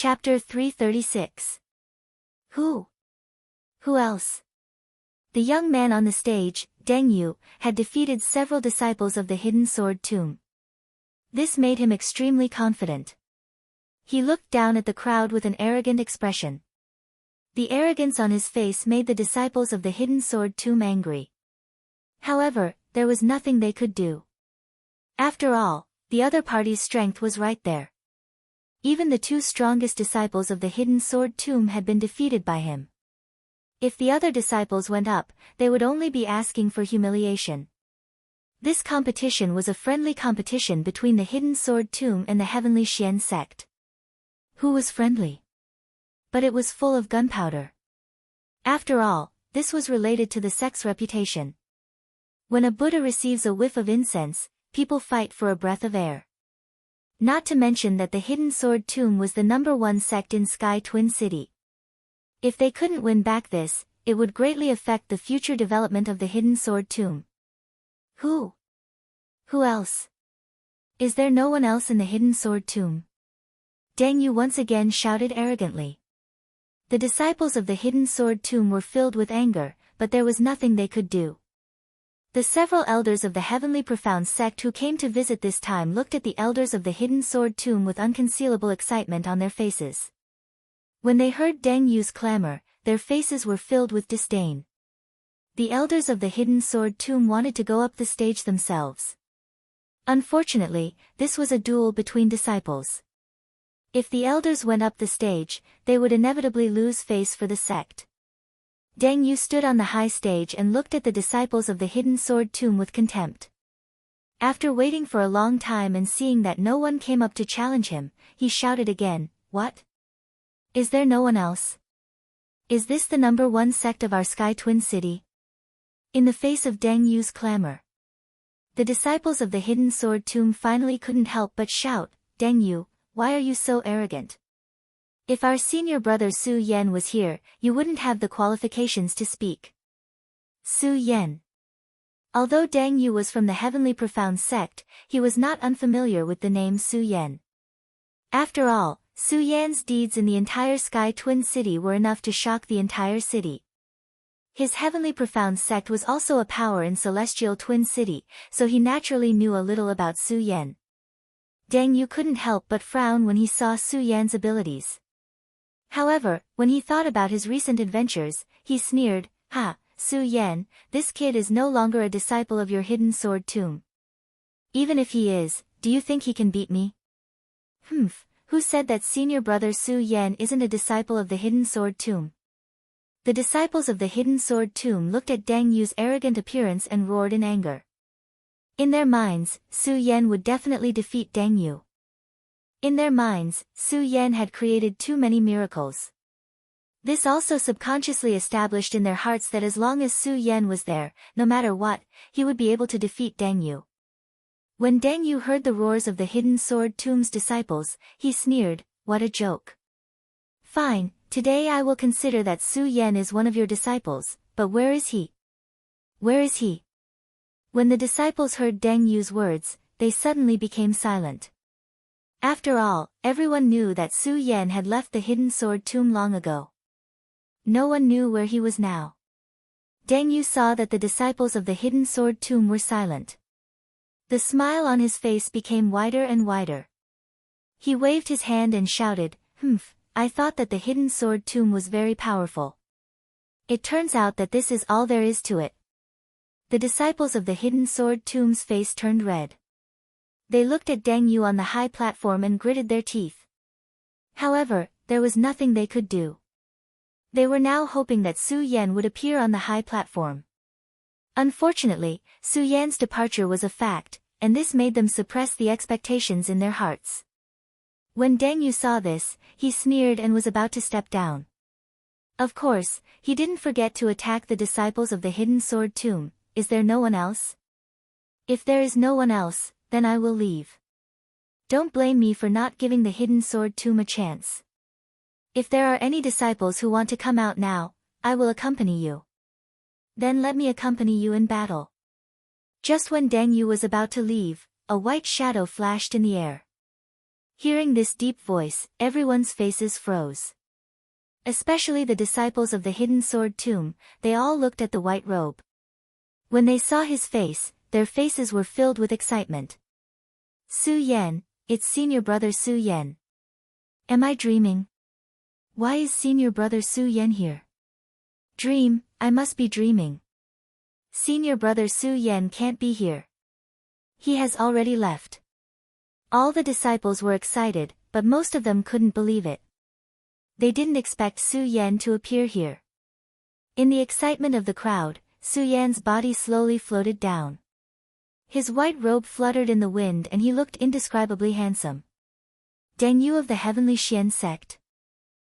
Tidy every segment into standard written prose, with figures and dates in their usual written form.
Chapter 336. Who? Who else? The young man on the stage, Deng Yu, had defeated several disciples of the Hidden Sword Tomb. This made him extremely confident. He looked down at the crowd with an arrogant expression. The arrogance on his face made the disciples of the Hidden Sword Tomb angry. However, there was nothing they could do. After all, the other party's strength was right there. Even the two strongest disciples of the Hidden Sword Tomb had been defeated by him. If the other disciples went up, they would only be asking for humiliation. This competition was a friendly competition between the Hidden Sword Tomb and the Heavenly Xian sect. Who was friendly? But it was full of gunpowder. After all, this was related to the sect's reputation. When a Buddha receives a whiff of incense, people fight for a breath of air. Not to mention that the Hidden Sword Tomb was the #1 sect in Sky Twin City. If they couldn't win back this, it would greatly affect the future development of the Hidden Sword Tomb. Who? Who else? Is there no one else in the Hidden Sword Tomb? Deng Yu once again shouted arrogantly. The disciples of the Hidden Sword Tomb were filled with anger, but there was nothing they could do. The several elders of the Heavenly Profound sect who came to visit this time looked at the elders of the Hidden Sword Tomb with unconcealable excitement on their faces. When they heard Deng Yu's clamor, their faces were filled with disdain. The elders of the Hidden Sword Tomb wanted to go up the stage themselves. Unfortunately, this was a duel between disciples. If the elders went up the stage, they would inevitably lose face for the sect. Deng Yu stood on the high stage and looked at the disciples of the Hidden Sword Tomb with contempt. After waiting for a long time and seeing that no one came up to challenge him, he shouted again, "What? Is there no one else? Is this the #1 sect of our Sky Twin City?" In the face of Deng Yu's clamor, the disciples of the Hidden Sword Tomb finally couldn't help but shout, "Deng Yu, why are you so arrogant? If our senior brother Su Yan was here, you wouldn't have the qualifications to speak." Su Yan. Although Deng Yu was from the Heavenly Profound sect, he was not unfamiliar with the name Su Yan. After all, Su Yan's deeds in the entire Sky Twin City were enough to shock the entire city. His Heavenly Profound sect was also a power in Celestial Twin City, so he naturally knew a little about Su Yan. Deng Yu couldn't help but frown when he saw Su Yan's abilities. However, when he thought about his recent adventures, he sneered, "Ha, Su Yan, this kid is no longer a disciple of your Hidden Sword Tomb. Even if he is, do you think he can beat me?" "Humph, who said that senior brother Su Yan isn't a disciple of the Hidden Sword Tomb?" The disciples of the Hidden Sword Tomb looked at Deng Yu's arrogant appearance and roared in anger. In their minds, Su Yan would definitely defeat Deng Yu. In their minds, Su Yan had created too many miracles. This also subconsciously established in their hearts that as long as Su Yan was there, no matter what, he would be able to defeat Deng Yu. When Deng Yu heard the roars of the Hidden Sword Tomb's disciples, he sneered, "What a joke. Fine, today I will consider that Su Yan is one of your disciples, but where is he? Where is he?" When the disciples heard Deng Yu's words, they suddenly became silent. After all, everyone knew that Su Yan had left the Hidden Sword Tomb long ago. No one knew where he was now. Deng Yu saw that the disciples of the Hidden Sword Tomb were silent. The smile on his face became wider and wider. He waved his hand and shouted, "Humph, I thought that the Hidden Sword Tomb was very powerful. It turns out that this is all there is to it." The disciples of the Hidden Sword Tomb's face turned red. They looked at Deng Yu on the high platform and gritted their teeth. However, there was nothing they could do. They were now hoping that Su Yan would appear on the high platform. Unfortunately, Su Yan's departure was a fact, and this made them suppress the expectations in their hearts. When Deng Yu saw this, he sneered and was about to step down. Of course, he didn't forget to attack the disciples of the Hidden Sword Tomb. "Is there no one else? If there is no one else, then I will leave. Don't blame me for not giving the Hidden Sword Tomb a chance. If there are any disciples who want to come out now, I will accompany you. Then let me accompany you in battle." Just when Deng Yu was about to leave, a white shadow flashed in the air. Hearing this deep voice, everyone's faces froze. Especially the disciples of the hidden sword tomb, they all looked at the white robe. When they saw his face, their faces were filled with excitement. Su Yan, it's senior brother Su Yan. Am I dreaming? Why is senior brother Su Yan here? Dream, I must be dreaming. Senior brother Su Yan can't be here. He has already left. All the disciples were excited, but most of them couldn't believe it. They didn't expect Su Yan to appear here. In the excitement of the crowd, Su Yan's body slowly floated down. His white robe fluttered in the wind and he looked indescribably handsome. Deng Yu of the Heavenly Xian sect.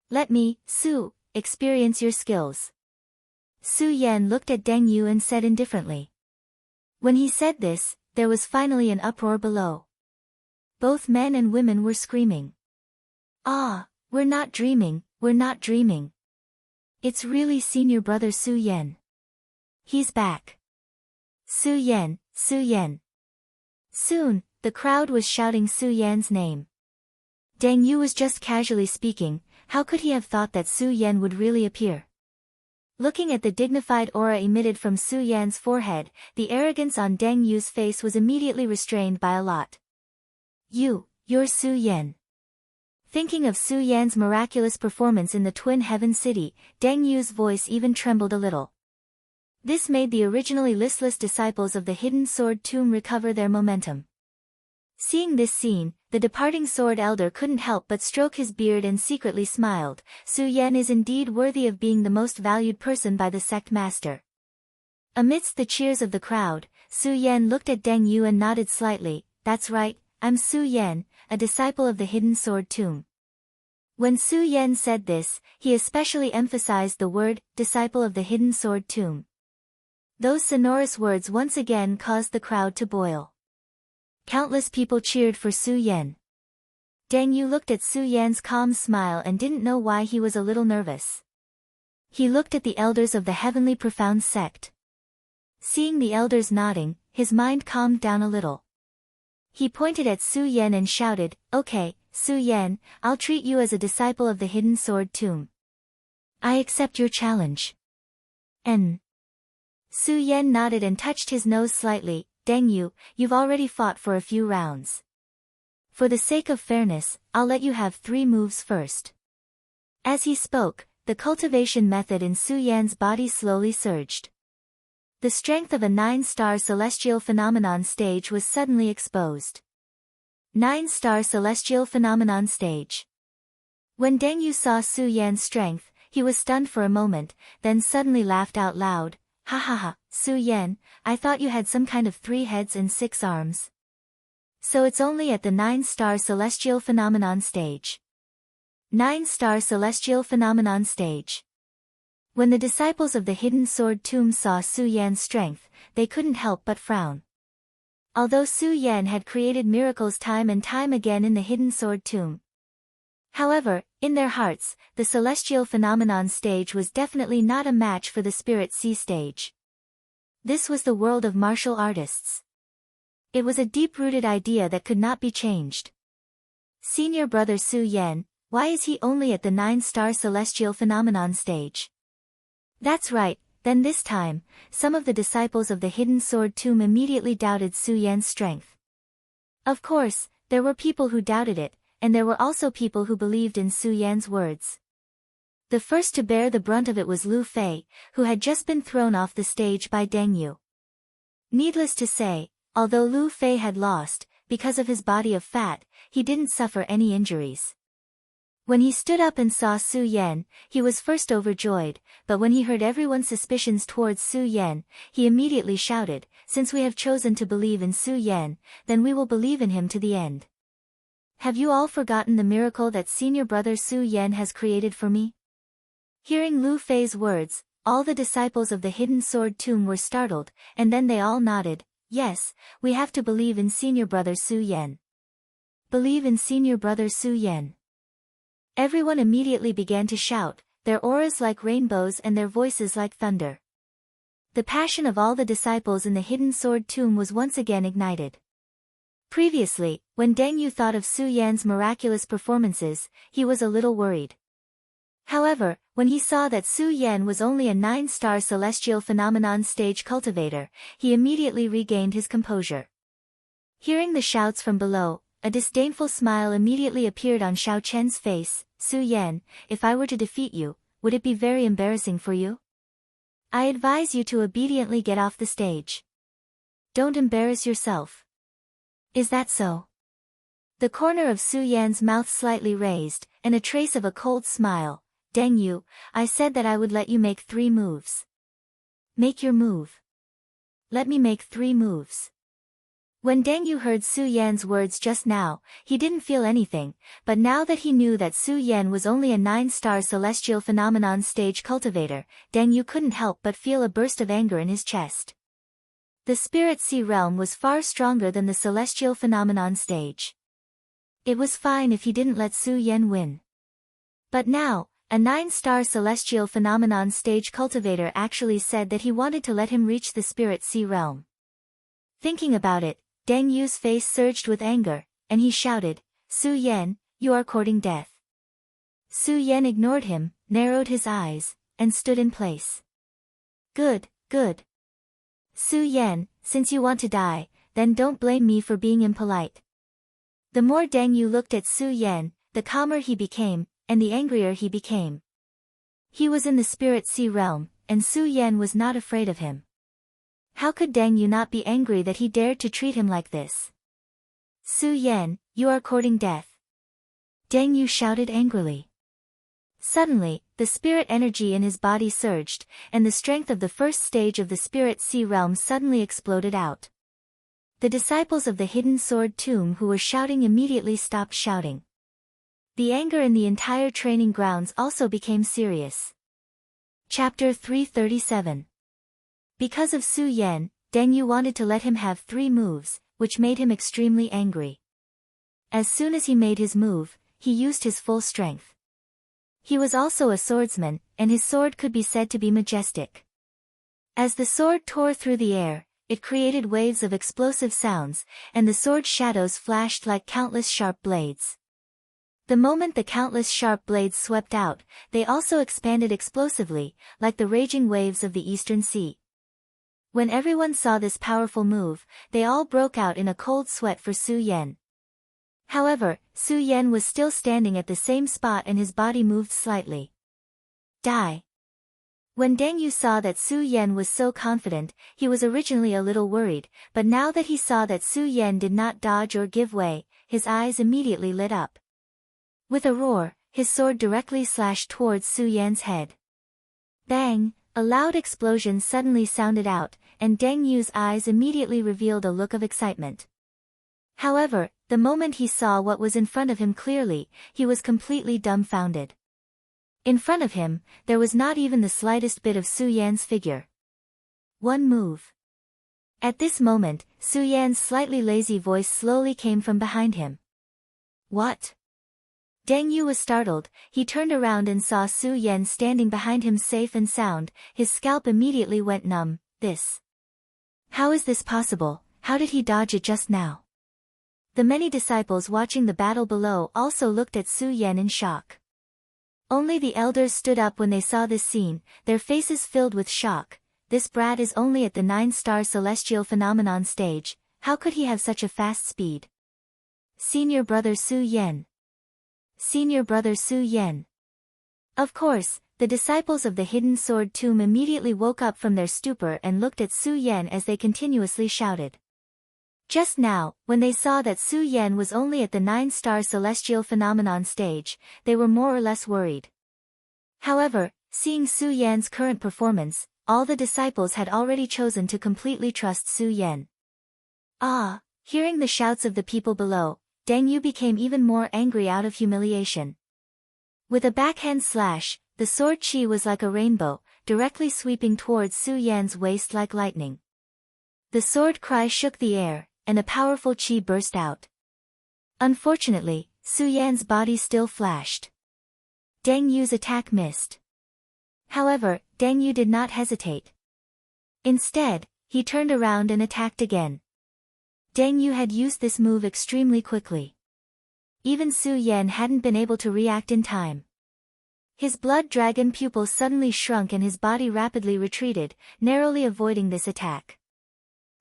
Let me, Su, experience your skills. Su Yan looked at Deng Yu and said indifferently. When he said this, there was finally an uproar below. Both men and women were screaming. Ah, we're not dreaming, we're not dreaming. It's really senior brother Su Yan. He's back. Su Yan, Su Yan. Soon, the crowd was shouting Su Yan's name. Deng Yu was just casually speaking, how could he have thought that Su Yan would really appear? Looking at the dignified aura emitted from Su Yan's forehead, the arrogance on Deng Yu's face was immediately restrained by a lot. You're Su Yan. Thinking of Su Yan's miraculous performance in the Twin Heaven City, Deng Yu's voice even trembled a little. This made the originally listless disciples of the Hidden Sword Tomb recover their momentum. Seeing this scene, the departing sword elder couldn't help but stroke his beard and secretly smiled. Su Yan is indeed worthy of being the most valued person by the sect master. Amidst the cheers of the crowd, Su Yan looked at Deng Yu and nodded slightly. That's right, I'm Su Yan, a disciple of the Hidden Sword Tomb. When Su Yan said this, he especially emphasized the word, disciple of the Hidden Sword Tomb. Those sonorous words once again caused the crowd to boil. Countless people cheered for Su Yan. Deng Yu looked at Su Yan's calm smile and didn't know why he was a little nervous. He looked at the elders of the Heavenly Profound sect. Seeing the elders nodding, his mind calmed down a little. He pointed at Su Yan and shouted, Okay, Su Yan, I'll treat you as a disciple of the Hidden Sword Tomb. I accept your challenge. Su Yan nodded and touched his nose slightly. Deng Yu, you've already fought for a few rounds. For the sake of fairness, I'll let you have 3 moves first. As he spoke, the cultivation method in Su Yan's body slowly surged. The strength of a 9-star celestial phenomenon stage was suddenly exposed. 9-star celestial phenomenon stage. When Deng Yu saw Su Yan's strength, he was stunned for a moment, then suddenly laughed out loud. Ha ha ha, Su Yan, I thought you had some kind of 3 heads and 6 arms. So it's only at the 9-star celestial phenomenon stage. 9-star celestial phenomenon stage. When the disciples of the Hidden Sword Tomb saw Su Yan's strength, they couldn't help but frown. Although Su Yan had created miracles time and time again in the Hidden Sword Tomb. However, in their hearts, the celestial phenomenon stage was definitely not a match for the Spirit Sea stage. This was the world of martial artists. It was a deep-rooted idea that could not be changed. Senior brother Su Yan, why is he only at the 9-star celestial phenomenon stage? That's right, then this time, some of the disciples of the Hidden Sword Tomb immediately doubted Su Yan's strength. Of course, there were people who doubted it, and there were also people who believed in Su Yan's words. The first to bear the brunt of it was Lu Fei, who had just been thrown off the stage by Deng Yu. Needless to say, although Lu Fei had lost, because of his body of fat, he didn't suffer any injuries. When he stood up and saw Su Yan, he was first overjoyed, but when he heard everyone's suspicions towards Su Yan, he immediately shouted, Since we have chosen to believe in Su Yan, then we will believe in him to the end. Have you all forgotten the miracle that senior brother Su Yan has created for me? Hearing Lu Fei's words, all the disciples of the Hidden Sword Tomb were startled, and then they all nodded. Yes, we have to believe in senior brother Su Yan. Believe in senior brother Su Yan. Everyone immediately began to shout, their auras like rainbows and their voices like thunder. The passion of all the disciples in the Hidden Sword Tomb was once again ignited. Previously, when Deng Yu thought of Su Yan's miraculous performances, he was a little worried. However, when he saw that Su Yan was only a 9-star celestial phenomenon stage cultivator, he immediately regained his composure. Hearing the shouts from below, a disdainful smile immediately appeared on Xiao Chen's face. Su Yan, if I were to defeat you, would it be very embarrassing for you? I advise you to obediently get off the stage. Don't embarrass yourself. Is that so? The corner of Su Yan's mouth slightly raised, and a trace of a cold smile. Deng Yu, I said that I would let you make 3 moves. Make your move. Let me make 3 moves. When Deng Yu heard Su Yan's words just now, he didn't feel anything, but now that he knew that Su Yan was only a 9-star celestial phenomenon stage cultivator, Deng Yu couldn't help but feel a burst of anger in his chest. The Spirit Sea realm was far stronger than the celestial phenomenon stage. It was fine if he didn't let Su Yan win. But now, a 9-star celestial phenomenon stage cultivator actually said that he wanted to let him reach the Spirit Sea realm. Thinking about it, Deng Yu's face surged with anger, and he shouted, Su Yan, you are courting death. Su Yan ignored him, narrowed his eyes, and stood in place. Good, good. Su Yan, since you want to die, then don't blame me for being impolite. The more Deng Yu looked at Su Yan, the calmer he became, and the angrier he became. He was in the Spirit Sea realm, and Su Yan was not afraid of him. How could Deng Yu not be angry that he dared to treat him like this? Su Yan, you are courting death. Deng Yu shouted angrily. Suddenly, the spirit energy in his body surged, and the strength of the first stage of the Spirit Sea realm suddenly exploded out. The disciples of the Hidden Sword Tomb who were shouting immediately stopped shouting. The anger in the entire training grounds also became serious. Chapter 337. Because of Su Yan, Deng Yu wanted to let him have 3 moves, which made him extremely angry. As soon as he made his move, he used his full strength. He was also a swordsman, and his sword could be said to be majestic. As the sword tore through the air, it created waves of explosive sounds, and the sword's shadows flashed like countless sharp blades. The moment the countless sharp blades swept out, they also expanded explosively, like the raging waves of the Eastern Sea. When everyone saw this powerful move, they all broke out in a cold sweat for Su Yan. However, Su Yan was still standing at the same spot and his body moved slightly. Die. When Deng Yu saw that Su Yan was so confident, he was originally a little worried, but now that he saw that Su Yan did not dodge or give way, his eyes immediately lit up. With a roar, his sword directly slashed towards Su Yan's head. Bang! A loud explosion suddenly sounded out, and Deng Yu's eyes immediately revealed a look of excitement. However, the moment he saw what was in front of him clearly, he was completely dumbfounded. In front of him, there was not even the slightest bit of Su Yan's figure. 1 move. At this moment, Su Yan's slightly lazy voice slowly came from behind him. What? Deng Yu was startled. He turned around and saw Su Yan standing behind him safe and sound. His scalp immediately went numb. This. How is this possible? How did he dodge it just now? The many disciples watching the battle below also looked at Su Yan in shock. Only the elders stood up when they saw this scene, their faces filled with shock. This brat is only at the 9-star celestial phenomenon stage. How could he have such a fast speed? Senior brother Su Yan. Senior brother Su Yan. Of course, the disciples of the Hidden Sword Tomb immediately woke up from their stupor and looked at Su Yan as they continuously shouted. Just now, when they saw that Su Yan was only at the 9-star celestial phenomenon stage, they were more or less worried. However, seeing Su Yan's current performance, all the disciples had already chosen to completely trust Su Yan. Ah! Hearing the shouts of the people below, Deng Yu became even more angry out of humiliation. With a backhand slash, the sword chi was like a rainbow, directly sweeping towards Su Yan's waist like lightning. The sword cry shook the air, and a powerful chi burst out. Unfortunately, Su Yan's body still flashed. Deng Yu's attack missed. However, Deng Yu did not hesitate. Instead, he turned around and attacked again. Deng Yu had used this move extremely quickly. Even Su Yan hadn't been able to react in time. His blood dragon pupils suddenly shrunk and his body rapidly retreated, narrowly avoiding this attack.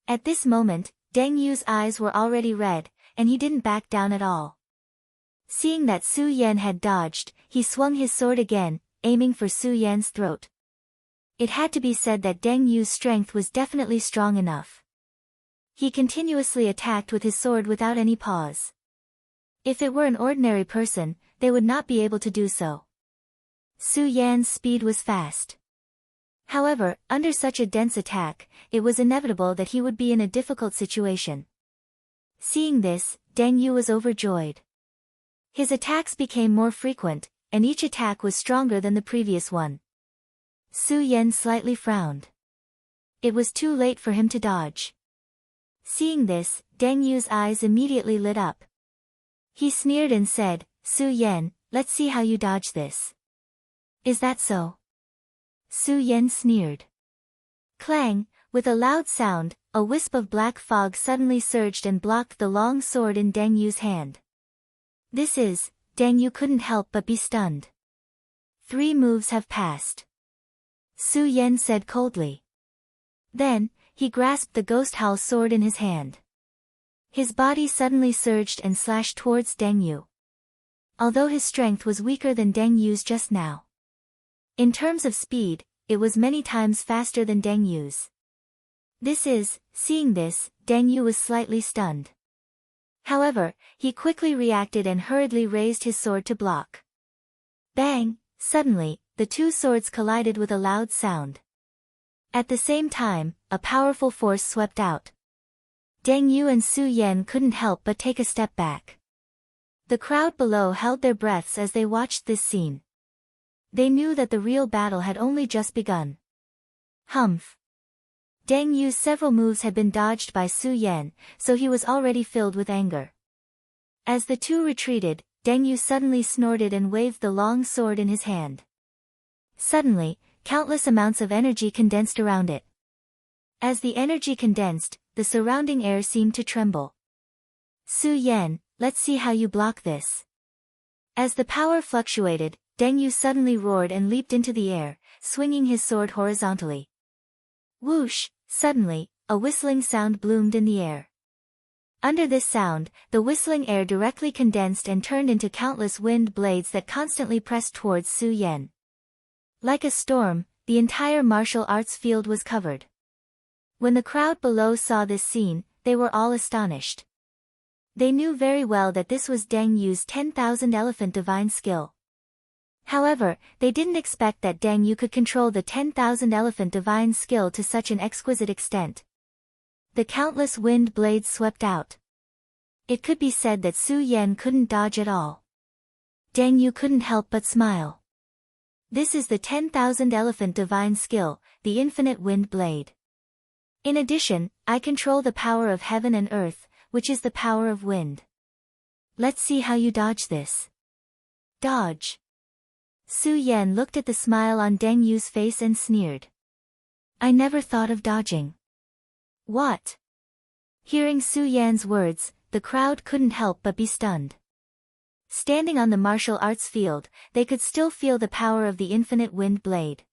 At this moment, Deng Yu's eyes were already red, and he didn't back down at all. Seeing that Su Yan had dodged, he swung his sword again, aiming for Su Yan's throat. It had to be said that Deng Yu's strength was definitely strong enough. He continuously attacked with his sword without any pause. If it were an ordinary person, they would not be able to do so. Su Yan's speed was fast. However, under such a dense attack, it was inevitable that he would be in a difficult situation. Seeing this, Deng Yu was overjoyed. His attacks became more frequent, and each attack was stronger than the previous one. Su Yan slightly frowned. It was too late for him to dodge. Seeing this, Deng Yu's eyes immediately lit up. He sneered and said, "Su Yan, let's see how you dodge this." "Is that so?" Su Yan sneered. Clang, with a loud sound, a wisp of black fog suddenly surged and blocked the long sword in Deng Yu's hand. Deng Yu couldn't help but be stunned. 3 moves have passed. Su Yan said coldly. Then, he grasped the ghost howl sword in his hand. His body suddenly surged and slashed towards Deng Yu. Although his strength was weaker than Deng Yu's just now. In terms of speed, it was many times faster than Deng Yu's. Seeing this, Deng Yu was slightly stunned. However, he quickly reacted and hurriedly raised his sword to block. Bang! Suddenly, the 2 swords collided with a loud sound. At the same time, a powerful force swept out. Deng Yu and Su Yan couldn't help but take a step back. The crowd below held their breaths as they watched this scene. They knew that the real battle had only just begun. Humph! Deng Yu's several moves had been dodged by Su Yan, so he was already filled with anger. As the 2 retreated, Deng Yu suddenly snorted and waved the long sword in his hand. Suddenly, countless amounts of energy condensed around it. As the energy condensed, the surrounding air seemed to tremble. "Su Yan, let's see how you block this." As the power fluctuated, Deng Yu suddenly roared and leaped into the air, swinging his sword horizontally. Whoosh! Suddenly, a whistling sound bloomed in the air. Under this sound, the whistling air directly condensed and turned into countless wind blades that constantly pressed towards Su Yan. Like a storm, the entire martial arts field was covered. When the crowd below saw this scene, they were all astonished. They knew very well that this was Deng Yu's 10,000 elephant divine skill. However, they didn't expect that Deng Yu could control the 10,000 elephant divine skill to such an exquisite extent. The countless wind blades swept out. It could be said that Su Yan couldn't dodge at all. Deng Yu couldn't help but smile. This is the 10,000 elephant divine skill, the infinite wind blade. In addition, I control the power of heaven and earth, which is the power of wind. Let's see how you dodge this. Dodge. Su Yan looked at the smile on Deng Yu's face and sneered. "I never thought of dodging." "What?" Hearing Su Yan's words, the crowd couldn't help but be stunned. Standing on the martial arts field, they could still feel the power of the infinite wind blade.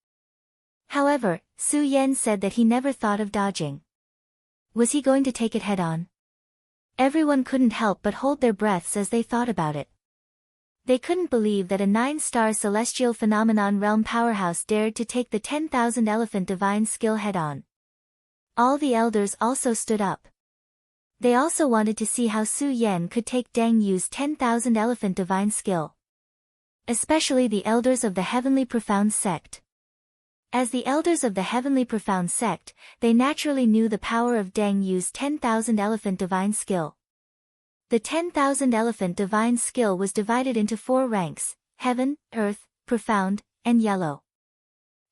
However, Su Yan said that he never thought of dodging. Was he going to take it head-on? Everyone couldn't help but hold their breaths as they thought about it. They couldn't believe that a 9-star celestial phenomenon realm powerhouse dared to take the 10,000 elephant divine skill head-on. All the elders also stood up. They also wanted to see how Su Yan could take Deng Yu's 10,000 elephant divine skill. Especially the elders of the Heavenly Profound Sect. As the elders of the Heavenly Profound Sect, they naturally knew the power of Deng Yu's 10,000 elephant divine skill. The 10,000 elephant divine skill was divided into 4 ranks: Heaven, Earth, Profound, and Yellow.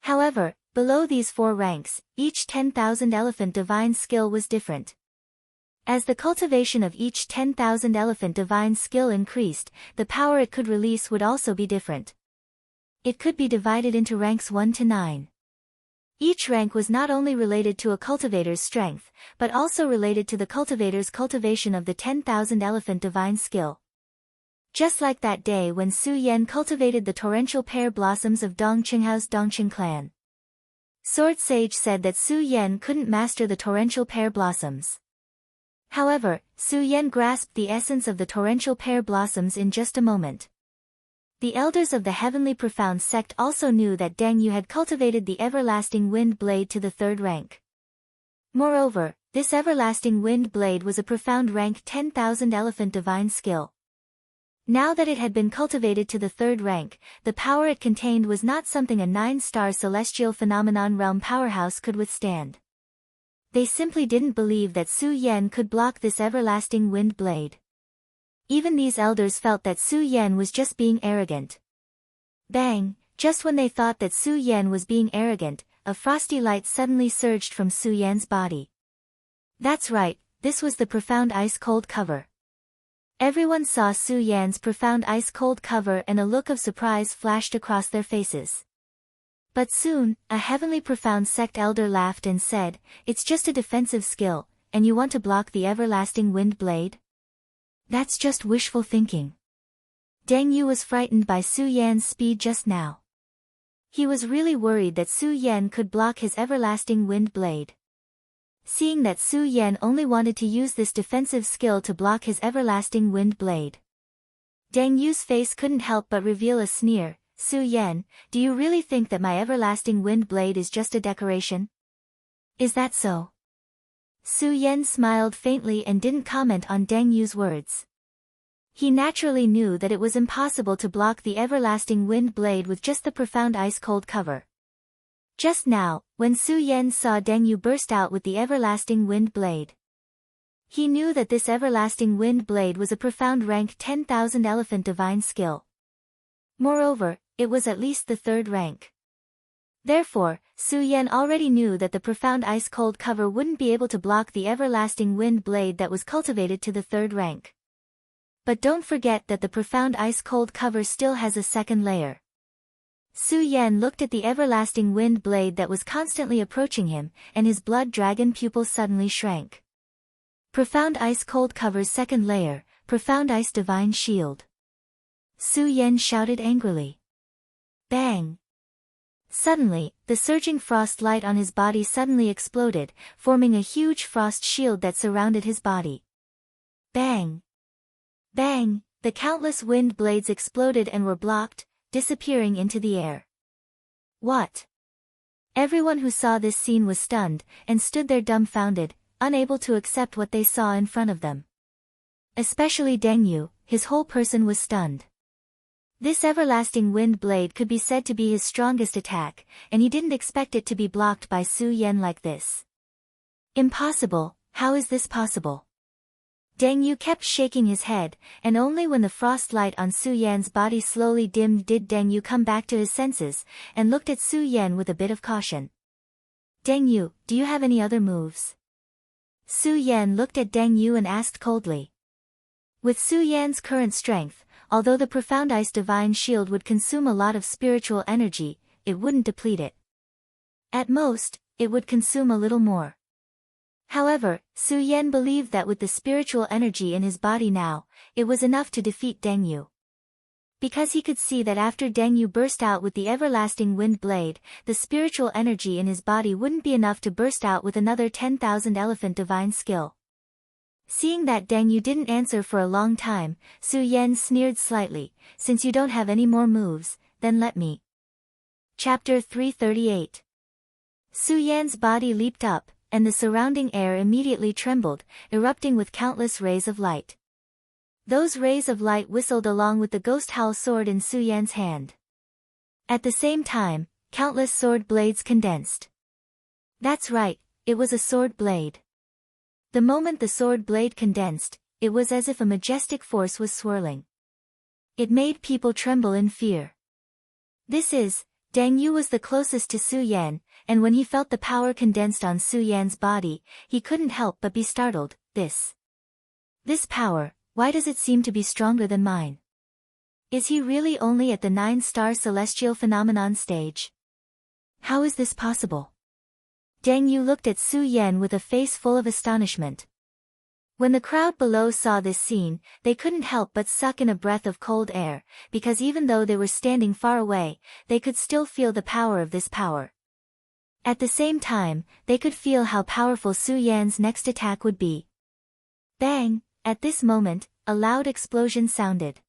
However, below these 4 ranks, each 10,000 elephant divine skill was different. As the cultivation of each 10,000 elephant divine skill increased, the power it could release would also be different. It could be divided into ranks 1 to 9. Each rank was not only related to a cultivator's strength, but also related to the cultivator's cultivation of the 10,000 elephant divine skill. Just like that day when Su Yan cultivated the torrential pear blossoms of Dongqinghao's Dongqing clan. Sword Sage said that Su Yan couldn't master the torrential pear blossoms. However, Su Yan grasped the essence of the torrential pear blossoms in just a moment. The elders of the Heavenly Profound sect also knew that Deng Yu had cultivated the everlasting wind blade to the 3rd rank. Moreover, this everlasting wind blade was a profound rank 10,000 elephant divine skill. Now that it had been cultivated to the 3rd rank, the power it contained was not something a 9-star celestial phenomenon realm powerhouse could withstand. They simply didn't believe that Su Yan could block this everlasting wind blade. Even these elders felt that Su Yan was just being arrogant. Bang! Just when they thought that Su Yan was being arrogant, a frosty light suddenly surged from Su Yan's body. That's right, this was the profound ice-cold cover. Everyone saw Su Yan's profound ice-cold cover and a look of surprise flashed across their faces. But soon, a Heavenly Profound sect elder laughed and said, "It's just a defensive skill, and you want to block the everlasting wind blade? That's just wishful thinking." Deng Yu was frightened by Su Yan's speed just now. He was really worried that Su Yan could block his everlasting wind blade. Seeing that Su Yan only wanted to use this defensive skill to block his everlasting wind blade, Deng Yu's face couldn't help but reveal a sneer. "Su Yan, do you really think that my everlasting wind blade is just a decoration? Is that so?" Su Yan smiled faintly and didn't comment on Deng Yu's words. He naturally knew that it was impossible to block the everlasting wind blade with just the profound ice-cold cover. Just now, when Su Yan saw Deng Yu burst out with the everlasting wind blade, he knew that this everlasting wind blade was a profound rank 10,000 elephant divine skill. Moreover, it was at least the 3rd rank. Therefore, Su Yan already knew that the profound ice-cold cover wouldn't be able to block the everlasting wind blade that was cultivated to the 3rd rank. But don't forget that the profound ice-cold cover still has a 2nd layer. Su Yan looked at the everlasting wind blade that was constantly approaching him, and his blood dragon pupils suddenly shrank. Profound ice-cold cover's 2nd layer, profound ice divine shield. Su Yan shouted angrily. Bang! Suddenly, the surging frost light on his body suddenly exploded, forming a huge frost shield that surrounded his body. Bang! Bang! The countless wind blades exploded and were blocked, disappearing into the air. What? Everyone who saw this scene was stunned, and stood there dumbfounded, unable to accept what they saw in front of them. Especially Deng Yu, his whole person was stunned. This everlasting wind blade could be said to be his strongest attack, and he didn't expect it to be blocked by Su Yan like this. Impossible, how is this possible? Deng Yu kept shaking his head, and only when the frost light on Su Yan's body slowly dimmed did Deng Yu come back to his senses, and looked at Su Yan with a bit of caution. Deng Yu, do you have any other moves? Su Yan looked at Deng Yu and asked coldly. With Su Yan's current strength, although the profound ice divine shield would consume a lot of spiritual energy, it wouldn't deplete it. At most, it would consume a little more. However, Su Yan believed that with the spiritual energy in his body now, it was enough to defeat Deng Yu. Because he could see that after Deng Yu burst out with the everlasting wind blade, the spiritual energy in his body wouldn't be enough to burst out with another 10,000 elephant divine skill. Seeing that Deng Yu didn't answer for a long time, Su Yan sneered slightly, "Since you don't have any more moves, then let me." Chapter 338. Su Yan's body leaped up, and the surrounding air immediately trembled, erupting with countless rays of light. Those rays of light whistled along with the ghost howl sword in Su Yan's hand. At the same time, countless sword blades condensed. That's right, it was a sword blade. The moment the sword blade condensed, it was as if a majestic force was swirling. It made people tremble in fear. Deng Yu was the closest to Su Yan, and when he felt the power condensed on Su Yan's body, he couldn't help but be startled. This power, why does it seem to be stronger than mine? Is he really only at the 9-star celestial phenomenon stage? How is this possible? Deng Yu looked at Su Yan with a face full of astonishment. When the crowd below saw this scene, they couldn't help but suck in a breath of cold air, because even though they were standing far away, they could still feel the power of this power. At the same time, they could feel how powerful Su Yan's next attack would be. Bang! At this moment, a loud explosion sounded.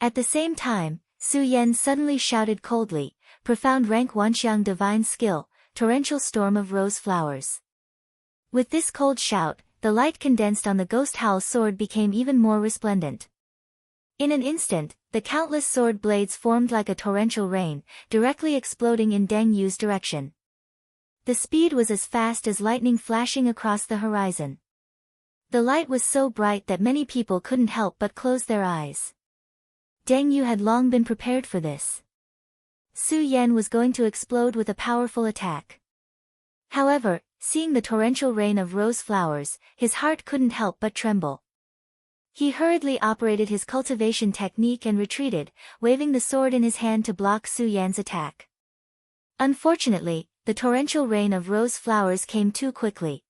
At the same time, Su Yan suddenly shouted coldly, "Profound rank Wanxiang divine skill, torrential storm of rose flowers." With this cold shout, the light condensed on the ghost howl sword became even more resplendent. In an instant, the countless sword blades formed like a torrential rain, directly exploding in Deng Yu's direction. The speed was as fast as lightning flashing across the horizon. The light was so bright that many people couldn't help but close their eyes. Deng Yu had long been prepared for this. Su Yan was going to explode with a powerful attack. However, seeing the torrential rain of rose flowers, his heart couldn't help but tremble. He hurriedly operated his cultivation technique and retreated, waving the sword in his hand to block Su Yan's attack. Unfortunately, the torrential rain of rose flowers came too quickly.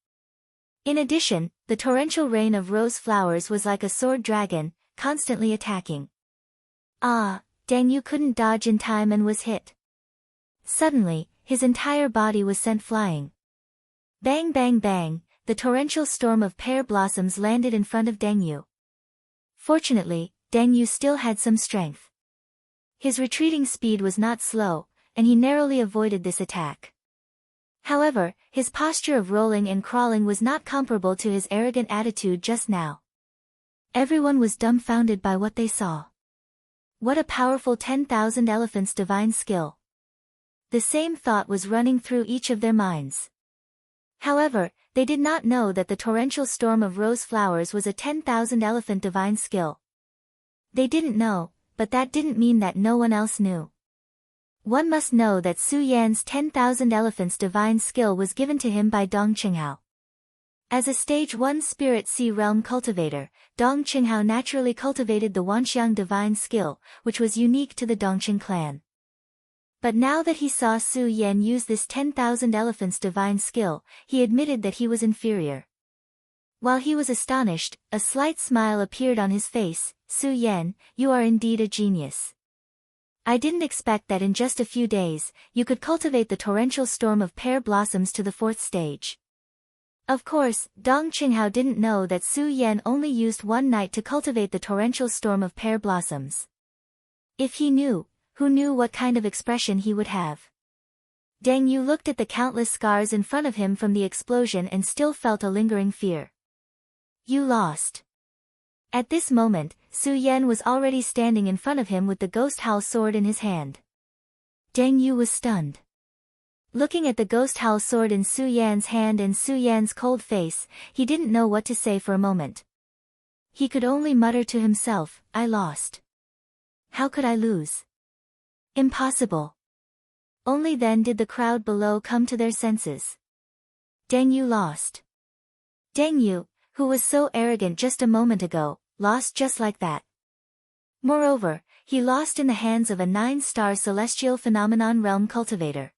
In addition, the torrential rain of rose flowers was like a sword dragon, constantly attacking. Deng Yu couldn't dodge in time and was hit. Suddenly, his entire body was sent flying. Bang bang bang, the torrential storm of pear blossoms landed in front of Deng Yu. Fortunately, Deng Yu still had some strength. His retreating speed was not slow, and he narrowly avoided this attack. However, his posture of rolling and crawling was not comparable to his arrogant attitude just now. Everyone was dumbfounded by what they saw. What a powerful 10,000 elephants' divine skill. The same thought was running through each of their minds. However, they did not know that the torrential storm of rose flowers was a 10,000 elephant divine skill. They didn't know, but that didn't mean that no one else knew. One must know that Su Yan's 10,000 elephants divine skill was given to him by Dong Qinghao. As a stage 1 spirit sea realm cultivator, Dong Qinghao naturally cultivated the Wanxiang divine skill, which was unique to the Dongqing clan. But now that he saw Su Yan use this 10,000 elephants divine skill, he admitted that he was inferior. While he was astonished, a slight smile appeared on his face. "Su Yan, you are indeed a genius. I didn't expect that in just a few days, you could cultivate the torrential storm of pear blossoms to the 4th stage. Of course, Dong Qinghao didn't know that Su Yan only used one night to cultivate the torrential storm of pear blossoms. If he knew, who knew what kind of expression he would have? Deng Yu looked at the countless scars in front of him from the explosion and still felt a lingering fear. You lost. At this moment, Su Yan was already standing in front of him with the ghost howl sword in his hand. Deng Yu was stunned. Looking at the ghost howl sword in Su Yan's hand and Su Yan's cold face, he didn't know what to say for a moment. He could only mutter to himself, "I lost. How could I lose? Impossible." Only then did the crowd below come to their senses. Deng Yu lost. Deng Yu, who was so arrogant just a moment ago, lost just like that. Moreover, he lost in the hands of a 9-star celestial phenomenon realm cultivator.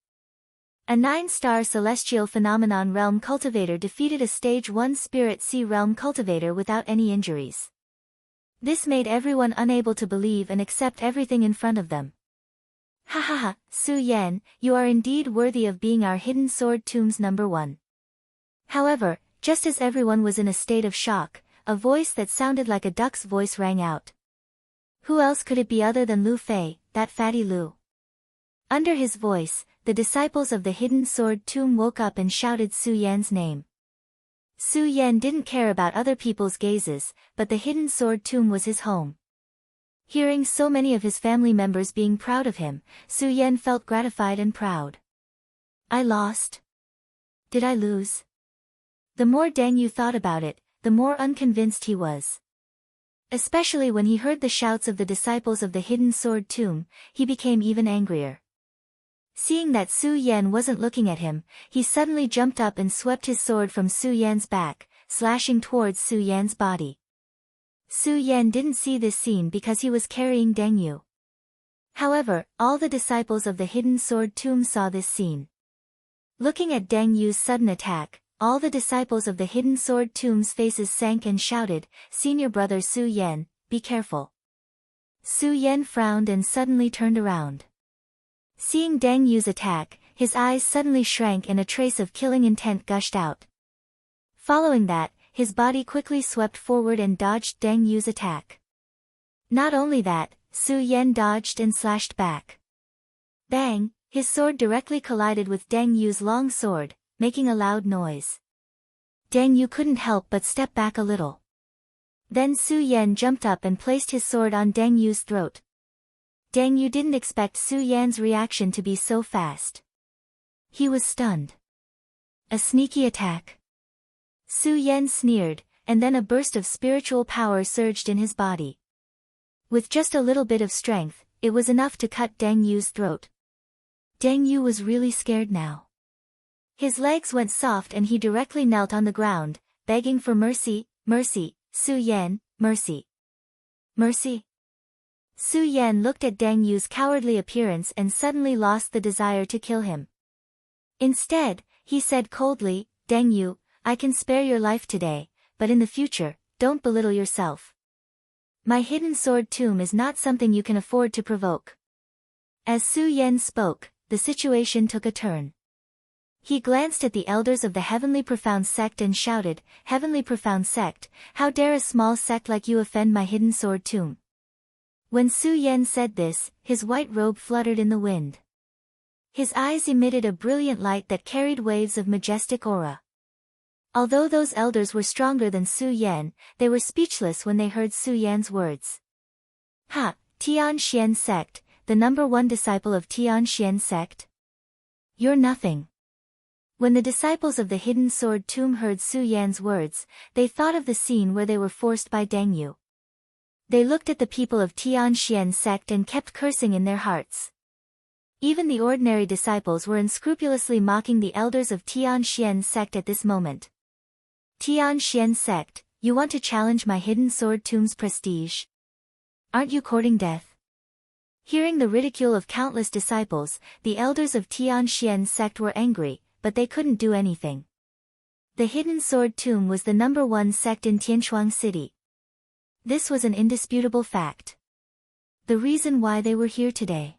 A 9-star celestial phenomenon realm cultivator defeated a stage 1 spirit sea realm cultivator without any injuries. This made everyone unable to believe and accept everything in front of them. Ha ha ha, Su Yan, you are indeed worthy of being our hidden sword tomb's number 1. However, just as everyone was in a state of shock, a voice that sounded like a duck's voice rang out. Who else could it be other than Lu Fei, that fatty Lu? Under his voice, the disciples of the hidden sword tomb woke up and shouted Su Yan's name. Su Yan didn't care about other people's gazes, but the hidden sword tomb was his home. Hearing so many of his family members being proud of him, Su Yan felt gratified and proud. I lost? Did I lose? The more Deng Yu thought about it, the more unconvinced he was. Especially when he heard the shouts of the disciples of the hidden sword tomb, he became even angrier. Seeing that Su Yan wasn't looking at him, he suddenly jumped up and swept his sword from Su Yan's back, slashing towards Su Yan's body. Su Yan didn't see this scene because he was carrying Deng Yu. However, all the disciples of the hidden sword tomb saw this scene. Looking at Deng Yu's sudden attack, all the disciples of the Hidden Sword Tomb's faces sank and shouted, "Senior brother Su Yan, be careful." Su Yan frowned and suddenly turned around. Seeing Deng Yu's attack, his eyes suddenly shrank and a trace of killing intent gushed out. Following that, his body quickly swept forward and dodged Deng Yu's attack. Not only that, Su Yan dodged and slashed back. Bang! His sword directly collided with Deng Yu's long sword, making a loud noise. Deng Yu couldn't help but step back a little. Then Su Yan jumped up and placed his sword on Deng Yu's throat. Deng Yu didn't expect Su Yan's reaction to be so fast. He was stunned. A sneaky attack. Su Yan sneered, and then a burst of spiritual power surged in his body. With just a little bit of strength, it was enough to cut Deng Yu's throat. Deng Yu was really scared now. His legs went soft and he directly knelt on the ground, begging for mercy, "Mercy, Su Yan, mercy. Mercy." Su Yan looked at Deng Yu's cowardly appearance and suddenly lost the desire to kill him. Instead, he said coldly, "Deng Yu, I can spare your life today, but in the future, don't belittle yourself. My hidden sword tomb is not something you can afford to provoke." As Su Yan spoke, the situation took a turn. He glanced at the elders of the Heavenly Profound Sect and shouted, "Heavenly Profound Sect, how dare a small sect like you offend my hidden sword tomb?" When Su Yan said this, his white robe fluttered in the wind. His eyes emitted a brilliant light that carried waves of majestic aura. Although those elders were stronger than Su Yan, they were speechless when they heard Su Yan's words. "Ha, Tian Xian Sect, the #1 disciple of Tian Xian Sect? You're nothing." When the disciples of the Hidden Sword Tomb heard Su Yan's words, they thought of the scene where they were forced by Deng Yu. They looked at the people of Tian Xian Sect and kept cursing in their hearts. Even the ordinary disciples were unscrupulously mocking the elders of Tian Xian Sect at this moment. "Tian Xian Sect, you want to challenge my Hidden Sword Tomb's prestige? Aren't you courting death?" Hearing the ridicule of countless disciples, the elders of Tian Xian Sect were angry, but they couldn't do anything. The Hidden Sword Tomb was the #1 sect in Tianchuang City. This was an indisputable fact. The reason why they were here today.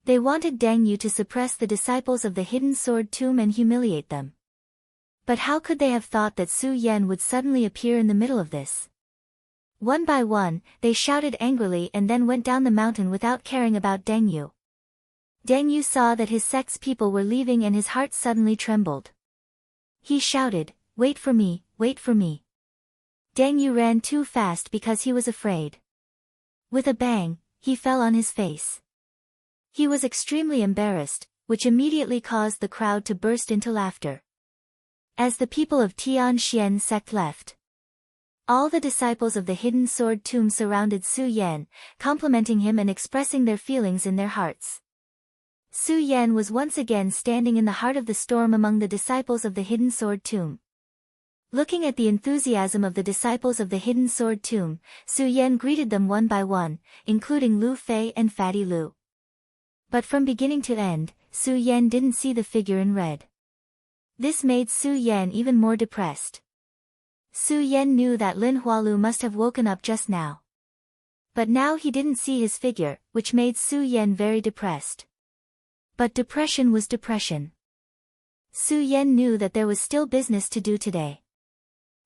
They wanted Deng Yu to suppress the disciples of the Hidden Sword Tomb and humiliate them. But how could they have thought that Su Yan would suddenly appear in the middle of this? One by one, they shouted angrily and then went down the mountain without caring about Deng Yu. Deng Yu saw that his sect's people were leaving and his heart suddenly trembled. He shouted, "Wait for me, wait for me." Deng Yu ran too fast because he was afraid. With a bang, he fell on his face. He was extremely embarrassed, which immediately caused the crowd to burst into laughter. As the people of Tian Xian Sect left, all the disciples of the Hidden Sword Tomb surrounded Su Yan, complimenting him and expressing their feelings in their hearts. Su Yan was once again standing in the heart of the storm among the disciples of the Hidden Sword Tomb. Looking at the enthusiasm of the disciples of the Hidden Sword Tomb, Su Yan greeted them one by one, including Lu Fei and Fatty Lu. But from beginning to end, Su Yan didn't see the figure in red. This made Su Yan even more depressed. Su Yan knew that Lin Hualu must have woken up just now. But now he didn't see his figure, which made Su Yan very depressed. But depression was depression. Su Yan knew that there was still business to do today.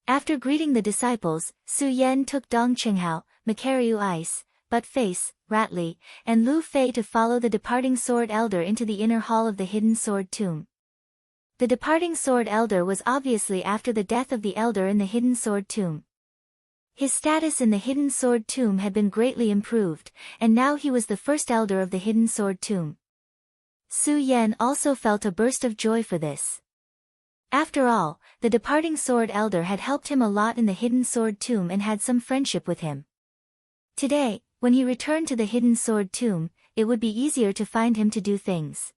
After greeting the disciples, Su Yan took Dong Qinghao, Macariu Ice, Butt Face, Ratley, and Lu Fei to follow the departing Sword Elder into the inner hall of the Hidden Sword Tomb. The departing Sword Elder was obviously after the death of the Elder in the Hidden Sword Tomb. His status in the Hidden Sword Tomb had been greatly improved, and now he was the first Elder of the Hidden Sword Tomb. Su Yan also felt a burst of joy for this. After all, the departing Sword Elder had helped him a lot in the Hidden Sword Tomb and had some friendship with him. Today, when he returned to the Hidden Sword Tomb, it would be easier to find him to do things.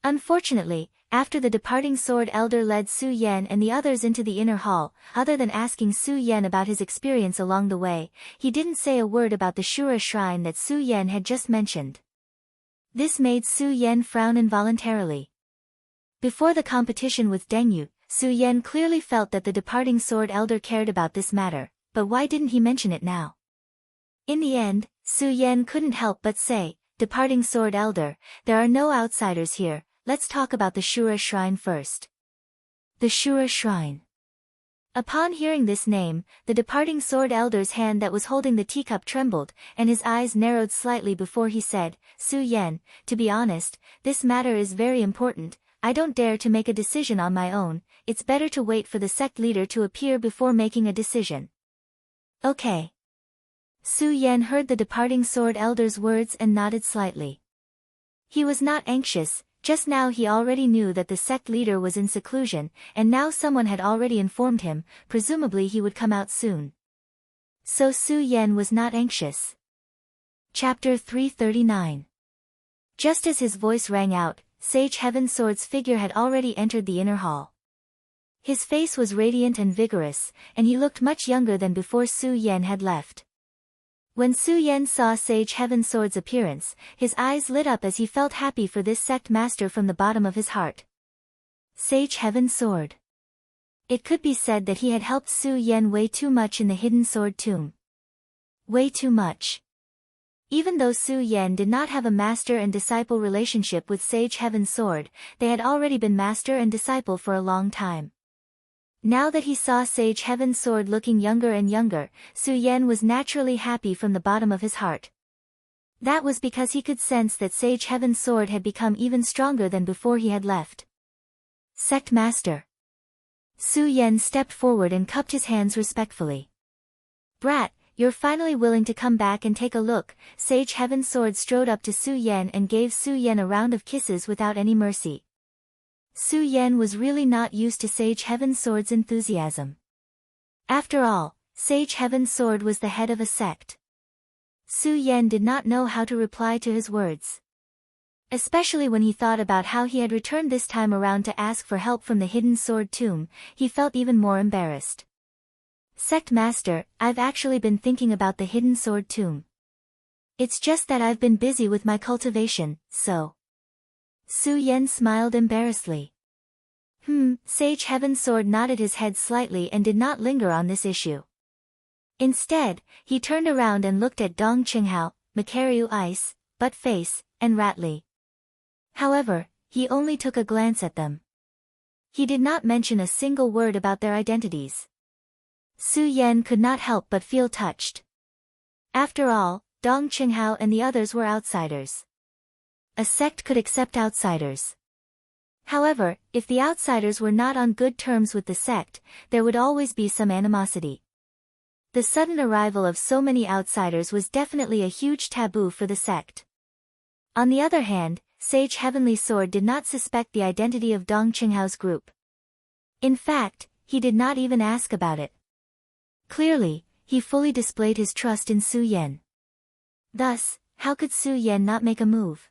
Unfortunately, after the departing Sword Elder led Su Yan and the others into the inner hall, other than asking Su Yan about his experience along the way, he didn't say a word about the Shura shrine that Su Yan had just mentioned. This made Su Yan frown involuntarily. Before the competition with Deng Yu, Su Yan clearly felt that the departing sword elder cared about this matter, but why didn't he mention it now? In the end, Su Yan couldn't help but say, "Departing sword elder, there are no outsiders here, let's talk about the Shura Shrine first." The Shura Shrine. Upon hearing this name, the departing sword elder's hand that was holding the teacup trembled, and his eyes narrowed slightly before he said, "Su Yan, to be honest, this matter is very important. I don't dare to make a decision on my own, it's better to wait for the sect leader to appear before making a decision." Okay. Su Yan heard the departing sword elder's words and nodded slightly. He was not anxious. Just now he already knew that the sect leader was in seclusion, and now someone had already informed him, presumably he would come out soon. So Su Yan was not anxious. Chapter 339. Just as his voice rang out, Sage Heavensword's figure had already entered the inner hall. His face was radiant and vigorous, and he looked much younger than before Su Yan had left. When Su Yan saw Sage Heavensword's appearance, his eyes lit up as he felt happy for this sect master from the bottom of his heart. Sage Heavensword. It could be said that he had helped Su Yan way too much in the hidden sword tomb. Way too much. Even though Su Yan did not have a master and disciple relationship with Sage Heavensword, they had already been master and disciple for a long time. Now that he saw Sage Heavensword looking younger and younger, Su Yan was naturally happy from the bottom of his heart. That was because he could sense that Sage Heavensword had become even stronger than before he had left. Sect Master. Su Yan stepped forward and cupped his hands respectfully. "Brat, you're finally willing to come back and take a look." Sage Heavensword strode up to Su Yan and gave Su Yan a round of kisses without any mercy. Su Yan was really not used to Sage Heavensword's enthusiasm. After all, Sage Heavensword was the head of a sect. Su Yan did not know how to reply to his words. Especially when he thought about how he had returned this time around to ask for help from the hidden sword tomb, he felt even more embarrassed. "Sect Master, I've actually been thinking about the hidden sword tomb. It's just that I've been busy with my cultivation, so..." Su Yan smiled embarrassedly. Sage Heavensword nodded his head slightly and did not linger on this issue. Instead, he turned around and looked at Dong Qinghao, Macario Ice, Butt Face, and Ratley. However, he only took a glance at them. He did not mention a single word about their identities. Su Yan could not help but feel touched. After all, Dong Qinghao and the others were outsiders. A sect could accept outsiders. However, if the outsiders were not on good terms with the sect, there would always be some animosity. The sudden arrival of so many outsiders was definitely a huge taboo for the sect. On the other hand, Sage Heavenly Sword did not suspect the identity of Dong Qinghao's group. In fact, he did not even ask about it. Clearly, he fully displayed his trust in Su Yan. Thus, how could Su Yan not make a move?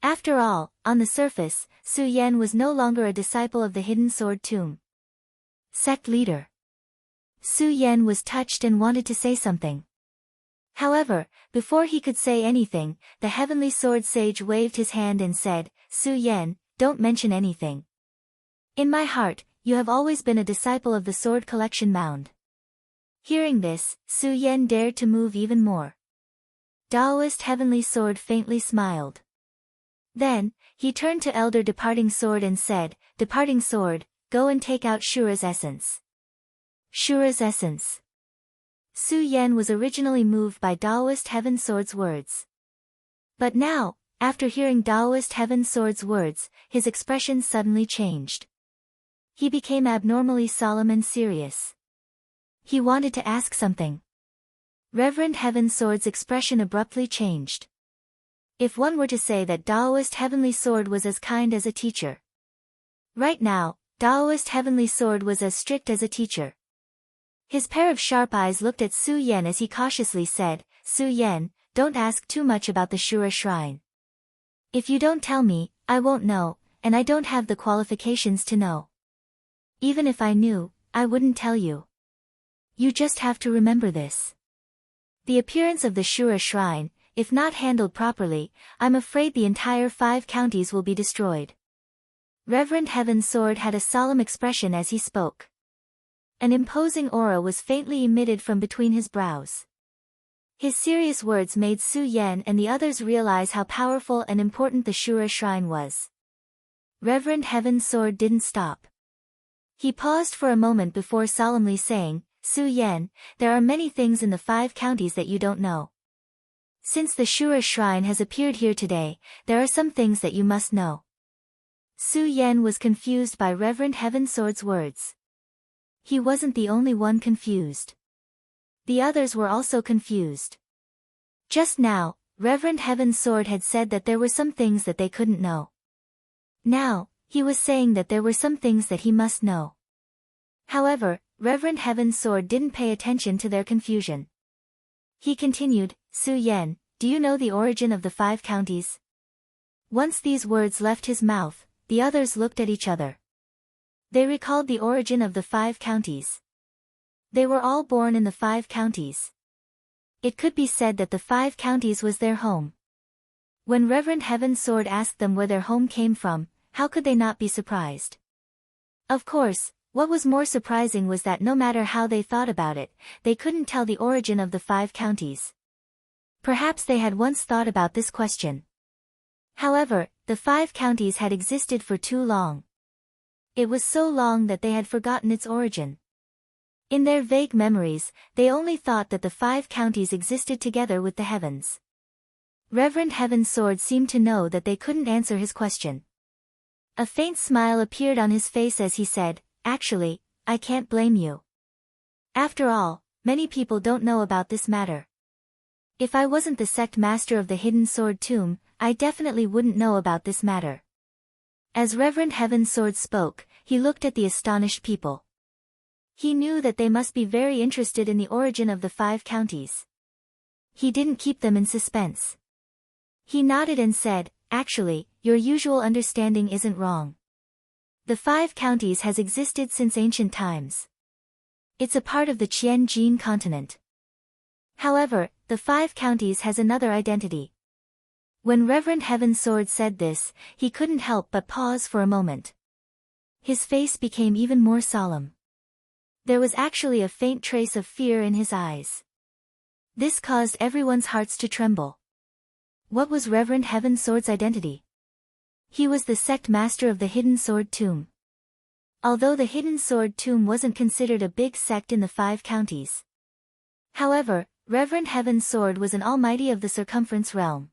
After all, on the surface, Su Yan was no longer a disciple of the hidden sword tomb. Sect leader. Su Yan was touched and wanted to say something. However, before he could say anything, the heavenly sword sage waved his hand and said, "Su Yan, don't mention anything. In my heart, you have always been a disciple of the sword collection mound." Hearing this, Su Yan dared to move even more. Taoist Heavenly Sword faintly smiled. Then, he turned to Elder Departing Sword and said, "Departing Sword, go and take out Shura's essence." Shura's essence. Su Yan was originally moved by Taoist Heaven Sword's words. But now, after hearing Taoist Heaven Sword's words, his expression suddenly changed. He became abnormally solemn and serious. He wanted to ask something. Reverend Heaven Sword's expression abruptly changed. If one were to say that Taoist Heavenly Sword was as kind as a teacher. Right now, Taoist Heavenly Sword was as strict as a teacher. His pair of sharp eyes looked at Su Yan as he cautiously said, "Su Yan, don't ask too much about the Shura Shrine. If you don't tell me, I won't know, and I don't have the qualifications to know. Even if I knew, I wouldn't tell you. You just have to remember this. The appearance of the Shura Shrine, if not handled properly, I'm afraid the entire 5 counties will be destroyed." Reverend Heaven's Sword had a solemn expression as he spoke. An imposing aura was faintly emitted from between his brows. His serious words made Su Yan and the others realize how powerful and important the Shura shrine was. Reverend Heaven's Sword didn't stop. He paused for a moment before solemnly saying, Su Yan, there are many things in the 5 counties that you don't know. Since the Shura shrine has appeared here today, there are some things that you must know. Su Yan was confused by Reverend Heaven's Sword's words. He wasn't the only one confused. The others were also confused. Just now, Reverend Heaven's Sword had said that there were some things that they couldn't know. Now, he was saying that there were some things that he must know. However, Reverend Heaven's Sword didn't pay attention to their confusion. He continued, Su Yan, do you know the origin of the 5 counties? Once these words left his mouth, the others looked at each other. They recalled the origin of the 5 counties. They were all born in the 5 counties. It could be said that the 5 counties was their home. When Reverend Heaven's Sword asked them where their home came from, how could they not be surprised? Of course, what was more surprising was that no matter how they thought about it, they couldn't tell the origin of the 5 counties. Perhaps they had once thought about this question. However, the 5 counties had existed for too long. It was so long that they had forgotten its origin. In their vague memories, they only thought that the 5 counties existed together with the heavens. Reverend Heaven's Sword seemed to know that they couldn't answer his question. A faint smile appeared on his face as he said, Actually, I can't blame you. After all, many people don't know about this matter. If I wasn't the sect master of the Hidden Sword Tomb, I definitely wouldn't know about this matter. As Reverend Heaven's Sword spoke, he looked at the astonished people. He knew that they must be very interested in the origin of the 5 counties. He didn't keep them in suspense. He nodded and said, Actually, your usual understanding isn't wrong. The 5 counties has existed since ancient times. It's a part of the Qian-Jin continent. However, the 5 counties has another identity. When Reverend Heaven's Sword said this, he couldn't help but pause for a moment. His face became even more solemn. There was actually a faint trace of fear in his eyes. This caused everyone's hearts to tremble. What was Reverend Heaven's Sword's identity? He was the sect master of the Hidden Sword Tomb. Although the Hidden Sword Tomb wasn't considered a big sect in the 5 counties. However, Reverend Heaven's Sword was an almighty of the circumference realm.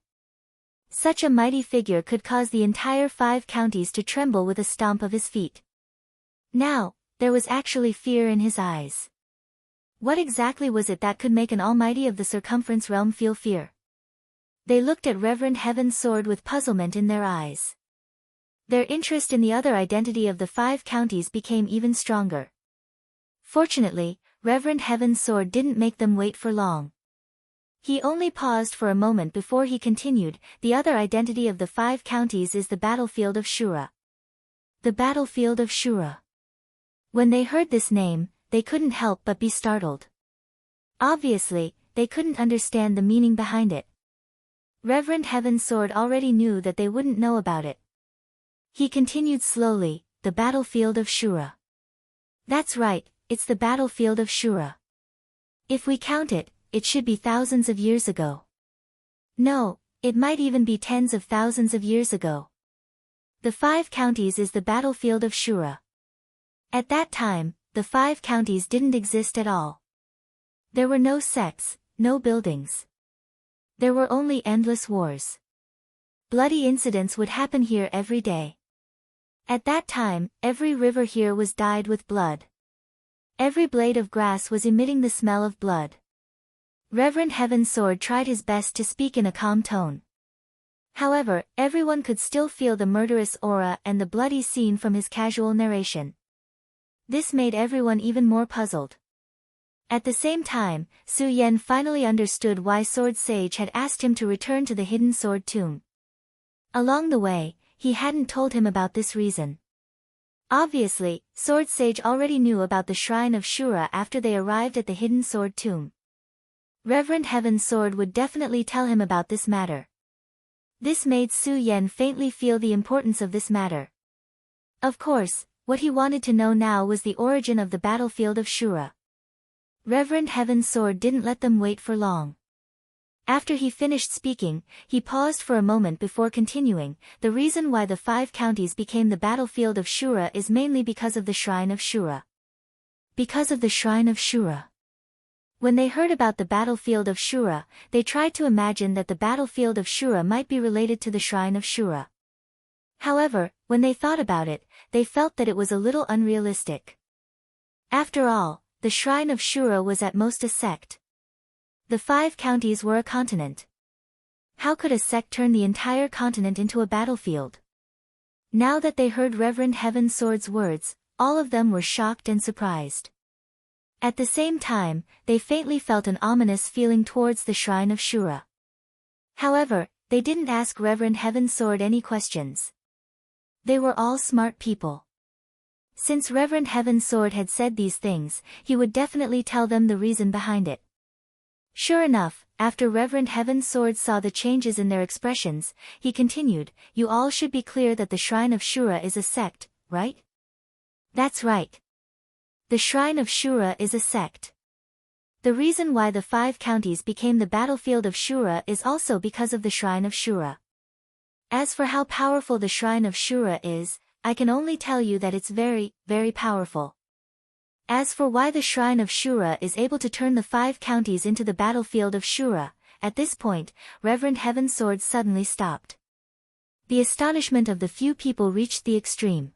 Such a mighty figure could cause the entire 5 counties to tremble with a stomp of his feet. Now, there was actually fear in his eyes. What exactly was it that could make an almighty of the circumference realm feel fear? They looked at Reverend Heaven's Sword with puzzlement in their eyes. Their interest in the other identity of the 5 counties became even stronger. Fortunately, Reverend Heaven's Sword didn't make them wait for long. He only paused for a moment before he continued, the other identity of the 5 counties is the battlefield of Shura. The battlefield of Shura. When they heard this name, they couldn't help but be startled. Obviously, they couldn't understand the meaning behind it. Reverend Heaven's Sword already knew that they wouldn't know about it. He continued slowly, the battlefield of Shura. That's right, it's the battlefield of Shura. If we count it, it should be thousands of years ago. No, it might even be tens of thousands of years ago. The 5 counties is the battlefield of Shura. At that time, the 5 counties didn't exist at all. There were no sects, no buildings. There were only endless wars. Bloody incidents would happen here every day. At that time, every river here was dyed with blood. Every blade of grass was emitting the smell of blood. Reverend Heaven's Sword tried his best to speak in a calm tone. However, everyone could still feel the murderous aura and the bloody scene from his casual narration. This made everyone even more puzzled. At the same time, Su Yan finally understood why Sword Sage had asked him to return to the Hidden Sword Tomb. Along the way, he hadn't told him about this reason. Obviously, Sword Sage already knew about the Shrine of Shura after they arrived at the Hidden Sword Tomb. Reverend Heaven's Sword would definitely tell him about this matter. This made Su Yan faintly feel the importance of this matter. Of course, what he wanted to know now was the origin of the battlefield of Shura. Reverend Heaven's Sword didn't let them wait for long. After he finished speaking, he paused for a moment before continuing. The reason why the 5 counties became the battlefield of Shura is mainly because of the Shrine of Shura. Because of the Shrine of Shura. When they heard about the battlefield of Shura, they tried to imagine that the battlefield of Shura might be related to the Shrine of Shura. However, when they thought about it, they felt that it was a little unrealistic. After all, the Shrine of Shura was at most a sect. The 5 counties were a continent. How could a sect turn the entire continent into a battlefield? Now that they heard Reverend Heaven's Sword's words, all of them were shocked and surprised. At the same time, they faintly felt an ominous feeling towards the Shrine of Shura. However, they didn't ask Reverend Heaven's Sword any questions. They were all smart people. Since Reverend Heaven's Sword had said these things, he would definitely tell them the reason behind it. Sure enough, after Reverend Heaven's Sword saw the changes in their expressions, he continued, "You all should be clear that the Shrine of Shura is a sect, right?" "That's right. The Shrine of Shura is a sect. The reason why the 5 counties became the battlefield of Shura is also because of the Shrine of Shura. As for how powerful the Shrine of Shura is, I can only tell you that it's very, very powerful. As for why the Shrine of Shura is able to turn the 5 counties into the battlefield of Shura," at this point, Reverend Heaven's Sword suddenly stopped. The astonishment of the few people reached the extreme.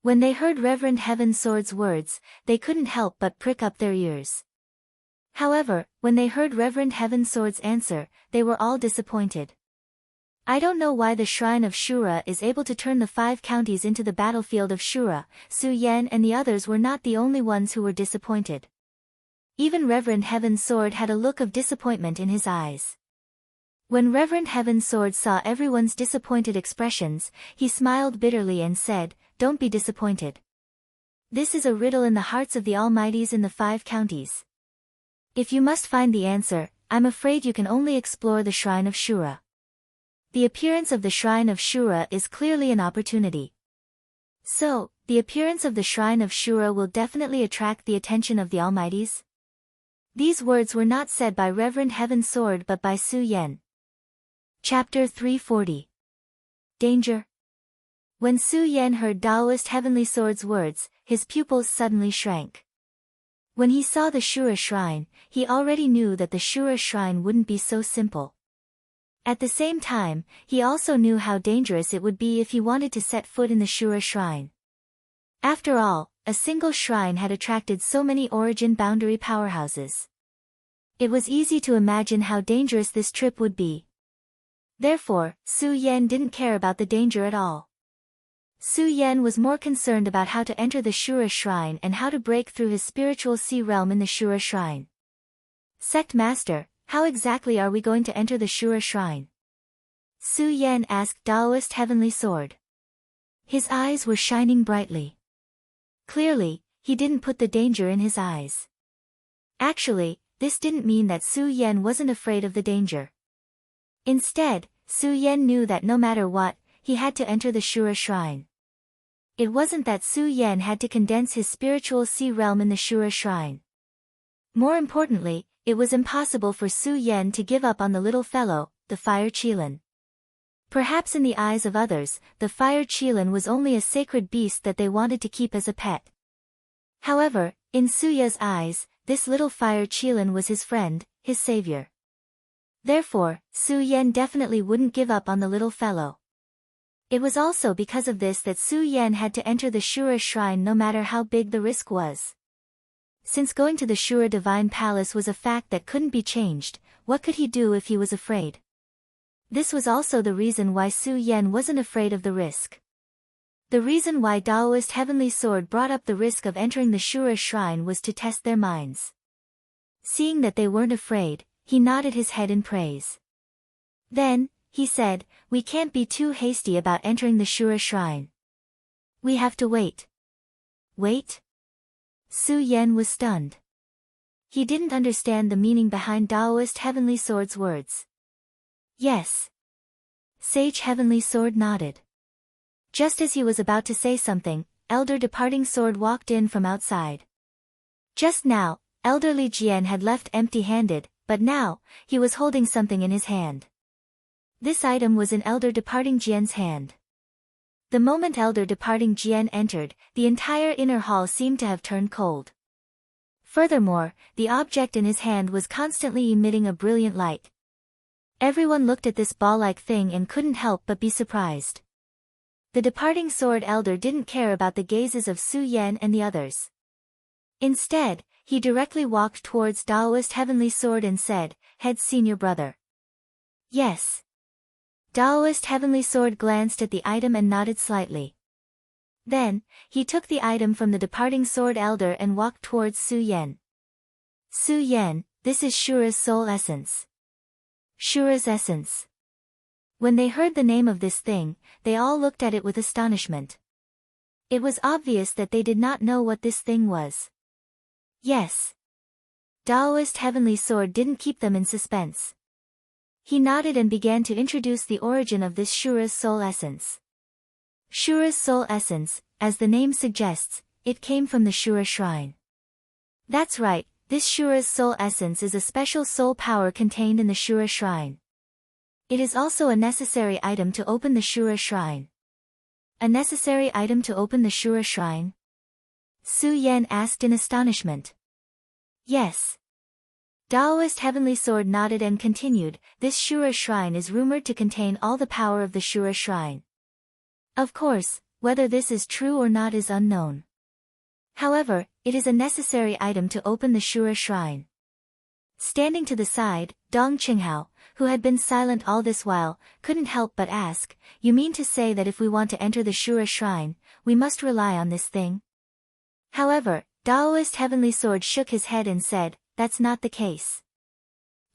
When they heard Reverend Heaven's Sword's words, they couldn't help but prick up their ears. However, when they heard Reverend Heaven's Sword's answer, they were all disappointed. "I don't know why the Shrine of Shura is able to turn the 5 counties into the battlefield of Shura." Su Yan and the others were not the only ones who were disappointed. Even Reverend Heaven's Sword had a look of disappointment in his eyes. When Reverend Heaven's Sword saw everyone's disappointed expressions, he smiled bitterly and said, "Don't be disappointed. This is a riddle in the hearts of the Almighties in the 5 counties. If you must find the answer, I'm afraid you can only explore the Shrine of Shura. The appearance of the Shrine of Shura is clearly an opportunity. So, the appearance of the Shrine of Shura will definitely attract the attention of the Almighties." These words were not said by Reverend Heaven's Sword but by Su Yan. Chapter 340. Danger. When Su Yan heard Taoist Heavenly Sword's words, his pupils suddenly shrank. When he saw the Shura Shrine, he already knew that the Shura Shrine wouldn't be so simple. At the same time, he also knew how dangerous it would be if he wanted to set foot in the Shura Shrine. After all, a single shrine had attracted so many origin boundary powerhouses. It was easy to imagine how dangerous this trip would be. Therefore, Su Yan didn't care about the danger at all. Su Yan was more concerned about how to enter the Shura Shrine and how to break through his spiritual sea realm in the Shura Shrine. "Sect Master, how exactly are we going to enter the Shura Shrine?" Su Yan asked Taoist Heavenly Sword. His eyes were shining brightly. Clearly, he didn't put the danger in his eyes. Actually, this didn't mean that Su Yan wasn't afraid of the danger. Instead, Su Yan knew that no matter what, he had to enter the Shura Shrine. It wasn't that Su Yan had to condense his spiritual sea realm in the Shura Shrine. More importantly, it was impossible for Su Yan to give up on the little fellow, the Fire Qilin. Perhaps in the eyes of others, the Fire Qilin was only a sacred beast that they wanted to keep as a pet. However, in Suya's eyes, this little Fire Qilin was his friend, his savior. Therefore, Su Yan definitely wouldn't give up on the little fellow. It was also because of this that Su Yan had to enter the Shura Shrine no matter how big the risk was. Since going to the Shura Divine Palace was a fact that couldn't be changed, what could he do if he was afraid? This was also the reason why Su Yan wasn't afraid of the risk. The reason why Taoist Heavenly Sword brought up the risk of entering the Shura Shrine was to test their minds. Seeing that they weren't afraid, he nodded his head in praise. Then, he said, "We can't be too hasty about entering the Shura Shrine. We have to wait." Wait? Su Yan was stunned. He didn't understand the meaning behind Taoist Heavenly Sword's words. Yes. Sage Heavenly Sword nodded. Just as he was about to say something, Elder Departing Sword walked in from outside. Just now, Elderly Jian had left empty-handed, but now, he was holding something in his hand. This item was in Elder Departing Jian's hand. The moment Elder Departing Jian entered, the entire inner hall seemed to have turned cold. Furthermore, the object in his hand was constantly emitting a brilliant light. Everyone looked at this ball-like thing and couldn't help but be surprised. The Departing Sword Elder didn't care about the gazes of Su Yan and the others. Instead, he directly walked towards Daoist Heavenly Sword and said, "Had seen your brother?" "Yes." Daoist Heavenly Sword glanced at the item and nodded slightly. Then, he took the item from the Departing Sword Elder and walked towards Su Yan. "Su Yan, this is Shura's soul essence." Shura's essence. When they heard the name of this thing, they all looked at it with astonishment. It was obvious that they did not know what this thing was. Yes. Daoist Heavenly Sword didn't keep them in suspense. He nodded and began to introduce the origin of this Shura's soul essence. Shura's soul essence, as the name suggests, it came from the Shura shrine. That's right, this Shura's soul essence is a special soul power contained in the Shura shrine. It is also a necessary item to open the Shura shrine. A necessary item to open the Shura shrine? Su Yan asked in astonishment. Yes. Daoist Heavenly Sword nodded and continued, this Shura shrine is rumored to contain all the power of the Shura shrine. Of course, whether this is true or not is unknown. However, it is a necessary item to open the Shura shrine. Standing to the side, Dong Qinghao, who had been silent all this while, couldn't help but ask, "You mean to say that if we want to enter the Shura shrine, we must rely on this thing?" However, Daoist Heavenly Sword shook his head and said, "That's not the case.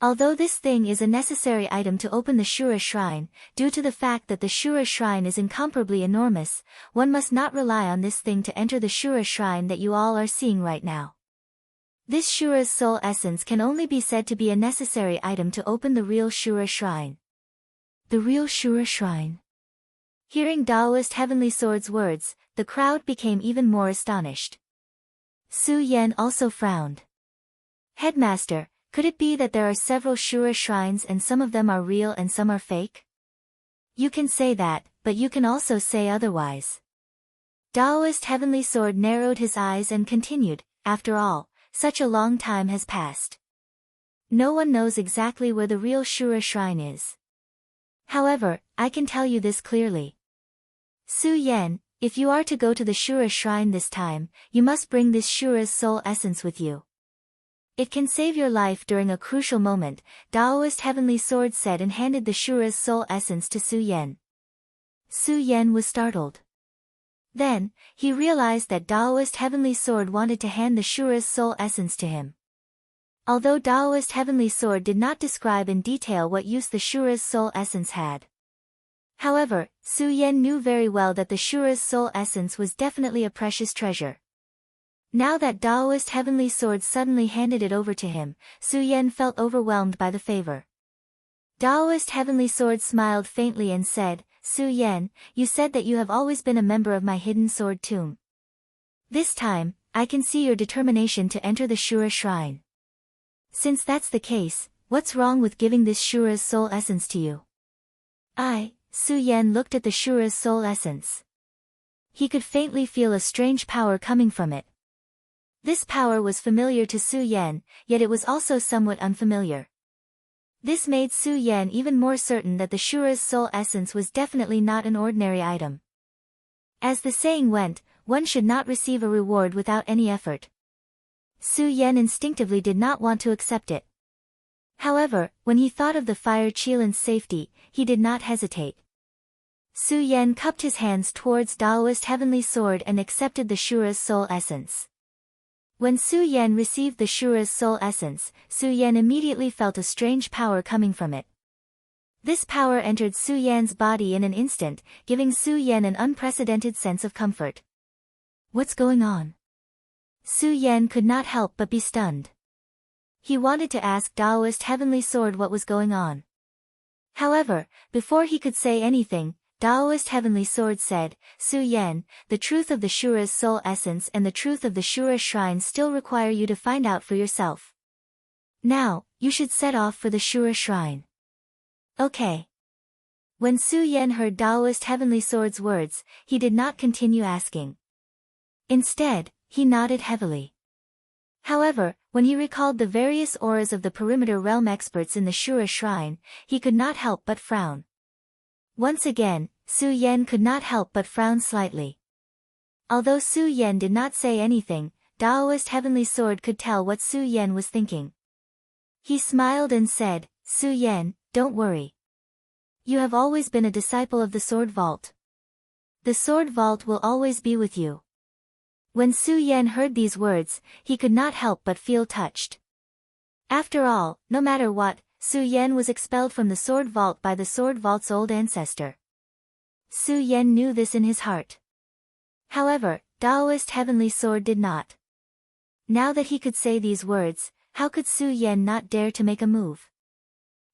Although this thing is a necessary item to open the Shura shrine, due to the fact that the Shura shrine is incomparably enormous, one must not rely on this thing to enter the Shura shrine that you all are seeing right now. This Shura's soul essence can only be said to be a necessary item to open the real Shura shrine." The real Shura shrine? Hearing Daoist Heavenly Sword's words, the crowd became even more astonished. Su Yan also frowned. "Headmaster, could it be that there are several Shura shrines and some of them are real and some are fake?" "You can say that, but you can also say otherwise." Daoist Heavenly Sword narrowed his eyes and continued, "After all, such a long time has passed. No one knows exactly where the real Shura shrine is. However, I can tell you this clearly. Su Yan, if you are to go to the Shura shrine this time, you must bring this Shura's soul essence with you. It can save your life during a crucial moment," Daoist Heavenly Sword said and handed the Shura's soul essence to Su Yan. Su Yan was startled. Then, he realized that Daoist Heavenly Sword wanted to hand the Shura's soul essence to him. Although Daoist Heavenly Sword did not describe in detail what use the Shura's soul essence had. However, Su Yan knew very well that the Shura's soul essence was definitely a precious treasure. Now that Daoist Heavenly Sword suddenly handed it over to him, Su Yan felt overwhelmed by the favor. Daoist Heavenly Sword smiled faintly and said, "Su Yan, you said that you have always been a member of my hidden sword tomb. This time, I can see your determination to enter the Shura shrine. Since that's the case, what's wrong with giving this Shura's soul essence to you?" Su Yan looked at the Shura's soul essence. He could faintly feel a strange power coming from it. This power was familiar to Su Yan, yet it was also somewhat unfamiliar. This made Su Yan even more certain that the Shura's soul essence was definitely not an ordinary item. As the saying went, one should not receive a reward without any effort. Su Yan instinctively did not want to accept it. However, when he thought of the fire Qilin's safety, he did not hesitate. Su Yan cupped his hands towards Daoist Heavenly Sword and accepted the Shura's soul essence. When Su Yan received the Shura's soul essence, Su Yan immediately felt a strange power coming from it. This power entered Su Yan's body in an instant, giving Su Yan an unprecedented sense of comfort. What's going on? Su Yan could not help but be stunned. He wanted to ask Daoist Heavenly Sword what was going on. However, before he could say anything, Taoist Heavenly Sword said, Su Yan, the truth of the Shura's soul essence and the truth of the Shura shrine still require you to find out for yourself. Now, you should set off for the Shura shrine. Okay. When Su Yan heard Taoist Heavenly Sword's words, he did not continue asking. Instead, he nodded heavily. However, when he recalled the various auras of the perimeter realm experts in the Shura shrine, he could not help but frown. Once again, Su Yan could not help but frown slightly. Although Su Yan did not say anything, Taoist Heavenly Sword could tell what Su Yan was thinking. He smiled and said, Su Yan, don't worry. You have always been a disciple of the Sword Vault. The Sword Vault will always be with you. When Su Yan heard these words, he could not help but feel touched. After all, no matter what, Su Yan was expelled from the Sword Vault by the Sword Vault's old ancestor. Su Yan knew this in his heart. However, Taoist Heavenly Sword did not. Now that he could say these words, how could Su Yan not dare to make a move?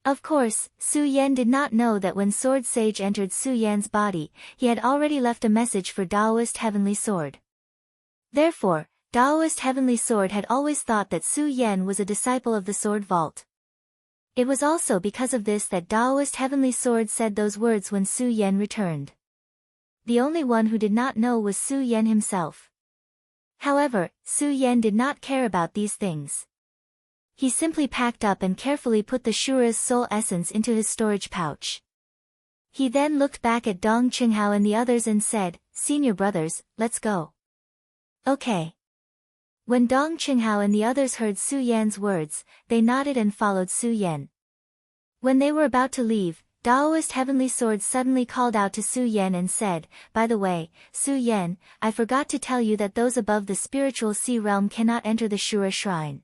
Of course, Su Yan did not know that when Sword Sage entered Su Yan's body, he had already left a message for Taoist Heavenly Sword. Therefore, Taoist Heavenly Sword had always thought that Su Yan was a disciple of the Sword Vault. It was also because of this that Taoist Heavenly Sword said those words when Su Yan returned. The only one who did not know was Su Yan himself. However, Su Yan did not care about these things. He simply packed up and carefully put the Shura's soul essence into his storage pouch. He then looked back at Dong Qinghao and the others and said, Senior brothers, let's go. Okay. When Dong Qinghao and the others heard Su Yan's words, they nodded and followed Su Yan. When they were about to leave, Taoist Heavenly Sword suddenly called out to Su Yan and said, By the way, Su Yan, I forgot to tell you that those above the spiritual sea realm cannot enter the Shura shrine.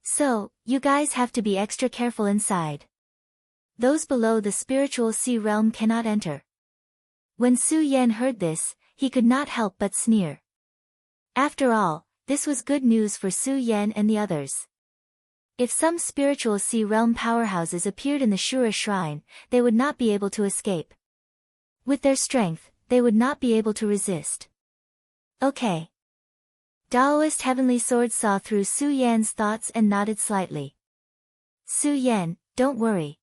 So, you guys have to be extra careful inside. Those below the spiritual sea realm cannot enter. When Su Yan heard this, he could not help but sneer. After all, this was good news for Su Yan and the others. If some spiritual sea realm powerhouses appeared in the Shura shrine, they would not be able to escape. With their strength, they would not be able to resist. Okay. Taoist Heavenly Sword saw through Su Yan's thoughts and nodded slightly. Su Yan, don't worry.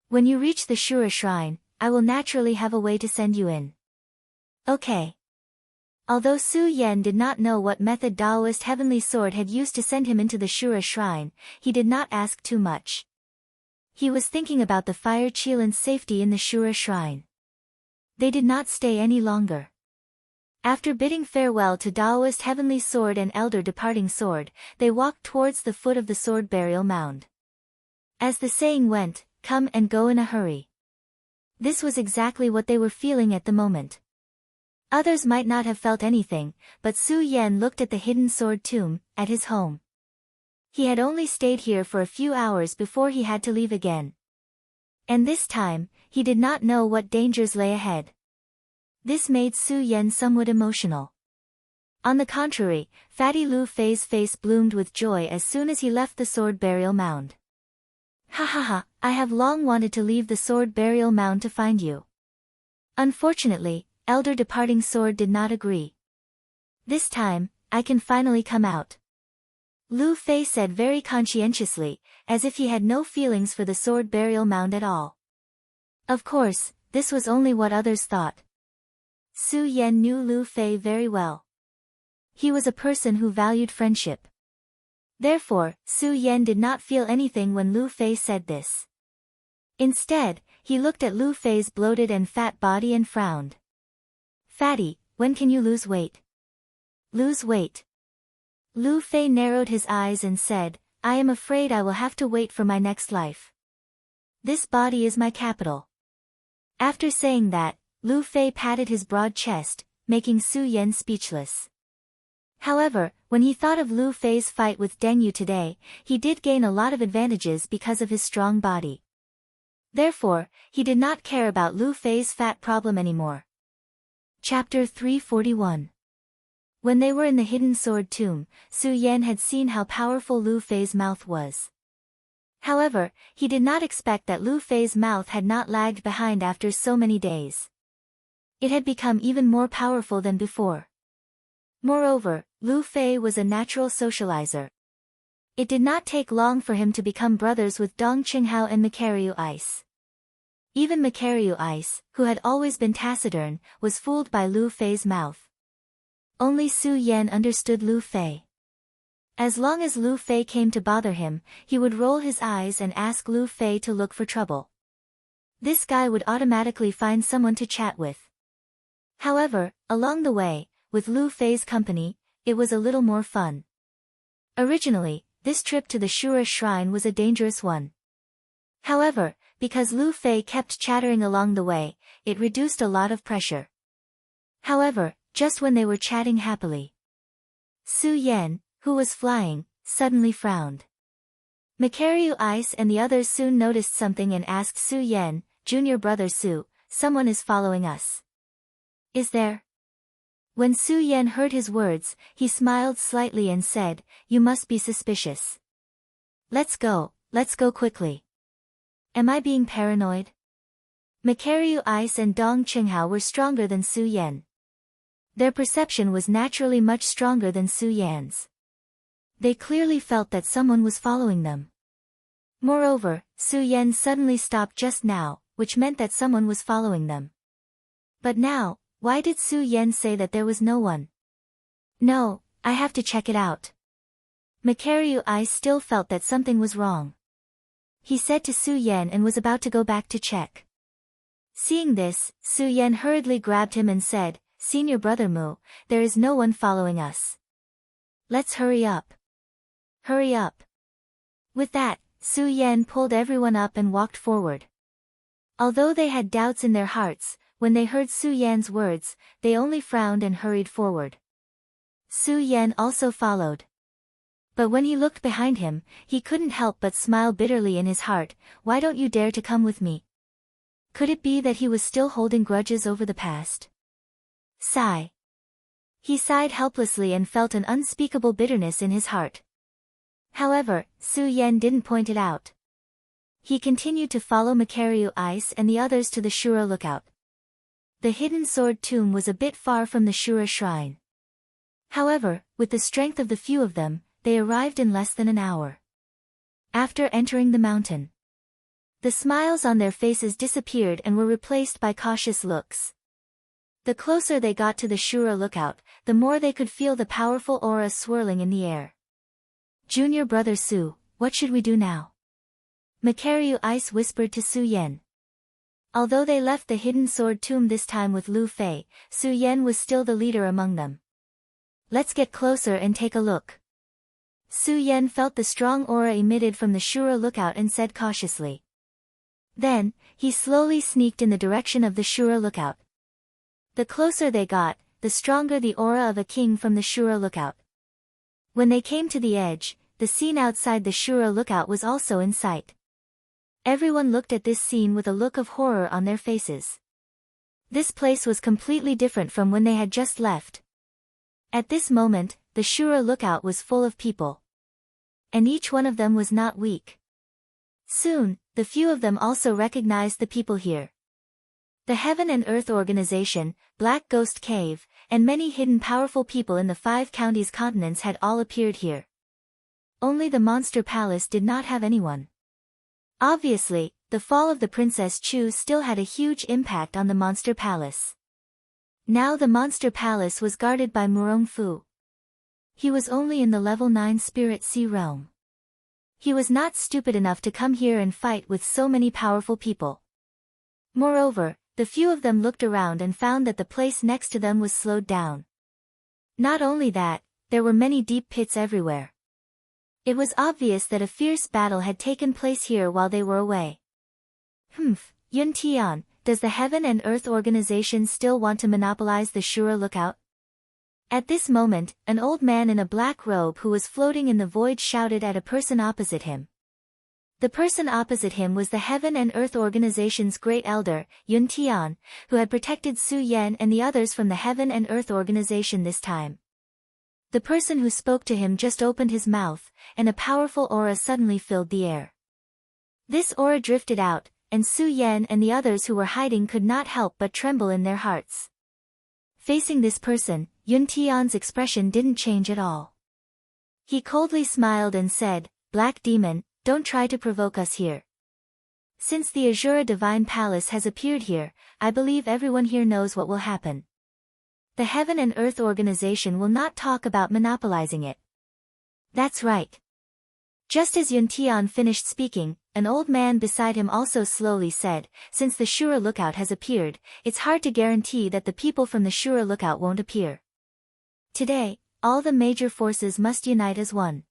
When you reach the Shura shrine, I will naturally have a way to send you in. Okay. Although Su Yan did not know what method Taoist Heavenly Sword had used to send him into the Shura shrine, he did not ask too much. He was thinking about the Fire Qilin's safety in the Shura shrine. They did not stay any longer. After bidding farewell to Taoist Heavenly Sword and Elder Departing Sword, they walked towards the foot of the sword burial mound. As the saying went, come and go in a hurry. This was exactly what they were feeling at the moment. Others might not have felt anything, but Su Yan looked at the hidden sword tomb, at his home. He had only stayed here for a few hours before he had to leave again. And this time, he did not know what dangers lay ahead. This made Su Yan somewhat emotional. On the contrary, Fatty Lu Fei's face bloomed with joy as soon as he left the sword burial mound. Ha ha ha, I have long wanted to leave the sword burial mound to find you. Unfortunately, Elder Departing Sword did not agree. This time, I can finally come out. Lu Fei said very conscientiously, as if he had no feelings for the sword burial mound at all. Of course, this was only what others thought. Su Yan knew Lu Fei very well. He was a person who valued friendship. Therefore, Su Yan did not feel anything when Lu Fei said this. Instead, he looked at Lu Fei's bloated and fat body and frowned. Fatty, when can you lose weight? Lose weight. Lu Fei narrowed his eyes and said, I am afraid I will have to wait for my next life. This body is my capital. After saying that, Lu Fei patted his broad chest, making Su Yan speechless. However, when he thought of Lu Fei's fight with Deng Yu today, he did gain a lot of advantages because of his strong body. Therefore, he did not care about Lu Fei's fat problem anymore. Chapter 341. When they were in the hidden sword tomb, Su Yan had seen how powerful Lu Fei's mouth was. However, he did not expect that Lu Fei's mouth had not lagged behind after so many days. It had become even more powerful than before. Moreover, Lu Fei was a natural socializer. It did not take long for him to become brothers with Dong Qinghao and Macario Ice. Even Macario Ice, who had always been taciturn, was fooled by Lu Fei's mouth. Only Su Yan understood Lu Fei. As long as Lu Fei came to bother him, he would roll his eyes and ask Lu Fei to look for trouble. This guy would automatically find someone to chat with. However, along the way, with Lu Fei's company, it was a little more fun. Originally, this trip to the Shura shrine was a dangerous one. However, because Lu Fei kept chattering along the way, it reduced a lot of pressure. However, just when they were chatting happily, Su Yan, who was flying, suddenly frowned. Macario Ice and the others soon noticed something and asked Su Yan, "Junior brother Su, someone is following us. Is there?" When Su Yan heard his words, he smiled slightly and said, "You must be suspicious. Let's go quickly." Am I being paranoid? Macario Ice and Dong Qinghao were stronger than Su Yan. Their perception was naturally much stronger than Su Yan's. They clearly felt that someone was following them. Moreover, Su Yan suddenly stopped just now, which meant that someone was following them. But now, why did Su Yan say that there was no one? No, I have to check it out. Macario Ice still felt that something was wrong. He said to Su Yan and was about to go back to check. Seeing this, Su Yan hurriedly grabbed him and said, "Senior brother Mu, there is no one following us. Let's hurry up. Hurry up." With that, Su Yan pulled everyone up and walked forward. Although they had doubts in their hearts, when they heard Su Yan's words, they only frowned and hurried forward. Su Yan also followed. But when he looked behind him, he couldn't help but smile bitterly in his heart. Why don't you dare to come with me? Could it be that he was still holding grudges over the past? Sigh. He sighed helplessly and felt an unspeakable bitterness in his heart. However, Su Yan didn't point it out. He continued to follow Macario Ice and the others to the Shura lookout. The hidden sword tomb was a bit far from the Shura shrine. However, with the strength of the few of them, they arrived in less than an hour. After entering the mountain, the smiles on their faces disappeared and were replaced by cautious looks. The closer they got to the Shura lookout, the more they could feel the powerful aura swirling in the air. "Junior brother Su, what should we do now?" Macario Ice whispered to Su Yan. Although they left the hidden sword tomb this time with Lu Fei, Su Yan was still the leader among them. "Let's get closer and take a look." Su Yan felt the strong aura emitted from the Shura lookout and said cautiously. Then, he slowly sneaked in the direction of the Shura lookout. The closer they got, the stronger the aura of a king from the Shura lookout. When they came to the edge, the scene outside the Shura lookout was also in sight. Everyone looked at this scene with a look of horror on their faces. This place was completely different from when they had just left. At this moment, the Shura lookout was full of people. And each one of them was not weak. Soon, the few of them also recognized the people here. The Heaven and Earth Organization, Black Ghost Cave, and many hidden powerful people in the 5 counties continents had all appeared here. Only the Monster Palace did not have anyone. Obviously, the fall of the Princess Chu still had a huge impact on the Monster Palace. Now the Monster Palace was guarded by Murong Fu. He was only in the level 9 Spirit Sea realm. He was not stupid enough to come here and fight with so many powerful people. Moreover, the few of them looked around and found that the place next to them was slowed down. Not only that, there were many deep pits everywhere. It was obvious that a fierce battle had taken place here while they were away. Yun Tian, does the Heaven and Earth Organization still want to monopolize the Shura lookout? At this moment, an old man in a black robe who was floating in the void shouted at a person opposite him. The person opposite him was the Heaven and Earth Organization's great elder, Yun Tian, who had protected Su Yan and the others from the Heaven and Earth Organization this time. The person who spoke to him just opened his mouth, and a powerful aura suddenly filled the air. This aura drifted out, and Su Yan and the others who were hiding could not help but tremble in their hearts. Facing this person, Yun Tian's expression didn't change at all. He coldly smiled and said, "Black Demon, don't try to provoke us here. Since the Azura Divine Palace has appeared here, I believe everyone here knows what will happen. The Heaven and Earth Organization will not talk about monopolizing it." "That's right." Just as Yun Tian finished speaking, an old man beside him also slowly said, "Since the Shura Lookout has appeared, it's hard to guarantee that the people from the Shura Lookout won't appear. Today, all the major forces must unite as one."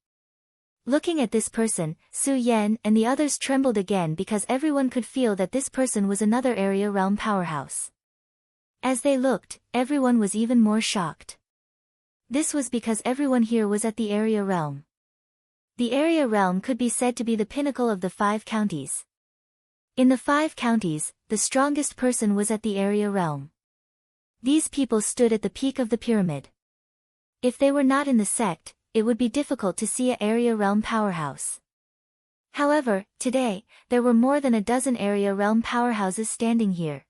Looking at this person, Su Yan and the others trembled again because everyone could feel that this person was another area realm powerhouse. As they looked, everyone was even more shocked. This was because everyone here was at the area realm. The area realm could be said to be the pinnacle of the 5 counties. In the 5 counties, the strongest person was at the area realm. These people stood at the peak of the pyramid. If they were not in the sect, it would be difficult to see an area realm powerhouse. However, today, there were more than a dozen area realm powerhouses standing here.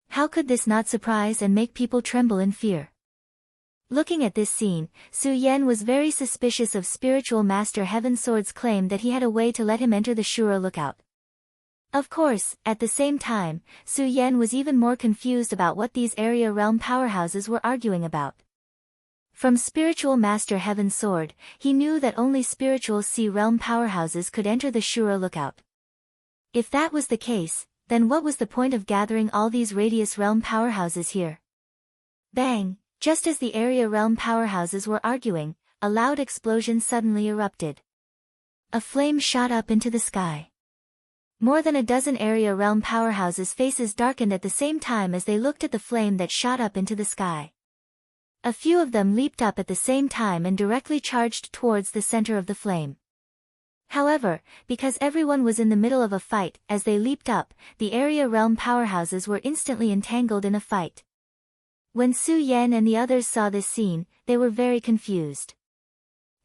How could this not surprise and make people tremble in fear? Looking at this scene, Su Yan was very suspicious of Spiritual Master Heaven Sword's claim that he had a way to let him enter the Shura Lookout. Of course, at the same time, Su Yan was even more confused about what these area realm powerhouses were arguing about. From Spiritual Master Heaven Sword, he knew that only Spiritual Sea Realm powerhouses could enter the Shura Lookout. If that was the case, then what was the point of gathering all these Radius Realm powerhouses here? Bang! Just as the area realm powerhouses were arguing, a loud explosion suddenly erupted. A flame shot up into the sky. More than a dozen area realm powerhouses' faces darkened at the same time as they looked at the flame that shot up into the sky. A few of them leaped up at the same time and directly charged towards the center of the flame. However, because everyone was in the middle of a fight, as they leaped up, the area realm powerhouses were instantly entangled in a fight. When Su Yan and the others saw this scene, they were very confused.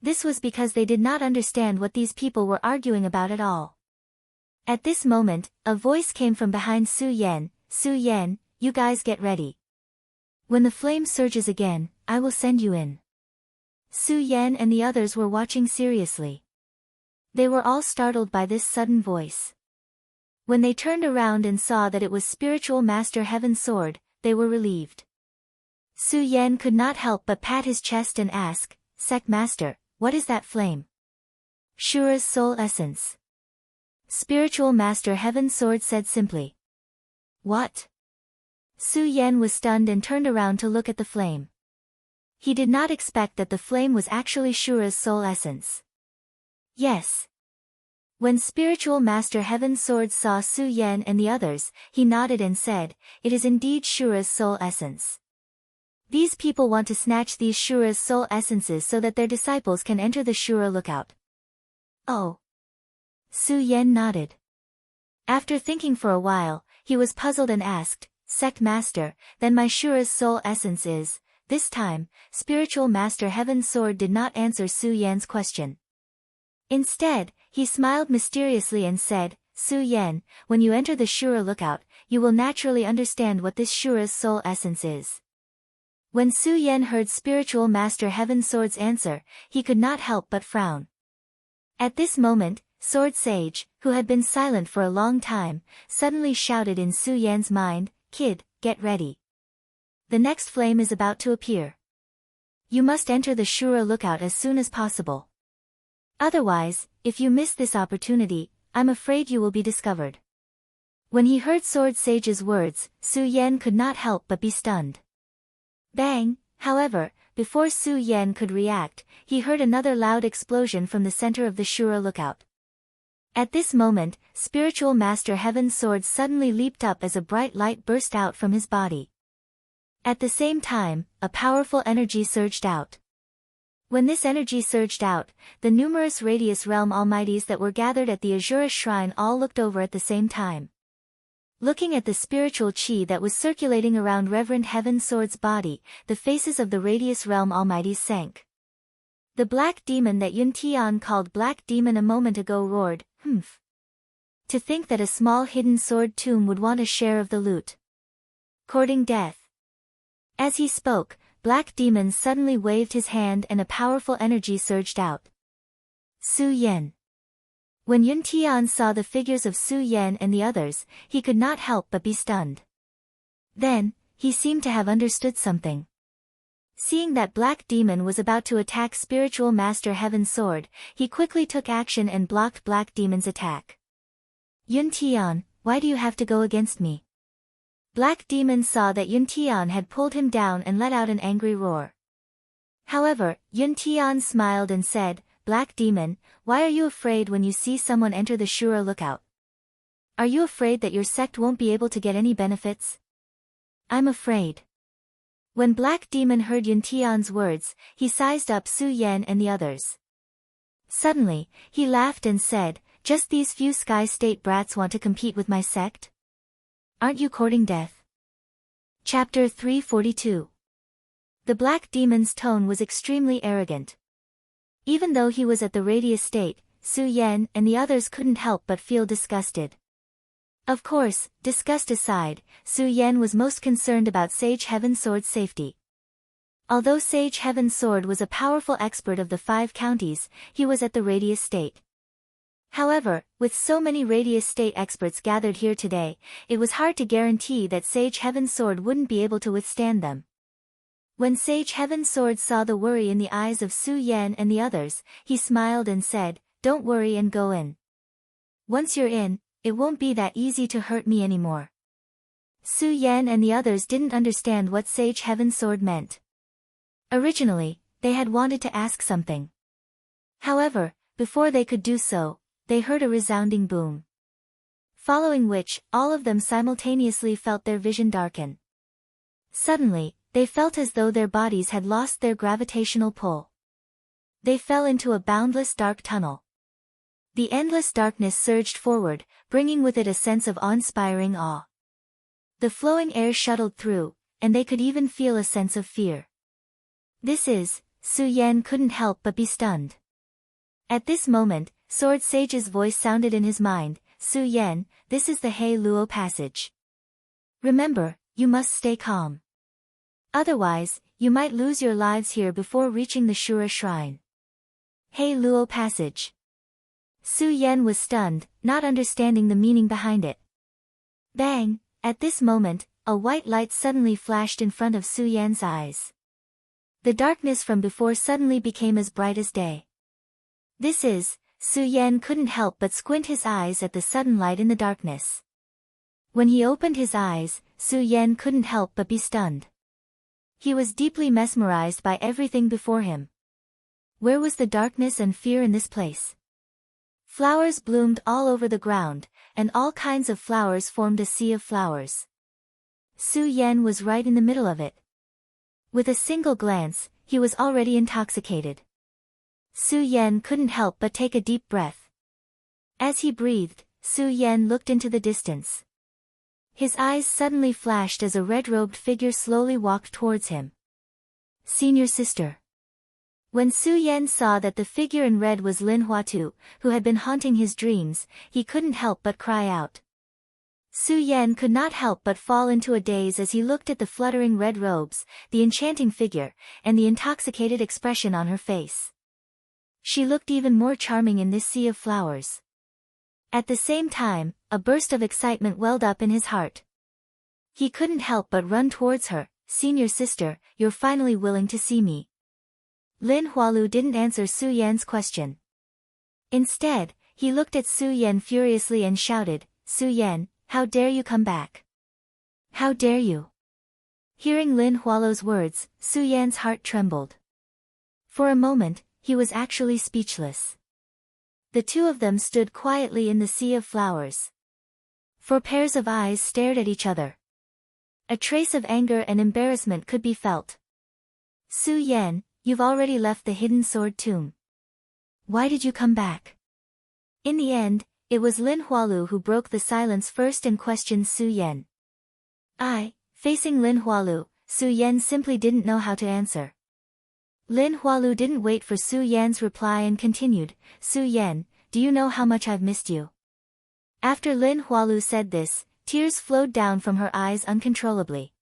This was because they did not understand what these people were arguing about at all. At this moment, a voice came from behind Su Yan, "Su Yan, you guys get ready. When the flame surges again, I will send you in." Su Yan and the others were watching seriously. They were all startled by this sudden voice. When they turned around and saw that it was Spiritual Master Heaven Sword, they were relieved. Su Yan could not help but pat his chest and ask, "Sect Master, what is that flame?" "Shura's soul essence." Spiritual Master Heaven Sword said simply. "What?" Su Yan was stunned and turned around to look at the flame. He did not expect that the flame was actually Shura's soul essence. Yes. When Spiritual Master Heaven Sword saw Su Yan and the others, he nodded and said, "It is indeed Shura's soul essence. These people want to snatch these Shura's soul essences so that their disciples can enter the Shura Lookout." "Oh." Su Yan nodded. After thinking for a while, he was puzzled and asked, "Sect Master, then my Shura's soul essence is..." This time, Spiritual Master Heaven Sword did not answer Su Yan's question. Instead, he smiled mysteriously and said, "Su Yan, when you enter the Shura Lookout, you will naturally understand what this Shura's soul essence is." When Su Yan heard Spiritual Master Heaven Sword's answer, he could not help but frown. At this moment, Sword Sage, who had been silent for a long time, suddenly shouted in Su Yan's mind, "Kid, get ready. The next flame is about to appear. You must enter the Shura Lookout as soon as possible. Otherwise, if you miss this opportunity, I'm afraid you will be discovered." When he heard Sword Sage's words, Su Yan could not help but be stunned. Bang! However, before Su Yan could react, he heard another loud explosion from the center of the Shura Lookout. At this moment, Spiritual Master Heaven Sword suddenly leaped up as a bright light burst out from his body. At the same time, a powerful energy surged out. When this energy surged out, the numerous Radius Realm Almighties that were gathered at the Azura Shrine all looked over at the same time. Looking at the spiritual chi that was circulating around Reverend Heaven Sword's body, the faces of the Radius Realm Almighties sank. The black demon that Yun Tian called Black Demon a moment ago roared, "Humph." To think that a small hidden sword tomb would want a share of the loot. Courting death. As he spoke, Black Demon suddenly waved his hand and a powerful energy surged out. Su Yan. When Yun Tian saw the figures of Su Yan and the others, he could not help but be stunned. Then, he seemed to have understood something. Seeing that Black Demon was about to attack Spiritual Master Heaven's sword, he quickly took action and blocked Black Demon's attack. Yun Tian, why do you have to go against me? Black Demon saw that Yun Tian had pulled him down and let out an angry roar. However, Yun Tian smiled and said, Black Demon, why are you afraid when you see someone enter the Shura lookout? Are you afraid that your sect won't be able to get any benefits? I'm afraid. When Black Demon heard Yun Tian's words, he sized up Su Yan and the others. Suddenly, he laughed and said, just these few Sky State brats want to compete with my sect? Aren't you courting death? Chapter 342. The Black Demon's tone was extremely arrogant. Even though he was at the Radius State, Su Yan and the others couldn't help but feel disgusted. Of course, disgust aside, Su Yan was most concerned about Sage Heaven's Sword's safety. Although Sage Heaven's Sword was a powerful expert of the 5 counties, he was at the Radius State. However, with so many Radius State experts gathered here today, it was hard to guarantee that Sage Heaven's Sword wouldn't be able to withstand them. When Sage Heaven's Sword saw the worry in the eyes of Su Yan and the others, he smiled and said, don't worry and go in. Once you're in, it won't be that easy to hurt me anymore. Su Yan and the others didn't understand what Sage Heaven's Sword meant. Originally, they had wanted to ask something. However, before they could do so, they heard a resounding boom. Following which, all of them simultaneously felt their vision darken. Suddenly, they felt as though their bodies had lost their gravitational pull. They fell into a boundless dark tunnel. The endless darkness surged forward, bringing with it a sense of awe-inspiring awe. The flowing air shuttled through, and they could even feel a sense of fear. Su Yan couldn't help but be stunned. At this moment, Sword Sage's voice sounded in his mind, Su Yan, this is the He Luo passage. Remember, you must stay calm. Otherwise, you might lose your lives here before reaching the Shura Shrine. He Luo passage. Su Yan was stunned, not understanding the meaning behind it. Bang! At this moment, a white light suddenly flashed in front of Su Yan's eyes. The darkness from before suddenly became as bright as day. Su Yan couldn't help but squint his eyes at the sudden light in the darkness. When he opened his eyes, Su Yan couldn't help but be stunned. He was deeply mesmerized by everything before him. Where was the darkness and fear in this place? Flowers bloomed all over the ground, and all kinds of flowers formed a sea of flowers. Su Yan was right in the middle of it. With a single glance, he was already intoxicated. Su Yan couldn't help but take a deep breath. As he breathed, Su Yan looked into the distance. His eyes suddenly flashed as a red-robed figure slowly walked towards him. Senior sister. When Su Yan saw that the figure in red was Lin Huatu, who had been haunting his dreams, he couldn't help but cry out. Su Yan could not help but fall into a daze as he looked at the fluttering red robes, the enchanting figure, and the intoxicated expression on her face. She looked even more charming in this sea of flowers. At the same time, a burst of excitement welled up in his heart. He couldn't help but run towards her. Senior sister, you're finally willing to see me. Lin Hualu didn't answer Su Yan's question. Instead, he looked at Su Yan furiously and shouted, Su Yan, how dare you come back? How dare you? Hearing Lin Hualu's words, Su Yan's heart trembled. For a moment, he was actually speechless. The two of them stood quietly in the sea of flowers. 4 pairs of eyes stared at each other. A trace of anger and embarrassment could be felt. Su Yan, you've already left the hidden sword tomb. Why did you come back? In the end, it was Lin Hualu who broke the silence first and questioned Su Yan. Facing Lin Hualu, Su Yan simply didn't know how to answer. Lin Hualu didn't wait for Su Yan's reply and continued, Su Yan, do you know how much I've missed you? After Lin Hualu said this, tears flowed down from her eyes uncontrollably.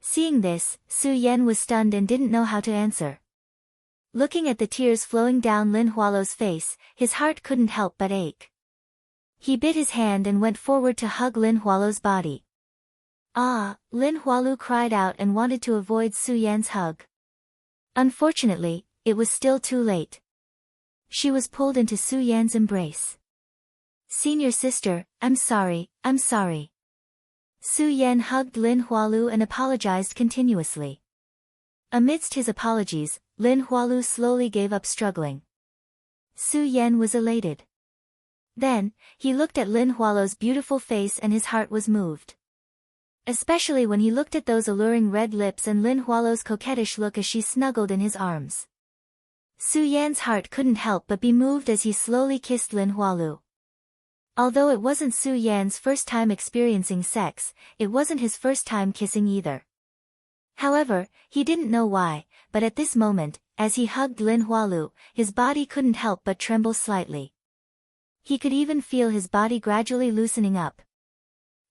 Seeing this, Su Yan was stunned and didn't know how to answer. Looking at the tears flowing down Lin Hualu's face, his heart couldn't help but ache. He bit his hand and went forward to hug Lin Hualu's body. Ah! Lin Hualu cried out and wanted to avoid Su Yan's hug. Unfortunately, it was still too late. She was pulled into Su Yan's embrace. "Senior sister, I'm sorry, I'm sorry." Su Yan hugged Lin Hualu and apologized continuously. Amidst his apologies, Lin Hualu slowly gave up struggling. Su Yan was elated. Then, he looked at Lin Hualu's beautiful face and his heart was moved. Especially when he looked at those alluring red lips and Lin Hualu's coquettish look as she snuggled in his arms. Su Yan's heart couldn't help but be moved as he slowly kissed Lin Hualu. Although it wasn't Su Yan's first time experiencing sex, it wasn't his first time kissing either. However, he didn't know why, but at this moment, as he hugged Lin Hualu, his body couldn't help but tremble slightly. He could even feel his body gradually loosening up.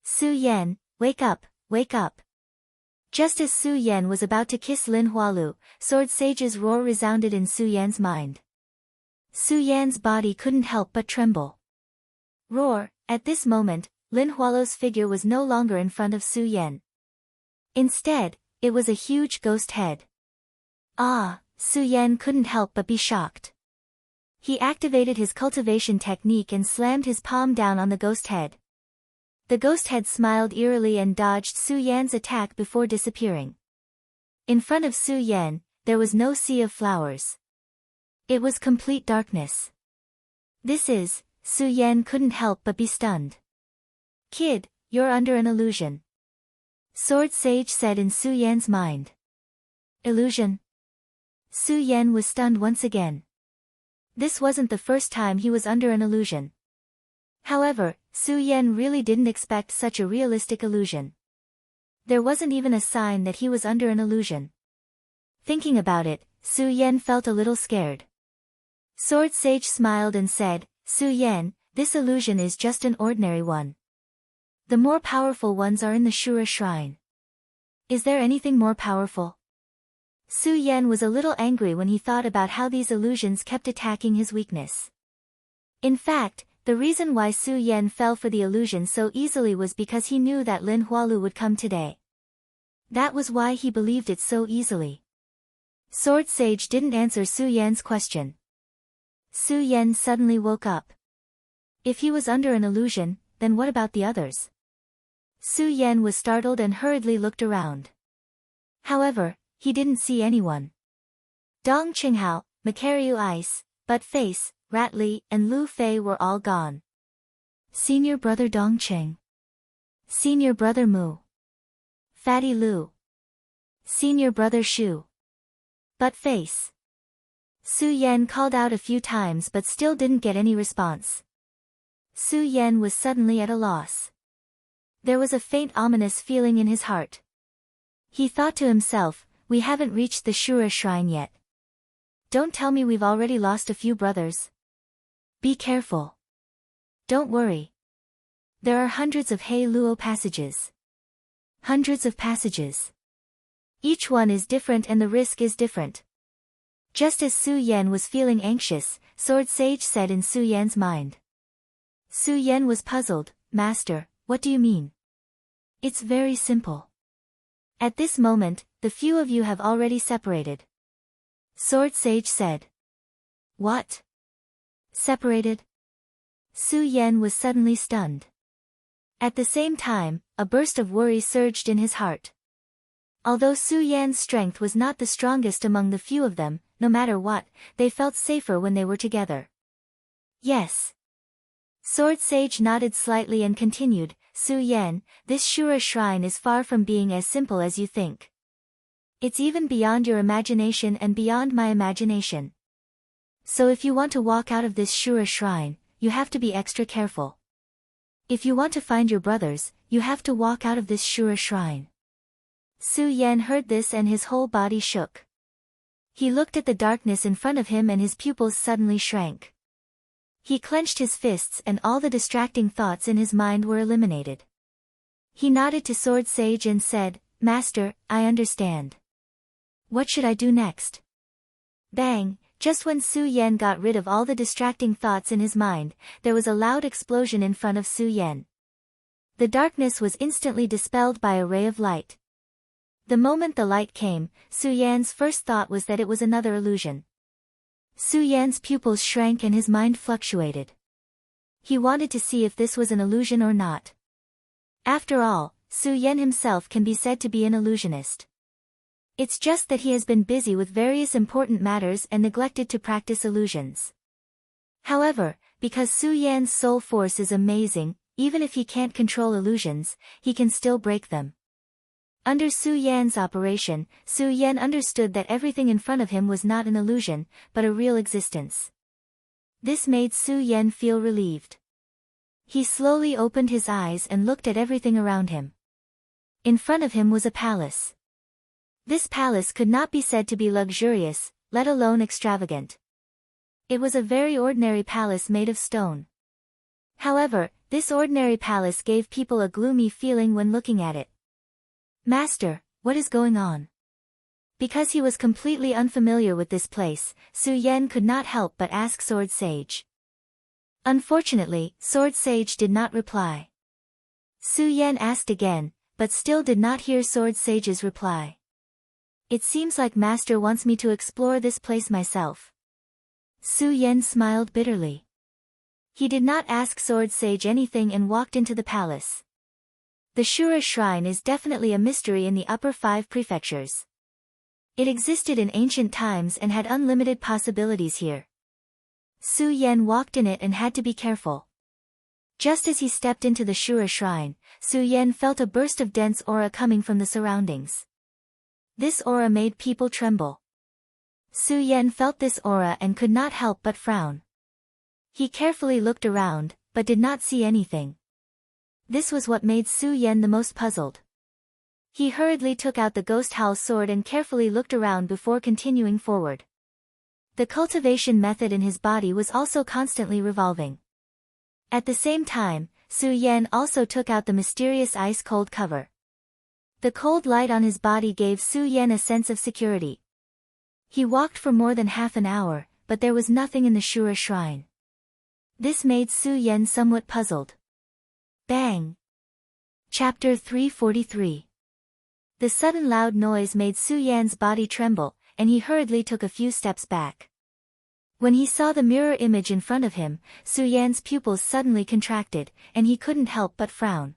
"Su Yan, wake up, wake up." Just as Su Yan was about to kiss Lin Hualu, Sword Sage's roar resounded in Su Yan's mind. Su Yan's body couldn't help but tremble. Roar! At this moment, Lin Hualu's figure was no longer in front of Su Yan. Instead, it was a huge ghost head. Ah! Su Yan couldn't help but be shocked. He activated his cultivation technique and slammed his palm down on the ghost head. The ghost head smiled eerily and dodged Su Yan's attack before disappearing. In front of Su Yan, there was no sea of flowers. It was complete darkness. Su Yan couldn't help but be stunned. "Kid, you're under an illusion," Sword Sage said in Su Yan's mind. Illusion? Su Yan was stunned once again. This wasn't the first time he was under an illusion. However, Su Yan really didn't expect such a realistic illusion. There wasn't even a sign that he was under an illusion. Thinking about it, Su Yan felt a little scared. Sword Sage smiled and said, "Su Yan, this illusion is just an ordinary one. The more powerful ones are in the Shura Shrine." "Is there anything more powerful?" Su Yan was a little angry when he thought about how these illusions kept attacking his weakness. In fact, the reason why Su Yan fell for the illusion so easily was because he knew that Lin Hualu would come today. That was why he believed it so easily. Sword Sage didn't answer Su Yan's question. Su Yan suddenly woke up. If he was under an illusion, then what about the others? Su Yan was startled and hurriedly looked around. However, he didn't see anyone. Dong Qinghao, Macaryu Ice, Butt Face, Rat Li, and Lu Fei were all gone. Senior brother Dong Qing. Senior brother Mu. Fatty Lu. Senior brother Shu. Butt Face. Su Yan called out a few times but still didn't get any response. Su Yan was suddenly at a loss. There was a faint ominous feeling in his heart. He thought to himself, "We haven't reached the Shura Shrine yet. Don't tell me we've already lost a few brothers. Be careful. Don't worry. There are hundreds of Hei Luo passages. Hundreds of passages. Each one is different and the risk is different." Just as Su Yan was feeling anxious, Sword Sage said in Su Yan's mind. Su Yan was puzzled. "Master, what do you mean?" "It's very simple. At this moment, the few of you have already separated." Sword Sage said. "What? Separated?" Su Yan was suddenly stunned. At the same time, a burst of worry surged in his heart. Although Su Yan's strength was not the strongest among the few of them, no matter what, they felt safer when they were together. "Yes." Sword Sage nodded slightly and continued, "Su Yan, this Shura Shrine is far from being as simple as you think. It's even beyond your imagination and beyond my imagination. So if you want to walk out of this Shura Shrine, you have to be extra careful. If you want to find your brothers, you have to walk out of this Shura Shrine." Su Yan heard this and his whole body shook. He looked at the darkness in front of him and his pupils suddenly shrank. He clenched his fists and all the distracting thoughts in his mind were eliminated. He nodded to Sword Sage and said, "Master, I understand. What should I do next?" Bang! Just when Su Yan got rid of all the distracting thoughts in his mind, there was a loud explosion in front of Su Yan. The darkness was instantly dispelled by a ray of light. The moment the light came, Su Yan's first thought was that it was another illusion. Su Yan's pupils shrank and his mind fluctuated. He wanted to see if this was an illusion or not. After all, Su Yan himself can be said to be an illusionist. It's just that he has been busy with various important matters and neglected to practice illusions. However, because Su Yan's soul force is amazing, even if he can't control illusions, he can still break them. Under Su Yan's operation, Su Yan understood that everything in front of him was not an illusion, but a real existence. This made Su Yan feel relieved. He slowly opened his eyes and looked at everything around him. In front of him was a palace. This palace could not be said to be luxurious, let alone extravagant. It was a very ordinary palace made of stone. However, this ordinary palace gave people a gloomy feeling when looking at it. "Master, what is going on?" Because he was completely unfamiliar with this place, Su Yan could not help but ask Sword Sage. Unfortunately, Sword Sage did not reply. Su Yan asked again, but still did not hear Sword Sage's reply. "It seems like Master wants me to explore this place myself." Su Yan smiled bitterly. He did not ask Sword Sage anything and walked into the palace. The Shura Shrine is definitely a mystery in the upper 5 prefectures. It existed in ancient times and had unlimited possibilities here. Su Yan walked in it and had to be careful. Just as he stepped into the Shura Shrine, Su Yan felt a burst of dense aura coming from the surroundings. This aura made people tremble. Su Yan felt this aura and could not help but frown. He carefully looked around, but did not see anything. This was what made Su Yan the most puzzled. He hurriedly took out the Ghost Howl sword and carefully looked around before continuing forward. The cultivation method in his body was also constantly revolving. At the same time, Su Yan also took out the mysterious ice-cold cover. The cold light on his body gave Su Yan a sense of security. He walked for more than half an hour, but there was nothing in the Shura Shrine. This made Su Yan somewhat puzzled. Bang! Chapter 343. The sudden loud noise made Su Yan's body tremble, and he hurriedly took a few steps back. When he saw the mirror image in front of him, Su Yan's pupils suddenly contracted, and he couldn't help but frown.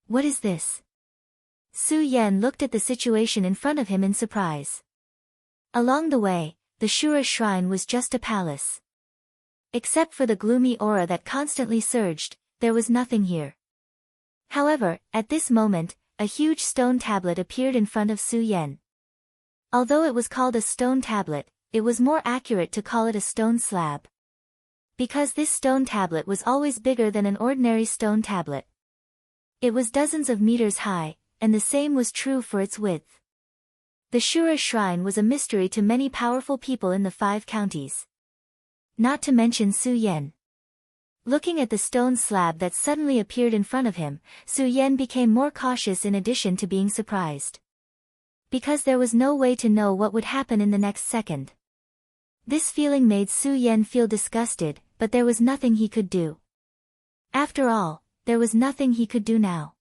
What is this? Su Yan looked at the situation in front of him in surprise. Along the way, the Shura Shrine was just a palace. Except for the gloomy aura that constantly surged, there was nothing here. However, at this moment, a huge stone tablet appeared in front of Su Yan. Although it was called a stone tablet, it was more accurate to call it a stone slab. Because this stone tablet was always bigger than an ordinary stone tablet. It was dozens of meters high, and the same was true for its width. The Shura Shrine was a mystery to many powerful people in the 5 counties. Not to mention Su Yan. Looking at the stone slab that suddenly appeared in front of him, Su Yan became more cautious in addition to being surprised. Because there was no way to know what would happen in the next second. This feeling made Su Yan feel disgusted, but there was nothing he could do. After all, there was nothing he could do now.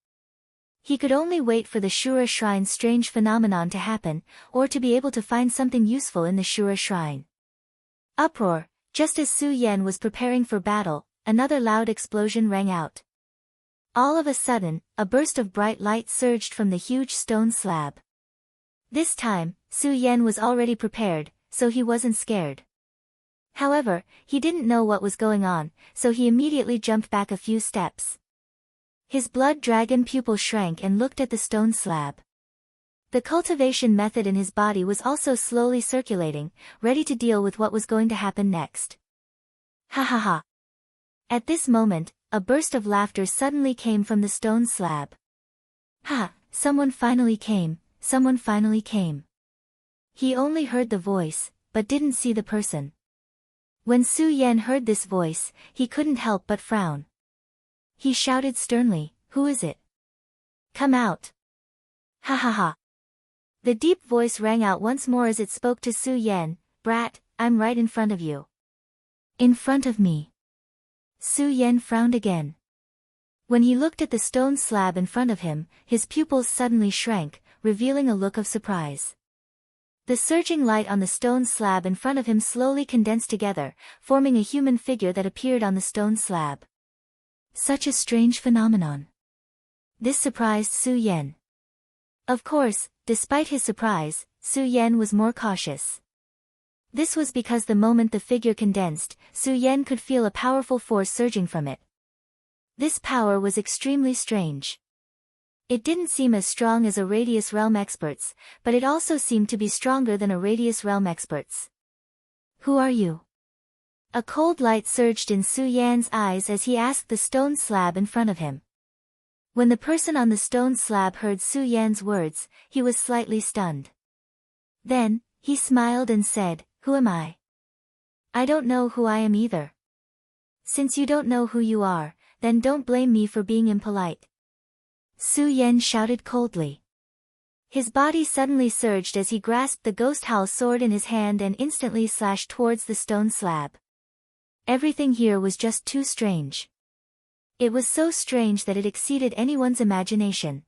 He could only wait for the Shura Shrine's strange phenomenon to happen, or to be able to find something useful in the Shura Shrine. Uproar! Just as Su Yan was preparing for battle, another loud explosion rang out. All of a sudden, a burst of bright light surged from the huge stone slab. This time, Su Yan was already prepared, so he wasn't scared. However, he didn't know what was going on, so he immediately jumped back a few steps. His blood dragon pupil shrank and looked at the stone slab. The cultivation method in his body was also slowly circulating, ready to deal with what was going to happen next. Ha ha ha! At this moment, a burst of laughter suddenly came from the stone slab. Ha! Someone finally came, someone finally came. He only heard the voice, but didn't see the person. When Su Yan heard this voice, he couldn't help but frown. He shouted sternly, "Who is it? Come out!" "Ha ha ha!" The deep voice rang out once more as it spoke to Su Yan, "Brat, I'm right in front of you." "In front of me?" Su Yan frowned again. When he looked at the stone slab in front of him, his pupils suddenly shrank, revealing a look of surprise. The surging light on the stone slab in front of him slowly condensed together, forming a human figure that appeared on the stone slab. Such a strange phenomenon. This surprised Su Yan. Of course, despite his surprise, Su Yan was more cautious. This was because the moment the figure condensed, Su Yan could feel a powerful force surging from it. This power was extremely strange. It didn't seem as strong as a Radius Realm expert's, but it also seemed to be stronger than a Radius Realm expert's. "Who are you?" A cold light surged in Su Yan's eyes as he asked the stone slab in front of him. When the person on the stone slab heard Su Yan's words, he was slightly stunned. Then, he smiled and said, "Who am I? I don't know who I am either." "Since you don't know who you are, then don't blame me for being impolite." Su Yan shouted coldly. His body suddenly surged as he grasped the ghost howl sword in his hand and instantly slashed towards the stone slab. Everything here was just too strange. It was so strange that it exceeded anyone's imagination.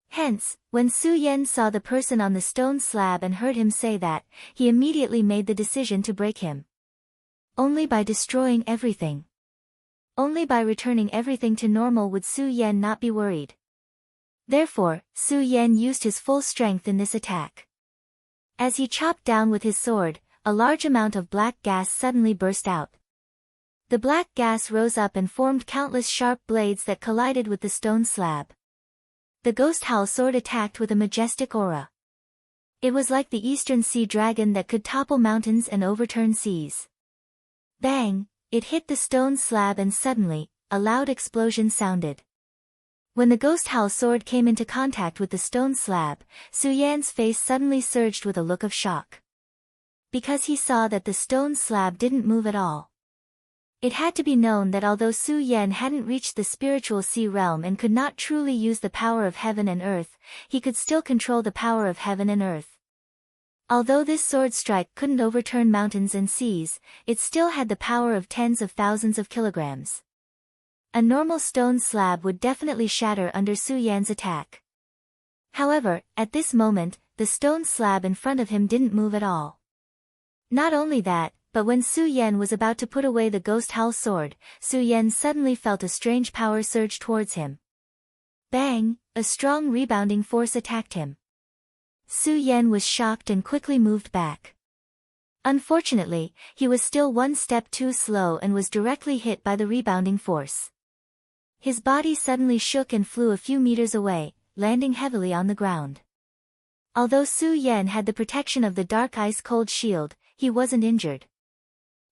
Hence, when Su Yan saw the person on the stone slab and heard him say that, he immediately made the decision to break him. Only by destroying everything. Only by returning everything to normal would Su Yan not be worried. Therefore, Su Yan used his full strength in this attack. As he chopped down with his sword, a large amount of black gas suddenly burst out. The black gas rose up and formed countless sharp blades that collided with the stone slab. The ghost howl sword attacked with a majestic aura. It was like the eastern sea dragon that could topple mountains and overturn seas. Bang! It hit the stone slab and suddenly, a loud explosion sounded. When the ghost howl sword came into contact with the stone slab, Su Yan's face suddenly surged with a look of shock. Because he saw that the stone slab didn't move at all. It had to be known that although Su Yan hadn't reached the spiritual sea realm and could not truly use the power of heaven and earth, he could still control the power of heaven and earth. Although this sword strike couldn't overturn mountains and seas, it still had the power of tens of thousands of kilograms. A normal stone slab would definitely shatter under Su Yan's attack. However, at this moment, the stone slab in front of him didn't move at all. Not only that, but when Su Yan was about to put away the ghost howl sword, Su Yan suddenly felt a strange power surge towards him. Bang! A strong rebounding force attacked him. Su Yan was shocked and quickly moved back. Unfortunately, he was still one step too slow and was directly hit by the rebounding force. His body suddenly shook and flew a few meters away, landing heavily on the ground. Although Su Yan had the protection of the dark ice-cold shield, he wasn't injured.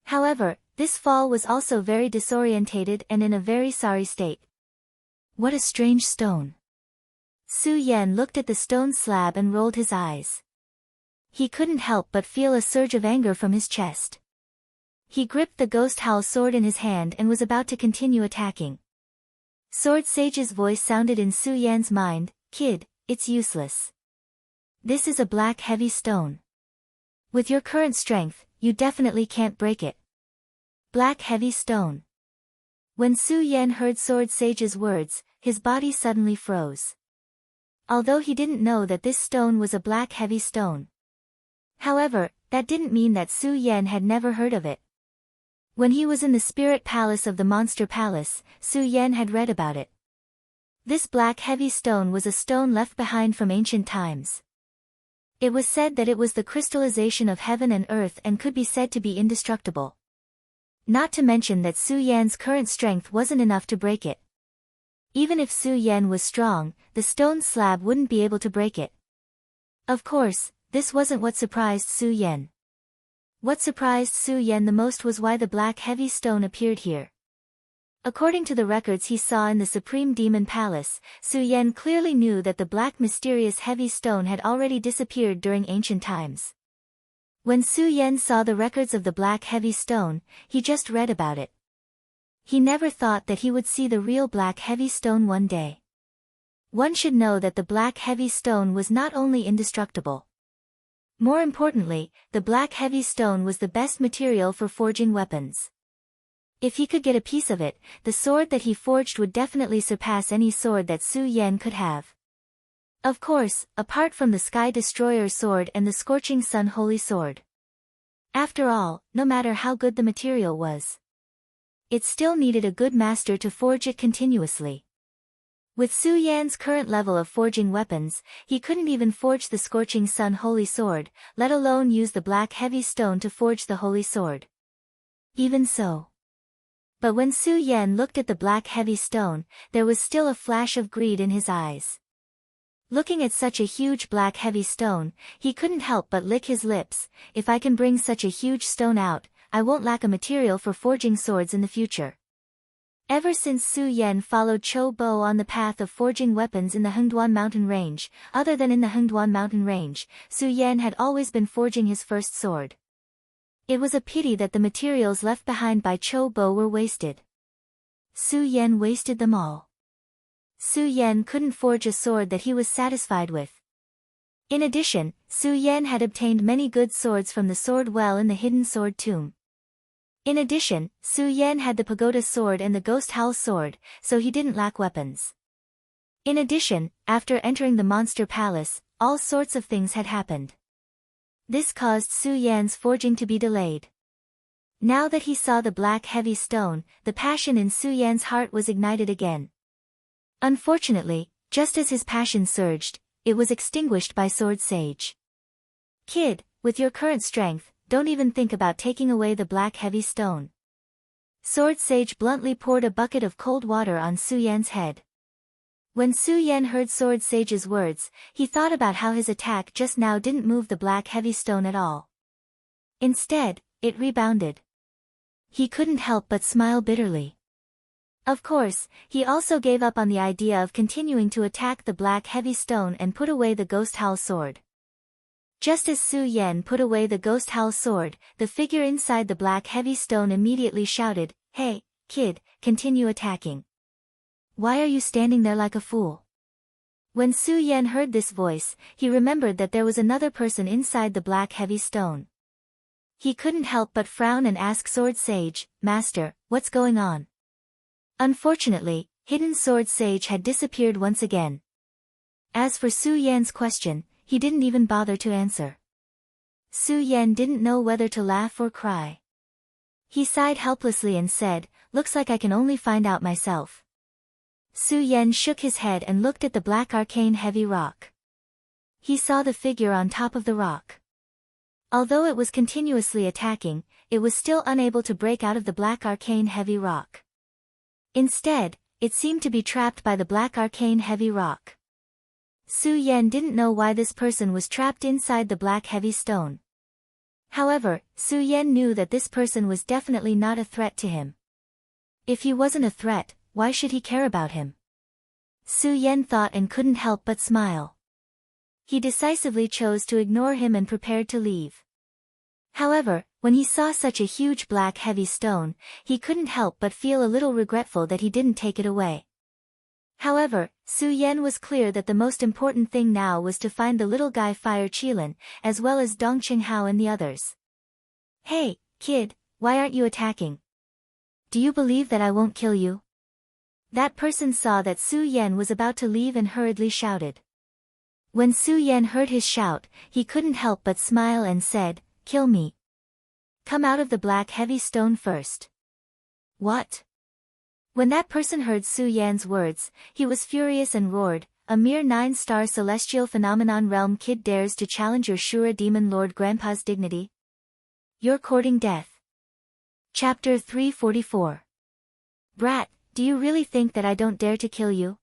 However, this fall was also very disorientated and in a very sorry state. What a strange stone. Su Yan looked at the stone slab and rolled his eyes. He couldn't help but feel a surge of anger from his chest. He gripped the ghost howl sword in his hand and was about to continue attacking. Sword Sage's voice sounded in Su Yan's mind, "Kid, it's useless. This is a black heavy stone. With your current strength, you definitely can't break it." Black heavy stone. When Su Yan heard Sword Sage's words, his body suddenly froze. Although he didn't know that this stone was a black heavy stone. However, that didn't mean that Su Yan had never heard of it. When he was in the spirit palace of the monster palace, Su Yan had read about it. This black heavy stone was a stone left behind from ancient times. It was said that it was the crystallization of heaven and earth and could be said to be indestructible. Not to mention that Su Yan's current strength wasn't enough to break it. Even if Su Yan was strong, the stone slab wouldn't be able to break it. Of course, this wasn't what surprised Su Yan. What surprised Su Yan the most was why the black heavy stone appeared here. According to the records he saw in the Supreme Demon Palace, Su Yan clearly knew that the black mysterious heavy stone had already disappeared during ancient times. When Su Yan saw the records of the black heavy stone, he just read about it. He never thought that he would see the real black heavy stone one day. One should know that the black heavy stone was not only indestructible. More importantly, the black heavy stone was the best material for forging weapons. If he could get a piece of it, the sword that he forged would definitely surpass any sword that Su Yan could have. Of course, apart from the Sky Destroyer sword and the Scorching Sun Holy Sword. After all, no matter how good the material was, it still needed a good master to forge it continuously. With Su Yan's current level of forging weapons, he couldn't even forge the Scorching Sun Holy Sword, let alone use the black heavy stone to forge the Holy Sword. Even so. But when Su Yan looked at the black heavy stone, there was still a flash of greed in his eyes. Looking at such a huge black heavy stone, he couldn't help but lick his lips. If I can bring such a huge stone out, I won't lack a material for forging swords in the future. Ever since Su Yan followed Cho Bo on the path of forging weapons in the Hengduan mountain range, other than in the Hengduan mountain range, Su Yan had always been forging his first sword. It was a pity that the materials left behind by Cho Bo were wasted. Su Yan wasted them all. Su Yan couldn't forge a sword that he was satisfied with. In addition, Su Yan had obtained many good swords from the sword well in the hidden sword tomb. In addition, Su Yan had the pagoda sword and the ghost howl sword, so he didn't lack weapons. In addition, after entering the monster palace, all sorts of things had happened. This caused Su Yan's forging to be delayed. Now that he saw the black heavy stone, the passion in Su Yan's heart was ignited again. Unfortunately, just as his passion surged, it was extinguished by Sword Sage. Kid, with your current strength, don't even think about taking away the black heavy stone. Sword Sage bluntly poured a bucket of cold water on Su Yan's head. When Su Yan heard Sword Sage's words, he thought about how his attack just now didn't move the black heavy stone at all. Instead, it rebounded. He couldn't help but smile bitterly. Of course, he also gave up on the idea of continuing to attack the black heavy stone and put away the ghost howl sword. Just as Su Yan put away the ghost howl sword, the figure inside the black heavy stone immediately shouted, "Hey, kid, continue attacking. Why are you standing there like a fool?" When Su Yan heard this voice, he remembered that there was another person inside the black heavy stone. He couldn't help but frown and ask Sword Sage, "Master, what's going on?" Unfortunately, Hidden Sword Sage had disappeared once again. As for Su Yan's question, he didn't even bother to answer. Su Yan didn't know whether to laugh or cry. He sighed helplessly and said, "Looks like I can only find out myself." Su Yan shook his head and looked at the black arcane heavy rock. He saw the figure on top of the rock. Although it was continuously attacking, it was still unable to break out of the black arcane heavy rock. Instead, it seemed to be trapped by the black arcane heavy rock. Su Yan didn't know why this person was trapped inside the black heavy stone. However, Su Yan knew that this person was definitely not a threat to him. If he wasn't a threat, why should he care about him? Su Yan thought and couldn't help but smile. He decisively chose to ignore him and prepared to leave. However, when he saw such a huge black heavy stone, he couldn't help but feel a little regretful that he didn't take it away. However, Su Yan was clear that the most important thing now was to find the little guy Fire Qilin, as well as Dong Qinghao and the others. "Hey, kid, why aren't you attacking? Do you believe that I won't kill you?" That person saw that Su Yan was about to leave and hurriedly shouted. When Su Yan heard his shout, he couldn't help but smile and said, "Kill me. Come out of the black heavy stone first." "What?" When that person heard Su Yan's words, he was furious and roared, "A mere 9-star celestial phenomenon realm kid dares to challenge your Shura demon lord grandpa's dignity? You're courting death." Chapter 344. Brat, do you really think that I don't dare to kill you?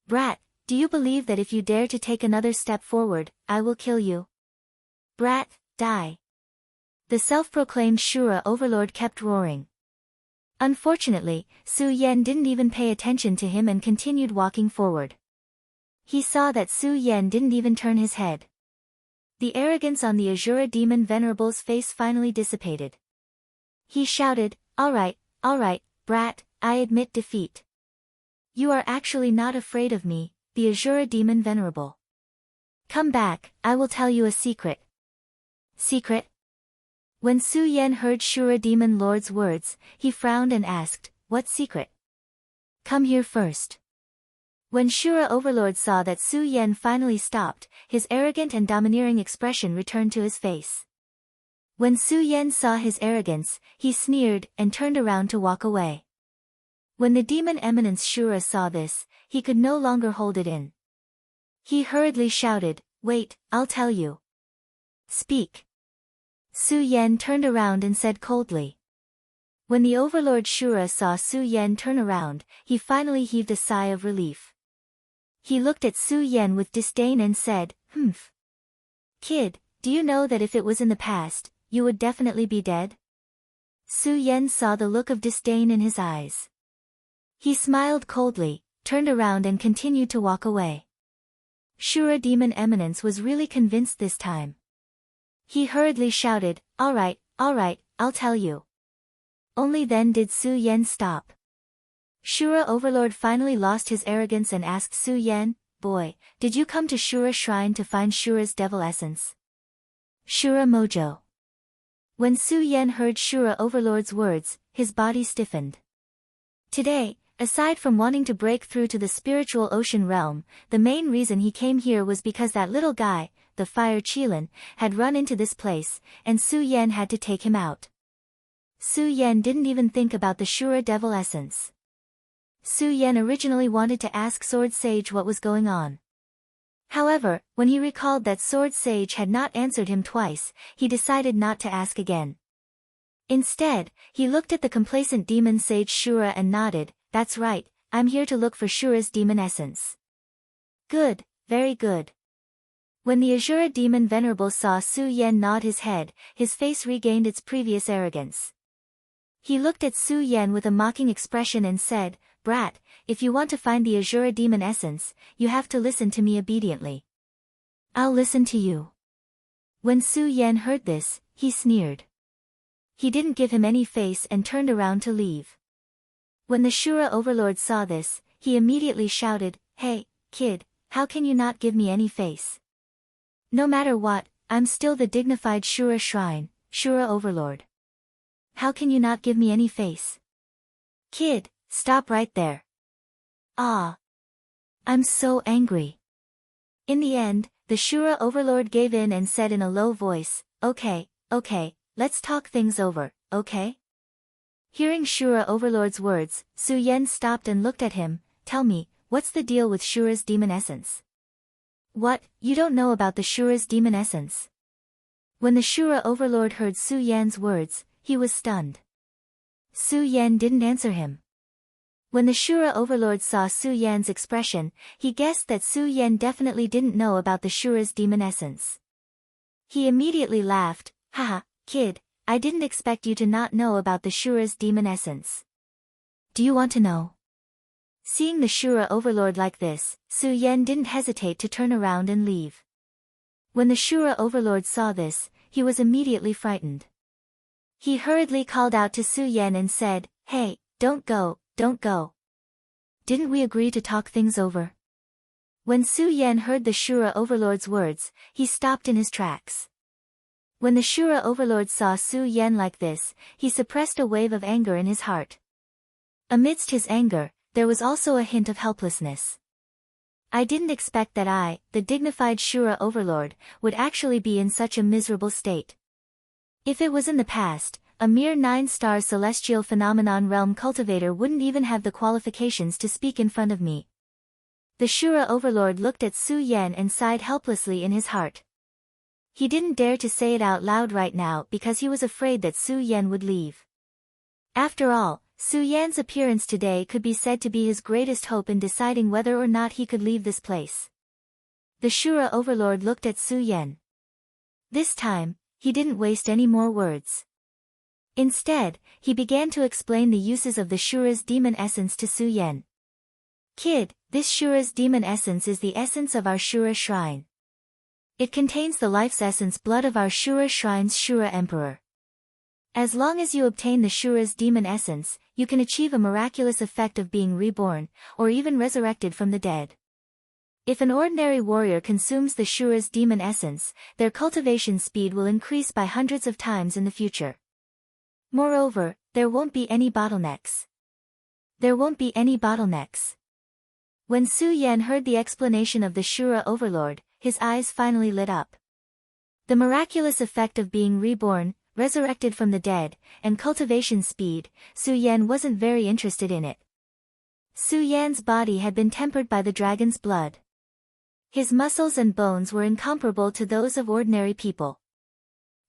Brat, do you believe that if you dare to take another step forward, I will kill you? Brat, die. The self-proclaimed Shura overlord kept roaring. Unfortunately, Su Yan didn't even pay attention to him and continued walking forward. He saw that Su Yan didn't even turn his head. The arrogance on the Azura demon venerable's face finally dissipated. He shouted, all right, brat, I admit defeat. You are actually not afraid of me, the Azura demon venerable. Come back, I will tell you a secret. Secret? When Su Yan heard Shura demon lord's words, he frowned and asked, what secret? Come here first. When Shura overlord saw that Su Yan finally stopped, his arrogant and domineering expression returned to his face. When Su Yan saw his arrogance, he sneered and turned around to walk away. When the demon eminence Shura saw this, he could no longer hold it in. He hurriedly shouted, wait, I'll tell you. Speak. Su Yan turned around and said coldly. When the overlord Shura saw Su Yan turn around, he finally heaved a sigh of relief. He looked at Su Yan with disdain and said, humph. Kid, do you know that if it was in the past, you would definitely be dead? Su Yan saw the look of disdain in his eyes. He smiled coldly, turned around and continued to walk away. Shura demon eminence was really convinced this time. He hurriedly shouted, all right, I'll tell you. Only then did Su Yan stop. Shura overlord finally lost his arrogance and asked Su Yan, boy, did you come to Shura shrine to find Shura's devil essence? Shura mojo. When Su Yan heard Shura overlord's words, his body stiffened. Today, aside from wanting to break through to the spiritual ocean realm, the main reason he came here was because that little guy, the fire Qilin, had run into this place, and Su Yan had to take him out. Su Yan didn't even think about the Shura devil essence. Su Yan originally wanted to ask Sword Sage what was going on. However, when he recalled that Sword Sage had not answered him twice, he decided not to ask again. Instead, he looked at the complacent demon sage Shura and nodded, that's right, I'm here to look for Shura's demon essence. Good, very good. When the Azura demon venerable saw Su Yan nod his head, his face regained its previous arrogance. He looked at Su Yan with a mocking expression and said, brat, if you want to find the Azura demon essence, you have to listen to me obediently. I'll listen to you. When Su Yan heard this, he sneered. He didn't give him any face and turned around to leave. When the Shura overlord saw this, he immediately shouted, hey, kid, how can you not give me any face? No matter what, I'm still the dignified Shura shrine, Shura overlord. How can you not give me any face? Kid, stop right there. Ah. I'm so angry. In the end, the Shura overlord gave in and said in a low voice, okay, let's talk things over, okay? Hearing Shura overlord's words, Su Yan stopped and looked at him, tell me, what's the deal with Shura's demon essence? What, you don't know about the Shura's demon essence? When the Shura overlord heard Su Yan's words, he was stunned. Su Yan didn't answer him. When the Shura overlord saw Su Yan's expression, he guessed that Su Yan definitely didn't know about the Shura's demon essence. He immediately laughed, haha, kid, I didn't expect you to not know about the Shura's demon essence. Do you want to know? Seeing the Shura overlord like this, Su Yan didn't hesitate to turn around and leave. When the Shura overlord saw this, he was immediately frightened. He hurriedly called out to Su Yan and said, hey, don't go. Didn't we agree to talk things over? When Su Yan heard the Shura overlord's words, he stopped in his tracks. When the Shura overlord saw Su Yan like this, he suppressed a wave of anger in his heart. Amidst his anger, there was also a hint of helplessness. I didn't expect that I, the dignified Shura overlord, would actually be in such a miserable state. If it was in the past, a mere 9-star celestial phenomenon realm cultivator wouldn't even have the qualifications to speak in front of me. The Shura overlord looked at Su Yan and sighed helplessly in his heart. He didn't dare to say it out loud right now because he was afraid that Su Yan would leave. After all, Su Yan's appearance today could be said to be his greatest hope in deciding whether or not he could leave this place. The Shura overlord looked at Su Yan. This time, he didn't waste any more words. Instead, he began to explain the uses of the Shura's demon essence to Su Yan. Kid, this Shura's demon essence is the essence of our Shura shrine. It contains the life's essence blood of our Shura Shrine's Shura Emperor. As long as you obtain the Shura's demon essence, you can achieve a miraculous effect of being reborn, or even resurrected from the dead. If an ordinary warrior consumes the Shura's demon essence, their cultivation speed will increase by hundreds of times in the future. Moreover, there won't be any bottlenecks. When Su Yan heard the explanation of the Shura Overlord, his eyes finally lit up. The miraculous effect of being reborn, resurrected from the dead, and cultivation speed, Su Yan wasn't very interested in it. Su Yan's body had been tempered by the dragon's blood. His muscles and bones were incomparable to those of ordinary people.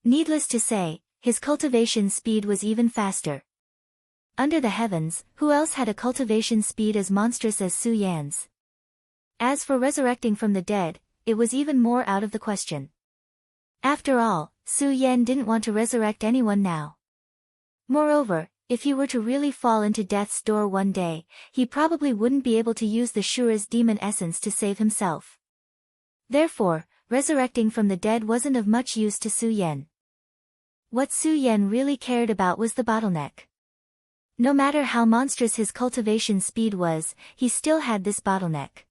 Needless to say, his cultivation speed was even faster. Under the heavens, who else had a cultivation speed as monstrous as Su Yan's? As for resurrecting from the dead, it was even more out of the question. After all, Su Yan didn't want to resurrect anyone now. Moreover, if he were to really fall into death's door one day, he probably wouldn't be able to use the Shura's demon essence to save himself. Therefore, resurrecting from the dead wasn't of much use to Su Yan. What Su Yan really cared about was the bottleneck. No matter how monstrous his cultivation speed was, he still had this bottleneck.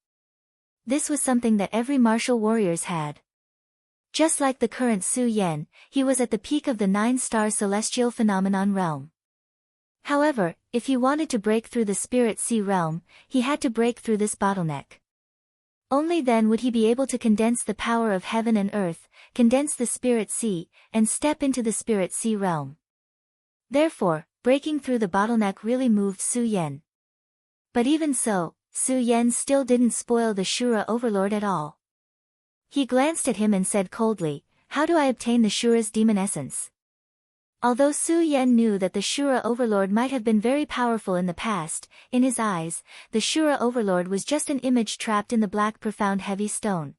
This was something that every martial warriors had. Just like the current Su Yan, he was at the peak of the 9-star celestial phenomenon realm. However, if he wanted to break through the spirit sea realm, he had to break through this bottleneck. Only then would he be able to condense the power of heaven and earth, condense the spirit sea, and step into the spirit sea realm. Therefore, breaking through the bottleneck really moved Su Yan. But even so, Su Yan still didn't spoil the Shura Overlord at all. He glanced at him and said coldly, "How do I obtain the Shura's demon essence?" Although Su Yan knew that the Shura Overlord might have been very powerful in the past, in his eyes, the Shura Overlord was just an image trapped in the black profound heavy stone.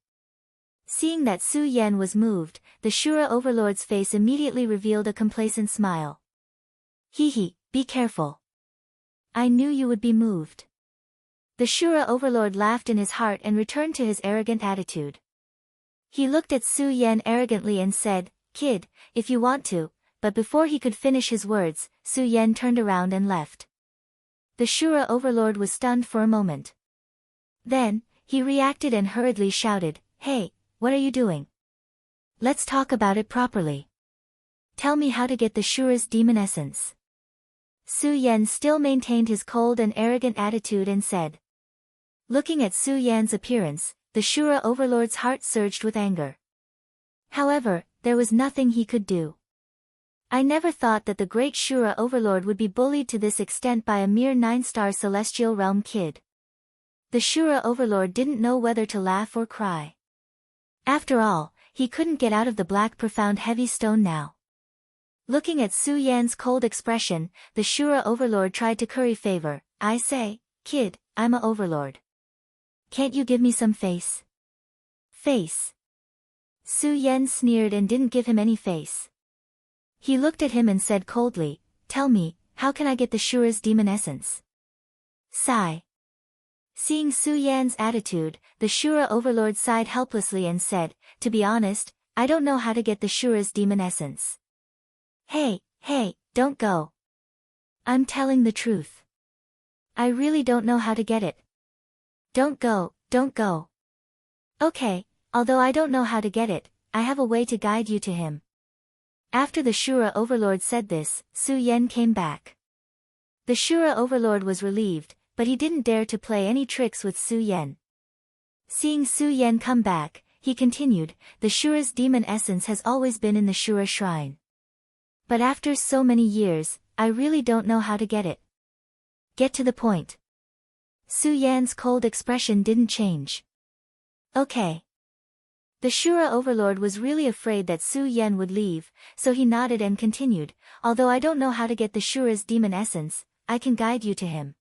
Seeing that Su Yan was moved, the Shura Overlord's face immediately revealed a complacent smile. "Hee, be careful. I knew you would be moved." The Shura Overlord laughed in his heart and returned to his arrogant attitude. He looked at Su Yan arrogantly and said, "Kid, if you want to," but before he could finish his words, Su Yan turned around and left. The Shura Overlord was stunned for a moment. Then, he reacted and hurriedly shouted, "Hey, what are you doing? Let's talk about it properly. Tell me how to get the Shura's demon essence." Su Yan still maintained his cold and arrogant attitude and said. Looking at Su Yan's appearance, the Shura Overlord's heart surged with anger. However, there was nothing he could do. "I never thought that the great Shura Overlord would be bullied to this extent by a mere 9-star celestial realm kid." The Shura Overlord didn't know whether to laugh or cry. After all, he couldn't get out of the black profound heavy stone now. Looking at Su Yan's cold expression, the Shura Overlord tried to curry favor. "I say, kid, I'm a Overlord. Can't you give me some face?" "Face?" Su Yan sneered and didn't give him any face. He looked at him and said coldly, "Tell me, how can I get the Shura's demon essence?" Sigh. Seeing Su Yan's attitude, the Shura Overlord sighed helplessly and said, "To be honest, I don't know how to get the Shura's demon essence." Hey, don't go. I'm telling the truth. I really don't know how to get it. Don't go. Okay, although I don't know how to get it, I have a way to guide you to him." After the Shura Overlord said this, Su Yan came back. The Shura Overlord was relieved, but he didn't dare to play any tricks with Su Yan. Seeing Su Yan come back, he continued, "The Shura's demon essence has always been in the Shura Shrine. But after so many years, I really don't know how to get it. Get to the point." Su Yan's cold expression didn't change. "Okay." The Shura Overlord was really afraid that Su Yan would leave, so he nodded and continued, "Although I don't know how to get the Shura's demon essence, I can guide you to him.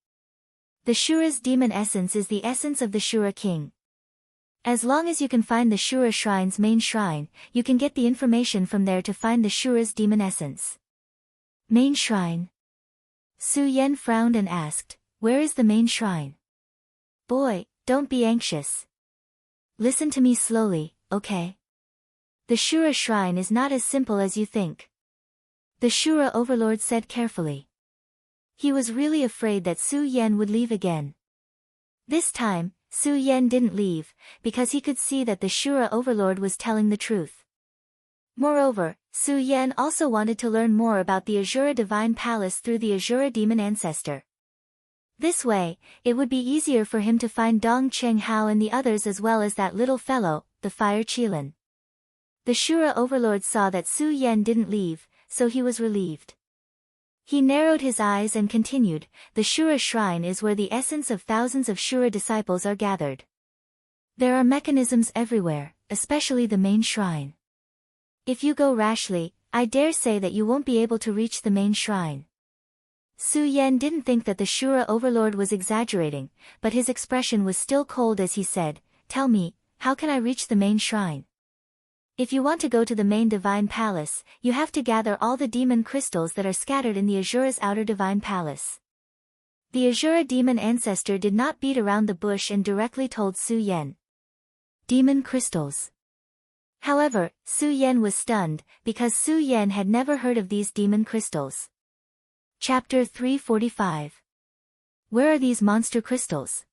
The Shura's demon essence is the essence of the Shura King. As long as you can find the Shura Shrine's main shrine, you can get the information from there to find the Shura's demon essence." "Main shrine?" Su Yan frowned and asked, "Where is the main shrine?" "Boy, don't be anxious. Listen to me slowly, okay? The Shura shrine is not as simple as you think. The Shura overlord said carefully. He was really afraid that Su Yan would leave again. This time, Su Yan didn't leave, because he could see that the Shura overlord was telling the truth. Moreover, Su Yan also wanted to learn more about the Azura Divine Palace through the Azura Demon Ancestor. This way, it would be easier for him to find Dong Cheng Hao and the others as well as that little fellow, the Fire Qilin. The Shura overlord saw that Su Yan didn't leave, so he was relieved. He narrowed his eyes and continued, the Shura shrine is where the essence of thousands of Shura disciples are gathered. There are mechanisms everywhere, especially the main shrine. If you go rashly, I dare say that you won't be able to reach the main shrine. Su Yan didn't think that the Shura overlord was exaggerating, but his expression was still cold as he said, tell me, how can I reach the main shrine? If you want to go to the main divine palace, you have to gather all the demon crystals that are scattered in the Azura's outer divine palace. The Azura demon ancestor did not beat around the bush and directly told Su Yan. Demon crystals. However, Su Yan was stunned, because Su Yan had never heard of these demon crystals. Chapter 345. Where are these monster crystals?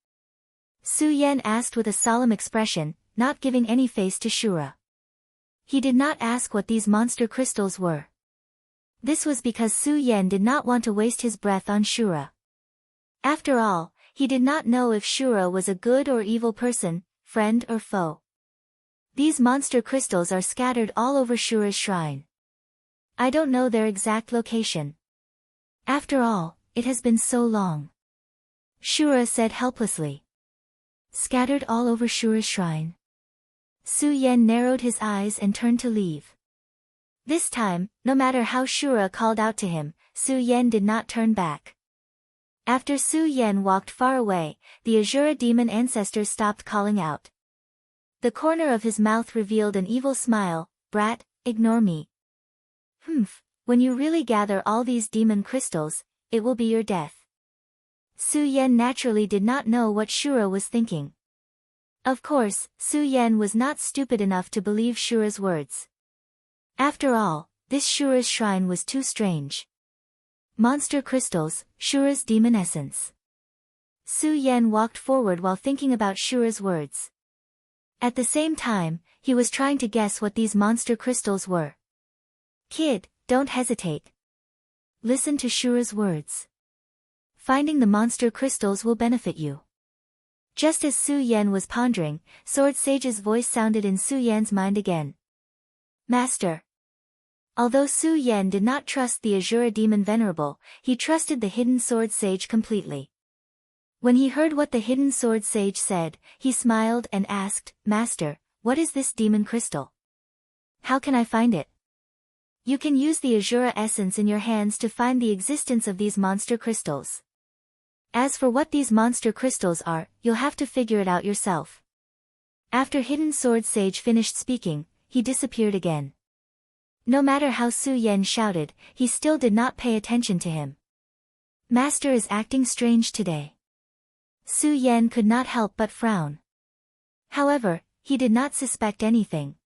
Su Yan asked with a solemn expression, not giving any face to Shura. He did not ask what these monster crystals were. This was because Su Yan did not want to waste his breath on Shura. After all, he did not know if Shura was a good or evil person, friend or foe. These monster crystals are scattered all over Shura's shrine. I don't know their exact location. After all, it has been so long. Shura said helplessly. Scattered all over Shura's shrine. Su Yan narrowed his eyes and turned to leave. This time, no matter how Shura called out to him, Su Yan did not turn back. After Su Yan walked far away, the Azura demon ancestor stopped calling out. The corner of his mouth revealed an evil smile, brat, ignore me. Humph, when you really gather all these demon crystals, it will be your death. Su Yan naturally did not know what Shura was thinking. Of course, Su Yan was not stupid enough to believe Shura's words. After all, this Shura's shrine was too strange. Monster crystals, Shura's demon essence. Su Yan walked forward while thinking about Shura's words. At the same time, he was trying to guess what these monster crystals were. Kid, don't hesitate. Listen to Shura's words. Finding the monster crystals will benefit you. Just as Su Yan was pondering, Sword Sage's voice sounded in Su Yan's mind again. Master. Although Su Yan did not trust the Azura Demon Venerable, he trusted the Hidden Sword Sage completely. When he heard what the Hidden Sword Sage said, he smiled and asked, Master, what is this demon crystal? How can I find it? You can use the Azura essence in your hands to find the existence of these monster crystals. As for what these monster crystals are, you'll have to figure it out yourself. After Hidden Sword Sage finished speaking, he disappeared again. No matter how Su Yan shouted, he still did not pay attention to him. Master is acting strange today. Su Yan could not help but frown. However, he did not suspect anything.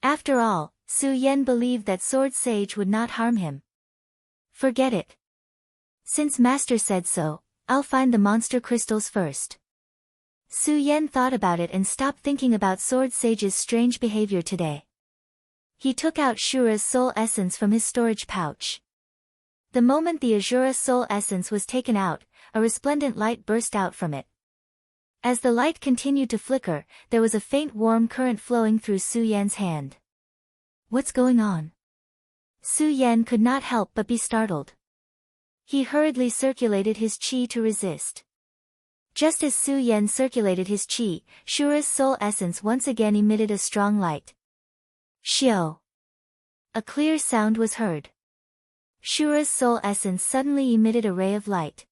After all, Su Yan believed that Sword Sage would not harm him. Forget it. Since Master said so, I'll find the monster crystals first. Su Yan thought about it and stopped thinking about Sword Sage's strange behavior today. He took out Shura's soul essence from his storage pouch. The moment the Azura soul essence was taken out, a resplendent light burst out from it. As the light continued to flicker, there was a faint warm current flowing through Su Yan's hand. What's going on? Su Yan could not help but be startled. He hurriedly circulated his qi to resist. Just as Su Yan circulated his qi, Shura's soul essence once again emitted a strong light. Xiao. A clear sound was heard. Shura's soul essence suddenly emitted a ray of light.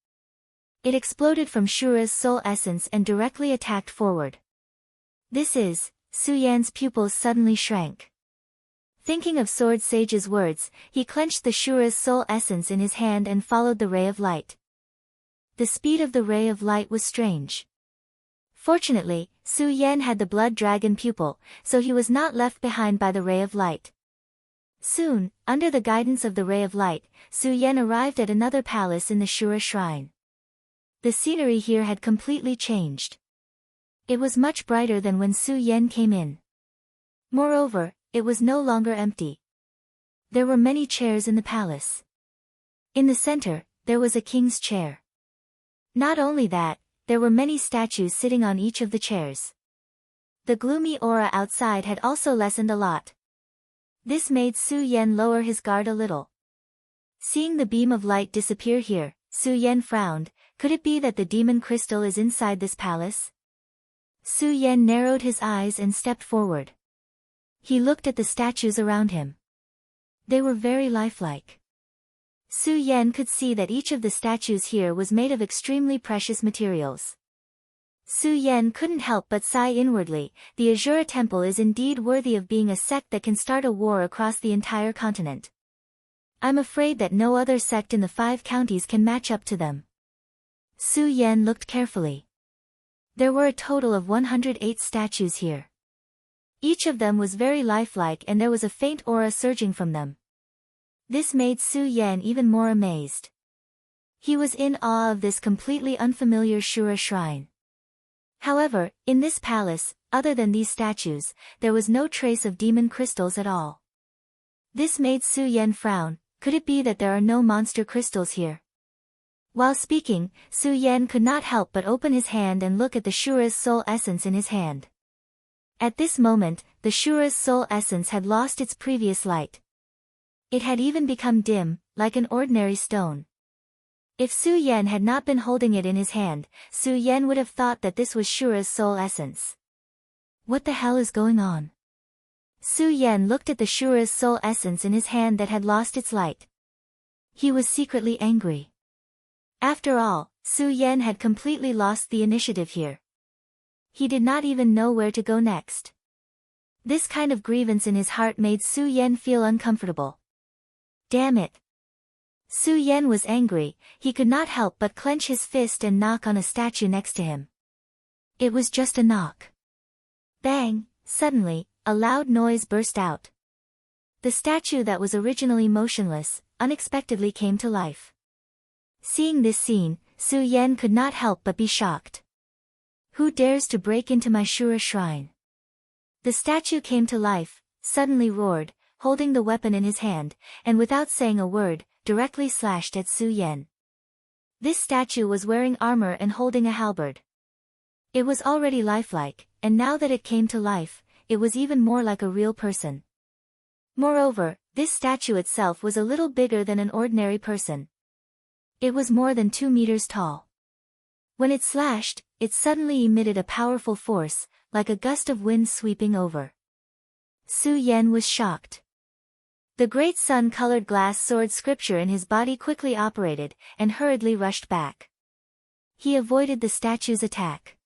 It exploded from Shura's soul essence and directly attacked forward. This is, Su Yan's pupils suddenly shrank. Thinking of Sword Sage's words, he clenched the Shura's soul essence in his hand and followed the ray of light. The speed of the ray of light was strange. Fortunately, Su Yan had the blood dragon pupil, so he was not left behind by the ray of light. Soon, under the guidance of the ray of light, Su Yan arrived at another palace in the Shura shrine. The scenery here had completely changed. It was much brighter than when Su Yan came in. Moreover, it was no longer empty. There were many chairs in the palace. In the center, there was a king's chair. Not only that, there were many statues sitting on each of the chairs. The gloomy aura outside had also lessened a lot. This made Su Yan lower his guard a little. Seeing the beam of light disappear here, Su Yan frowned. Could it be that the demon crystal is inside this palace? Su Yan narrowed his eyes and stepped forward. He looked at the statues around him. They were very lifelike. Su Yan could see that each of the statues here was made of extremely precious materials. Su Yan couldn't help but sigh inwardly. The Azura Temple is indeed worthy of being a sect that can start a war across the entire continent. I'm afraid that no other sect in the 5 counties can match up to them. Su Yan looked carefully. There were a total of 108 statues here. Each of them was very lifelike and there was a faint aura surging from them. This made Su Yan even more amazed. He was in awe of this completely unfamiliar Shura shrine. However, in this palace, other than these statues, there was no trace of demon crystals at all. This made Su Yan frown. Could it be that there are no monster crystals here? While speaking, Su Yan could not help but open his hand and look at the Shura's soul essence in his hand. At this moment, the Shura's soul essence had lost its previous light. It had even become dim, like an ordinary stone. If Su Yan had not been holding it in his hand, Su Yan would have thought that this was Shura's soul essence. What the hell is going on? Su Yan looked at the Shura's soul essence in his hand that had lost its light. He was secretly angry. After all, Su Yan had completely lost the initiative here. He did not even know where to go next. This kind of grievance in his heart made Su Yan feel uncomfortable. Damn it! Su Yan was angry. He could not help but clench his fist and knock on a statue next to him. It was just a knock. Bang! Suddenly, a loud noise burst out. The statue that was originally motionless, unexpectedly came to life. Seeing this scene, Su Yan could not help but be shocked. Who dares to break into my Shura shrine? The statue came to life, suddenly roared, holding the weapon in his hand, and without saying a word, directly slashed at Su Yan. This statue was wearing armor and holding a halberd. It was already lifelike, and now that it came to life, it was even more like a real person. Moreover, this statue itself was a little bigger than an ordinary person. It was more than 2 meters tall. When it slashed, it suddenly emitted a powerful force, like a gust of wind sweeping over. Su Yan was shocked. The great sun-colored glass sword scripture in his body quickly operated, and hurriedly rushed back. He avoided the statue's attack.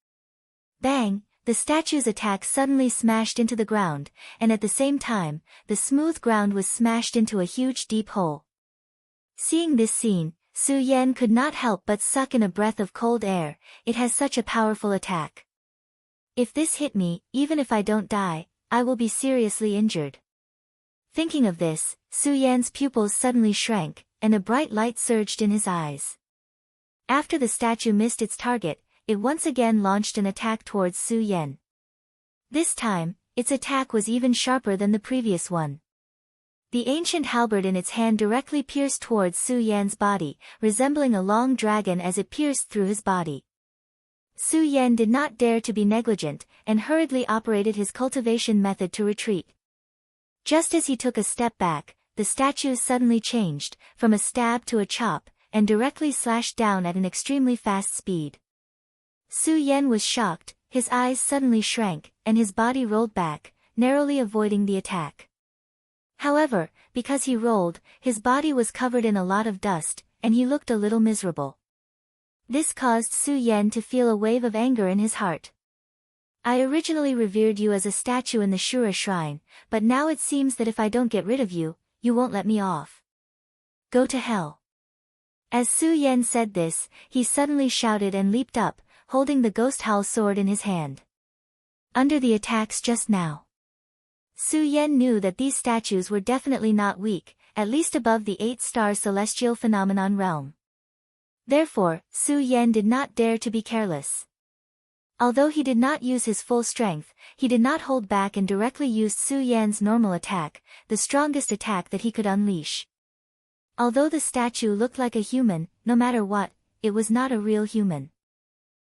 Bang! The statue's attack suddenly smashed into the ground, and at the same time, the smooth ground was smashed into a huge deep hole. Seeing this scene, Su Yan could not help but suck in a breath of cold air. It has such a powerful attack. If this hit me, even if I don't die, I will be seriously injured. Thinking of this, Su Yan's pupils suddenly shrank, and a bright light surged in his eyes. After the statue missed its target, it once again launched an attack towards Su Yan. This time, its attack was even sharper than the previous one. The ancient halberd in its hand directly pierced towards Su Yan's body, resembling a long dragon as it pierced through his body. Su Yan did not dare to be negligent, and hurriedly operated his cultivation method to retreat. Just as he took a step back, the statue suddenly changed, from a stab to a chop, and directly slashed down at an extremely fast speed. Su Yan was shocked, his eyes suddenly shrank, and his body rolled back, narrowly avoiding the attack. However, because he rolled, his body was covered in a lot of dust, and he looked a little miserable. This caused Su Yan to feel a wave of anger in his heart. I originally revered you as a statue in the Shura shrine, but now it seems that if I don't get rid of you, you won't let me off. Go to hell. As Su Yan said this, he suddenly shouted and leaped up, holding the ghost howl sword in his hand. under the attacks just now. Su Yan knew that these statues were definitely not weak, at least above the 8-star celestial phenomenon realm. Therefore, Su Yan did not dare to be careless. Although he did not use his full strength, he did not hold back and directly used Su Yan's normal attack, the strongest attack that he could unleash. Although the statue looked like a human, no matter what, it was not a real human.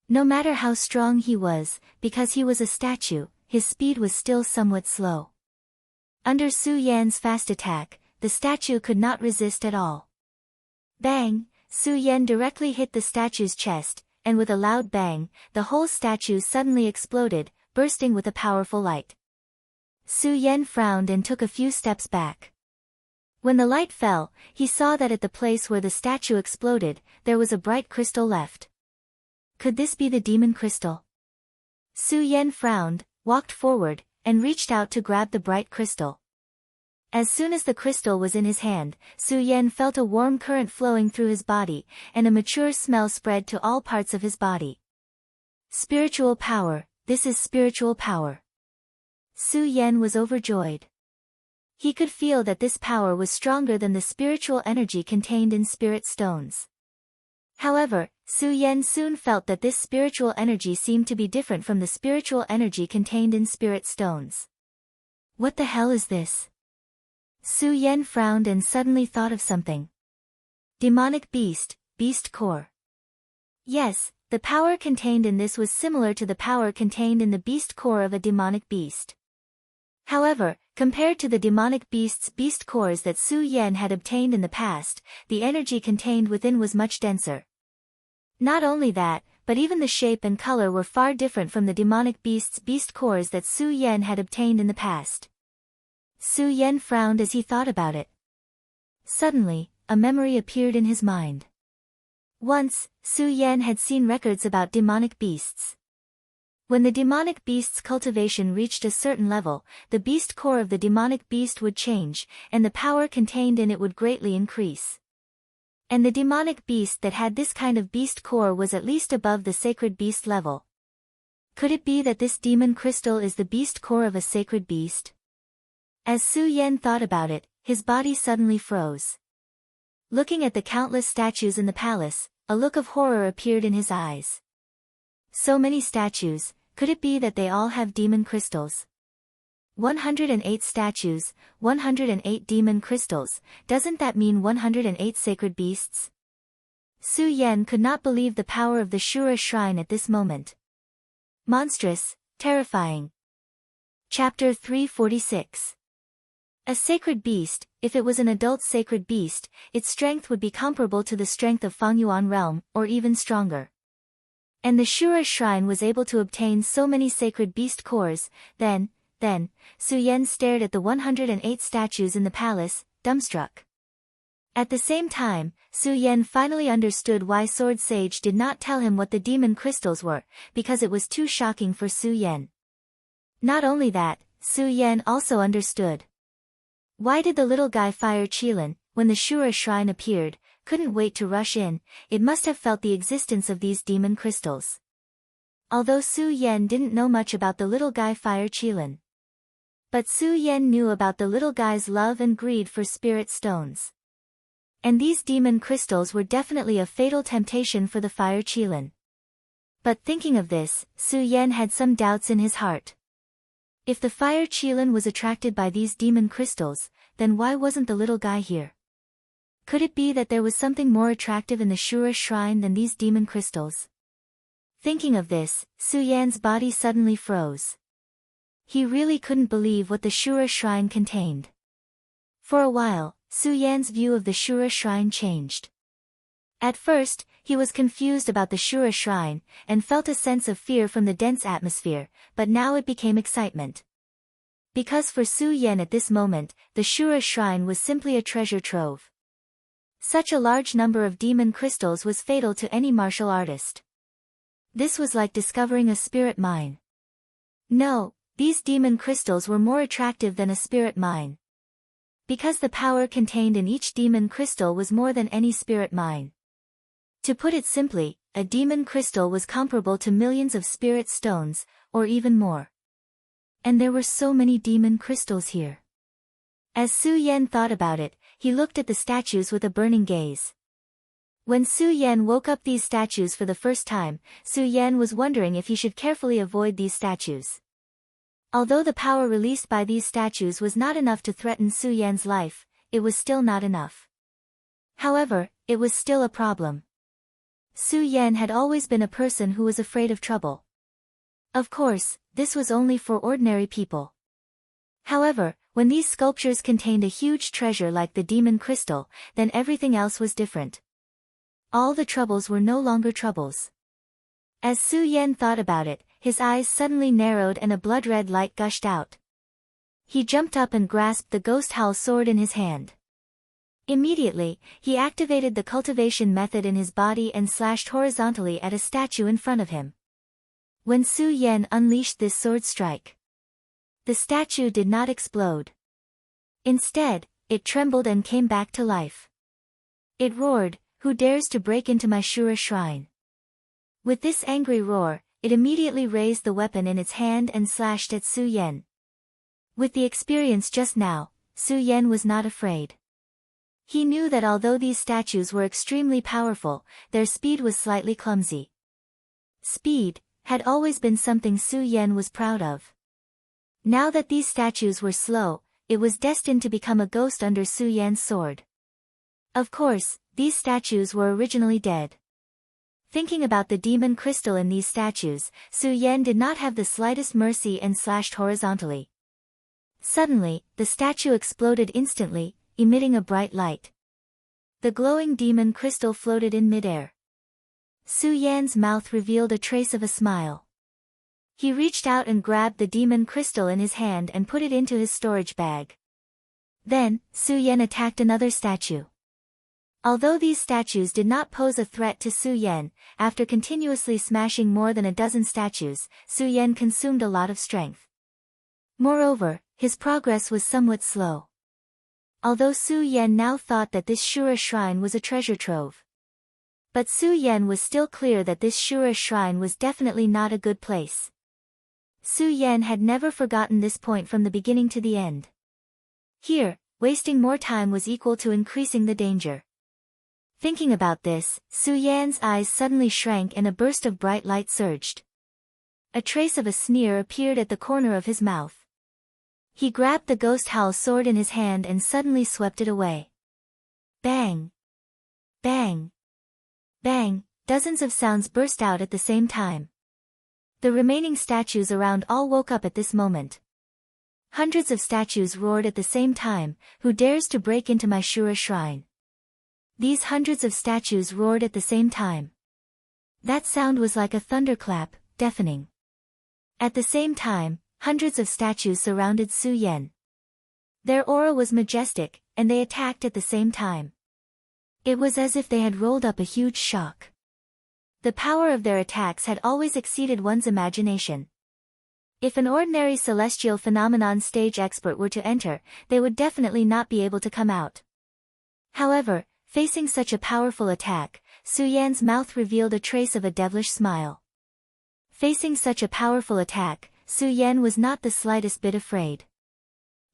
No matter how strong he was, because he was a statue, his speed was still somewhat slow. Under Su Yan's fast attack, the statue could not resist at all. Bang! Su Yan directly hit the statue's chest, and with a loud bang, the whole statue suddenly exploded, bursting with a powerful light. Su Yan frowned and took a few steps back. When the light fell, he saw that at the place where the statue exploded, there was a bright crystal left. Could this be the demon crystal? Su Yan frowned, walked forward, and reached out to grab the bright crystal. As soon as the crystal was in his hand, Su Yan felt a warm current flowing through his body, and a mature smell spread to all parts of his body. Spiritual power, this is spiritual power. Su Yan was overjoyed. He could feel that this power was stronger than the spiritual energy contained in spirit stones. However, Su Yan soon felt that this spiritual energy seemed to be different from the spiritual energy contained in spirit stones. What the hell is this? Su Yan frowned and suddenly thought of something. Demonic beast, beast core. Yes, the power contained in this was similar to the power contained in the beast core of a demonic beast. However, compared to the demonic beast's beast cores that Su Yan had obtained in the past, the energy contained within was much denser. Not only that, but even the shape and color were far different from the demonic beast's beast cores that Su Yan had obtained in the past. Su Yan frowned as he thought about it. Suddenly, a memory appeared in his mind. Once, Su Yan had seen records about demonic beasts. When the demonic beast's cultivation reached a certain level, the beast core of the demonic beast would change, and the power contained in it would greatly increase. And the demonic beast that had this kind of beast core was at least above the sacred beast level. Could it be that this demon crystal is the beast core of a sacred beast? As Su Yan thought about it, his body suddenly froze. Looking at the countless statues in the palace, a look of horror appeared in his eyes. So many statues, could it be that they all have demon crystals? 108 statues, 108 demon crystals, doesn't that mean 108 sacred beasts? Su Yan could not believe the power of the Shura shrine at this moment. Monstrous, terrifying. Chapter 346. A sacred beast, if it was an adult sacred beast, its strength would be comparable to the strength of Fangyuan realm, or even stronger. And the Shura shrine was able to obtain so many sacred beast cores. Then, Su Yan stared at the 108 statues in the palace, dumbstruck. At the same time, Su Yan finally understood why Sword Sage did not tell him what the demon crystals were, because it was too shocking for Su Yan. Not only that, Su Yan also understood. Why did the little guy fire Qilin, when the Shura shrine appeared, couldn't wait to rush in? It must have felt the existence of these demon crystals. Although Su Yan didn't know much about the little guy fire Qilin. But Su Yan knew about the little guy's love and greed for spirit stones. And these demon crystals were definitely a fatal temptation for the fire Qilin. But thinking of this, Su Yan had some doubts in his heart. If the fire Qilin was attracted by these demon crystals, then why wasn't the little guy here? Could it be that there was something more attractive in the Shura shrine than these demon crystals? Thinking of this, Su Yan's body suddenly froze. He really couldn't believe what the Shura shrine contained. For a while, Su Yan's view of the Shura shrine changed. At first, he was confused about the Shura shrine, and felt a sense of fear from the dense atmosphere, but now it became excitement. Because for Su Yan at this moment, the Shura shrine was simply a treasure trove. Such a large number of demon crystals was fatal to any martial artist. This was like discovering a spirit mine. No, these demon crystals were more attractive than a spirit mine. Because the power contained in each demon crystal was more than any spirit mine. To put it simply, a demon crystal was comparable to millions of spirit stones, or even more. And there were so many demon crystals here. As Su Yan thought about it, he looked at the statues with a burning gaze. When Su Yan woke up these statues for the first time, Su Yan was wondering if he should carefully avoid these statues. Although the power released by these statues was not enough to threaten Su Yan's life, it was still not enough. However, it was still a problem. Su Yan had always been a person who was afraid of trouble. Of course, this was only for ordinary people. However, when these sculptures contained a huge treasure like the demon crystal, then everything else was different. All the troubles were no longer troubles. As Su Yan thought about it, his eyes suddenly narrowed and a blood-red light gushed out. He jumped up and grasped the ghost howl sword in his hand. Immediately, he activated the cultivation method in his body and slashed horizontally at a statue in front of him. When Su Yan unleashed this sword strike, the statue did not explode. Instead, it trembled and came back to life. It roared, "Who dares to break into my Shura shrine?" With this angry roar, it immediately raised the weapon in its hand and slashed at Su Yan. With the experience just now, Su Yan was not afraid. He knew that although these statues were extremely powerful, their speed was slightly clumsy. Speed had always been something Su Yan was proud of. Now that these statues were slow, it was destined to become a ghost under Su Yan's sword. Of course, these statues were originally dead. Thinking about the demon crystal in these statues, Su Yan did not have the slightest mercy and slashed horizontally. Suddenly, the statue exploded instantly, emitting a bright light. The glowing demon crystal floated in midair. Su Yan's mouth revealed a trace of a smile. He reached out and grabbed the demon crystal in his hand and put it into his storage bag. Then, Su Yan attacked another statue. Although these statues did not pose a threat to Su Yan, after continuously smashing more than a dozen statues, Su Yan consumed a lot of strength. Moreover, his progress was somewhat slow. Although Su Yan now thought that this Shura shrine was a treasure trove. But Su Yan was still clear that this Shura shrine was definitely not a good place. Su Yan had never forgotten this point from the beginning to the end. Here, wasting more time was equal to increasing the danger. Thinking about this, Su Yan's eyes suddenly shrank and a burst of bright light surged. A trace of a sneer appeared at the corner of his mouth. He grabbed the ghost howl sword in his hand and suddenly swept it away. Bang! Bang! Bang! Dozens of sounds burst out at the same time. The remaining statues around all woke up at this moment. Hundreds of statues roared at the same time, "Who dares to break into my Shura shrine?" These hundreds of statues roared at the same time. That sound was like a thunderclap, deafening. At the same time, hundreds of statues surrounded Su Yan. Their aura was majestic, and they attacked at the same time. It was as if they had rolled up a huge shock. The power of their attacks had always exceeded one's imagination. If an ordinary celestial phenomenon stage expert were to enter, they would definitely not be able to come out. However, facing such a powerful attack, Su Yan's mouth revealed a trace of a devilish smile. Facing such a powerful attack, Su Yan was not the slightest bit afraid.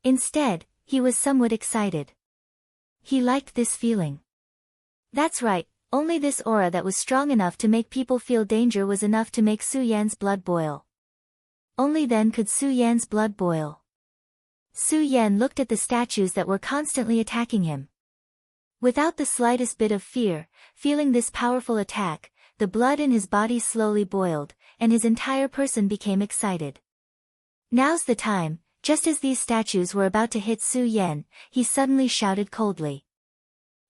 Instead, he was somewhat excited. He liked this feeling. That's right, only this aura that was strong enough to make people feel danger was enough to make Su Yan's blood boil. Only then could Su Yan's blood boil. Su Yan looked at the statues that were constantly attacking him. Without the slightest bit of fear, feeling this powerful attack, the blood in his body slowly boiled, and his entire person became excited. Now's the time, just as these statues were about to hit Su Yan, he suddenly shouted coldly.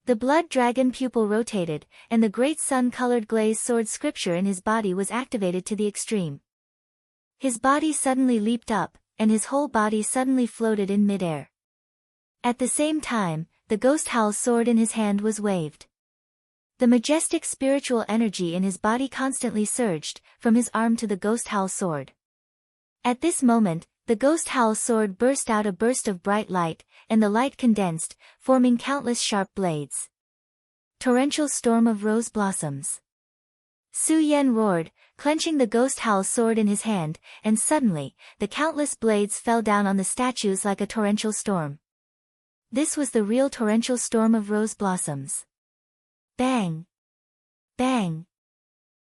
The blood dragon pupil rotated, and the great sun-colored glaze sword scripture in his body was activated to the extreme. His body suddenly leaped up, and his whole body suddenly floated in midair. At the same time, the ghost howl sword in his hand was waved. The majestic spiritual energy in his body constantly surged, from his arm to the ghost howl sword. At this moment, the ghost howl sword burst out a burst of bright light, and the light condensed, forming countless sharp blades. Torrential storm of rose blossoms. Su Yan roared, clenching the ghost howl sword in his hand, and suddenly, the countless blades fell down on the statues like a torrential storm. This was the real torrential storm of rose blossoms. Bang! Bang!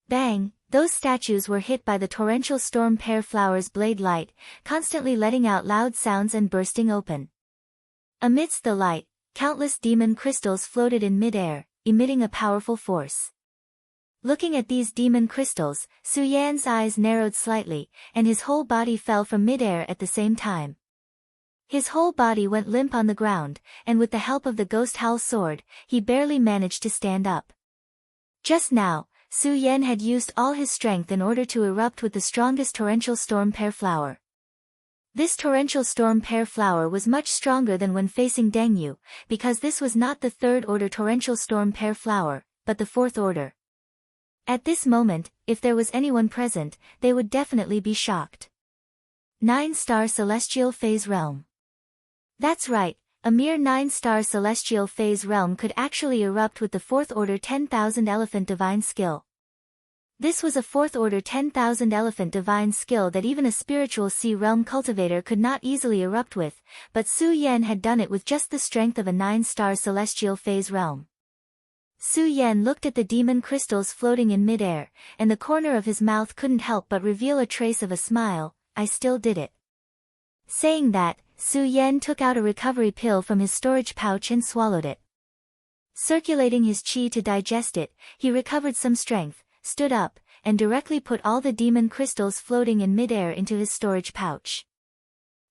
Bang! Those statues were hit by the torrential storm pear flower's blade light, constantly letting out loud sounds and bursting open. Amidst the light, countless demon crystals floated in mid-air, emitting a powerful force. Looking at these demon crystals, Su Yan's eyes narrowed slightly, and his whole body fell from mid-air at the same time. His whole body went limp on the ground, and with the help of the ghost howl sword, he barely managed to stand up. Just now, Su Yan had used all his strength in order to erupt with the strongest torrential storm pear flower. This torrential storm pear flower was much stronger than when facing Deng Yu, because this was not the third-order torrential storm pear flower, but the fourth order. At this moment, if there was anyone present, they would definitely be shocked. 9-star celestial phase realm. That's right, a mere 9-star celestial phase realm could actually erupt with the 4th order 10,000 elephant divine skill. This was a 4th order 10,000 elephant divine skill that even a spiritual sea realm cultivator could not easily erupt with, but Su Yan had done it with just the strength of a 9-star celestial phase realm. Su Yan looked at the demon crystals floating in midair, and the corner of his mouth couldn't help but reveal a trace of a smile. I still did it. Saying that, Su Yan took out a recovery pill from his storage pouch and swallowed it. Circulating his qi to digest it, he recovered some strength, stood up, and directly put all the demon crystals floating in midair into his storage pouch.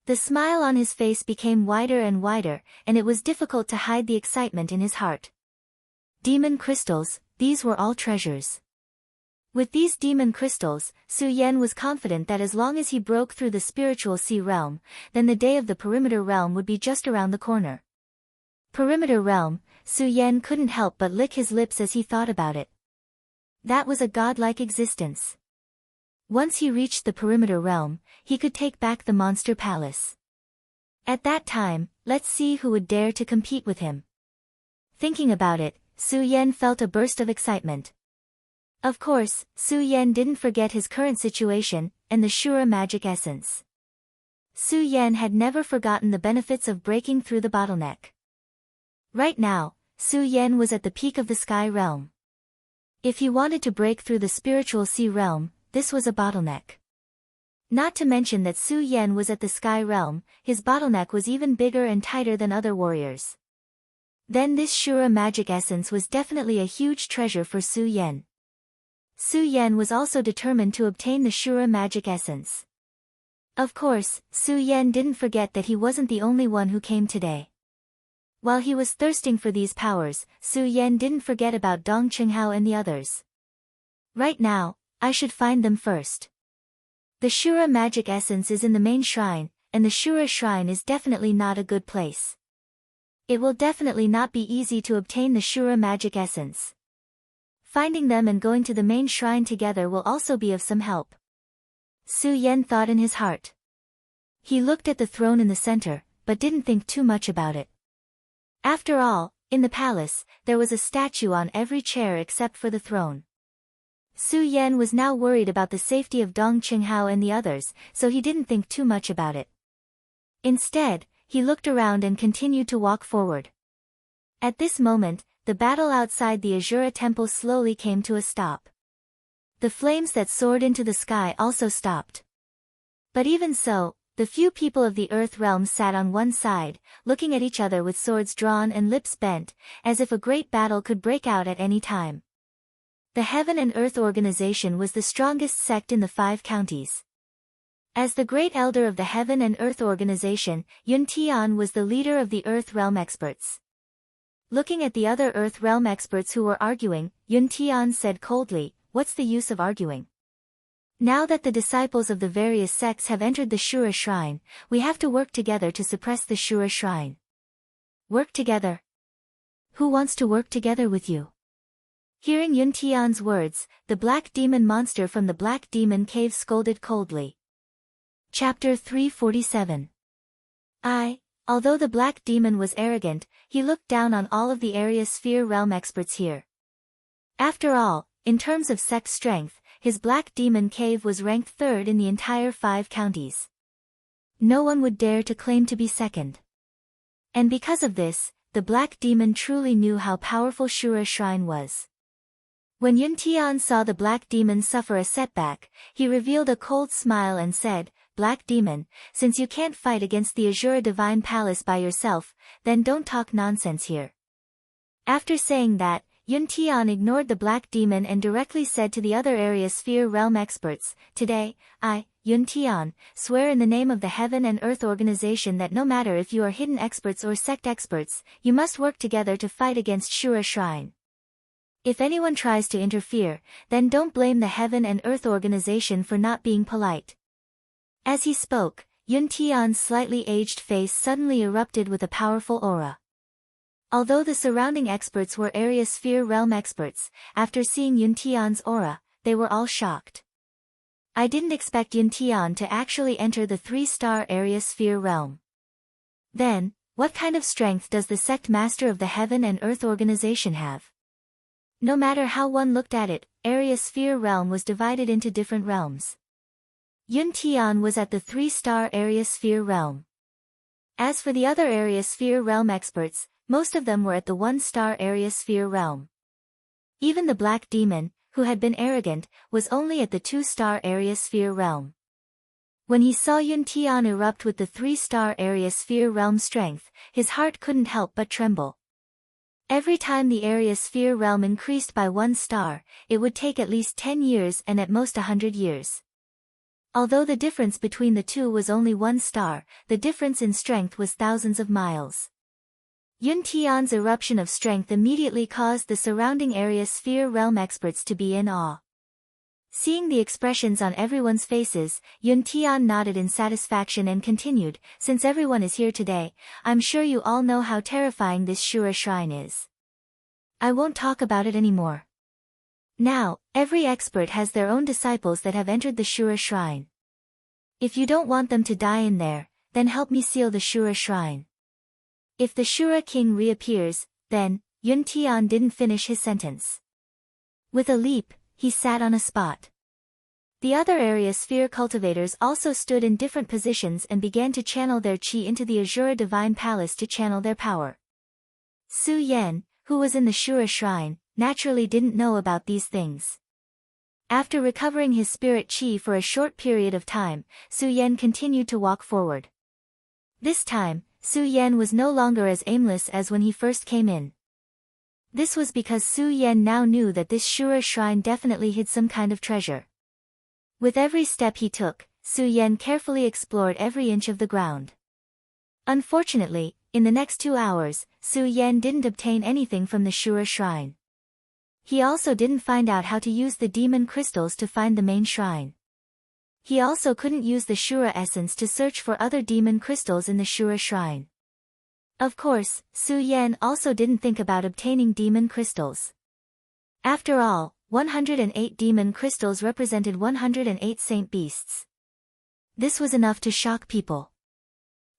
The smile on his face became wider and wider, and it was difficult to hide the excitement in his heart. Demon crystals, these were all treasures. With these demon crystals, Su Yan was confident that as long as he broke through the spiritual sea realm, then the day of the perimeter realm would be just around the corner. Perimeter realm, Su Yan couldn't help but lick his lips as he thought about it. That was a godlike existence. Once he reached the perimeter realm, he could take back the monster palace. At that time, let's see who would dare to compete with him. Thinking about it, Su Yan felt a burst of excitement. Of course, Su Yan didn't forget his current situation, and the Shura magic essence. Su Yan had never forgotten the benefits of breaking through the bottleneck. Right now, Su Yan was at the peak of the sky realm. If he wanted to break through the spiritual sea realm, this was a bottleneck. Not to mention that Su Yan was at the sky realm, his bottleneck was even bigger and tighter than other warriors. Then this Shura magic essence was definitely a huge treasure for Su Yan. Su Yan was also determined to obtain the Shura magic essence. Of course, Su Yan didn't forget that he wasn't the only one who came today. While he was thirsting for these powers, Su Yan didn't forget about Dong Qinghao and the others. Right now, I should find them first. The Shura magic essence is in the main shrine, and the Shura shrine is definitely not a good place. It will definitely not be easy to obtain the Shura magic essence. Finding them and going to the main shrine together will also be of some help. Su Yan thought in his heart. He looked at the throne in the center, but didn't think too much about it. After all, in the palace, there was a statue on every chair except for the throne. Su Yan was now worried about the safety of Dong Qinghao and the others, so he didn't think too much about it. Instead, he looked around and continued to walk forward. At this moment, the battle outside the Azura temple slowly came to a stop. The flames that soared into the sky also stopped. But even so, the few people of the Earth realm sat on one side, looking at each other with swords drawn and lips bent, as if a great battle could break out at any time. The Heaven and Earth organization was the strongest sect in the 5 counties. As the great elder of the Heaven and Earth organization, Yun Tian was the leader of the Earth realm experts. Looking at the other Earth realm experts who were arguing, Yun Tian said coldly, "What's the use of arguing? Now that the disciples of the various sects have entered the Shura shrine, we have to work together to suppress the Shura shrine." Work together? Who wants to work together with you? Hearing Yun Tian's words, the black demon monster from the Black Demon Cave scolded coldly. Chapter 347. Although the black demon was arrogant, he looked down on all of the area sphere realm experts here. After all, in terms of sect strength, his Black Demon Cave was ranked third in the entire 5 counties. No one would dare to claim to be second. And because of this, the Black Demon truly knew how powerful Shura Shrine was. When Yun Tian saw the Black Demon suffer a setback, he revealed a cold smile and said, "Black Demon, since you can't fight against the Azura Divine Palace by yourself, then don't talk nonsense here." After saying that, Yun Tian ignored the Black Demon and directly said to the other Area Sphere Realm experts, "Today, I, Yun Tian, swear in the name of the Heaven and Earth Organization that no matter if you are hidden experts or sect experts, you must work together to fight against Shura Shrine. If anyone tries to interfere, then don't blame the Heaven and Earth Organization for not being polite." As he spoke, Yun Tian's slightly aged face suddenly erupted with a powerful aura. Although the surrounding experts were Area Sphere Realm experts, after seeing Yun Tian's aura, they were all shocked. I didn't expect Yun Tian to actually enter the 3-star Area Sphere Realm. Then, what kind of strength does the sect master of the Heaven and Earth Organization have? No matter how one looked at it, Area Sphere Realm was divided into different realms. Yun Tian was at the 3-star Area Sphere Realm. As for the other Area Sphere Realm experts, most of them were at the 1-star Area Sphere Realm. Even the Black Demon, who had been arrogant, was only at the 2-star Area Sphere Realm. When he saw Yun Tian erupt with the 3-star Area Sphere Realm strength, his heart couldn't help but tremble. Every time the Area Sphere Realm increased by 1 star, it would take at least 10 years and at most 100 years. Although the difference between the two was only 1 star, the difference in strength was thousands of miles. Yun Tian's eruption of strength immediately caused the surrounding Area Sphere Realm experts to be in awe. Seeing the expressions on everyone's faces, Yun Tian nodded in satisfaction and continued, "Since everyone is here today, I'm sure you all know how terrifying this Shura Shrine is. I won't talk about it anymore. Now, every expert has their own disciples that have entered the Shura Shrine. If you don't want them to die in there, then help me seal the Shura Shrine." If the Shura King reappears, then, Yun Tian didn't finish his sentence. With a leap, he sat on a spot. The other Area Sphere cultivators also stood in different positions and began to channel their qi into the Azura Divine Palace to channel their power. Su Yan, who was in the Shura Shrine, naturally didn't know about these things. After recovering his spirit qi for a short period of time, Su Yan continued to walk forward. This time, Su Yan was no longer as aimless as when he first came in. This was because Su Yan now knew that this Shura Shrine definitely hid some kind of treasure. With every step he took, Su Yan carefully explored every inch of the ground. Unfortunately, in the next 2 hours, Su Yan didn't obtain anything from the Shura Shrine. He also didn't find out how to use the demon crystals to find the main shrine. He also couldn't use the Shura essence to search for other demon crystals in the Shura Shrine. Of course, Su Yan also didn't think about obtaining demon crystals. After all, 108 demon crystals represented 108 saint beasts. This was enough to shock people.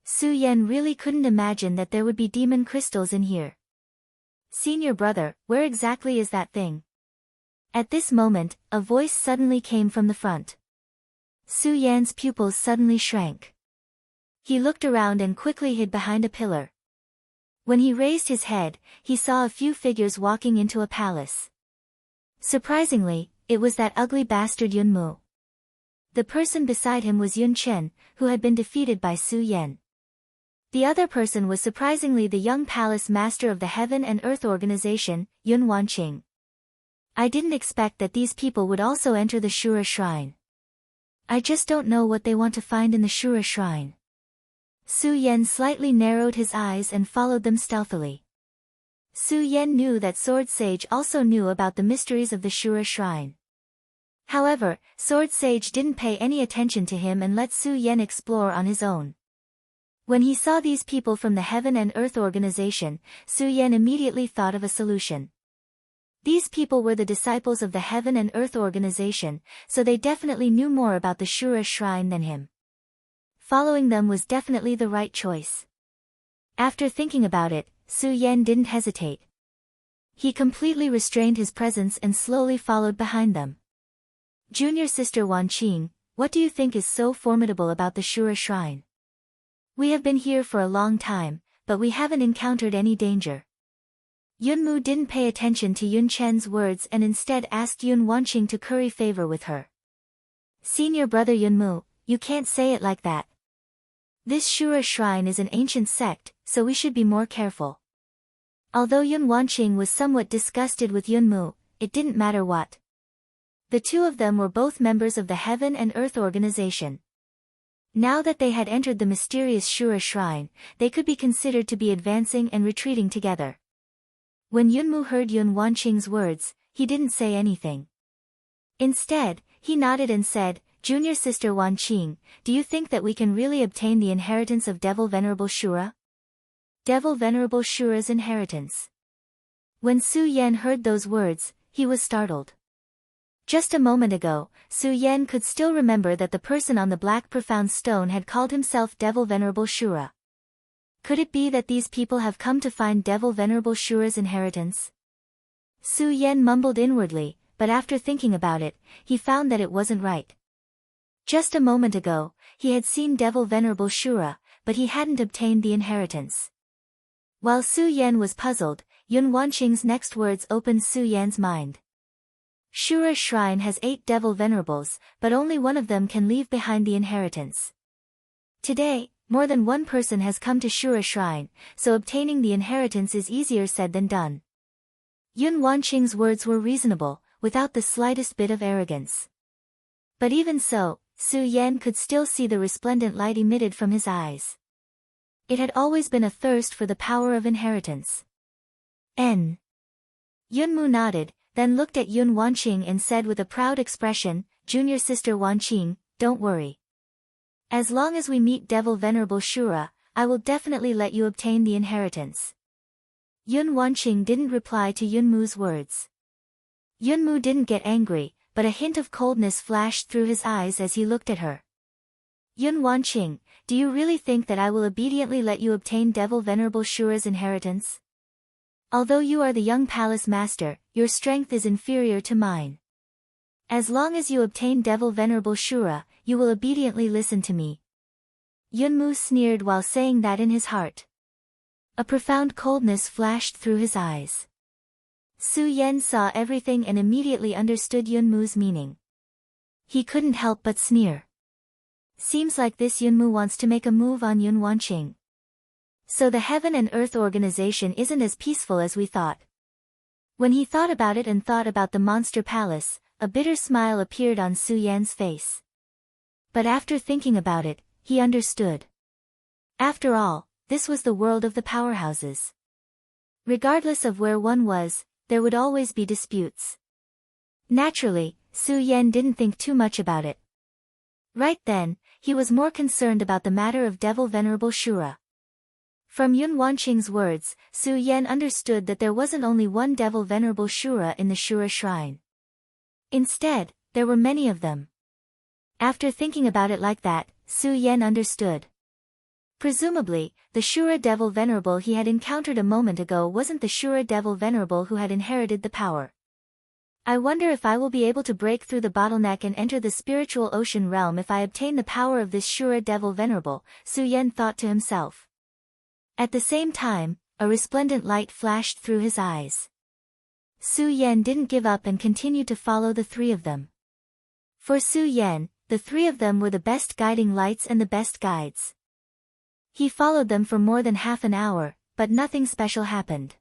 Su Yan really couldn't imagine that there would be demon crystals in here. "Senior brother, where exactly is that thing?" At this moment, a voice suddenly came from the front. Su Yan's pupils suddenly shrank. He looked around and quickly hid behind a pillar. When he raised his head, he saw a few figures walking into a palace. Surprisingly, it was that ugly bastard Yun Mu. The person beside him was Yun Chen, who had been defeated by Su Yan. The other person was surprisingly the young palace master of the Heaven and Earth Organization, Yun Wanqing. I didn't expect that these people would also enter the Shura Shrine. I just don't know what they want to find in the Shura Shrine. Su Yan slightly narrowed his eyes and followed them stealthily. Su Yan knew that Sword Sage also knew about the mysteries of the Shura Shrine. However, Sword Sage didn't pay any attention to him and let Su Yan explore on his own. When he saw these people from the Heaven and Earth Organization, Su Yan immediately thought of a solution. These people were the disciples of the Heaven and Earth Organization, so they definitely knew more about the Shura Shrine than him. Following them was definitely the right choice. After thinking about it, Su Yan didn't hesitate. He completely restrained his presence and slowly followed behind them. Junior sister Wanqing, what do you think is so formidable about the Shura shrine? We have been here for a long time, but we haven't encountered any danger. Yunmu didn't pay attention to Yun Chen's words and instead asked Yun Wanqing to curry favor with her. Senior brother Yunmu, you can't say it like that. This Shura shrine is an ancient sect, so we should be more careful. Although Yun Wanqing was somewhat disgusted with Yunmu, it didn't matter what. The two of them were both members of the Heaven and Earth organization. Now that they had entered the mysterious Shura shrine, they could be considered to be advancing and retreating together. When Yunmu heard Yun Wanqing's words, he didn't say anything. Instead, he nodded and said, Junior sister Wanqing, do you think that we can really obtain the inheritance of Devil Venerable Shura? Devil Venerable Shura's inheritance. When Su Yan heard those words, he was startled. Just a moment ago, Su Yan could still remember that the person on the black profound stone had called himself Devil Venerable Shura. Could it be that these people have come to find Devil Venerable Shura's inheritance? Su Yan mumbled inwardly, but after thinking about it, he found that it wasn't right. Just a moment ago, he had seen Devil Venerable Shura, but he hadn't obtained the inheritance. While Su Yan was puzzled, Yun Wanqing's next words opened Su Yan's mind. Shura shrine has 8 devil venerables, but only one of them can leave behind the inheritance. Today, more than one person has come to Shura shrine, so obtaining the inheritance is easier said than done. Yun Wanqing's words were reasonable, without the slightest bit of arrogance. But even so, Su Yan could still see the resplendent light emitted from his eyes. It had always been a thirst for the power of inheritance. Yunmu nodded, then looked at Yun Wanqing and said with a proud expression, Junior sister Wanqing, don't worry. As long as we meet Devil Venerable Shura, I will definitely let you obtain the inheritance. Yun Wanqing didn't reply to Yunmu's words. Yunmu didn't get angry, but a hint of coldness flashed through his eyes as he looked at her. Yun Wanqing, do you really think that I will obediently let you obtain Devil Venerable Shura's inheritance? Although you are the young palace master, your strength is inferior to mine. As long as you obtain Devil Venerable Shura, you will obediently listen to me. Yunmu sneered while saying that in his heart. A profound coldness flashed through his eyes. Su Yan saw everything and immediately understood Yunmu's meaning. He couldn't help but sneer. Seems like this Yunmu wants to make a move on Yun Wanqing. So the Heaven and Earth organization isn't as peaceful as we thought. When he thought about it and thought about the monster palace, a bitter smile appeared on Su Yan's face. But after thinking about it, he understood. After all, this was the world of the powerhouses. Regardless of where one was, there would always be disputes. Naturally, Su Yan didn't think too much about it. Right then, he was more concerned about the matter of Devil Venerable Shura. From Yun Wanqing's words, Su Yan understood that there wasn't only one Devil Venerable Shura in the Shura shrine. Instead, there were many of them. After thinking about it like that, Su Yan understood. Presumably, the Shura Devil Venerable he had encountered a moment ago wasn't the Shura Devil Venerable who had inherited the power. I wonder if I will be able to break through the bottleneck and enter the spiritual ocean realm if I obtain the power of this Shura Devil Venerable, Su Yan thought to himself. At the same time, a resplendent light flashed through his eyes. Su Yan didn't give up and continued to follow the three of them. For Su Yan, the three of them were the best guiding lights and the best guides. He followed them for more than half an hour, but nothing special happened.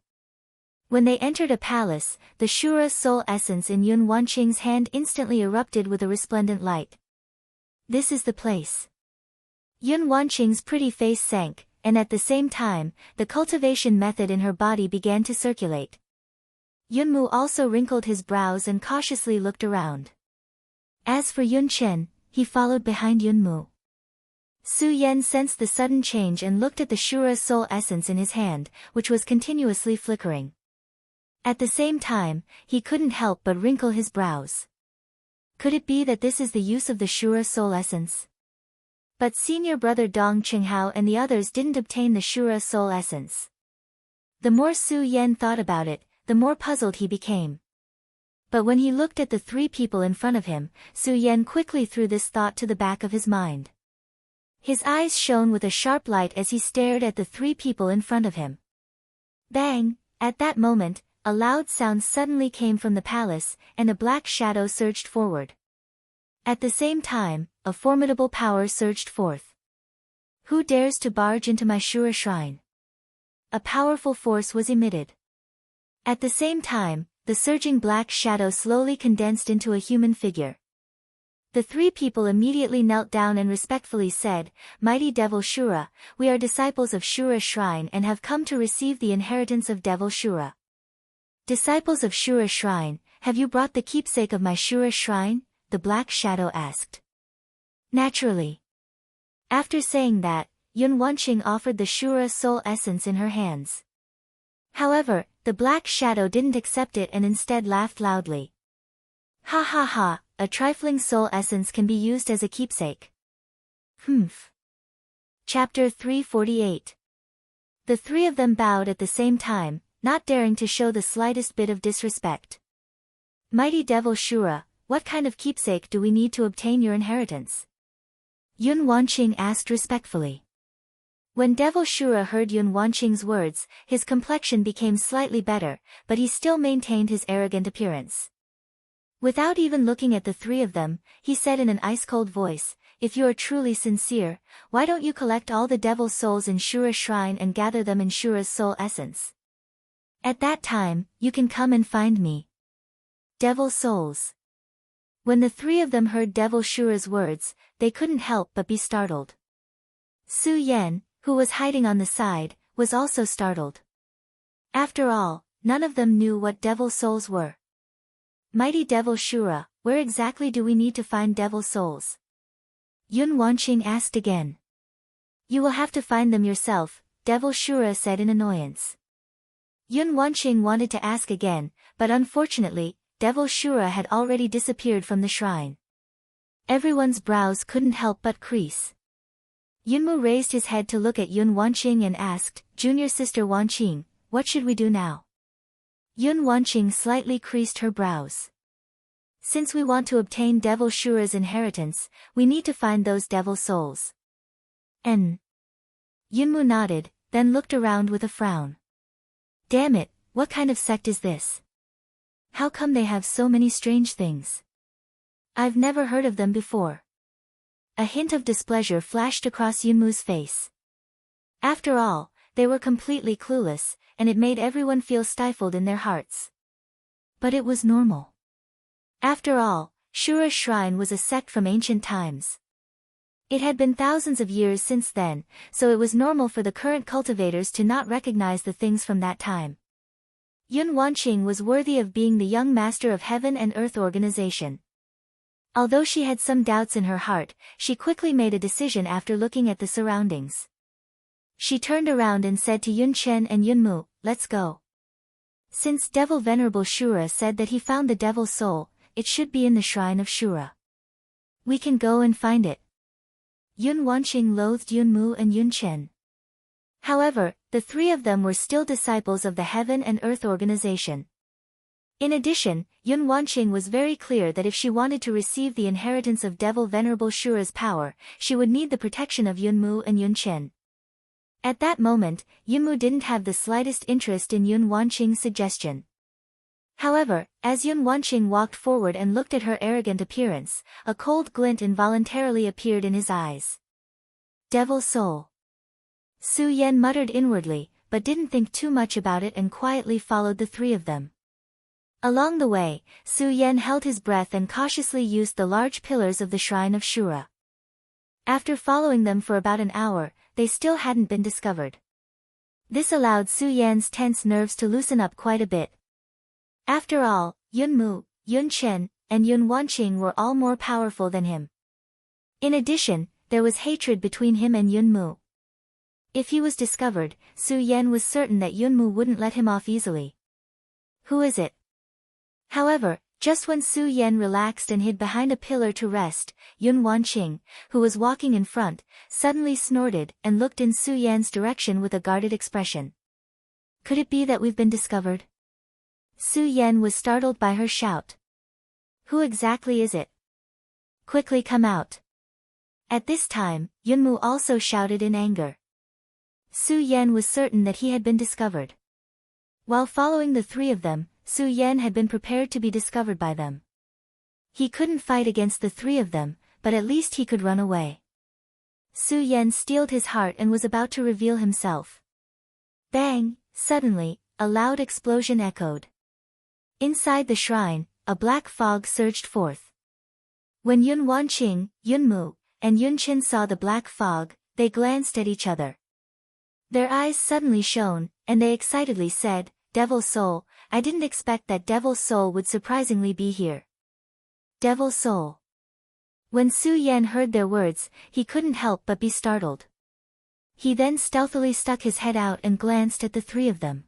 When they entered a palace, the Shura soul essence in Yun Wanqing's hand instantly erupted with a resplendent light. This is the place. Yun Wanqing's pretty face sank, and at the same time, the cultivation method in her body began to circulate. Yunmu also wrinkled his brows and cautiously looked around. As for Yun Chen, he followed behind Yunmu. Su Yan sensed the sudden change and looked at the Shura soul essence in his hand, which was continuously flickering. At the same time, he couldn't help but wrinkle his brows. Could it be that this is the use of the Shura soul essence? But senior brother Dong Qinghao and the others didn't obtain the Shura soul essence. The more Su Yan thought about it, the more puzzled he became. But when he looked at the three people in front of him, Su Yan quickly threw this thought to the back of his mind. His eyes shone with a sharp light as he stared at the three people in front of him. Bang! At that moment, a loud sound suddenly came from the palace, and a black shadow surged forward. At the same time, a formidable power surged forth. Who dares to barge into my Shura shrine? A powerful force was emitted. At the same time, the surging black shadow slowly condensed into a human figure. The three people immediately knelt down and respectfully said, "Mighty Devil Shura, we are disciples of Shura Shrine and have come to receive the inheritance of Devil Shura." "Disciples of Shura Shrine, have you brought the keepsake of my Shura Shrine?" the black shadow asked. "Naturally." After saying that, Yun Wanqing offered the Shura soul essence in her hands. However, the black shadow didn't accept it and instead laughed loudly. "Ha ha ha, a trifling soul essence can be used as a keepsake." Humph. Chapter 348. The three of them bowed at the same time, not daring to show the slightest bit of disrespect. "Mighty Devil Shura, what kind of keepsake do we need to obtain your inheritance?" Yun Wanqing asked respectfully. When Devil Shura heard Yun Wanqing's words, his complexion became slightly better, but he still maintained his arrogant appearance. Without even looking at the three of them, he said in an ice-cold voice, "If you are truly sincere, why don't you collect all the devil's souls in Shura Shrine and gather them in Shura's soul essence? At that time, you can come and find me." Devil souls. When the three of them heard Devil Shura's words, they couldn't help but be startled. Su Yan, who was hiding on the side, was also startled. After all, none of them knew what devil souls were. "Mighty Devil Shura, where exactly do we need to find devil souls?" Yun Wanqing asked again. "You will have to find them yourself," Devil Shura said in annoyance. Yun Wanqing wanted to ask again, but unfortunately, Devil Shura had already disappeared from the shrine. Everyone's brows couldn't help but crease. Yunmu raised his head to look at Yun Wanqing and asked, "Junior sister Wanqing, what should we do now?" Yun Wanqing slightly creased her brows. "Since we want to obtain Devil Shura's inheritance, we need to find those devil souls." Yunmu nodded, then looked around with a frown. "Damn it, what kind of sect is this? How come they have so many strange things? I've never heard of them before." A hint of displeasure flashed across Yunmu's face. After all, they were completely clueless, and it made everyone feel stifled in their hearts. But it was normal. After all, Shura Shrine was a sect from ancient times. It had been thousands of years since then, so it was normal for the current cultivators to not recognize the things from that time. Yun Wanqing was worthy of being the young master of Heaven and Earth organization. Although she had some doubts in her heart, she quickly made a decision after looking at the surroundings. She turned around and said to Yun Chen and Yunmu, "Let's go." Since Devil Venerable Shura said that he found the devil's soul, it should be in the shrine of Shura. We can go and find it. Yun Wanqing loathed Yunmu and Yun Chen. However, the three of them were still disciples of the Heaven and Earth organization. In addition, Yun Wanqing was very clear that if she wanted to receive the inheritance of Devil Venerable Shura's power, she would need the protection of Yunmu and Yun Chen. At that moment, Yunmu didn't have the slightest interest in Yun Wanqing's suggestion. However, as Yun Wanqing walked forward and looked at her arrogant appearance, a cold glint involuntarily appeared in his eyes. Devil soul. Su Yan muttered inwardly, but didn't think too much about it and quietly followed the three of them. Along the way, Su Yan held his breath and cautiously used the large pillars of the shrine of Shura. After following them for about an hour, they still hadn't been discovered. This allowed Su Yan's tense nerves to loosen up quite a bit. After all, Yunmu, Yun Chen, and Yun Wanqing were all more powerful than him. In addition, there was hatred between him and Yunmu. If he was discovered, Su Yan was certain that Yunmu wouldn't let him off easily. Who is it? However, just when Su Yan relaxed and hid behind a pillar to rest, Yun Wanqing, who was walking in front, suddenly snorted and looked in Su Yan's direction with a guarded expression. Could it be that we've been discovered? Su Yan was startled by her shout. Who exactly is it? Quickly come out. At this time, Yunmu also shouted in anger. Su Yan was certain that he had been discovered. While following the three of them, Su Yan had been prepared to be discovered by them. He couldn't fight against the three of them, but at least he could run away. Su Yan steeled his heart and was about to reveal himself. Bang! Suddenly, a loud explosion echoed. Inside the shrine, a black fog surged forth. When Yun Wanqing, Yunmu, and Yun Qin saw the black fog, they glanced at each other. Their eyes suddenly shone, and they excitedly said, Devil's Soul, I didn't expect that Devil's Soul would surprisingly be here. Devil's Soul. When Su Yan heard their words, he couldn't help but be startled. He then stealthily stuck his head out and glanced at the three of them.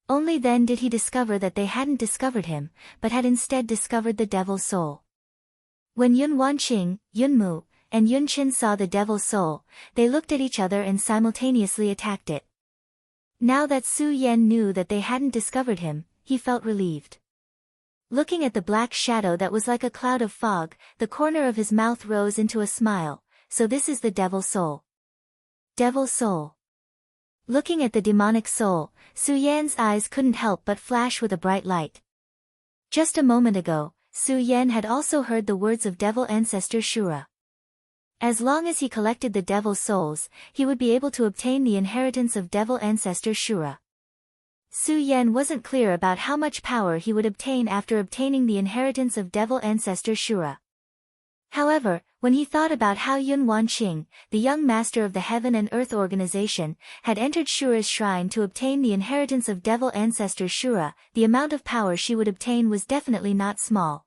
Only then did he discover that they hadn't discovered him, but had instead discovered the Devil's Soul. When Yun Wanqing, Yunmu, and Yun Qin saw the Devil's Soul, they looked at each other and simultaneously attacked it. Now that Su Yan knew that they hadn't discovered him, he felt relieved. Looking at the black shadow that was like a cloud of fog, the corner of his mouth rose into a smile. So this is the Devil's Soul. Devil's Soul. Looking at the demonic soul, Su Yan's eyes couldn't help but flash with a bright light. Just a moment ago, Su Yan had also heard the words of Devil Ancestor Shura. As long as he collected the Devil's Souls, he would be able to obtain the inheritance of Devil Ancestor Shura. Su Yan wasn't clear about how much power he would obtain after obtaining the inheritance of Devil Ancestor Shura. However, when he thought about how Yun Wanqing, the young master of the Heaven and Earth organization, had entered Shura's shrine to obtain the inheritance of Devil Ancestor Shura, the amount of power she would obtain was definitely not small.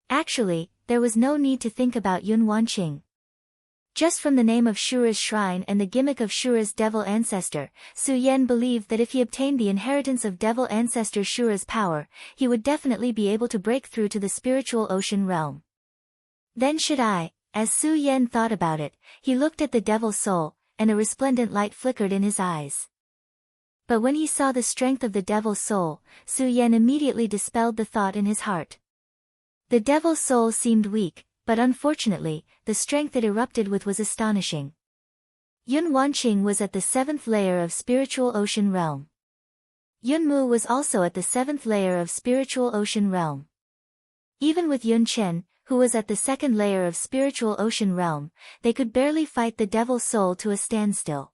Actually, there was no need to think about Yun Wanqing. Just from the name of Shura's shrine and the gimmick of Shura's Devil Ancestor, Su Yan believed that if he obtained the inheritance of Devil Ancestor Shura's power, he would definitely be able to break through to the spiritual ocean realm. Then should I, as Su Yan thought about it, he looked at the Devil's Soul, and a resplendent light flickered in his eyes. But when he saw the strength of the Devil's Soul, Su Yan immediately dispelled the thought in his heart. The Devil's Soul seemed weak, but unfortunately, the strength it erupted with was astonishing. Yun Wanqing was at the 7th layer of spiritual ocean realm. Yunmu was also at the 7th layer of spiritual ocean realm. Even with Yun Qin, who was at the 2nd layer of spiritual ocean realm, they could barely fight the Devil's Soul to a standstill.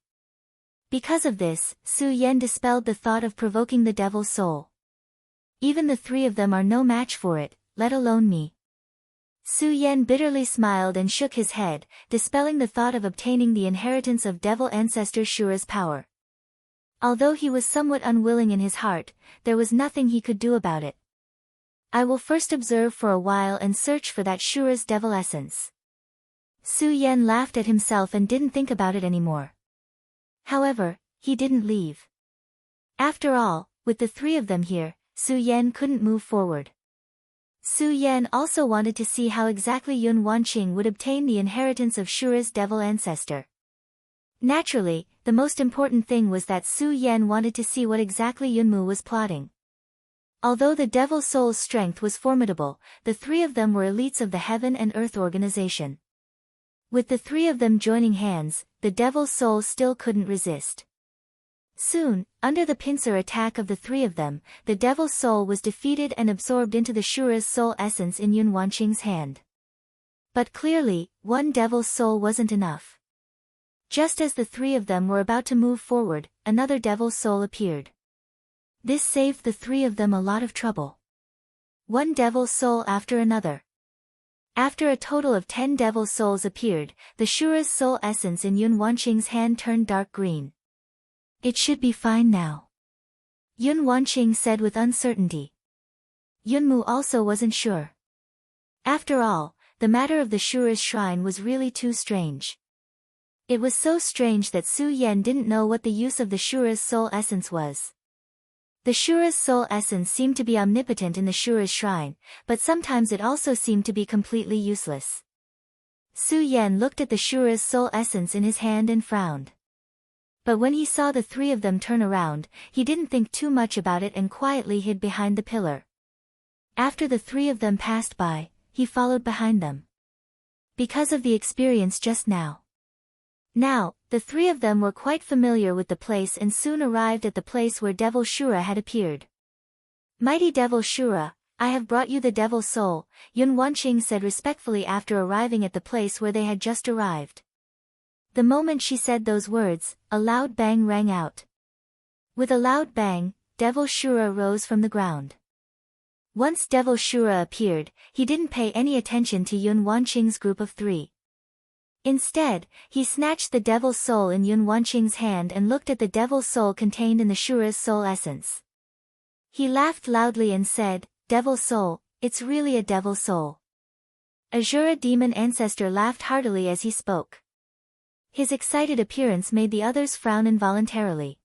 Because of this, Su Yan dispelled the thought of provoking the Devil's Soul. Even the three of them are no match for it, let alone me. Su Yan bitterly smiled and shook his head, dispelling the thought of obtaining the inheritance of Devil Ancestor Shura's power. Although he was somewhat unwilling in his heart, there was nothing he could do about it. I will first observe for a while and search for that Shura's devil essence. Su Yan laughed at himself and didn't think about it anymore. However, he didn't leave. After all, with the three of them here, Su Yan couldn't move forward. Su Yan also wanted to see how exactly Yun Wanqing would obtain the inheritance of Shura's devil ancestor. Naturally, the most important thing was that Su Yan wanted to see what exactly Yunmu was plotting. Although the Devil's Soul's strength was formidable, the three of them were elites of the Heaven and Earth organization. With the three of them joining hands, the Devil's Soul still couldn't resist. Soon, under the pincer attack of the three of them, the Devil's Soul was defeated and absorbed into the Shura's soul essence in Yun Wanqing's hand. But clearly, one Devil's Soul wasn't enough. Just as the three of them were about to move forward, another Devil's Soul appeared. This saved the three of them a lot of trouble. One Devil's Soul after another. After a total of 10 Devil's Souls appeared, the Shura's soul essence in Yun Wanqing's hand turned dark green. It should be fine now, Yun Wanqing said with uncertainty. Yunmu also wasn't sure. After all, the matter of the Shura's shrine was really too strange. It was so strange that Su Yan didn't know what the use of the Shura's soul essence was. The Shura's soul essence seemed to be omnipotent in the Shura's shrine, but sometimes it also seemed to be completely useless. Su Yan looked at the Shura's soul essence in his hand and frowned. But when he saw the three of them turn around, he didn't think too much about it and quietly hid behind the pillar. After the three of them passed by, he followed behind them. Because of the experience just now. Now, the three of them were quite familiar with the place and soon arrived at the place where Devil Shura had appeared. Mighty Devil Shura, I have brought you the Devil's Soul, Yun Wanqing said respectfully after arriving at the place where they had just arrived. The moment she said those words, a loud bang rang out. With a loud bang, Devil Shura rose from the ground. Once Devil Shura appeared, he didn't pay any attention to Yun Wanqing's group of three. Instead, he snatched the Devil's Soul in Yun Wanqing's hand and looked at the Devil's Soul contained in the Shura's soul essence. He laughed loudly and said, Devil's Soul, it's really a Devil's Soul. Azura demon ancestor laughed heartily as he spoke. His excited appearance made the others frown involuntarily.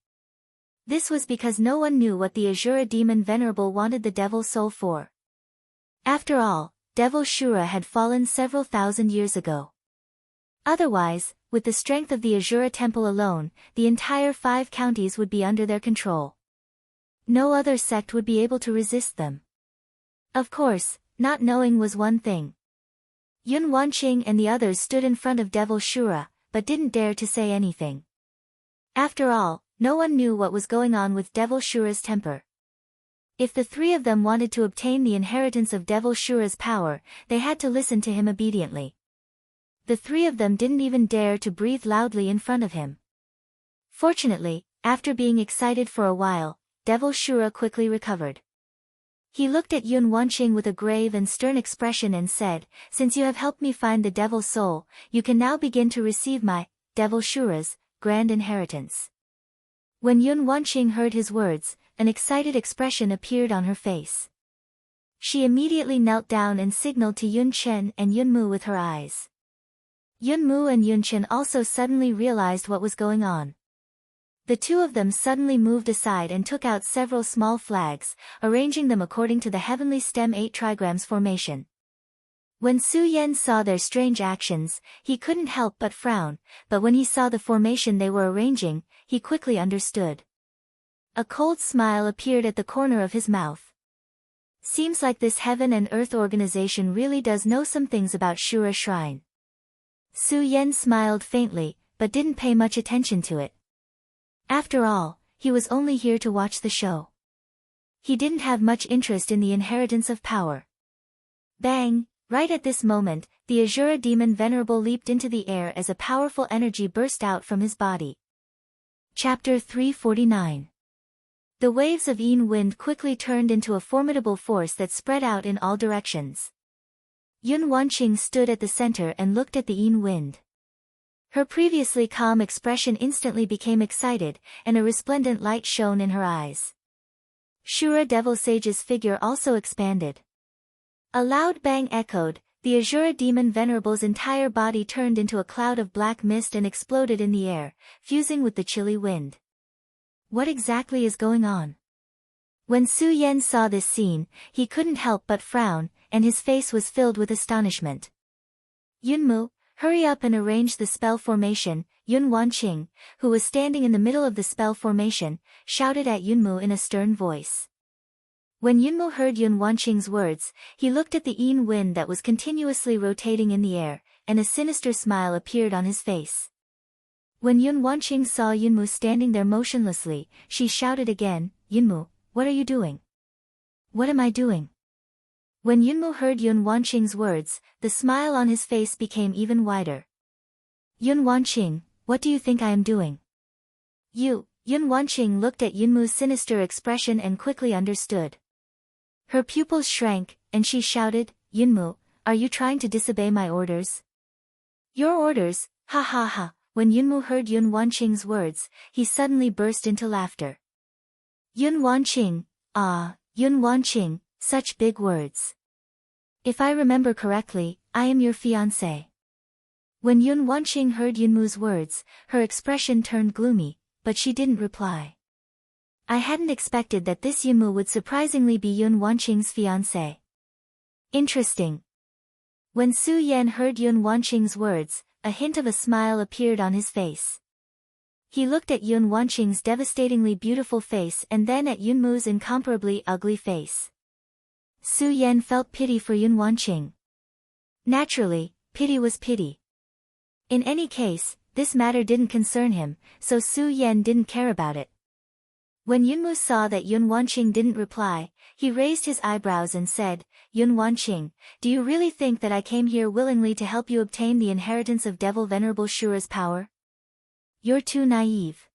This was because no one knew what the Azura demon venerable wanted the Devil's Soul for. After all, Devil Shura had fallen several thousand years ago. Otherwise, with the strength of the Azura temple alone, the entire 5 counties would be under their control. No other sect would be able to resist them. Of course, not knowing was one thing. Yun Wanqing and the others stood in front of Devil Shura, but didn't dare to say anything. After all, no one knew what was going on with Devil Shura's temper. If the three of them wanted to obtain the inheritance of Devil Shura's power, they had to listen to him obediently. The three of them didn't even dare to breathe loudly in front of him. Fortunately, after being excited for a while, Devil Shura quickly recovered. He looked at Yun Wanqing with a grave and stern expression and said, Since you have helped me find the Devil's Soul, you can now begin to receive my, Devil Shura's, grand inheritance. When Yun Wanqing heard his words, an excited expression appeared on her face. She immediately knelt down and signaled to Yun Chen and Yun Mu with her eyes. Yun Mu and Yun Chen also suddenly realized what was going on. The two of them suddenly moved aside and took out several small flags, arranging them according to the heavenly stem 8 trigrams formation. When Su Yan saw their strange actions, he couldn't help but frown, but when he saw the formation they were arranging, he quickly understood. A cold smile appeared at the corner of his mouth. Seems like this heaven and earth organization really does know some things about Shura Shrine. Su Yan smiled faintly, but didn't pay much attention to it. After all, he was only here to watch the show. He didn't have much interest in the inheritance of power. Bang! Right at this moment, the Azura demon venerable leaped into the air as a powerful energy burst out from his body. Chapter 349. The waves of Yin wind quickly turned into a formidable force that spread out in all directions. Yun Wanqing stood at the center and looked at the Yin wind. Her previously calm expression instantly became excited, and a resplendent light shone in her eyes. Shura Devil Sage's figure also expanded. A loud bang echoed, the Azura demon venerable's entire body turned into a cloud of black mist and exploded in the air, fusing with the chilly wind. What exactly is going on? When Su Yan saw this scene, he couldn't help but frown, and his face was filled with astonishment. Yunmu, hurry up and arrange the spell formation, Yun Wanqing, who was standing in the middle of the spell formation, shouted at Yunmu in a stern voice. When Yunmu heard Yun Wanqing's words, he looked at the Yin wind that was continuously rotating in the air, and a sinister smile appeared on his face. When Yun Wanqing saw Yunmu standing there motionlessly, she shouted again, Yunmu, what are you doing? What am I doing? When Yunmu heard Yun Wanqing's words, the smile on his face became even wider. Yun Wanqing, what do you think I am doing? Yun Wanqing looked at Yunmu's sinister expression and quickly understood. Her pupils shrank, and she shouted, Yunmu, are you trying to disobey my orders? Your orders, ha ha ha. When Yunmu heard Yun Wanqing's words, he suddenly burst into laughter. Yun Wanqing, Yun Wanqing, such big words. If I remember correctly, I am your fiancé. When Yun Wanqing heard Yunmu's words, her expression turned gloomy, but she didn't reply. I hadn't expected that this Yunmu would surprisingly be Yun Wanqing's fiancé. Interesting. When Su Yan heard Yun Wanqing's words, a hint of a smile appeared on his face. He looked at Yun Wanqing's devastatingly beautiful face and then at Yunmu's incomparably ugly face. Su Yan felt pity for Yun Wanqing. Naturally, pity was pity. In any case, this matter didn't concern him, so Su Yan didn't care about it. When Yunmu saw that Yun Wanqing didn't reply, he raised his eyebrows and said, Yun Wanqing, do you really think that I came here willingly to help you obtain the inheritance of Devil Venerable Shura's power? You're too naive.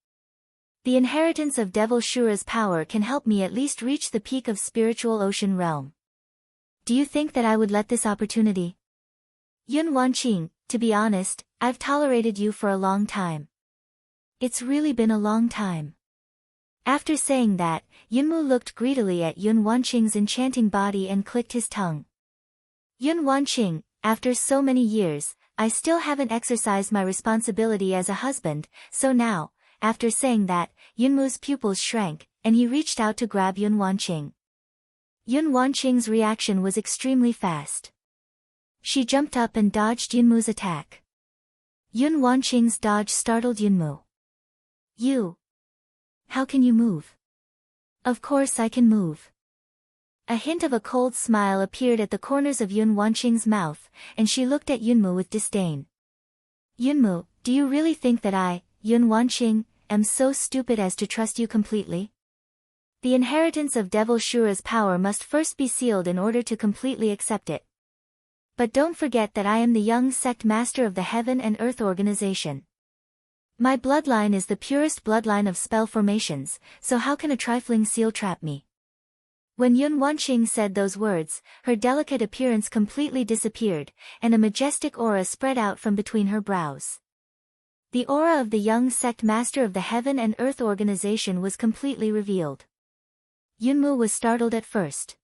The inheritance of Devil Shura's power can help me at least reach the peak of spiritual ocean realm. Do you think that I would let this opportunity? Yun Wanqing, to be honest, I've tolerated you for a long time. It's really been a long time. After saying that, Yunmu looked greedily at Yun Wanqing's enchanting body and clicked his tongue. Yun Wanqing, after so many years, I still haven't exercised my responsibility as a husband, so now, after saying that, Yunmu's pupils shrank, and he reached out to grab Yun Wanqing. Yun Wanqing's reaction was extremely fast. She jumped up and dodged Yunmu's attack. Yun Wanqing's dodge startled Yunmu. You. How can you move? Of course I can move. A hint of a cold smile appeared at the corners of Yun Wanqing's mouth, and she looked at Yunmu with disdain. Yunmu, do you really think that I, Yun Wanqing, am so stupid as to trust you completely? The inheritance of Devil Shura's power must first be sealed in order to completely accept it. But don't forget that I am the young sect master of the Heaven and Earth organization. My bloodline is the purest bloodline of spell formations, so how can a trifling seal trap me? When Yun Wanqing said those words, her delicate appearance completely disappeared, and a majestic aura spread out from between her brows. The aura of the young sect master of the Heaven and Earth organization was completely revealed. Yunmu was startled at first.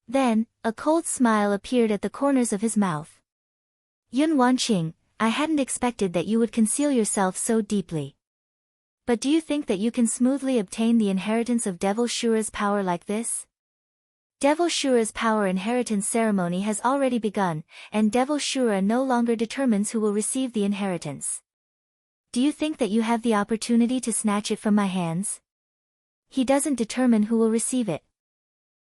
Then, a cold smile appeared at the corners of his mouth. Yun Wanqing, I hadn't expected that you would conceal yourself so deeply. But do you think that you can smoothly obtain the inheritance of Devil Shura's power like this? Devil Shura's power inheritance ceremony has already begun, and Devil Shura no longer determines who will receive the inheritance. Do you think that you have the opportunity to snatch it from my hands? He doesn't determine who will receive it.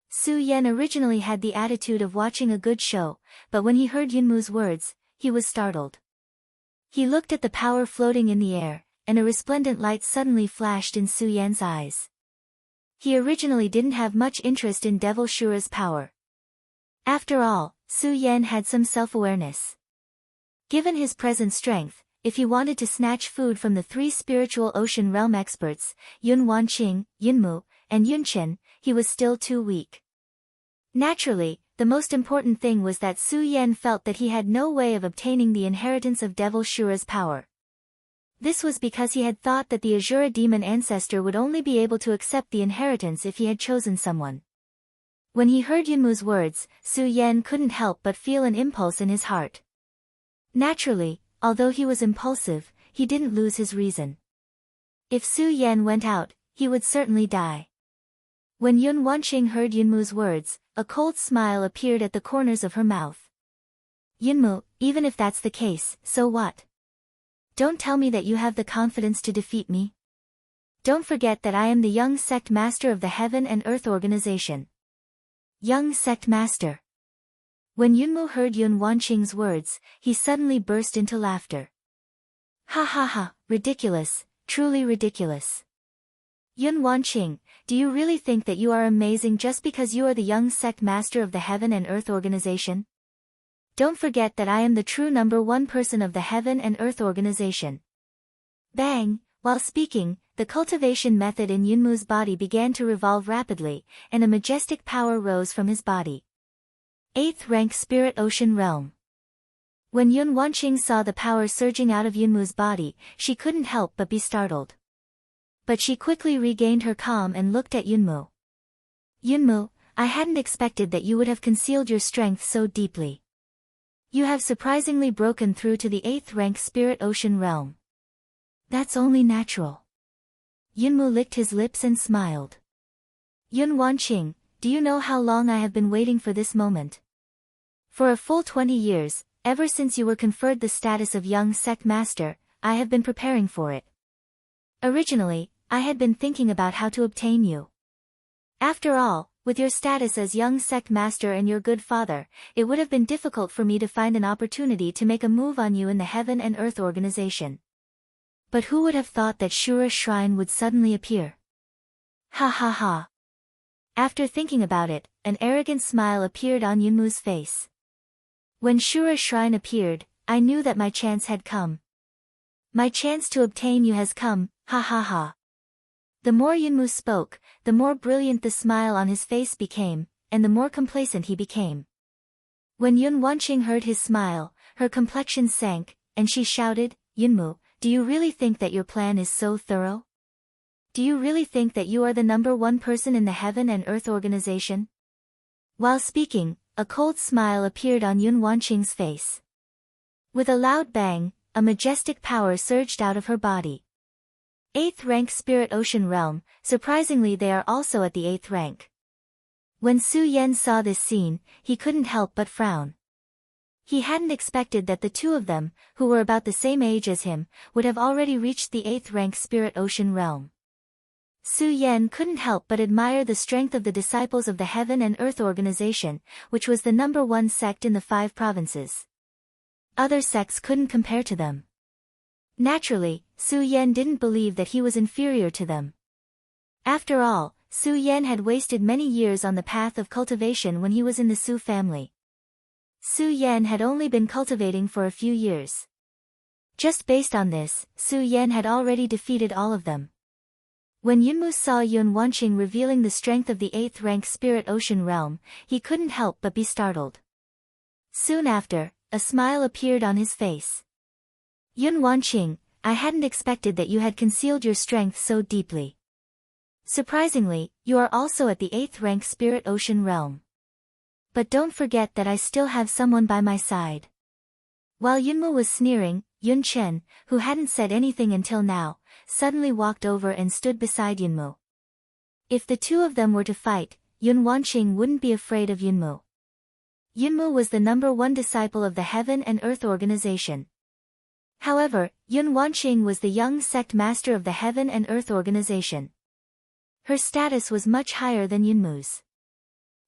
Su Yan originally had the attitude of watching a good show, but when he heard Yunmu's words, he was startled. He looked at the power floating in the air, and a resplendent light suddenly flashed in Su Yan's eyes. He originally didn't have much interest in Devil Shura's power. After all, Su Yan had some self-awareness. Given his present strength, if he wanted to snatch food from the three spiritual ocean realm experts, Yun Wanqing, Yunmu, and Yunchen, he was still too weak. Naturally, the most important thing was that Su Yan felt that he had no way of obtaining the inheritance of Devil Shura's power. This was because he had thought that the Azura demon ancestor would only be able to accept the inheritance if he had chosen someone. When he heard Yunmu's words, Su Yan couldn't help but feel an impulse in his heart. Naturally, although he was impulsive, he didn't lose his reason. If Su Yan went out, he would certainly die. When Yun Wanqing heard Yunmu's words, a cold smile appeared at the corners of her mouth. Yunmu, even if that's the case, so what? Don't tell me that you have the confidence to defeat me. Don't forget that I am the young sect master of the Heaven and Earth organization. Young sect master. When Yunmu heard Yun Wanqing's words, he suddenly burst into laughter. Ha ha ha, ridiculous, truly ridiculous. Yun Wanqing, do you really think that you are amazing just because you are the young sect master of the Heaven and Earth organization? Don't forget that I am the true #1 person of the Heaven and Earth organization. Bang! While speaking, the cultivation method in Yunmu's body began to revolve rapidly, and a majestic power rose from his body. 8th rank Spirit Ocean Realm. When Yun Wanqing saw the power surging out of Yunmu's body, she couldn't help but be startled. But she quickly regained her calm and looked at Yunmu. Yunmu, I hadn't expected that you would have concealed your strength so deeply. You have surprisingly broken through to the 8th rank Spirit Ocean Realm. That's only natural. Yunmu licked his lips and smiled. Yun Wanqing, do you know how long I have been waiting for this moment? For a full 20 years, ever since you were conferred the status of young sect master, I have been preparing for it. Originally, I had been thinking about how to obtain you. After all, with your status as young sect master and your good father, it would have been difficult for me to find an opportunity to make a move on you in the Heaven and Earth organization. But who would have thought that Shura's shrine would suddenly appear? Ha ha ha. After thinking about it, an arrogant smile appeared on Yunmu's face. When Shura's shrine appeared, I knew that my chance had come. My chance to obtain you has come, ha ha ha. The more Yunmu spoke, the more brilliant the smile on his face became, and the more complacent he became. When Yun Wanqing heard his smile, her complexion sank, and she shouted, Yunmu, do you really think that your plan is so thorough? Do you really think that you are the number one person in the Heaven and Earth organization? While speaking, a cold smile appeared on Yun Wanqing's face. With a loud bang, a majestic power surged out of her body. 8th rank Spirit Ocean Realm, surprisingly they are also at the 8th rank. When Su Yan saw this scene, he couldn't help but frown. He hadn't expected that the two of them, who were about the same age as him, would have already reached the 8th rank Spirit Ocean Realm. Su Yan couldn't help but admire the strength of the disciples of the Heaven and Earth organization, which was the number one sect in the 5 provinces. Other sects couldn't compare to them. Naturally, Su Yan didn't believe that he was inferior to them. After all, Su Yan had wasted many years on the path of cultivation when he was in the Su family. Su Yan had only been cultivating for a few years. Just based on this, Su Yan had already defeated all of them. When Yunmu saw Yun Wanqing revealing the strength of the 8th rank Spirit Ocean Realm, he couldn't help but be startled. Soon after, a smile appeared on his face. Yun Wanqing, I hadn't expected that you had concealed your strength so deeply. Surprisingly, you are also at the 8th rank Spirit Ocean Realm. But don't forget that I still have someone by my side. While Yunmu was sneering, Yun Chen, who hadn't said anything until now, suddenly walked over and stood beside Yunmu. If the two of them were to fight, Yun Wanqing wouldn't be afraid of Yunmu. Yunmu was the number one disciple of the Heaven and Earth organization. However, Yun Wanqing was the young sect master of the Heaven and Earth organization. Her status was much higher than Yunmu's.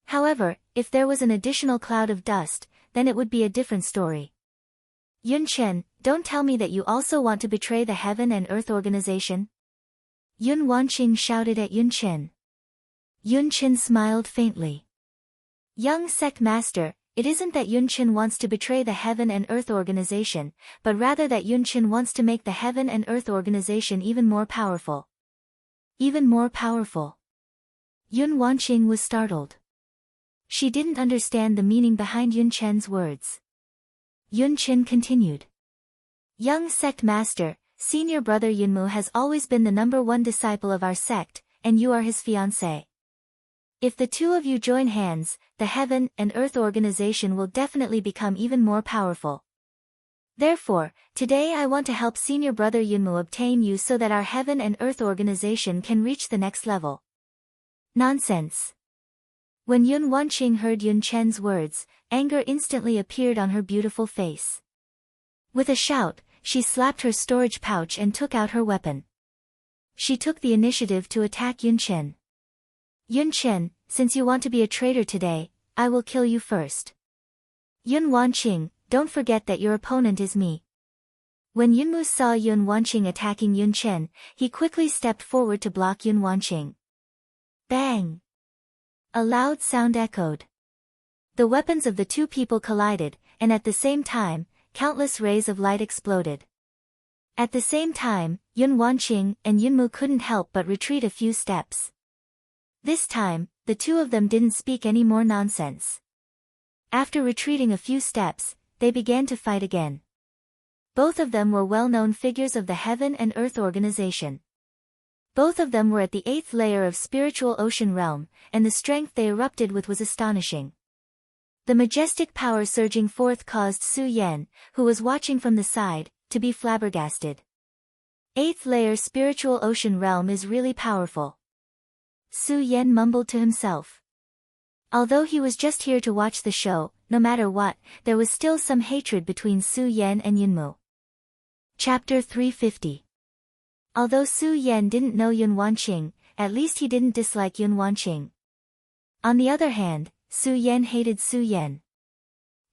However, if there was an additional cloud of dust, then it would be a different story. Yun Chen, don't tell me that you also want to betray the Heaven and Earth organization? Yun Wanqing shouted at Yun Chen. Yun Chen smiled faintly. Young sect master, it isn't that Yun Chen wants to betray the Heaven and Earth organization, but rather that Yun Chen wants to make the Heaven and Earth organization even more powerful. Even more powerful. Yun Wanqing was startled. She didn't understand the meaning behind Yun Chen's words. Yun Chen continued. Young sect master, senior brother Yunmu has always been the number one disciple of our sect, and you are his fiancé. If the two of you join hands, the Heaven and Earth organization will definitely become even more powerful. Therefore, today I want to help senior brother Yunmu obtain you so that our Heaven and Earth organization can reach the next level. Nonsense. When Yun Wanqing heard Yun Chen's words, anger instantly appeared on her beautiful face. With a shout, she slapped her storage pouch and took out her weapon. She took the initiative to attack Yun Chen. Yun Chen, since you want to be a traitor today, I will kill you first. Yun Wanqing, don't forget that your opponent is me. When Yunmu saw Yun Wanqing attacking Yun Chen, he quickly stepped forward to block Yun Wanqing. Bang! A loud sound echoed. The weapons of the two people collided, and at the same time, countless rays of light exploded. At the same time, Yun Wanqing and Yunmu couldn't help but retreat a few steps. This time, the two of them didn't speak any more nonsense. After retreating a few steps, they began to fight again. Both of them were well-known figures of the Heaven and Earth organization. Both of them were at the 8th layer of Spiritual Ocean Realm, and the strength they erupted with was astonishing. The majestic power surging forth caused Su Yan, who was watching from the side, to be flabbergasted. 8th layer Spiritual Ocean Realm is really powerful. Su Yan mumbled to himself. Although he was just here to watch the show, no matter what, there was still some hatred between Su Yan and Yunmu. Chapter 350. Although Su Yan didn't know Yun Wanqing, at least he didn't dislike Yun Wanqing. On the other hand, Su Yan hated Su Yan.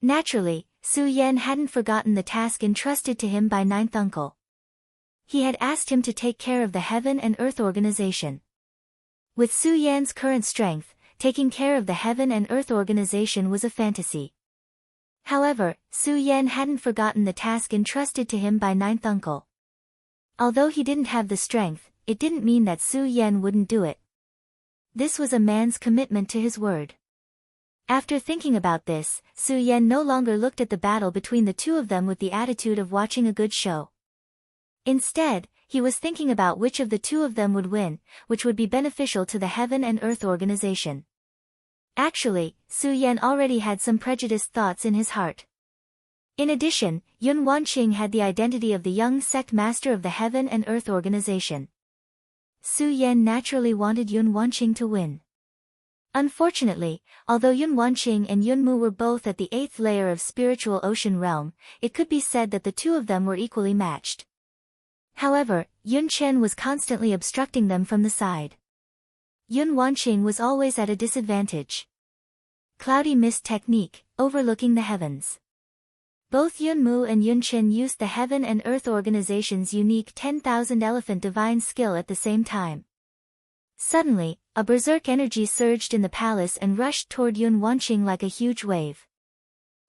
Naturally, Su Yan hadn't forgotten the task entrusted to him by ninth uncle. He had asked him to take care of the heaven and earth organization. With Su Yan's current strength, taking care of the heaven and earth organization was a fantasy. However, Su Yan hadn't forgotten the task entrusted to him by ninth uncle. Although he didn't have the strength, it didn't mean that Su Yan wouldn't do it. This was a man's commitment to his word. After thinking about this, Su Yan no longer looked at the battle between the two of them with the attitude of watching a good show. Instead, he was thinking about which of the two of them would win, which would be beneficial to the heaven and earth organization. Actually, Su Yan already had some prejudiced thoughts in his heart. In addition, Yun Wanqing had the identity of the young sect master of the heaven and earth organization. Su Yan naturally wanted Yun Wanqing to win. Unfortunately, although Yun Wanqing and Yun Mu were both at the 8th layer of spiritual ocean realm, it could be said that the two of them were equally matched. However, Yun Chen was constantly obstructing them from the side. Yun Wanqing was always at a disadvantage. Cloudy mist technique, overlooking the heavens. Both Yun Mu and Yun Chen used the heaven and earth organization's unique 10,000 elephant divine skill at the same time. Suddenly, a berserk energy surged in the palace and rushed toward Yun Wanqing like a huge wave.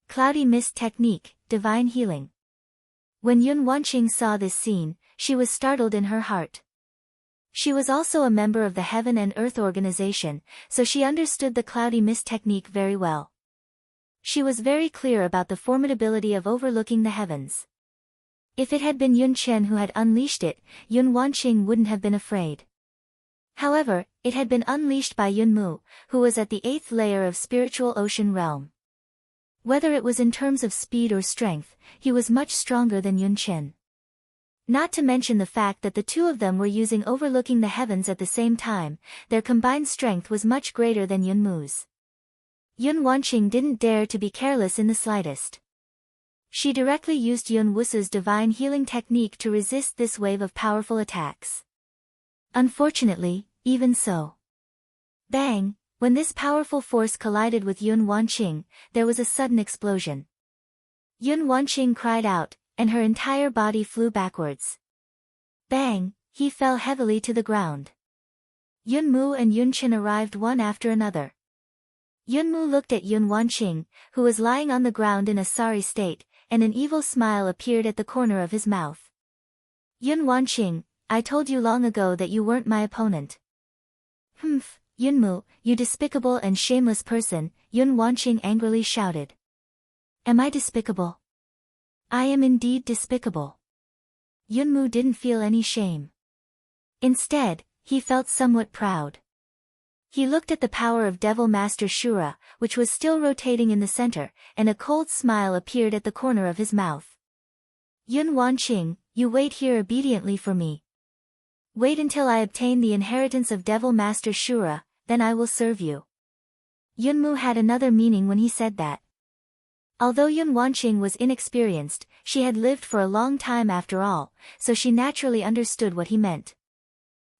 Cloudy mist technique, divine healing. When Yun Wanqing saw this scene, she was startled in her heart. She was also a member of the Heaven and Earth organization, so she understood the cloudy mist technique very well. She was very clear about the formidability of overlooking the heavens. If it had been Yun Chen who had unleashed it, Yun Wanqing wouldn't have been afraid. However, it had been unleashed by Yun Mu, who was at the 8th layer of spiritual ocean realm. Whether it was in terms of speed or strength, he was much stronger than Yun Chen. Not to mention the fact that the two of them were using overlooking the heavens at the same time, their combined strength was much greater than Yun Mu's. Yun Wanqing didn't dare to be careless in the slightest. She directly used Yun Wusu's divine healing technique to resist this wave of powerful attacks. Unfortunately, even so. Bang! When this powerful force collided with Yun Wanqing, there was a sudden explosion. Yun Wanqing cried out, and her entire body flew backwards. Bang! He fell heavily to the ground. Yun Mu and Yun Chen arrived one after another. Yun Mu looked at Yun Wanqing, who was lying on the ground in a sorry state, and an evil smile appeared at the corner of his mouth. Yun Wanqing, I told you long ago that you weren't my opponent. Humph, Yun Mu, you despicable and shameless person, Yun Wanqing angrily shouted. Am I despicable? I am indeed despicable. Yun Mu didn't feel any shame. Instead, he felt somewhat proud. He looked at the power of Devil Master Shura, which was still rotating in the center, and a cold smile appeared at the corner of his mouth. Yun Wanqing, you wait here obediently for me. Wait until I obtain the inheritance of Devil Master Shura, then I will serve you. Yun Mu had another meaning when he said that. Although Yun Wanqing was inexperienced, she had lived for a long time after all, so she naturally understood what he meant.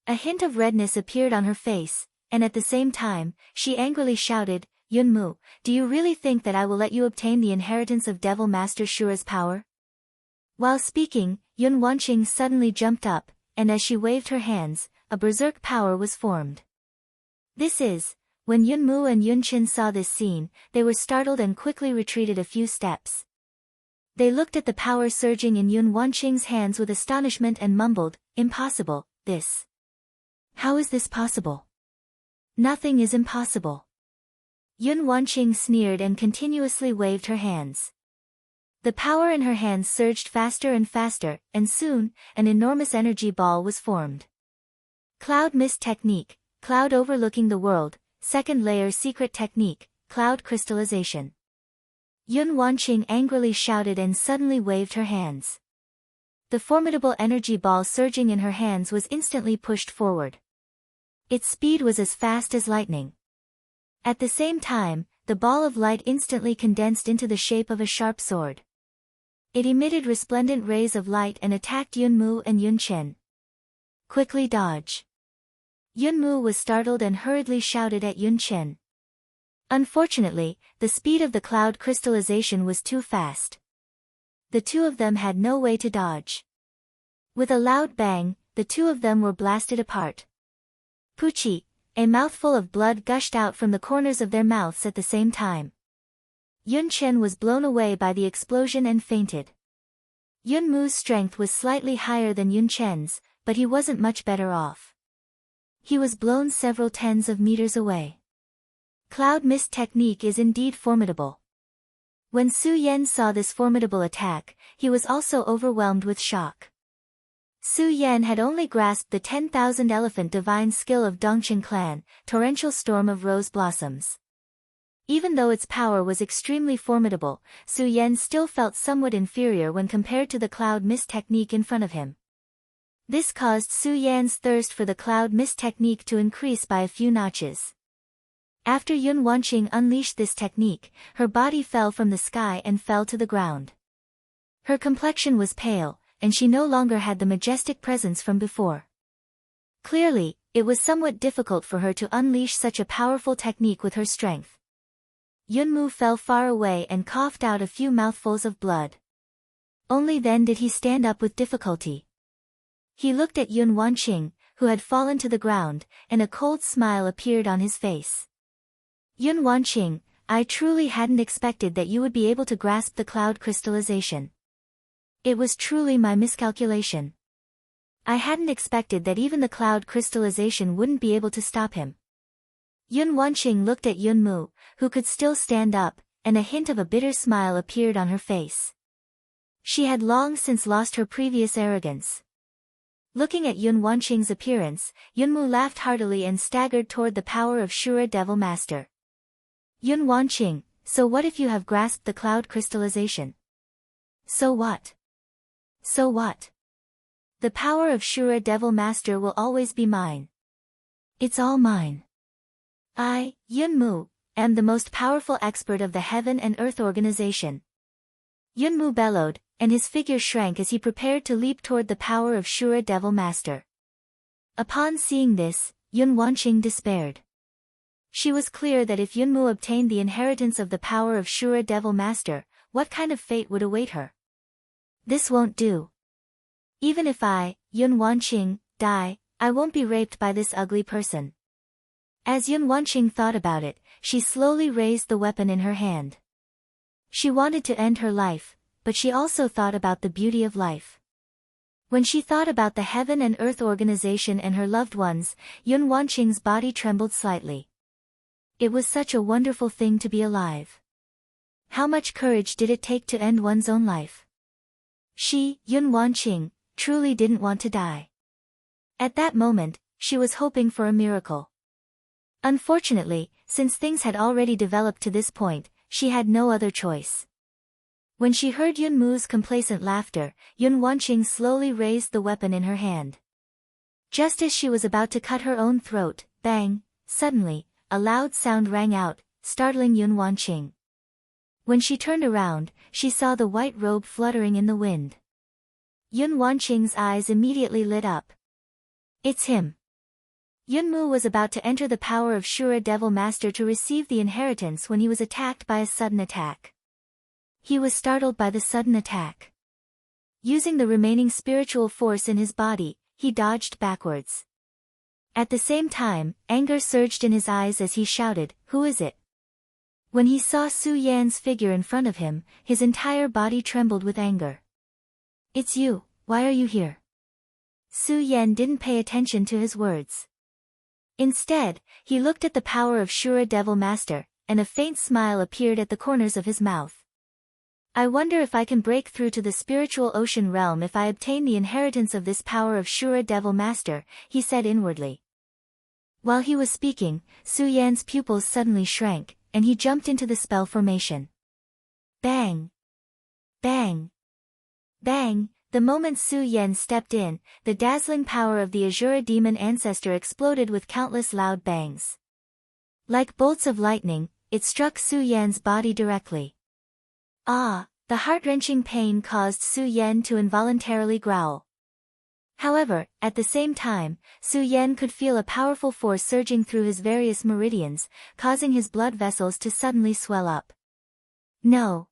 A hint of redness appeared on her face, and at the same time, she angrily shouted, Yun Mu, do you really think that I will let you obtain the inheritance of Devil Master Shura's power? While speaking, Yun Wanqing suddenly jumped up, and as she waved her hands, a berserk power was formed. When Yun Mu and Yun Chen saw this scene, they were startled and quickly retreated a few steps. They looked at the power surging in Yun Wanqing's hands with astonishment and mumbled, impossible, this. How is this possible? Nothing is impossible. Yun Wanqing sneered and continuously waved her hands. The power in her hands surged faster and faster, and soon, an enormous energy ball was formed. Cloud mist technique, cloud overlooking the world, second layer secret technique, cloud crystallization. Yun Wanqing angrily shouted and suddenly waved her hands. The formidable energy ball surging in her hands was instantly pushed forward. Its speed was as fast as lightning. At the same time, the ball of light instantly condensed into the shape of a sharp sword. It emitted resplendent rays of light and attacked Yun Mu and Yun Chen. Quickly dodge. Yun Mu was startled and hurriedly shouted at Yun Chen. Unfortunately, the speed of the cloud crystallization was too fast. The two of them had no way to dodge. With a loud bang, the two of them were blasted apart. Poochie, a mouthful of blood gushed out from the corners of their mouths at the same time. Yun Chen was blown away by the explosion and fainted. Yun Mu's strength was slightly higher than Yun Chen's, but he wasn't much better off. He was blown several tens of meters away. Cloud mist technique is indeed formidable. When Su Yan saw this formidable attack, he was also overwhelmed with shock. Su Yan had only grasped the 10,000 elephant divine skill of Dongqing clan, Torrential Storm of Rose Blossoms. Even though its power was extremely formidable, Su Yan still felt somewhat inferior when compared to the cloud mist technique in front of him. This caused Su Yan's thirst for the cloud mist technique to increase by a few notches. After Yun Wanqing unleashed this technique, her body fell from the sky and fell to the ground. Her complexion was pale, and she no longer had the majestic presence from before. Clearly, it was somewhat difficult for her to unleash such a powerful technique with her strength. Yun Mu fell far away and coughed out a few mouthfuls of blood. Only then did he stand up with difficulty. He looked at Yun Wanqing, who had fallen to the ground, and a cold smile appeared on his face. Yun Wanqing, I truly hadn't expected that you would be able to grasp the cloud crystallization. It was truly my miscalculation. I hadn't expected that even the cloud crystallization wouldn't be able to stop him. Yun Wanqing looked at Yun Mu, who could still stand up, and a hint of a bitter smile appeared on her face. She had long since lost her previous arrogance. Looking at Yun Wanqing's appearance, Yun Mu laughed heartily and staggered toward the power of Shura Devil Master. Yun Wanqing, so what if you have grasped the cloud crystallization? So what? So what? The power of Shura Devil Master will always be mine. It's all mine. I, Yun Mu, am the most powerful expert of the Heaven and Earth organization. Yun Mu bellowed, and his figure shrank as he prepared to leap toward the power of Shura Devil Master. Upon seeing this, Yun Wanqing despaired. She was clear that if Yun Mu obtained the inheritance of the power of Shura Devil Master, what kind of fate would await her? This won't do. Even if I, Yun Wanqing, die, I won't be raped by this ugly person. As Yun Wanqing thought about it, she slowly raised the weapon in her hand. She wanted to end her life, but she also thought about the beauty of life. When she thought about the Heaven and Earth organization and her loved ones, Yun Wanqing's body trembled slightly. It was such a wonderful thing to be alive. How much courage did it take to end one's own life? She, Yun Wanqing, truly didn't want to die. At that moment, she was hoping for a miracle. Unfortunately, since things had already developed to this point, she had no other choice. When she heard Yun Mu's complacent laughter, Yun Wanqing slowly raised the weapon in her hand. Just as she was about to cut her own throat, bang, suddenly, a loud sound rang out, startling Yun Wanqing. When she turned around, she saw the white robe fluttering in the wind. Yun Wanqing's eyes immediately lit up. It's him. Yun Mu was about to enter the power of Shura Devil Master to receive the inheritance when he was attacked by a sudden attack. He was startled by the sudden attack. Using the remaining spiritual force in his body, he dodged backwards. At the same time, anger surged in his eyes as he shouted, "Who is it?" When he saw Su Yan's figure in front of him, his entire body trembled with anger. "It's you, why are you here?" Su Yan didn't pay attention to his words. Instead, he looked at the power of Shura Devil Master, and a faint smile appeared at the corners of his mouth. "I wonder if I can break through to the spiritual ocean realm if I obtain the inheritance of this power of Shura Devil Master," he said inwardly. While he was speaking, Su Yan's pupils suddenly shrank, and he jumped into the spell formation. Bang! Bang! Bang! The moment Su Yan stepped in, the dazzling power of the Azura demon ancestor exploded with countless loud bangs. Like bolts of lightning, it struck Su Yan's body directly. Ah! The heart-wrenching pain caused Su Yan to involuntarily growl. However, at the same time, Su Yan could feel a powerful force surging through his various meridians, causing his blood vessels to suddenly swell up. No!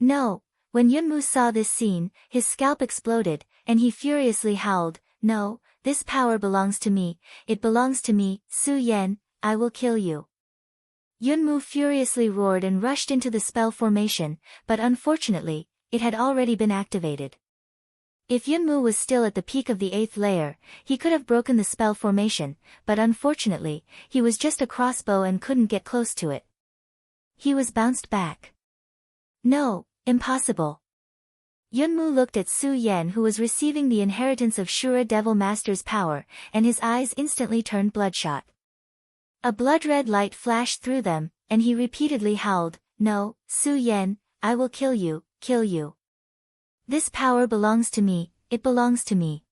No! When Yunmu saw this scene, his scalp exploded, and he furiously howled, "No, this power belongs to me, it belongs to me, Su Yan, I will kill you." Yunmu furiously roared and rushed into the spell formation, but unfortunately, it had already been activated. If Yunmu was still at the peak of the 8th layer, he could have broken the spell formation, but unfortunately, he was just a crossbow and couldn't get close to it. He was bounced back. No, impossible. Yunmu looked at Su Yan, who was receiving the inheritance of Shura Devil Master's power, and his eyes instantly turned bloodshot. A blood-red light flashed through them, and he repeatedly howled, "No, Su Yan, I will kill you, kill you. This power belongs to me, it belongs to me.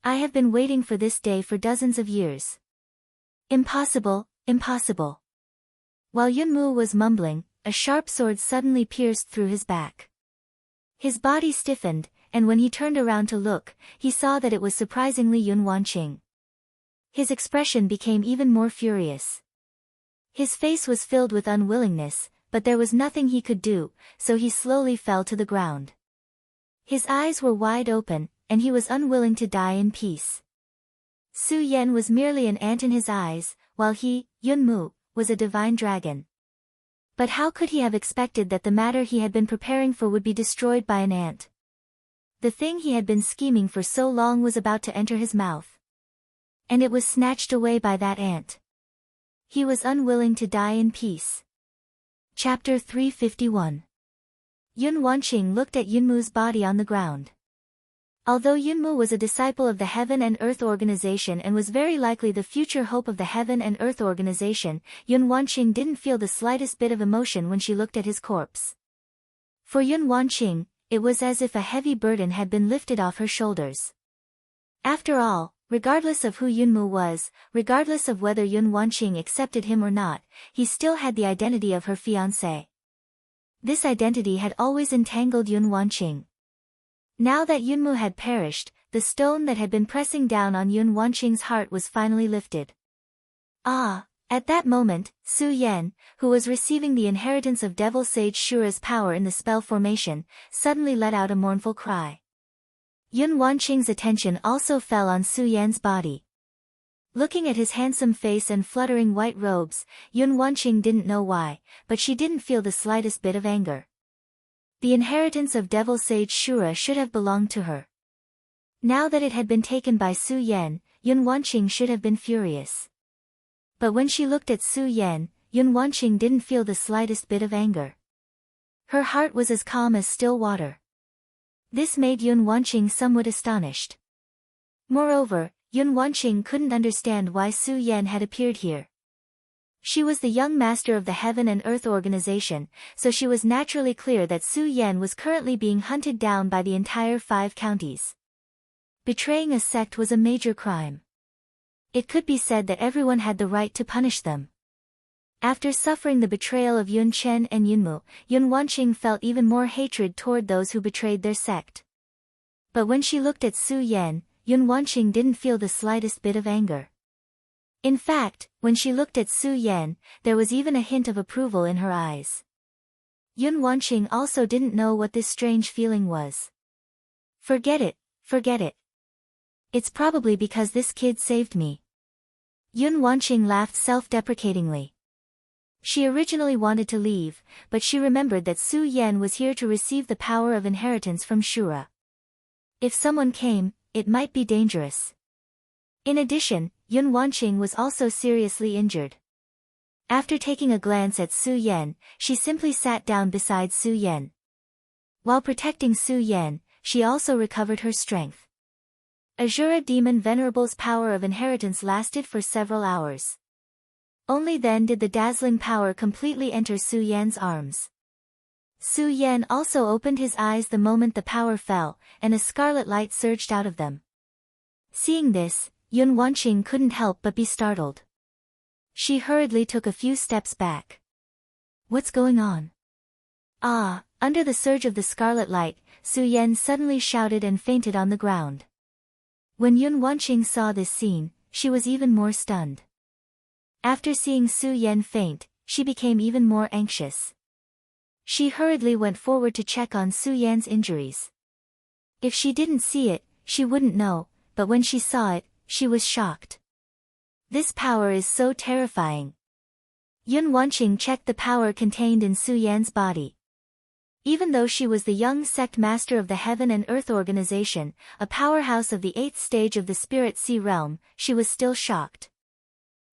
I have been waiting for this day for dozens of years. Impossible, impossible." While Yunmu was mumbling, a sharp sword suddenly pierced through his back. His body stiffened, and when he turned around to look, he saw that it was surprisingly Yun Wanqing. His expression became even more furious. His face was filled with unwillingness, but there was nothing he could do, so he slowly fell to the ground. His eyes were wide open, and he was unwilling to die in peace. Su Yan was merely an ant in his eyes, while he, Yunmu, was a divine dragon. But how could he have expected that the matter he had been preparing for would be destroyed by an ant? The thing he had been scheming for so long was about to enter his mouth. And it was snatched away by that ant. He was unwilling to die in peace. Chapter 351. Yun Wanqing looked at Yunmu's body on the ground. Although Yunmu was a disciple of the Heaven and Earth Organization and was very likely the future hope of the Heaven and Earth Organization, Yun Wanqing didn't feel the slightest bit of emotion when she looked at his corpse. For Yun Wanqing, it was as if a heavy burden had been lifted off her shoulders. After all, regardless of who Yunmu was, regardless of whether Yun Wanqing accepted him or not, he still had the identity of her fiancé. This identity had always entangled Yun Wanqing. Now that Yunmu had perished, the stone that had been pressing down on Yun Wanqing's heart was finally lifted. Ah! At that moment, Su Yan, who was receiving the inheritance of Devil Sage Shura's power in the spell formation, suddenly let out a mournful cry. Yun Wanqing's attention also fell on Su Yan's body. Looking at his handsome face and fluttering white robes, Yun Wanqing didn't know why, but she didn't feel the slightest bit of anger. The inheritance of Devil Sage Shura should have belonged to her. Now that it had been taken by Su Yan, Yun Wanqing should have been furious. But when she looked at Su Yan, Yun Wanqing didn't feel the slightest bit of anger. Her heart was as calm as still water. This made Yun Wanqing somewhat astonished. Moreover, Yun Wanqing couldn't understand why Su Yan had appeared here. She was the young master of the Heaven and Earth Organization, so she was naturally clear that Su Yan was currently being hunted down by the entire 5 counties. Betraying a sect was a major crime. It could be said that everyone had the right to punish them. After suffering the betrayal of Yun Chen and Yunmu, Yun Wanqing felt even more hatred toward those who betrayed their sect. But when she looked at Su Yan, Yun Wanqing didn't feel the slightest bit of anger. In fact, when she looked at Su Yan, there was even a hint of approval in her eyes. Yun Wanqing also didn't know what this strange feeling was. Forget it, forget it. It's probably because this kid saved me. Yun Wanqing laughed self-deprecatingly. She originally wanted to leave, but she remembered that Su Yan was here to receive the power of inheritance from Shura. If someone came, it might be dangerous. In addition, Yun Wanqing was also seriously injured. After taking a glance at Su Yan, she simply sat down beside Su Yan. While protecting Su Yan, she also recovered her strength. Azura Demon Venerable's power of inheritance lasted for several hours. Only then did the dazzling power completely enter Su Yan's arms. Su Yan also opened his eyes the moment the power fell, and a scarlet light surged out of them. Seeing this, Yun Wanqing couldn't help but be startled. She hurriedly took a few steps back. What's going on? Ah! Under the surge of the scarlet light, Su Yan suddenly shouted and fainted on the ground. When Yun Wanqing saw this scene, she was even more stunned. After seeing Su Yan faint, she became even more anxious. She hurriedly went forward to check on Su Yan's injuries. If she didn't see it, she wouldn't know, but when she saw it, she was shocked. This power is so terrifying. Yun Wanqing checked the power contained in Su Yan's body. Even though she was the young sect master of the Heaven and Earth Organization, a powerhouse of the 8th stage of the Spirit Sea realm, she was still shocked.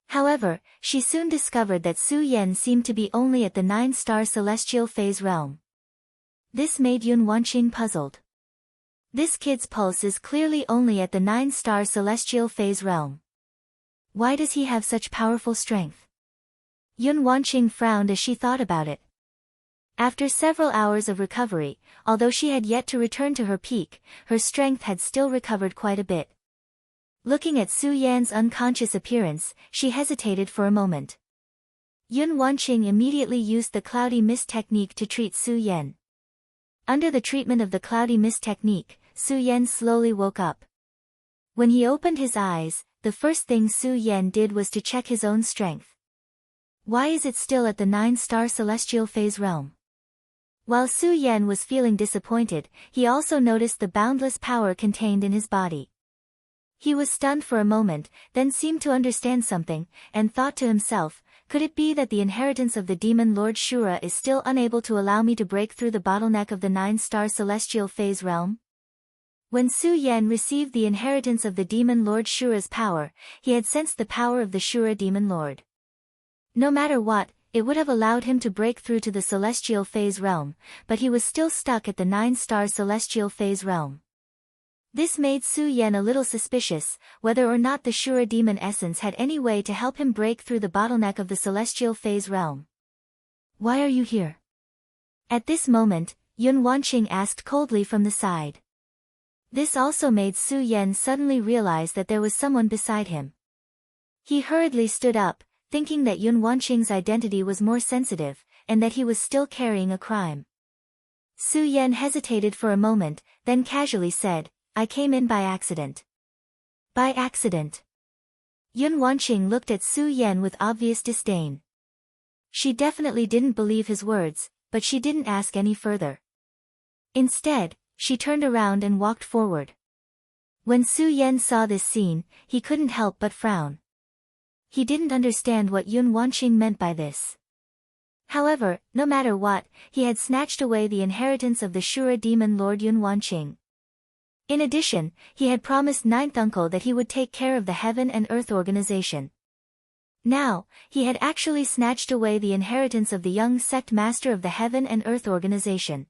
However, she soon discovered that Su Yan seemed to be only at the 9-star celestial phase realm. This made Yun Wanqing puzzled. This kid's pulse is clearly only at the 9-star celestial phase realm. Why does he have such powerful strength? Yun Wanqing frowned as she thought about it. After several hours of recovery, although she had yet to return to her peak, her strength had still recovered quite a bit. Looking at Su Yan's unconscious appearance, she hesitated for a moment. Yun Wanqing immediately used the cloudy mist technique to treat Su Yan. Under the treatment of the cloudy mist technique, Su Yan slowly woke up. When he opened his eyes, the first thing Su Yan did was to check his own strength. Why is it still at the 9-star celestial phase realm? While Su Yan was feeling disappointed, he also noticed the boundless power contained in his body. He was stunned for a moment, then seemed to understand something, and thought to himself, could it be that the inheritance of the demon Lord Shura is still unable to allow me to break through the bottleneck of the 9-star celestial phase realm? When Su Yan received the inheritance of the demon Lord Shura's power, he had sensed the power of the Shura demon lord. No matter what, it would have allowed him to break through to the celestial phase realm, but he was still stuck at the 9-star celestial phase realm. This made Su Yan a little suspicious, whether or not the Shura demon essence had any way to help him break through the bottleneck of the celestial phase realm. Why are you here? At this moment, Yun Wanqing asked coldly from the side. This also made Su Yan suddenly realize that there was someone beside him. He hurriedly stood up, thinking that Yun Wanqing's identity was more sensitive, and that he was still carrying a crime. Su Yan hesitated for a moment, then casually said, I came in by accident. By accident? Yun Wanqing looked at Su Yan with obvious disdain. She definitely didn't believe his words, but she didn't ask any further. Instead, she turned around and walked forward. When Su Yan saw this scene, he couldn't help but frown. He didn't understand what Yun Wanqing meant by this. However, no matter what, he had snatched away the inheritance of the Shura demon Lord Yun Wanqing. In addition, he had promised Ninth Uncle that he would take care of the Heaven and Earth Organization. Now, he had actually snatched away the inheritance of the young sect master of the Heaven and Earth Organization.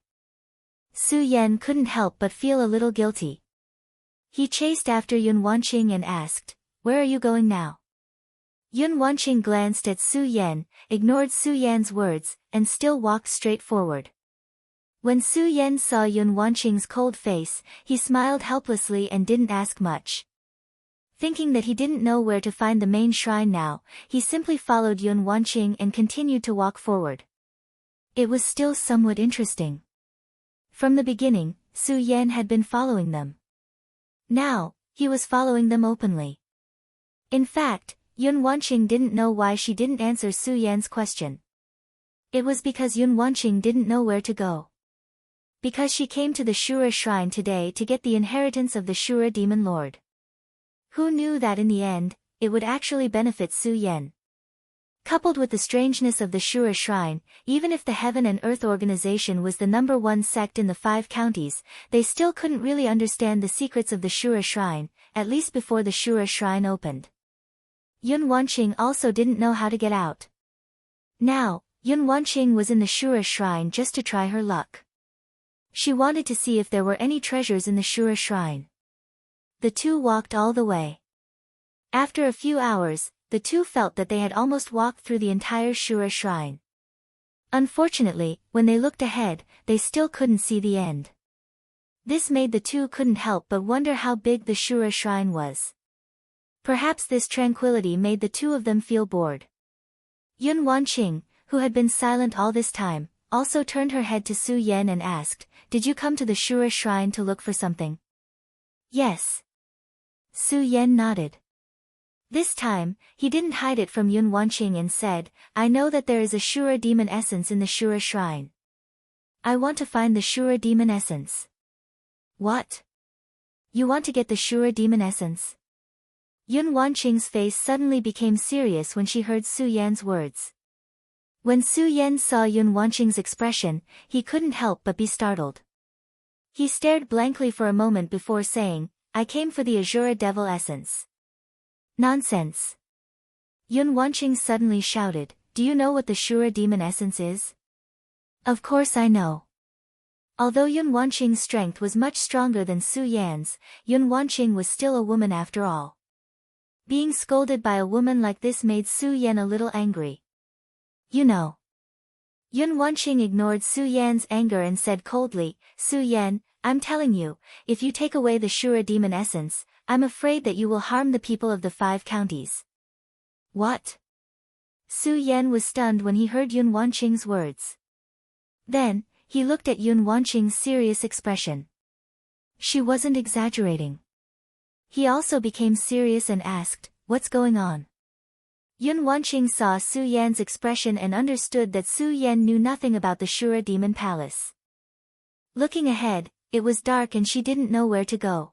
Su Yan couldn't help but feel a little guilty. He chased after Yun Wanqing and asked, Where are you going now? Yun Wanqing glanced at Su Yan, ignored Su Yan's words, and still walked straight forward. When Su Yan saw Yun Wanqing's cold face, he smiled helplessly and didn't ask much. Thinking that he didn't know where to find the main shrine now, he simply followed Yun Wanqing and continued to walk forward. It was still somewhat interesting. From the beginning, Su Yan had been following them. Now, he was following them openly. In fact, Yun Wanqing didn't know why she didn't answer Su Yan's question. It was because Yun Wanqing didn't know where to go. Because she came to the Shura shrine today to get the inheritance of the Shura demon lord. Who knew that in the end, it would actually benefit Su Yan? Coupled with the strangeness of the Shura shrine, even if the Heaven and Earth Organization was the #1 sect in the 5 counties, they still couldn't really understand the secrets of the Shura shrine, at least before the Shura shrine opened. Yun Wanqing also didn't know how to get out. Now, Yun Wanqing was in the Shura shrine just to try her luck. She wanted to see if there were any treasures in the Shura shrine. The two walked all the way. After a few hours, the two felt that they had almost walked through the entire Shura shrine. Unfortunately, when they looked ahead, they still couldn't see the end. This made the two couldn't help but wonder how big the Shura shrine was. Perhaps this tranquility made the two of them feel bored. Yun Wanqing, who had been silent all this time, also turned her head to Su Yan and asked, Did you come to the Shura shrine to look for something? Yes. Su Yan nodded. This time, he didn't hide it from Yun Wanqing and said, I know that there is a Shura demon essence in the Shura shrine. I want to find the Shura demon essence. What? You want to get the Shura demon essence? Yun Wanqing's face suddenly became serious when she heard Su Yan's words. When Su Yan saw Yun Wanqing's expression, he couldn't help but be startled. He stared blankly for a moment before saying, I came for the Azura devil essence. Nonsense. Yun Wanqing suddenly shouted, do you know what the Shura demon essence is? Of course I know. Although Yun Wanqing's strength was much stronger than Su Yan's, Yun Wanqing was still a woman after all. Being scolded by a woman like this made Su Yan a little angry. You know. Yun Wanqing ignored Su Yan's anger and said coldly, Su Yan, I'm telling you, if you take away the Shura demon essence, I'm afraid that you will harm the people of the 5 counties. What? Su Yan was stunned when he heard Yun Wanqing's words. Then, he looked at Yun Wanqing's serious expression. She wasn't exaggerating. He also became serious and asked, what's going on? Yun Wanqing saw Su Yan's expression and understood that Su Yan knew nothing about the Shura demon palace. Looking ahead, it was dark and she didn't know where to go.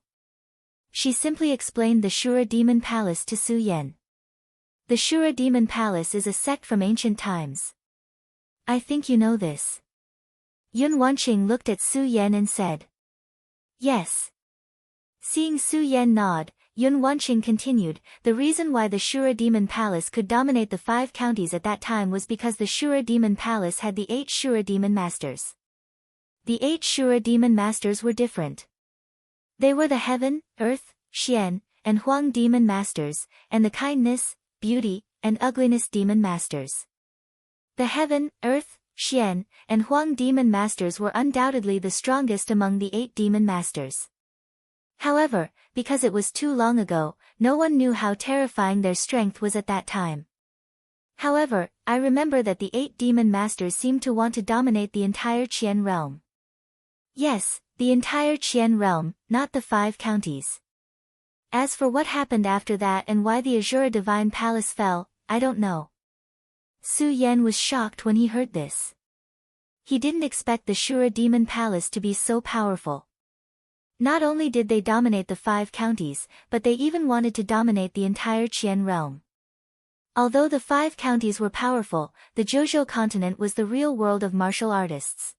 She simply explained the Shura demon palace to Su Yan. The Shura demon palace is a sect from ancient times. I think you know this. Yun Wanqing looked at Su Yan and said. Yes. Seeing Su Yan nod, Yun Wanqing continued, the reason why the Shura demon palace could dominate the 5 counties at that time was because the Shura demon palace had the 8 Shura demon masters. The 8 Shura demon masters were different. They were the Heaven, Earth, Xian, and Huang demon masters, and the Kindness, Beauty, and Ugliness demon masters. The Heaven, Earth, Xian, and Huang demon masters were undoubtedly the strongest among the 8 demon masters. However, because it was too long ago, no one knew how terrifying their strength was at that time. However, I remember that the 8 demon masters seemed to want to dominate the entire Qian realm. Yes, the entire Qian realm, not the 5 counties. As for what happened after that and why the Azura Divine Palace fell, I don't know. Su Yan was shocked when he heard this. He didn't expect the Shura Demon Palace to be so powerful. Not only did they dominate the 5 counties, but they even wanted to dominate the entire Qian realm. Although the 5 counties were powerful, the Zhouzhou continent was the real world of martial artists.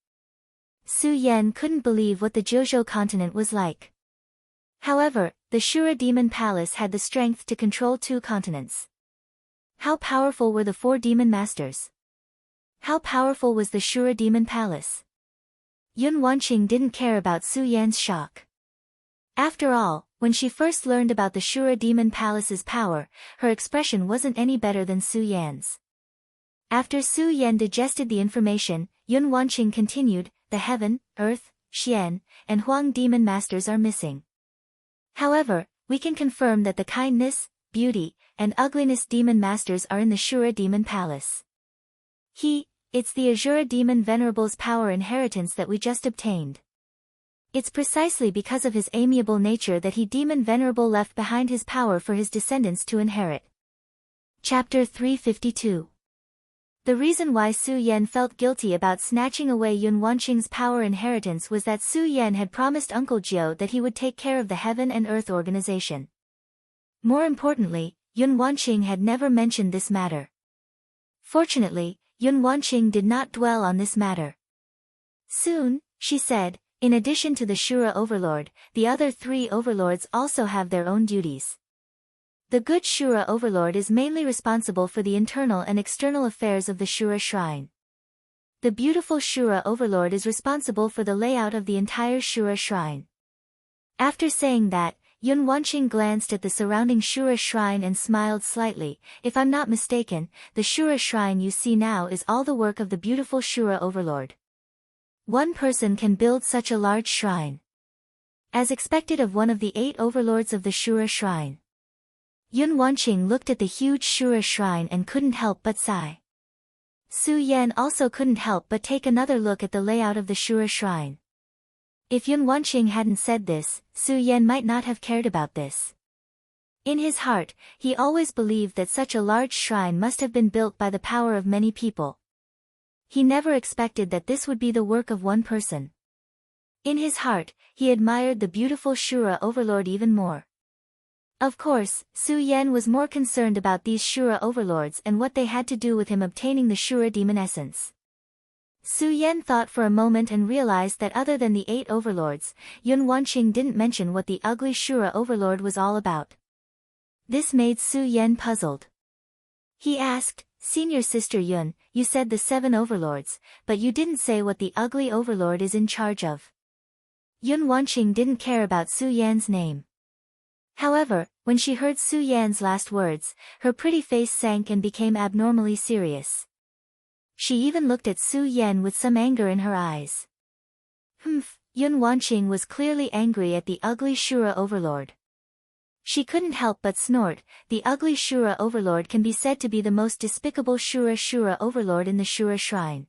Su Yan couldn't believe what the Zhouzhou continent was like. However, the Shura Demon Palace had the strength to control 2 continents. How powerful were the 4 demon masters? How powerful was the Shura Demon Palace? Yun Wanqing didn't care about Su Yan's shock. After all, when she first learned about the Shura Demon Palace's power, her expression wasn't any better than Su Yan's. After Su Yan digested the information, Yun Wanqing continued, the Heaven, Earth, Xian, and Huang demon masters are missing. However, we can confirm that the Kindness, Beauty, and Ugliness demon masters are in the Shura Demon Palace. It's the Azura Demon Venerable's power inheritance that we just obtained. It's precisely because of his amiable nature that Demon Venerable left behind his power for his descendants to inherit. Chapter 352. The reason why Su Yan felt guilty about snatching away Yun Wanqing's power inheritance was that Su Yan had promised Uncle Jiao that he would take care of the Heaven and Earth organization. More importantly, Yun Wanqing had never mentioned this matter. Fortunately, Yun Wanqing did not dwell on this matter. Soon, she said, in addition to the Shura Overlord, the other 3 overlords also have their own duties. The good Shura Overlord is mainly responsible for the internal and external affairs of the Shura Shrine. The beautiful Shura Overlord is responsible for the layout of the entire Shura Shrine. After saying that, Yun Wanqing glanced at the surrounding Shura Shrine and smiled slightly. If I'm not mistaken, the Shura Shrine you see now is all the work of the beautiful Shura Overlord. One person can build such a large shrine. As expected of one of the 8 overlords of the Shura Shrine. Yun Wanqing looked at the huge Shura Shrine and couldn't help but sigh. Su Yan also couldn't help but take another look at the layout of the Shura Shrine. If Yun Wanqing hadn't said this, Su Yan might not have cared about this. In his heart, he always believed that such a large shrine must have been built by the power of many people. He never expected that this would be the work of one person. In his heart, he admired the beautiful Shura overlord even more. Of course, Su Yan was more concerned about these Shura overlords and what they had to do with him obtaining the Shura demon essence. Su Yan thought for a moment and realized that other than the 8 overlords, Yun Wanqing didn't mention what the ugly Shura overlord was all about. This made Su Yan puzzled. He asked, "Senior Sister Yun, you said the 7 overlords, but you didn't say what the ugly overlord is in charge of." Yun Wanqing didn't care about Su Yan's name. However, when she heard Su Yan's last words, her pretty face sank and became abnormally serious. She even looked at Su Yan with some anger in her eyes. Yun Wanqing was clearly angry at the ugly Shura overlord. She couldn't help but snort. The ugly Shura overlord can be said to be the most despicable Shura overlord in the Shura shrine.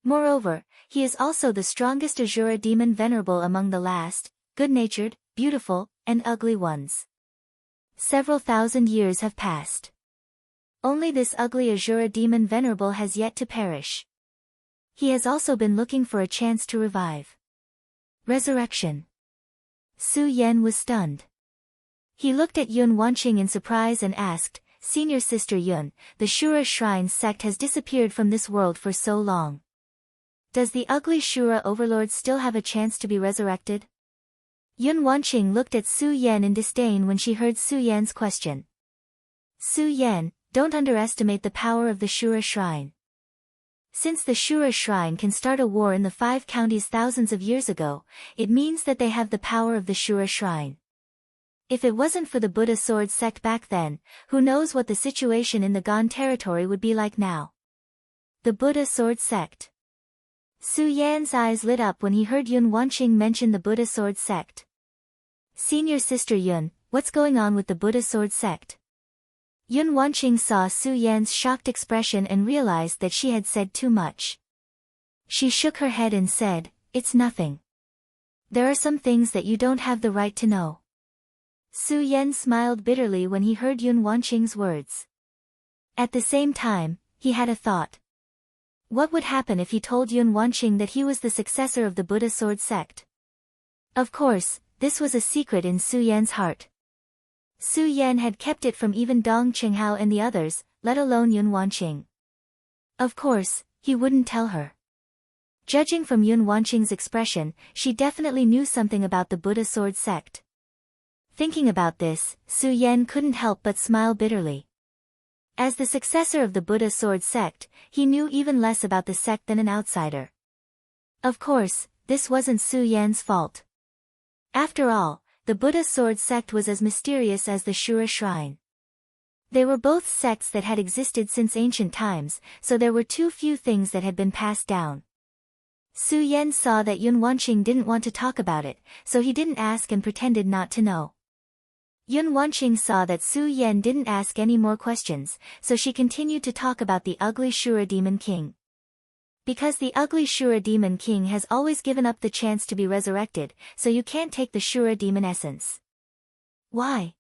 Moreover, he is also the strongest Azura demon venerable among the last, good-natured, beautiful, and ugly ones. Several thousand years have passed. Only this ugly Azura demon venerable has yet to perish. He has also been looking for a chance to revive. Resurrection. Su Yan was stunned. He looked at Yun Wanqing in surprise and asked, "Senior Sister Yun, the Shura Shrine sect has disappeared from this world for so long. Does the ugly Shura overlord still have a chance to be resurrected?" Yun Wanqing looked at Su Yan in disdain when she heard Su Yan's question. "Su Yan, don't underestimate the power of the Shura Shrine. Since the Shura Shrine can start a war in the 5 counties thousands of years ago, it means that they have the power of the Shura Shrine. If it wasn't for the Buddha Sword sect back then, who knows what the situation in the Gan territory would be like now." The Buddha Sword sect. Su Yan's eyes lit up when he heard Yun Wanqing mention the Buddha Sword sect. "Senior Sister Yun, what's going on with the Buddha Sword sect?" Yun Wanqing saw Su Yan's shocked expression and realized that she had said too much. She shook her head and said, "It's nothing. There are some things that you don't have the right to know." Su Yan smiled bitterly when he heard Yun Wanqing's words. At the same time, he had a thought. What would happen if he told Yun Wanqing that he was the successor of the Buddha Sword sect? Of course, this was a secret in Su Yan's heart. Su Yan had kept it from even Dong Qinghao and the others, let alone Yun Wanqing. Of course, he wouldn't tell her. Judging from Yun Wanqing's expression, she definitely knew something about the Buddha Sword sect. Thinking about this, Su Yan couldn't help but smile bitterly. As the successor of the Buddha Sword sect, he knew even less about the sect than an outsider. Of course, this wasn't Su Yan's fault. After all, the Buddha Sword sect was as mysterious as the Shura Shrine. They were both sects that had existed since ancient times, so there were too few things that had been passed down. Su Yan saw that Yun Wanqing didn't want to talk about it, so he didn't ask and pretended not to know. Yun Wanqing saw that Su Yan didn't ask any more questions, so she continued to talk about the ugly Shura Demon King. Because the ugly Shura Demon King has always given up the chance to be resurrected, so you can't take the Shura Demon essence. Why?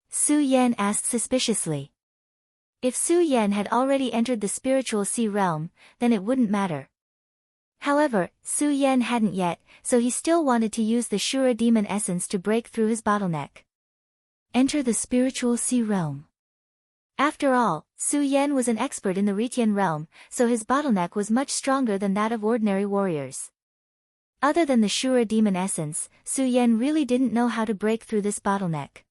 Su Yan asked suspiciously. If Su Yan had already entered the spiritual sea realm, then it wouldn't matter. However, Su Yan hadn't yet, so he still wanted to use the Shura Demon essence to break through his bottleneck. Enter the spiritual sea realm. After all, Su Yan was an expert in the Ritian realm, so his bottleneck was much stronger than that of ordinary warriors. Other than the Shura demon essence, Su Yan really didn't know how to break through this bottleneck.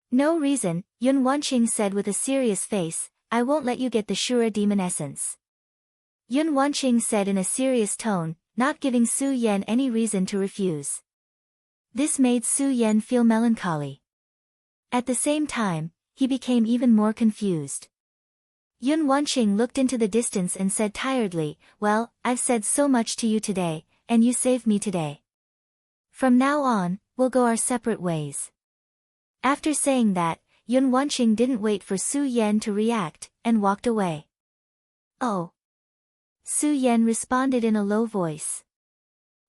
No reason, Yun Wanqing said with a serious face, "I won't let you get the Shura demon essence." Yun Wanqing said in a serious tone, not giving Su Yan any reason to refuse. This made Su Yan feel melancholy. At the same time, he became even more confused. Yun Wanqing looked into the distance and said tiredly, "Well, I've said so much to you today, and you saved me today. From now on, we'll go our separate ways." After saying that, Yun Wanqing didn't wait for Su Yan to react, and walked away. "Oh." Su Yan responded in a low voice.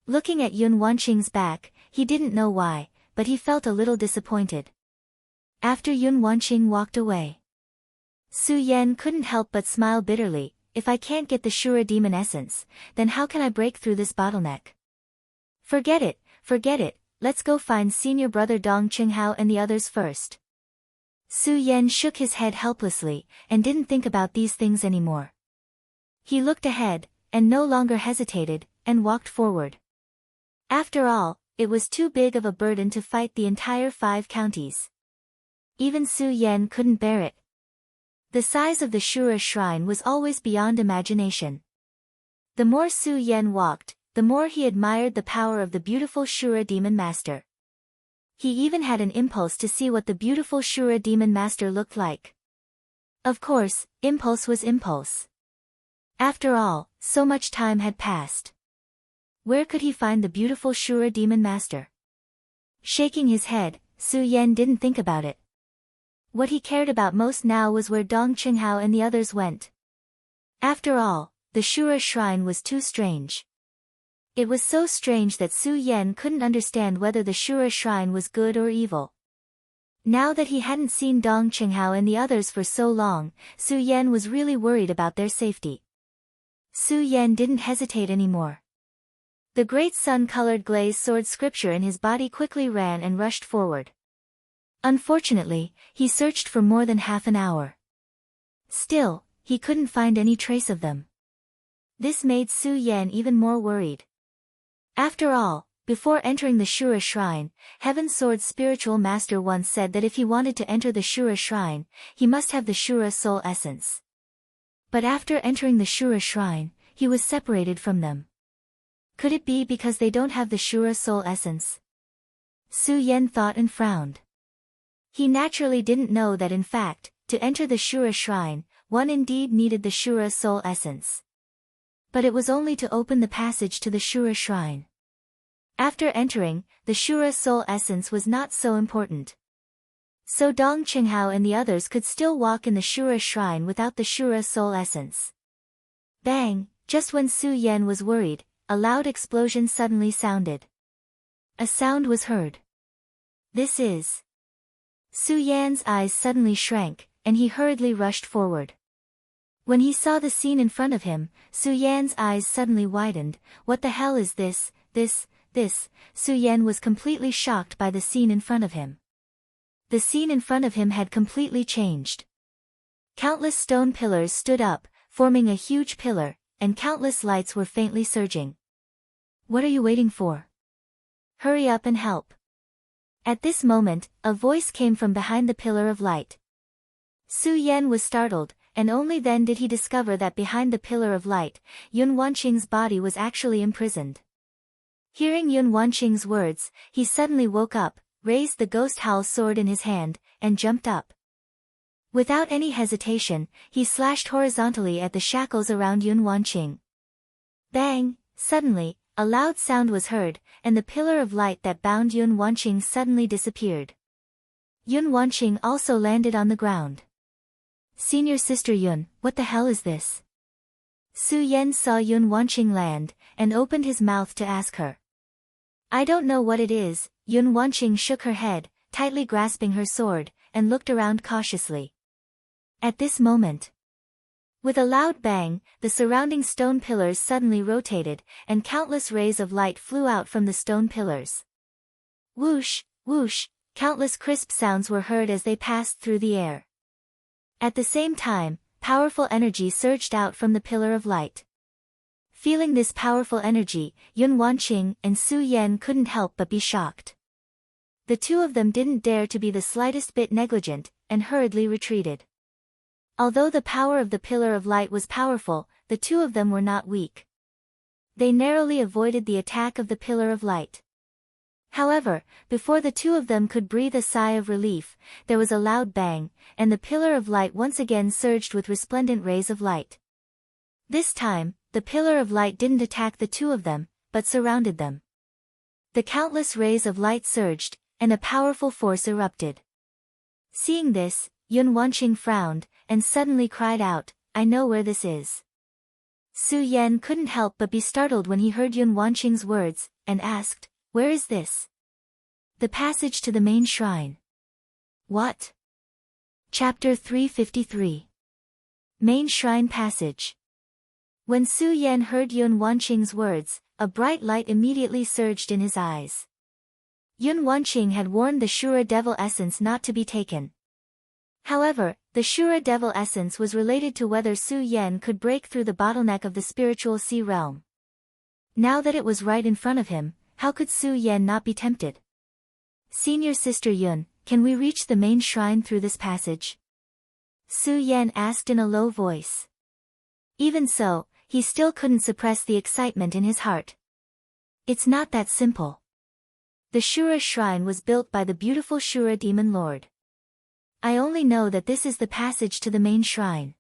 Looking at Yun Wanqing's back, he didn't know why, but he felt a little disappointed. After Yun Wanqing walked away, Su Yan couldn't help but smile bitterly. If I can't get the Shura demon essence, then how can I break through this bottleneck? Forget it, let's go find senior brother Dong Qinghao and the others first. Su Yan shook his head helplessly, and didn't think about these things anymore. He looked ahead, and no longer hesitated, and walked forward. After all, it was too big of a burden to fight the entire 5 counties. Even Su Yan couldn't bear it. The size of the Shura shrine was always beyond imagination. The more Su Yan walked, the more he admired the power of the beautiful Shura demon master. He even had an impulse to see what the beautiful Shura demon master looked like. Of course, impulse was impulse. After all, so much time had passed. Where could he find the beautiful Shura demon master? Shaking his head, Su Yan didn't think about it. What he cared about most now was where Dong Qinghao and the others went. After all, the Shura shrine was too strange. It was so strange that Su Yan couldn't understand whether the Shura shrine was good or evil. Now that he hadn't seen Dong Qinghao and the others for so long, Su Yan was really worried about their safety. Su Yan didn't hesitate anymore. The great sun-colored glazed sword scripture in his body quickly ran and rushed forward. Unfortunately, he searched for more than half an hour. Still, he couldn't find any trace of them. This made Su Yan even more worried. After all, before entering the Shura shrine, Heaven Sword's spiritual master once said that if he wanted to enter the Shura shrine, he must have the Shura soul essence. But after entering the Shura shrine, he was separated from them. Could it be because they don't have the Shura soul essence? Su Yan thought and frowned. He naturally didn't know that in fact, to enter the Shura shrine, one indeed needed the Shura soul essence. But it was only to open the passage to the Shura shrine. After entering, the Shura soul essence was not so important. So Dong Qinghao and the others could still walk in the Shura shrine without the Shura soul essence. Bang! Just when Su Yan was worried, a loud explosion suddenly sounded. A sound was heard. This is... Su Yan's eyes suddenly shrank, and he hurriedly rushed forward. When he saw the scene in front of him, Su Yan's eyes suddenly widened. What the hell is this? Su Yan was completely shocked by the scene in front of him. The scene in front of him had completely changed. Countless stone pillars stood up, forming a huge pillar, and countless lights were faintly surging. What are you waiting for? Hurry up and help. At this moment, a voice came from behind the pillar of light. Su Yan was startled, and only then did he discover that behind the pillar of light, Yun Wanqing's body was actually imprisoned. Hearing Yun Wanqing's words, he suddenly woke up, raised the ghost howl sword in his hand, and jumped up. Without any hesitation, he slashed horizontally at the shackles around Yun Wanqing. Bang! Suddenly, a loud sound was heard, and the pillar of light that bound Yun Wanqing suddenly disappeared. Yun Wanqing also landed on the ground. Senior Sister Yun, what the hell is this? Su Yan saw Yun Wanqing land, and opened his mouth to ask her. I don't know what it is. Yun Wanqing shook her head, tightly grasping her sword, and looked around cautiously. At this moment, with a loud bang, the surrounding stone pillars suddenly rotated, and countless rays of light flew out from the stone pillars. Whoosh, whoosh, countless crisp sounds were heard as they passed through the air. At the same time, powerful energy surged out from the pillar of light. Feeling this powerful energy, Yun Wanqing and Su Yan couldn't help but be shocked. The two of them didn't dare to be the slightest bit negligent, and hurriedly retreated. Although the power of the pillar of light was powerful, the two of them were not weak. They narrowly avoided the attack of the pillar of light. However, before the two of them could breathe a sigh of relief, there was a loud bang, and the pillar of light once again surged with resplendent rays of light. This time, the pillar of light didn't attack the two of them, but surrounded them. The countless rays of light surged, and a powerful force erupted. Seeing this, Yun Wanqing frowned, and suddenly cried out, I know where this is. Su Yan couldn't help but be startled when he heard Yun Wanqing's words, and asked, where is this? The passage to the main shrine. What? Chapter 353. Main Shrine Passage. When Su Yan heard Yun Wanqing's words, a bright light immediately surged in his eyes. Yun Wanqing had warned the Shura Devil Essence not to be taken. However, the Shura Devil Essence was related to whether Su Yan could break through the bottleneck of the spiritual sea realm. Now that it was right in front of him, how could Su Yan not be tempted? Senior Sister Yun, can we reach the main shrine through this passage? Su Yan asked in a low voice. Even so, he still couldn't suppress the excitement in his heart. It's not that simple. The Shura shrine was built by the beautiful Shura demon lord. I only know that this is the passage to the main shrine.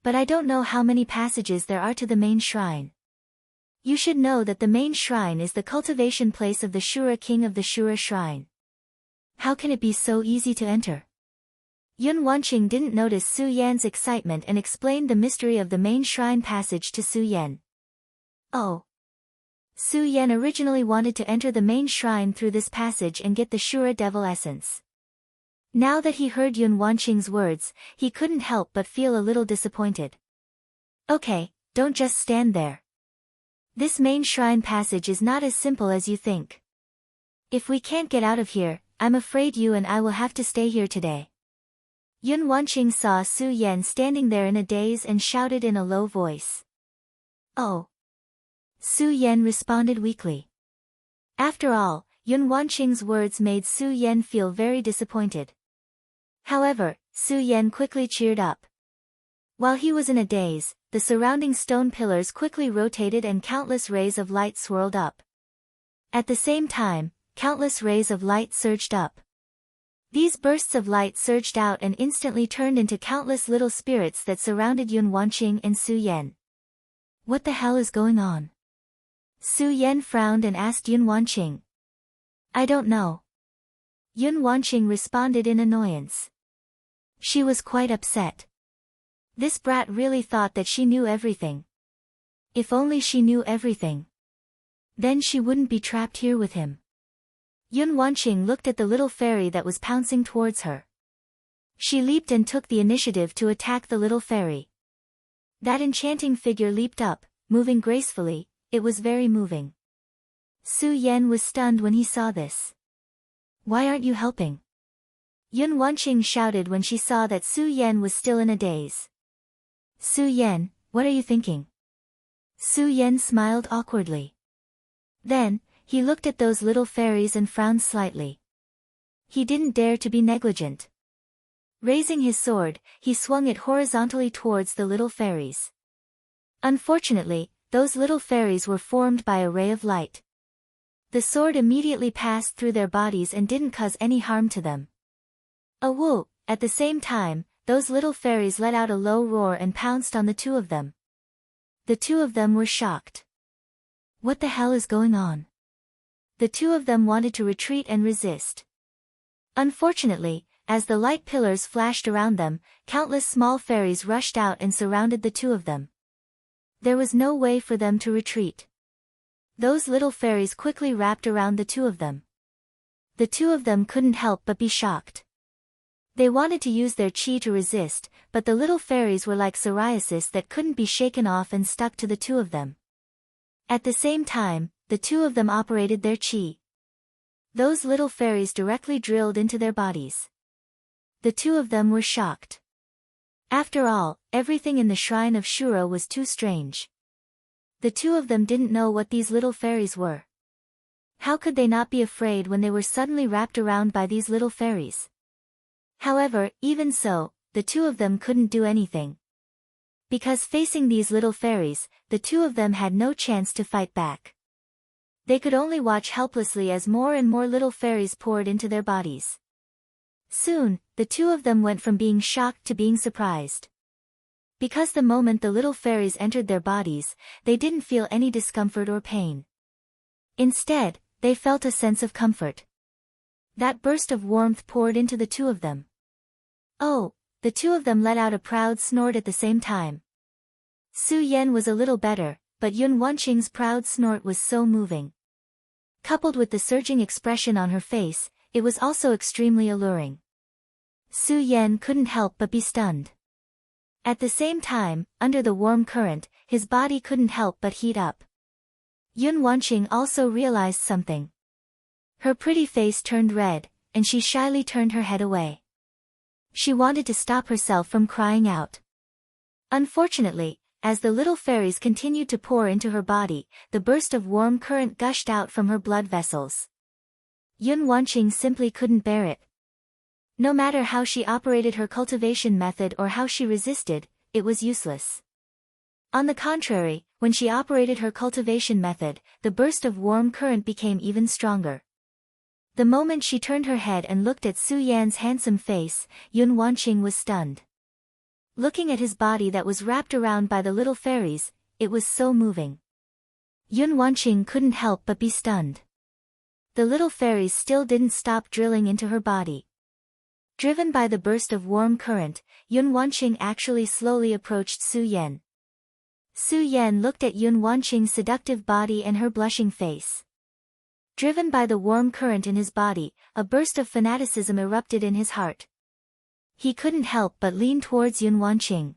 But I don't know how many passages there are to the main shrine. You should know that the main shrine is the cultivation place of the Shura king of the Shura shrine. How can it be so easy to enter? Yun Wanqing didn't notice Su Yan's excitement and explained the mystery of the main shrine passage to Su Yan. Oh. Su Yan originally wanted to enter the main shrine through this passage and get the Shura Devil Essence. Now that he heard Yun Wanqing's words, he couldn't help but feel a little disappointed. Okay, don't just stand there. This main shrine passage is not as simple as you think. If we can't get out of here, I'm afraid you and I will have to stay here today. Yun Wanqing saw Su Yan standing there in a daze and shouted in a low voice. Oh. Su Yan responded weakly. After all, Yun Wanqing's words made Su Yan feel very disappointed. However, Su Yan quickly cheered up. While he was in a daze, the surrounding stone pillars quickly rotated and countless rays of light swirled up. At the same time, countless rays of light surged up. These bursts of light surged out and instantly turned into countless little spirits that surrounded Yun Wanqing and Su Yan. What the hell is going on? Su Yan frowned and asked Yun Wanqing. I don't know. Yun Wanqing responded in annoyance. She was quite upset. This brat really thought that she knew everything. If only she knew everything. Then she wouldn't be trapped here with him. Yun Wanqing looked at the little fairy that was pouncing towards her. She leaped and took the initiative to attack the little fairy. That enchanting figure leaped up, moving gracefully. It was very moving. Su Yan was stunned when he saw this. Why aren't you helping? Yun Wanqing shouted when she saw that Su Yan was still in a daze. Su Yan, what are you thinking? Su Yan smiled awkwardly. Then, he looked at those little fairies and frowned slightly. He didn't dare to be negligent. Raising his sword, he swung it horizontally towards the little fairies. Unfortunately, those little fairies were formed by a ray of light. The sword immediately passed through their bodies and didn't cause any harm to them. Woo! At the same time, those little fairies let out a low roar and pounced on the two of them. The two of them were shocked. What the hell is going on? The two of them wanted to retreat and resist. Unfortunately, as the light pillars flashed around them, countless small fairies rushed out and surrounded the two of them. There was no way for them to retreat. Those little fairies quickly wrapped around the two of them. The two of them couldn't help but be shocked. They wanted to use their chi to resist, but the little fairies were like psoriasis that couldn't be shaken off and stuck to the two of them. At the same time, the two of them operated their chi. Those little fairies directly drilled into their bodies. The two of them were shocked. After all, everything in the shrine of Shura was too strange. The two of them didn't know what these little fairies were. How could they not be afraid when they were suddenly wrapped around by these little fairies? However, even so, the two of them couldn't do anything. Because facing these little fairies, the two of them had no chance to fight back. They could only watch helplessly as more and more little fairies poured into their bodies. Soon, the two of them went from being shocked to being surprised. Because the moment the little fairies entered their bodies, they didn't feel any discomfort or pain. Instead, they felt a sense of comfort. That burst of warmth poured into the two of them. Oh, the two of them let out a proud snort at the same time. Su Yan was a little better, but Yun Wanqing's proud snort was so moving. Coupled with the surging expression on her face, it was also extremely alluring. Su Yan couldn't help but be stunned. At the same time, under the warm current, his body couldn't help but heat up. Yun Wanqing also realized something. Her pretty face turned red, and she shyly turned her head away. She wanted to stop herself from crying out. Unfortunately, as the little fairies continued to pour into her body, the burst of warm current gushed out from her blood vessels. Yun Wanqing simply couldn't bear it. No matter how she operated her cultivation method or how she resisted, it was useless. On the contrary, when she operated her cultivation method, the burst of warm current became even stronger. The moment she turned her head and looked at Su Yan's handsome face, Yun Wanqing was stunned. Looking at his body that was wrapped around by the little fairies, it was so moving. Yun Wanqing couldn't help but be stunned. The little fairies still didn't stop drilling into her body. Driven by the burst of warm current, Yun Wanqing actually slowly approached Su Yan. Su Yan looked at Yun Wanqing's seductive body and her blushing face. Driven by the warm current in his body, a burst of fanaticism erupted in his heart. He couldn't help but lean towards Yun Wanqing.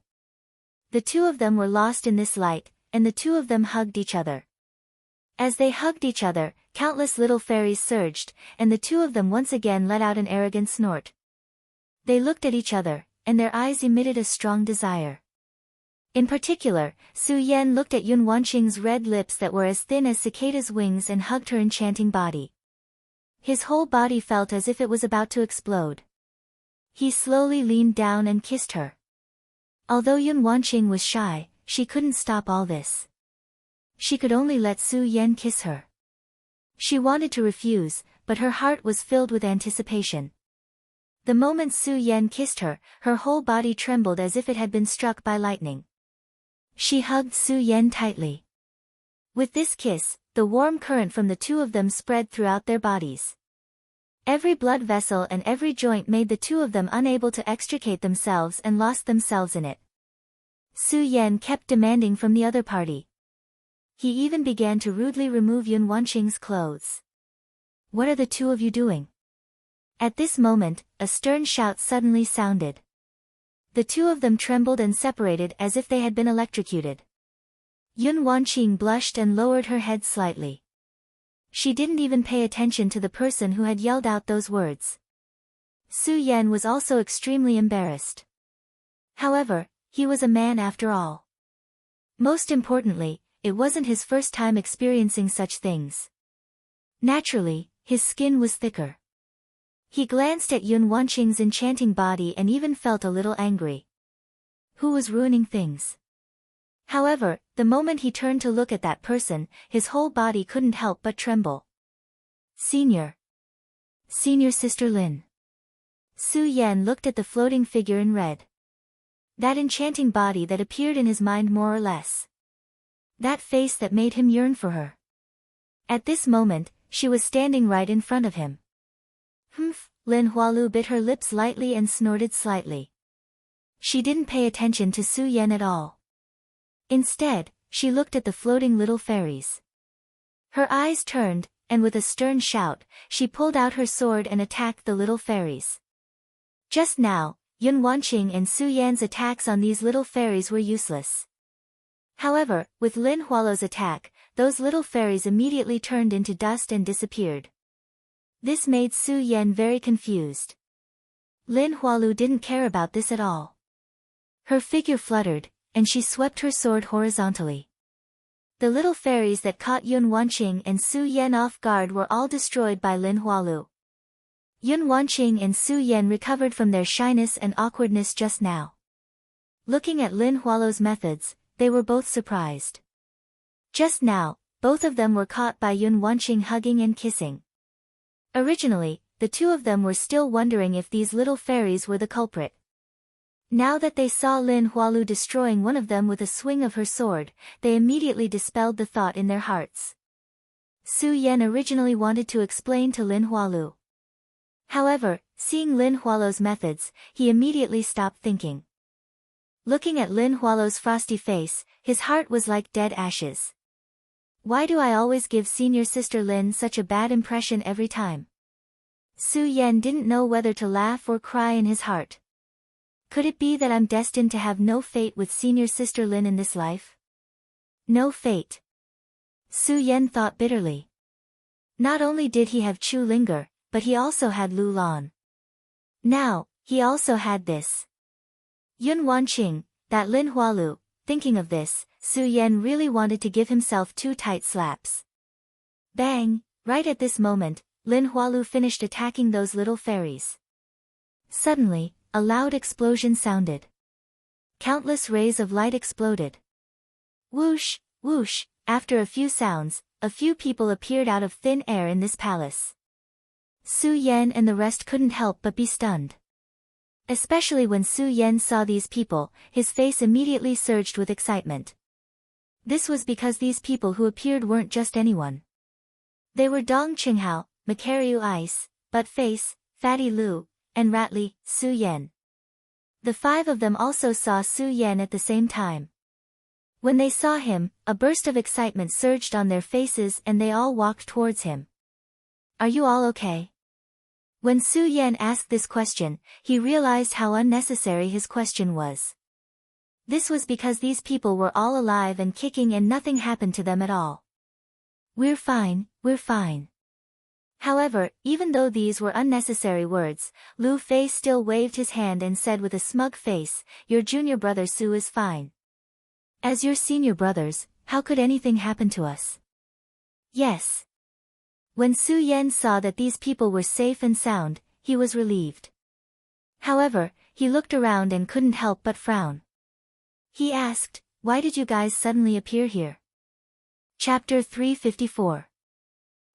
The two of them were lost in this light, and the two of them hugged each other. As they hugged each other, countless little fairies surged, and the two of them once again let out an arrogant snort. They looked at each other, and their eyes emitted a strong desire. In particular, Su Yan looked at Yun Wanqing's red lips that were as thin as cicadas' wings and hugged her enchanting body. His whole body felt as if it was about to explode. He slowly leaned down and kissed her. Although Yun Wanqing was shy, she couldn't stop all this. She could only let Su Yan kiss her. She wanted to refuse, but her heart was filled with anticipation. The moment Su Yan kissed her, her whole body trembled as if it had been struck by lightning. She hugged Su Yan tightly. With this kiss, the warm current from the two of them spread throughout their bodies. Every blood vessel and every joint made the two of them unable to extricate themselves and lost themselves in it. Su Yan kept demanding from the other party. He even began to rudely remove Yun Wanqing's clothes. "What are the two of you doing?" At this moment, a stern shout suddenly sounded. The two of them trembled and separated as if they had been electrocuted. Yun Wanqing blushed and lowered her head slightly. She didn't even pay attention to the person who had yelled out those words. Su Yan was also extremely embarrassed. However, he was a man after all. Most importantly, it wasn't his first time experiencing such things. Naturally, his skin was thicker. He glanced at Yun Wanqing's enchanting body and even felt a little angry. Who was ruining things? However, the moment he turned to look at that person, his whole body couldn't help but tremble. Senior Sister Lin. Su Yan looked at the floating figure in red. That enchanting body that appeared in his mind more or less. That face that made him yearn for her. At this moment, she was standing right in front of him. Humph, Lin Hualu bit her lips lightly and snorted slightly. She didn't pay attention to Su Yan at all. Instead, she looked at the floating little fairies. Her eyes turned, and with a stern shout, she pulled out her sword and attacked the little fairies. Just now, Yun Wanqing and Su Yan's attacks on these little fairies were useless. However, with Lin Hualu's attack, those little fairies immediately turned into dust and disappeared. This made Su Yan very confused. Lin Hualu didn't care about this at all. Her figure fluttered, and she swept her sword horizontally. The little fairies that caught Yun Wanqing and Su Yan off guard were all destroyed by Lin Hualu. Yun Wanqing and Su Yan recovered from their shyness and awkwardness just now. Looking at Lin Hualu's methods, they were both surprised. Just now, both of them were caught by Yun Wanqing hugging and kissing. Originally, the two of them were still wondering if these little fairies were the culprit. Now that they saw Lin Hualu destroying one of them with a swing of her sword, they immediately dispelled the thought in their hearts. Su Yan originally wanted to explain to Lin Hualu. However, seeing Lin Hualu's methods, he immediately stopped thinking. Looking at Lin Hualu's frosty face, his heart was like dead ashes. Why do I always give senior sister Lin such a bad impression every time? Su Yan didn't know whether to laugh or cry in his heart. Could it be that I'm destined to have no fate with senior sister Lin in this life? No fate. Su Yan thought bitterly. Not only did he have Chu Linger, but he also had Lu Lan. Now, he also had this. Yun Wanqing, that Lin Hualu. Thinking of this, Su Yan really wanted to give himself 2 tight slaps. Bang! Right at this moment, Lin Hualu finished attacking those little fairies. Suddenly, a loud explosion sounded. Countless rays of light exploded. Whoosh, whoosh, after a few sounds, a few people appeared out of thin air in this palace. Su Yan and the rest couldn't help but be stunned. Especially when Su Yan saw these people, his face immediately surged with excitement. This was because these people who appeared weren't just anyone. They were Dong Qinghao, Macario Ice, Buttface, Fatty Lu, and Ratly, Su Yan. The 5 of them also saw Su Yan at the same time. When they saw him, a burst of excitement surged on their faces and they all walked towards him. Are you all okay? When Su Yan asked this question, he realized how unnecessary his question was. This was because these people were all alive and kicking and nothing happened to them at all. We're fine, we're fine. However, even though these were unnecessary words, Lu Fei still waved his hand and said with a smug face, your junior brother Su is fine. As your senior brothers, how could anything happen to us? Yes. When Su Yan saw that these people were safe and sound, he was relieved. However, he looked around and couldn't help but frown. He asked, why did you guys suddenly appear here? Chapter 354.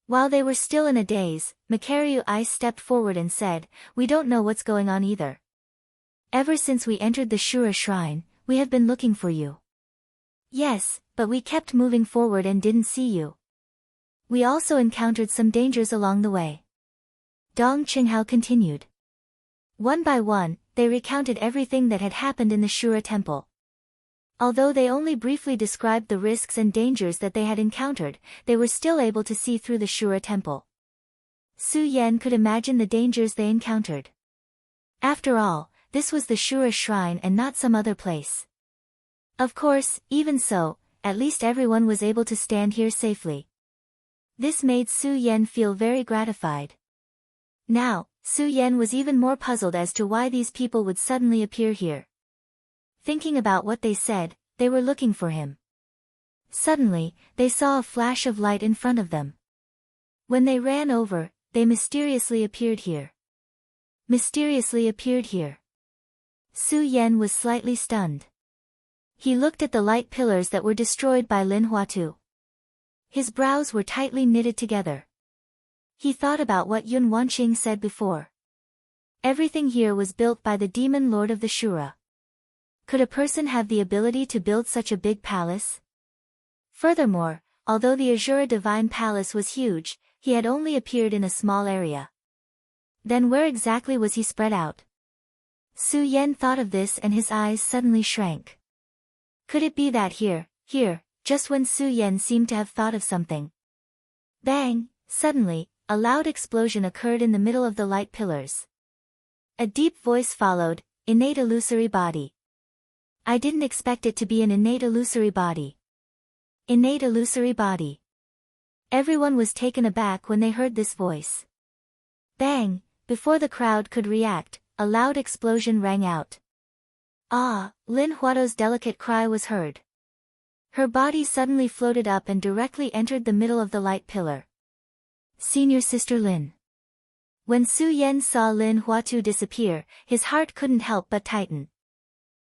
While they were still in a daze, Macario Ice stepped forward and said, we don't know what's going on either. Ever since we entered the Shura Shrine, we have been looking for you. Yes, but we kept moving forward and didn't see you. We also encountered some dangers along the way. Dong Qinghao continued. One by one, they recounted everything that had happened in the Shura temple. Although they only briefly described the risks and dangers that they had encountered, they were still able to see through the Shura temple. Su Yan could imagine the dangers they encountered. After all, this was the Shura Shrine and not some other place. Of course, even so, at least everyone was able to stand here safely. This made Su Yan feel very gratified. Now, Su Yan was even more puzzled as to why these people would suddenly appear here. Thinking about what they said, they were looking for him. Suddenly, they saw a flash of light in front of them. When they ran over, they mysteriously appeared here. Mysteriously appeared here. Su Yan was slightly stunned. He looked at the light pillars that were destroyed by Lin Huatu. His brows were tightly knitted together. He thought about what Yun Wanqing said before. Everything here was built by the demon lord of the Shura. Could a person have the ability to build such a big palace? Furthermore, although the Azura Divine Palace was huge, he had only appeared in a small area. Then where exactly was he spread out? Su Yan thought of this and his eyes suddenly shrank. Could it be that here, just when Su Yan seemed to have thought of something? Bang! Suddenly, a loud explosion occurred in the middle of the light pillars. A deep voice followed, innate illusory body. I didn't expect it to be an innate illusory body. Innate illusory body. Everyone was taken aback when they heard this voice. Bang! Before the crowd could react, a loud explosion rang out. Ah! Lin Huato's delicate cry was heard. Her body suddenly floated up and directly entered the middle of the light pillar. Senior Sister Lin. When Su Yan saw Lin Huatu disappear, his heart couldn't help but tighten.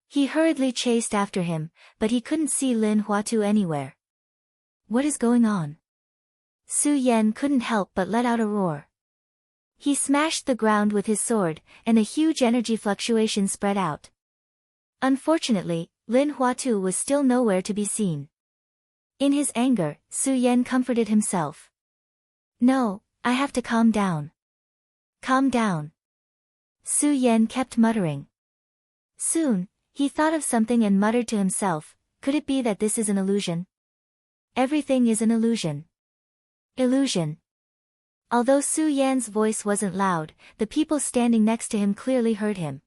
He hurriedly chased after him, but he couldn't see Lin Huatu anywhere. What is going on? Su Yan couldn't help but let out a roar. He smashed the ground with his sword, and a huge energy fluctuation spread out. Unfortunately, Lin Huatu was still nowhere to be seen. In his anger, Su Yan comforted himself. No, I have to calm down. Calm down. Su Yan kept muttering. Soon, he thought of something and muttered to himself, could it be that this is an illusion? Everything is an illusion. Illusion. Although Su Yan's voice wasn't loud, the people standing next to him clearly heard him.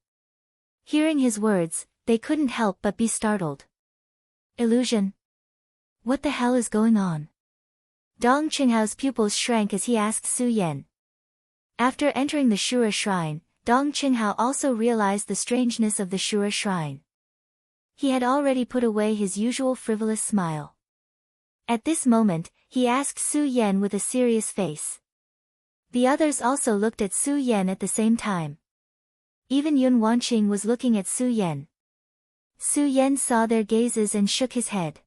Hearing his words, they couldn't help but be startled. Illusion? What the hell is going on? Dong Qinghao's pupils shrank as he asked Su Yan. After entering the Shura shrine, Dong Qinghao also realized the strangeness of the Shura shrine. He had already put away his usual frivolous smile. At this moment, he asked Su Yan with a serious face. The others also looked at Su Yan at the same time. Even Yun Wanqing was looking at Su Yan. Su Yan saw their gazes and shook his head.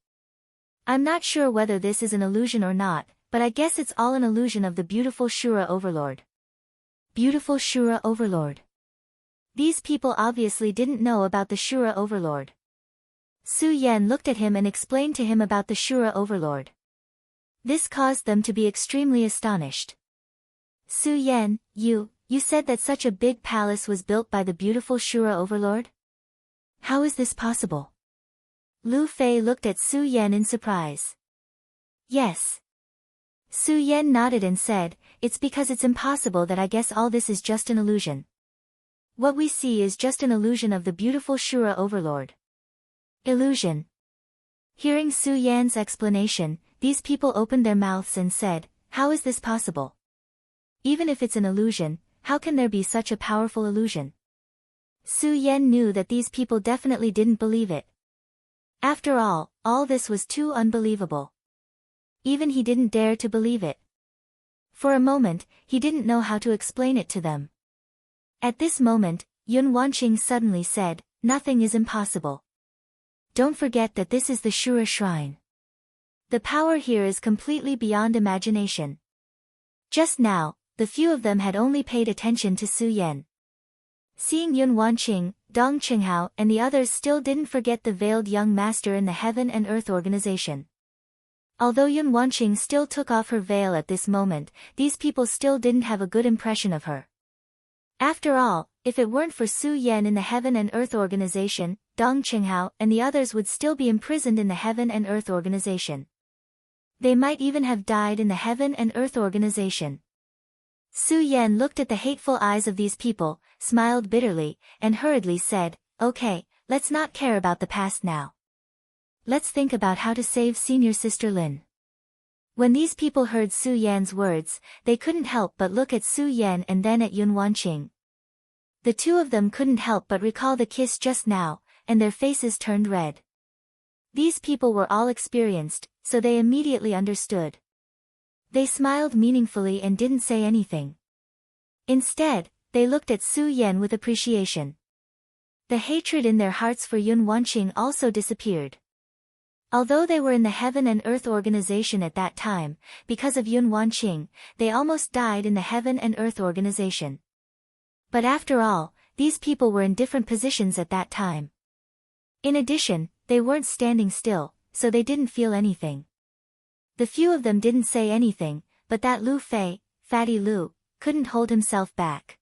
I'm not sure whether this is an illusion or not, but I guess it's all an illusion of the beautiful Shura overlord. Beautiful Shura overlord. These people obviously didn't know about the Shura overlord. Su Yan looked at him and explained to him about the Shura overlord. This caused them to be extremely astonished. Su Yan, you said that such a big palace was built by the beautiful Shura overlord? How is this possible? Lu Fei looked at Su Yan in surprise. Yes. Su Yan nodded and said, it's because it's impossible that I guess all this is just an illusion. What we see is just an illusion of the beautiful Shura overlord. Illusion. Hearing Su Yan's explanation, these people opened their mouths and said, how is this possible? Even if it's an illusion, how can there be such a powerful illusion? Su Yan knew that these people definitely didn't believe it. After all this was too unbelievable. Even he didn't dare to believe it. For a moment, he didn't know how to explain it to them. At this moment, Yun Wanqing suddenly said, nothing is impossible. Don't forget that this is the Shura shrine. The power here is completely beyond imagination. Just now, the few of them had only paid attention to Su Yan. Seeing Yun Wanqing, Dong Qinghao and the others still didn't forget the veiled young master in the Heaven and Earth organization. Although Yun Wanqing still took off her veil at this moment, these people still didn't have a good impression of her. After all, if it weren't for Su Yan in the Heaven and Earth organization, Dong Qinghao and the others would still be imprisoned in the Heaven and Earth organization. They might even have died in the Heaven and Earth organization. Su Yan looked at the hateful eyes of these people, smiled bitterly, and hurriedly said, okay, let's not care about the past now. Let's think about how to save senior sister Lin. When these people heard Su Yan's words, they couldn't help but look at Su Yan and then at Yun Wanqing. The two of them couldn't help but recall the kiss just now, and their faces turned red. These people were all experienced, so they immediately understood. They smiled meaningfully and didn't say anything. Instead, they looked at Su Yan with appreciation. The hatred in their hearts for Yun Wanqing also disappeared. Although they were in the Heaven and Earth organization at that time, because of Yun Wanqing, they almost died in the Heaven and Earth organization. But after all, these people were in different positions at that time. In addition, they weren't standing still, so they didn't feel anything. The few of them didn't say anything, but that Lu Fei, Fatty Lu, couldn't hold himself back.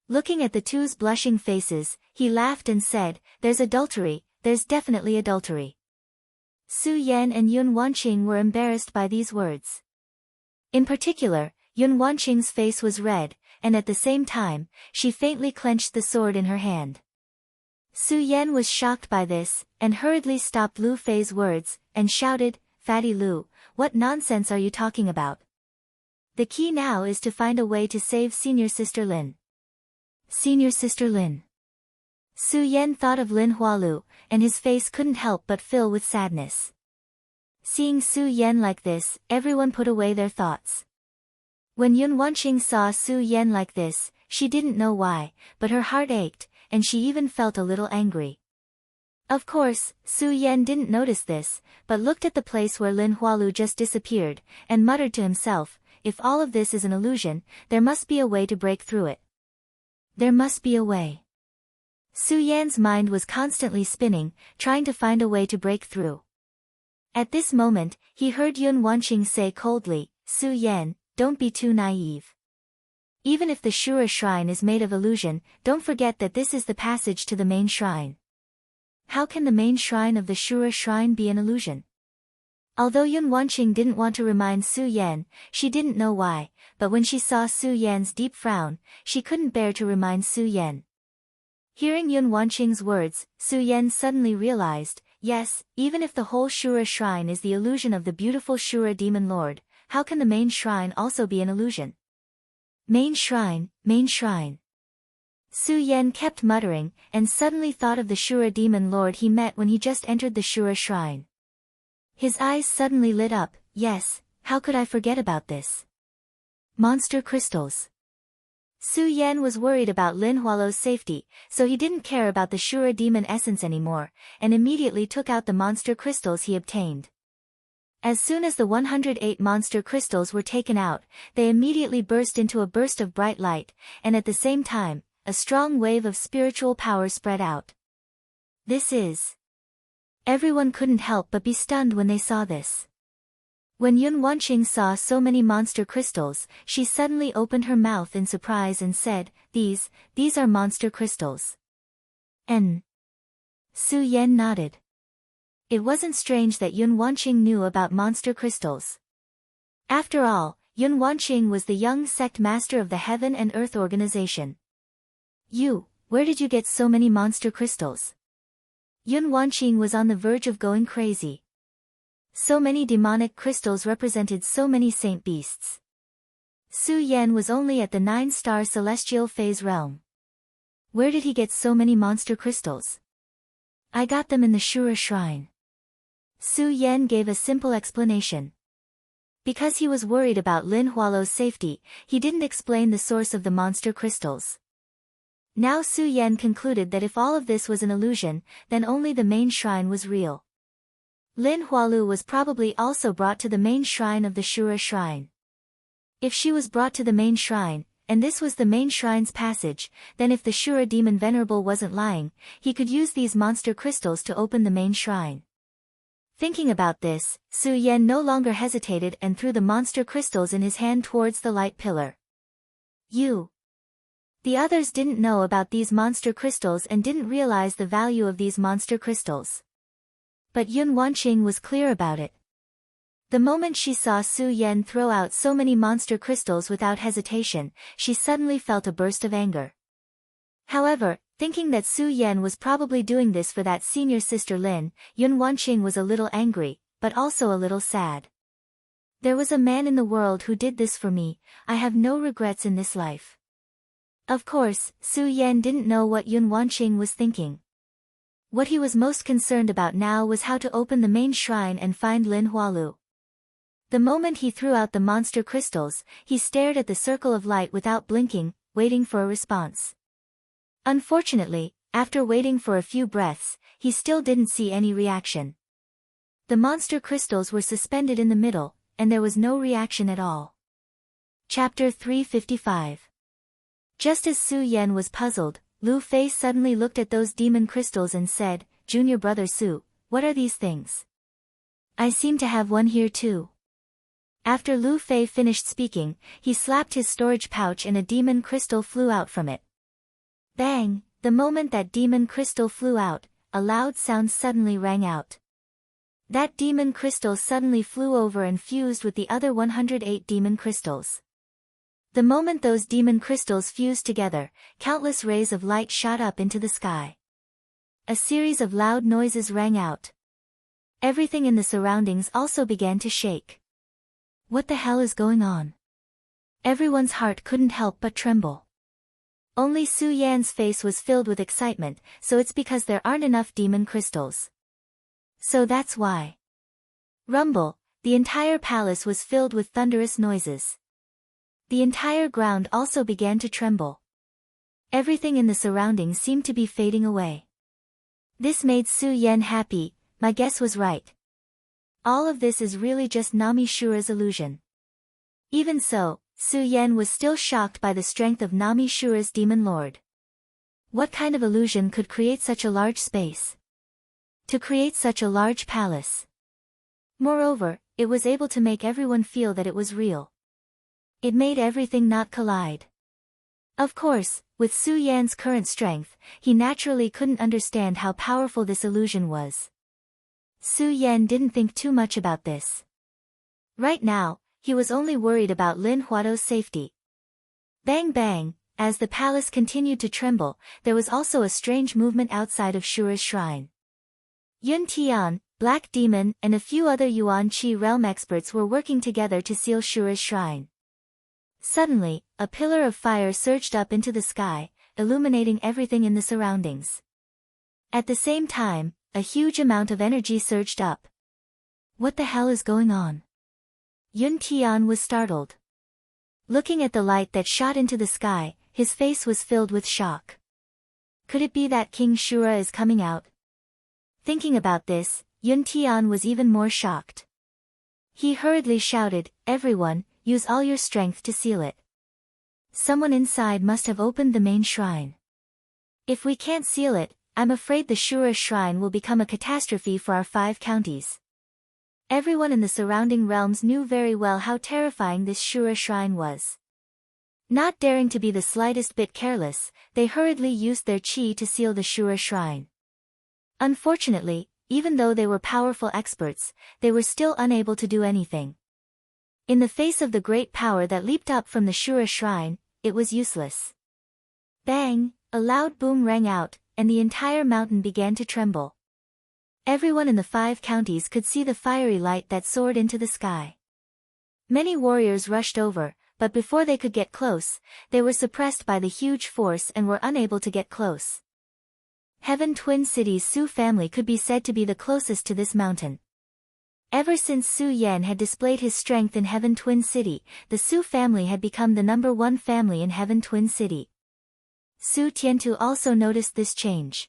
Looking at the two's blushing faces, he laughed and said, there's adultery, there's definitely adultery. Su Yan and Yun Wanqing were embarrassed by these words. In particular, Yun Wanqing's face was red, and at the same time, she faintly clenched the sword in her hand. Su Yan was shocked by this, and hurriedly stopped Lu Fei's words, and shouted, Fatty Lu, what nonsense are you talking about? The key now is to find a way to save senior sister Lin. Senior sister Lin. Su Yan thought of Lin Hualu, and his face couldn't help but fill with sadness. Seeing Su Yan like this, everyone put away their thoughts. When Yun Wanqing saw Su Yan like this, she didn't know why, but her heart ached, and she even felt a little angry. Of course, Su Yan didn't notice this, but looked at the place where Lin Hualu just disappeared, and muttered to himself, if all of this is an illusion, there must be a way to break through it. There must be a way. Su Yan's mind was constantly spinning, trying to find a way to break through. At this moment, he heard Yun Wanqing say coldly, Su Yan, don't be too naive. Even if the Shura shrine is made of illusion, don't forget that this is the passage to the main shrine. How can the main shrine of the Shura shrine be an illusion? Although Yun Wanqing didn't want to remind Su Yan, she didn't know why, but when she saw Su Yan's deep frown, she couldn't bear to remind Su Yan. Hearing Yun Wanqing's words, Su Yan suddenly realized, yes, even if the whole Shura shrine is the illusion of the beautiful Shura demon lord, how can the main shrine also be an illusion? Main shrine, main shrine. Su Yan kept muttering, and suddenly thought of the Shura demon lord he met when he just entered the Shura shrine. His eyes suddenly lit up. Yes, how could I forget about this? Monster crystals. Su Yan was worried about Lin Hualo's safety, so he didn't care about the Shura demon essence anymore, and immediately took out the monster crystals he obtained. As soon as the 108 monster crystals were taken out, they immediately burst into a burst of bright light, and at the same time, a strong wave of spiritual power spread out. This is... Everyone couldn't help but be stunned when they saw this. When Yun Wanqing saw so many monster crystals, she suddenly opened her mouth in surprise and said, These are monster crystals. Su Yan nodded. It wasn't strange that Yun Wanqing knew about monster crystals. After all, Yun Wanqing was the young sect master of the Heaven and Earth organization. Where did you get so many monster crystals? Yun Wanqing was on the verge of going crazy. So many demonic crystals represented so many saint beasts. Su Yan was only at the 9-star celestial phase realm. Where did he get so many monster crystals? I got them in the Shura shrine. Su Yan gave a simple explanation. Because he was worried about Lin Hualo's safety, he didn't explain the source of the monster crystals. Now Su Yan concluded that if all of this was an illusion, then only the main shrine was real. Lin Hualu was probably also brought to the main shrine of the Shura shrine. If she was brought to the main shrine, and this was the main shrine's passage, then if the Shura demon venerable wasn't lying, he could use these monster crystals to open the main shrine. Thinking about this, Su Yan no longer hesitated and threw the monster crystals in his hand towards the light pillar. The others didn't know about these monster crystals and didn't realize the value of these monster crystals. But Yun Wanqing was clear about it. The moment she saw Su Yan throw out so many monster crystals without hesitation, she suddenly felt a burst of anger. However, thinking that Su Yan was probably doing this for that senior sister Lin, Yun Wanqing was a little angry, but also a little sad. There was a man in the world who did this for me. I have no regrets in this life. Of course, Su Yan didn't know what Yun Wanqing was thinking. What he was most concerned about now was how to open the main shrine and find Lin Hualu. The moment he threw out the monster crystals, he stared at the circle of light without blinking, waiting for a response. Unfortunately, after waiting for a few breaths, he still didn't see any reaction. The monster crystals were suspended in the middle, and there was no reaction at all. Chapter 355. Just as Su Yan was puzzled, Lu Fei suddenly looked at those demon crystals and said, Junior brother Su, what are these things? I seem to have one here too. After Lu Fei finished speaking, he slapped his storage pouch and a demon crystal flew out from it. Bang! The moment that demon crystal flew out, a loud sound suddenly rang out. That demon crystal suddenly flew over and fused with the other 108 demon crystals. The moment those demon crystals fused together, countless rays of light shot up into the sky. A series of loud noises rang out. Everything in the surroundings also began to shake. What the hell is going on? Everyone's heart couldn't help but tremble. Only Su Yan's face was filled with excitement, so it's because there aren't enough demon crystals. So that's why. Rumble, the entire palace was filled with thunderous noises. The entire ground also began to tremble. Everything in the surroundings seemed to be fading away. This made Su Yan happy. My guess was right. All of this is really just Nami Shura's illusion. Even so, Su Yan was still shocked by the strength of Nami Shura's demon lord. What kind of illusion could create such a large space? To create such a large palace. Moreover, it was able to make everyone feel that it was real. It made everything not collide. Of course, with Su Yan's current strength, he naturally couldn't understand how powerful this illusion was. Su Yan didn't think too much about this. Right now, he was only worried about Lin Huato's safety. Bang bang, as the palace continued to tremble, there was also a strange movement outside of Shura's shrine. Yun Tian, Black Demon, and a few other Yuan Qi realm experts were working together to seal Shura's shrine. Suddenly, a pillar of fire surged up into the sky, illuminating everything in the surroundings. At the same time, a huge amount of energy surged up. What the hell is going on? Yun Tian was startled. Looking at the light that shot into the sky, his face was filled with shock. Could it be that King Shura is coming out? Thinking about this, Yun Tian was even more shocked. He hurriedly shouted, "Everyone, use all your strength to seal it. Someone inside must have opened the main shrine. If we can't seal it, I'm afraid the Shura shrine will become a catastrophe for our 5 counties." Everyone in the surrounding realms knew very well how terrifying this Shura shrine was. Not daring to be the slightest bit careless, they hurriedly used their qi to seal the Shura shrine. Unfortunately, even though they were powerful experts, they were still unable to do anything. In the face of the great power that leaped up from the Shura shrine, it was useless. Bang! A loud boom rang out, and the entire mountain began to tremble. Everyone in the 5 counties could see the fiery light that soared into the sky. Many warriors rushed over, but before they could get close, they were suppressed by the huge force and were unable to get close. Heaven Twin City's Su family could be said to be the closest to this mountain. Ever since Su Yan had displayed his strength in Heaven Twin City, the Su family had become the #1 family in Heaven Twin City. Su Tiantu also noticed this change.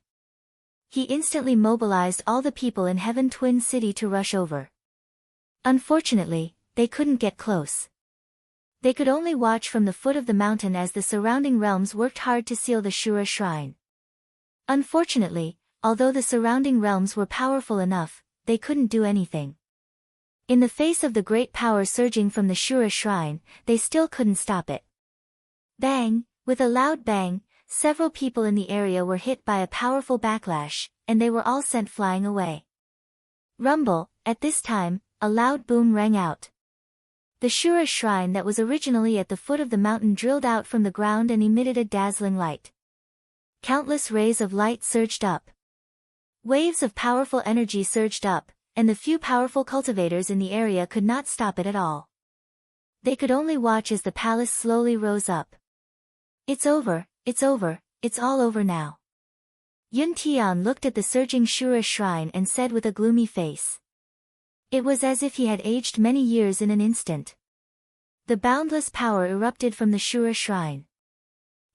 He instantly mobilized all the people in Heaven Twin City to rush over. Unfortunately, they couldn't get close. They could only watch from the foot of the mountain as the surrounding realms worked hard to seal the Shura shrine. Unfortunately, although the surrounding realms were powerful enough, they couldn't do anything. In the face of the great power surging from the Shura shrine, they still couldn't stop it. Bang! With a loud bang, several people in the area were hit by a powerful backlash, and they were all sent flying away. Rumble! At this time, a loud boom rang out. The Shura shrine that was originally at the foot of the mountain drilled out from the ground and emitted a dazzling light. Countless rays of light surged up. Waves of powerful energy surged up, and the few powerful cultivators in the area could not stop it at all. They could only watch as the palace slowly rose up. It's over, it's over, it's all over now. Yun Tian looked at the surging Shura shrine and said with a gloomy face. It was as if he had aged many years in an instant. The boundless power erupted from the Shura shrine.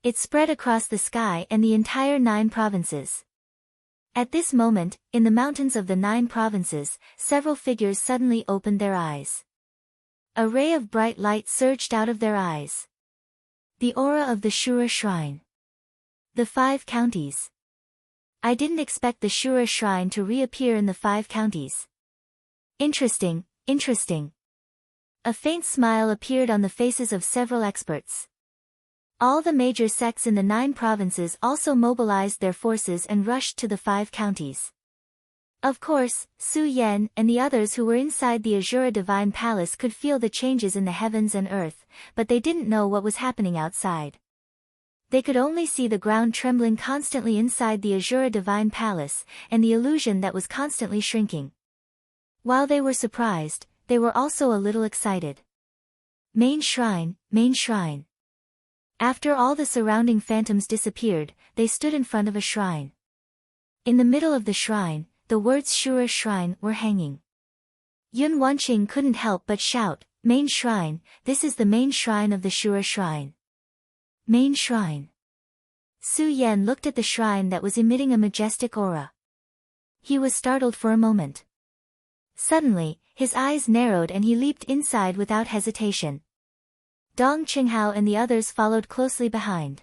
It spread across the sky and the entire 9 provinces. At this moment, in the mountains of the 9 provinces, several figures suddenly opened their eyes. A ray of bright light surged out of their eyes. The aura of the Shura shrine. The 5 counties. I didn't expect the Shura shrine to reappear in the 5 counties. Interesting, interesting. A faint smile appeared on the faces of several experts. All the major sects in the 9 provinces also mobilized their forces and rushed to the 5 counties. Of course, Su Yan and the others who were inside the Azura Divine Palace could feel the changes in the heavens and earth, but they didn't know what was happening outside. They could only see the ground trembling constantly inside the Azura Divine Palace, and the illusion that was constantly shrinking. While they were surprised, they were also a little excited. Main shrine, main shrine. After all the surrounding phantoms disappeared, they stood in front of a shrine. In the middle of the shrine, the words Shura shrine were hanging. Yun Wanqing couldn't help but shout, "Main shrine, this is the main shrine of the Shura shrine." Main shrine. Su Yan looked at the shrine that was emitting a majestic aura. He was startled for a moment. Suddenly, his eyes narrowed and he leaped inside without hesitation. Dong Qinghao and the others followed closely behind.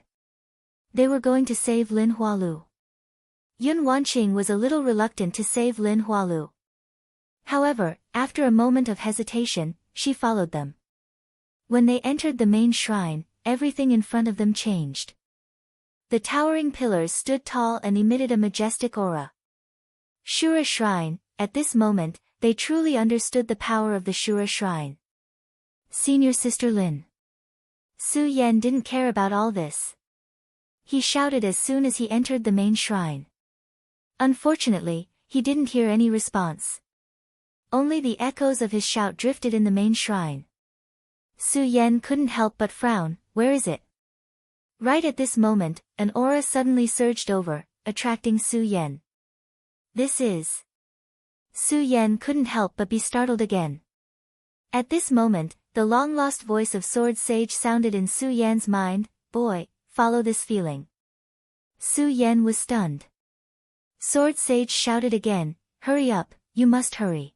They were going to save Lin Hualu. Yun Wanqing was a little reluctant to save Lin Hualu. However, after a moment of hesitation, she followed them. When they entered the main shrine, everything in front of them changed. The towering pillars stood tall and emitted a majestic aura. Shura shrine, at this moment, they truly understood the power of the Shura shrine. Senior Sister Lin. Su Yan didn't care about all this. He shouted as soon as he entered the main shrine. Unfortunately, he didn't hear any response. Only the echoes of his shout drifted in the main shrine. Su Yan couldn't help but frown. Where is it? Right at this moment, an aura suddenly surged over, attracting Su Yan. This is... Su Yan couldn't help but be startled again. At this moment, the long-lost voice of Sword Sage sounded in Su Yan's mind. Boy, follow this feeling. Su Yan was stunned. Sword Sage shouted again, hurry up, you must hurry.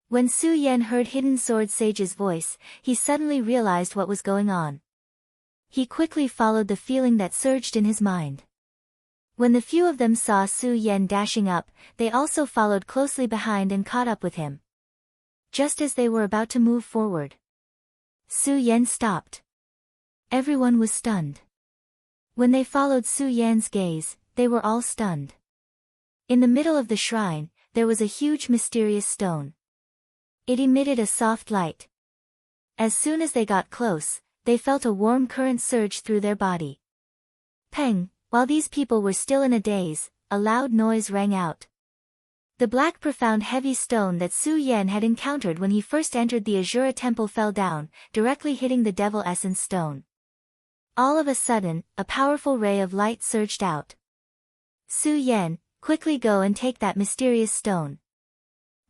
When Su Yan heard Hidden Sword Sage's voice, he suddenly realized what was going on. He quickly followed the feeling that surged in his mind. When the few of them saw Su Yan dashing up, they also followed closely behind and caught up with him. Just as they were about to move forward, Su Yan stopped. Everyone was stunned. When they followed Su Yan's gaze, they were all stunned. In the middle of the shrine, there was a huge mysterious stone. It emitted a soft light. As soon as they got close, they felt a warm current surge through their body. Peng, while these people were still in a daze, a loud noise rang out. The black profound heavy stone that Su Yan had encountered when he first entered the Azura temple fell down, directly hitting the Devil Essence stone. All of a sudden, a powerful ray of light surged out. Su Yan, quickly go and take that mysterious stone.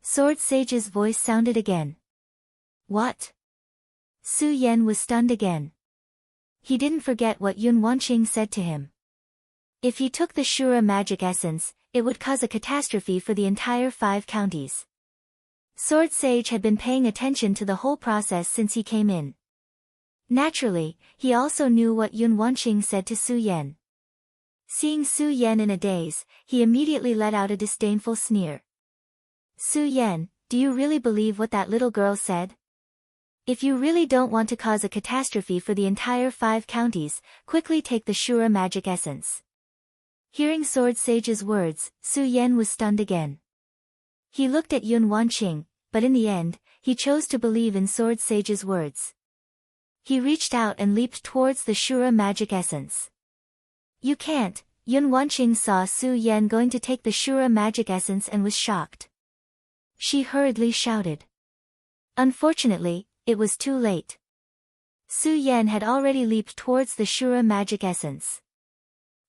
Sword Sage's voice sounded again. What? Su Yan was stunned again. He didn't forget what Yun Wanqing said to him. If he took the Shura magic essence, it would cause a catastrophe for the entire 5 counties. Sword Sage had been paying attention to the whole process since he came in. Naturally, he also knew what Yun Wanqing said to Su Yan. Seeing Su Yan in a daze, he immediately let out a disdainful sneer. Su Yan, do you really believe what that little girl said? If you really don't want to cause a catastrophe for the entire 5 counties, quickly take the Shura magic essence. Hearing Sword Sage's words, Su Yan was stunned again. He looked at Yun Wanqing, but in the end, he chose to believe in Sword Sage's words. He reached out and leaped towards the Shura magic essence. You can't. Yun Wanqing saw Su Yan going to take the Shura magic essence and was shocked. She hurriedly shouted. Unfortunately, it was too late. Su Yan had already leaped towards the Shura magic essence.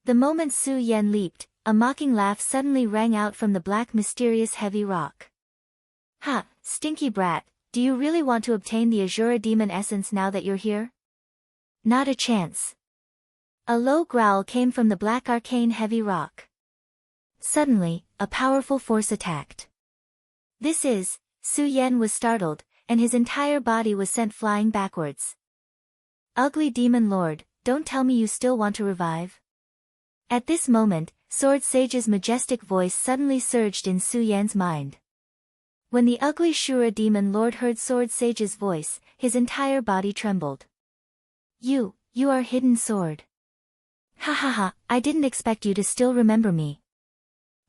The moment Su Yan leaped, a mocking laugh suddenly rang out from the black mysterious heavy rock. Ha, stinky brat, do you really want to obtain the Azura demon essence now that you're here? Not a chance. A low growl came from the black arcane heavy rock. Suddenly, a powerful force attacked. This is... Su Yan was startled, and his entire body was sent flying backwards. Ugly demon lord, don't tell me you still want to revive? At this moment, Sword Sage's majestic voice suddenly surged in Su Yan's mind. When the ugly Shura demon lord heard Sword Sage's voice, his entire body trembled. You are Hidden Sword. Ha ha ha, I didn't expect you to still remember me.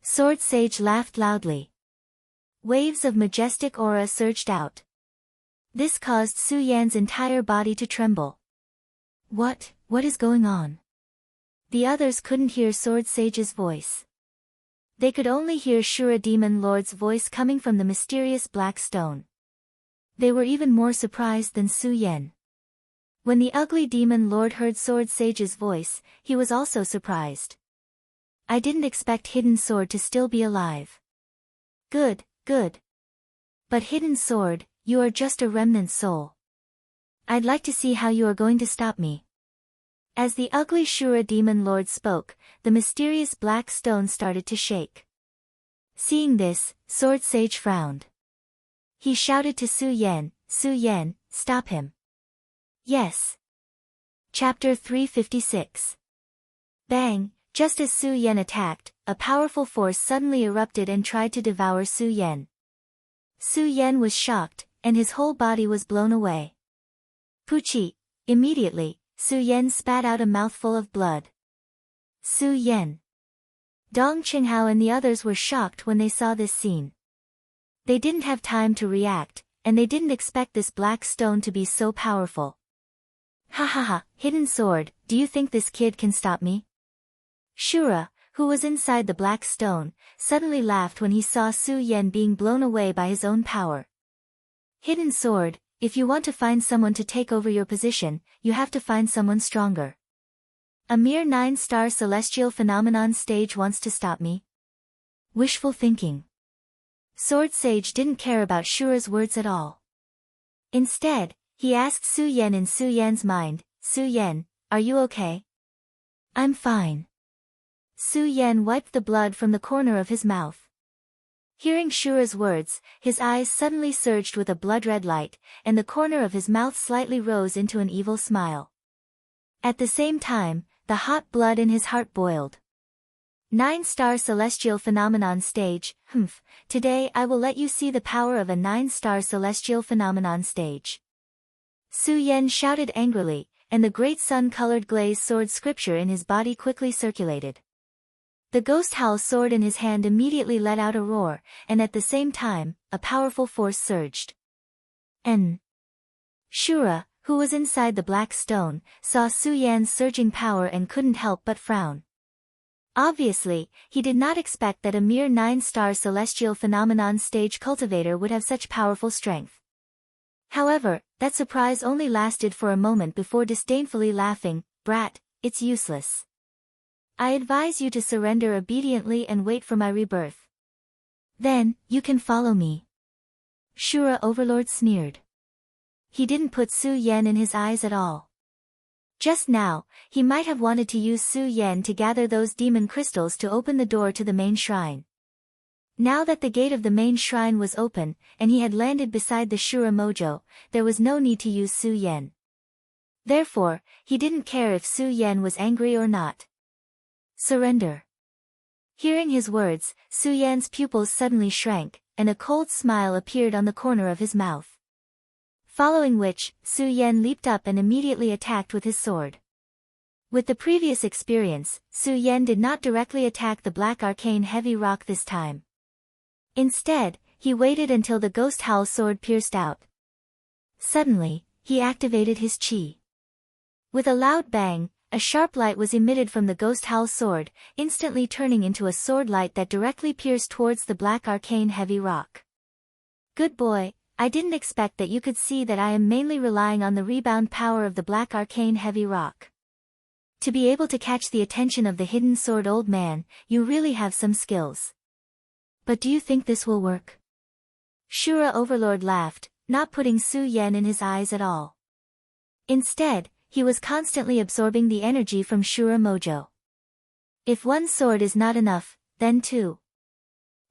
Sword Sage laughed loudly. Waves of majestic aura surged out. This caused Su Yan's entire body to tremble. What is going on? The others couldn't hear Sword Sage's voice. They could only hear Shura Demon Lord's voice coming from the mysterious black stone. They were even more surprised than Su Yan. When the ugly Demon Lord heard Sword Sage's voice, he was also surprised. I didn't expect Hidden Sword to still be alive. Good. But Hidden Sword, you are just a remnant soul. I'd like to see how you are going to stop me. As the ugly Shura Demon Lord spoke, the mysterious black stone started to shake. Seeing this, Sword Sage frowned. He shouted to Su Yan, stop him. Yes. Chapter 356. Bang, just as Su Yan attacked, a powerful force suddenly erupted and tried to devour Su Yan. Su Yan was shocked, and his whole body was blown away. Puchi! Immediately, Su Yan spat out a mouthful of blood. Su Yan. Dong Qinghao and the others were shocked when they saw this scene. They didn't have time to react, and they didn't expect this black stone to be so powerful. Ha ha ha, hidden sword, do you think this kid can stop me? Shura, who was inside the black stone, suddenly laughed when he saw Su Yan being blown away by his own power. Hidden sword, if you want to find someone to take over your position, you have to find someone stronger. A mere 9-star celestial phenomenon stage wants to stop me? Wishful thinking. Sword Sage didn't care about Shura's words at all. Instead, he asked Su Yan in Su Yan's mind, Su Yan, are you okay? I'm fine. Su Yan wiped the blood from the corner of his mouth. Hearing Shura's words, his eyes suddenly surged with a blood-red light, and the corner of his mouth slightly rose into an evil smile. At the same time, the hot blood in his heart boiled. 9-star celestial phenomenon stage, today I will let you see the power of a 9-star celestial phenomenon stage. Su Yan shouted angrily, and the great sun-colored glazed sword scripture in his body quickly circulated. The ghost howl sword in his hand immediately let out a roar, and at the same time, a powerful force surged. Shura, who was inside the black stone, saw Su Yan's surging power and couldn't help but frown. Obviously, he did not expect that a mere 9-star celestial phenomenon stage cultivator would have such powerful strength. However, that surprise only lasted for a moment before disdainfully laughing, "Brat, it's useless. I advise you to surrender obediently and wait for my rebirth. Then, you can follow me." Shura Overlord sneered. He didn't put Su Yan in his eyes at all. Just now, he might have wanted to use Su Yan to gather those demon crystals to open the door to the main shrine. Now that the gate of the main shrine was open, and he had landed beside the Shura Mojo, there was no need to use Su Yan. Therefore, he didn't care if Su Yan was angry or not. Surrender. Hearing his words, Su Yan's pupils suddenly shrank, and a cold smile appeared on the corner of his mouth. Following which, Su Yan leaped up and immediately attacked with his sword. With the previous experience, Su Yan did not directly attack the black arcane heavy rock this time. Instead, he waited until the ghost howl sword pierced out. Suddenly, he activated his chi. With a loud bang, a sharp light was emitted from the ghost howl sword, instantly turning into a sword light that directly pierced towards the black arcane heavy rock. Good boy, I didn't expect that you could see that I am mainly relying on the rebound power of the black arcane heavy rock. To be able to catch the attention of the hidden sword old man, you really have some skills. But do you think this will work? Shura Overlord laughed, not putting Su Yan in his eyes at all. Instead, he was constantly absorbing the energy from Shura Mojo. If one sword is not enough, then two.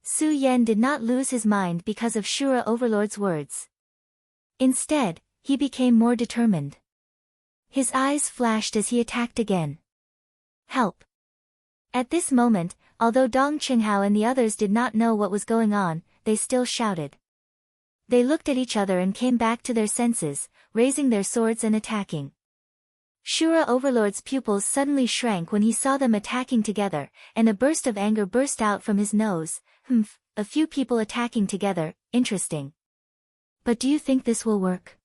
Su Yan did not lose his mind because of Shura Overlord's words. Instead, he became more determined. His eyes flashed as he attacked again. Help! At this moment, although Dong Qinghao and the others did not know what was going on, they still shouted. They looked at each other and came back to their senses, raising their swords and attacking. Shura Overlord's pupils suddenly shrank when he saw them attacking together, and a burst of anger burst out from his nose. A few people attacking together, interesting. But do you think this will work?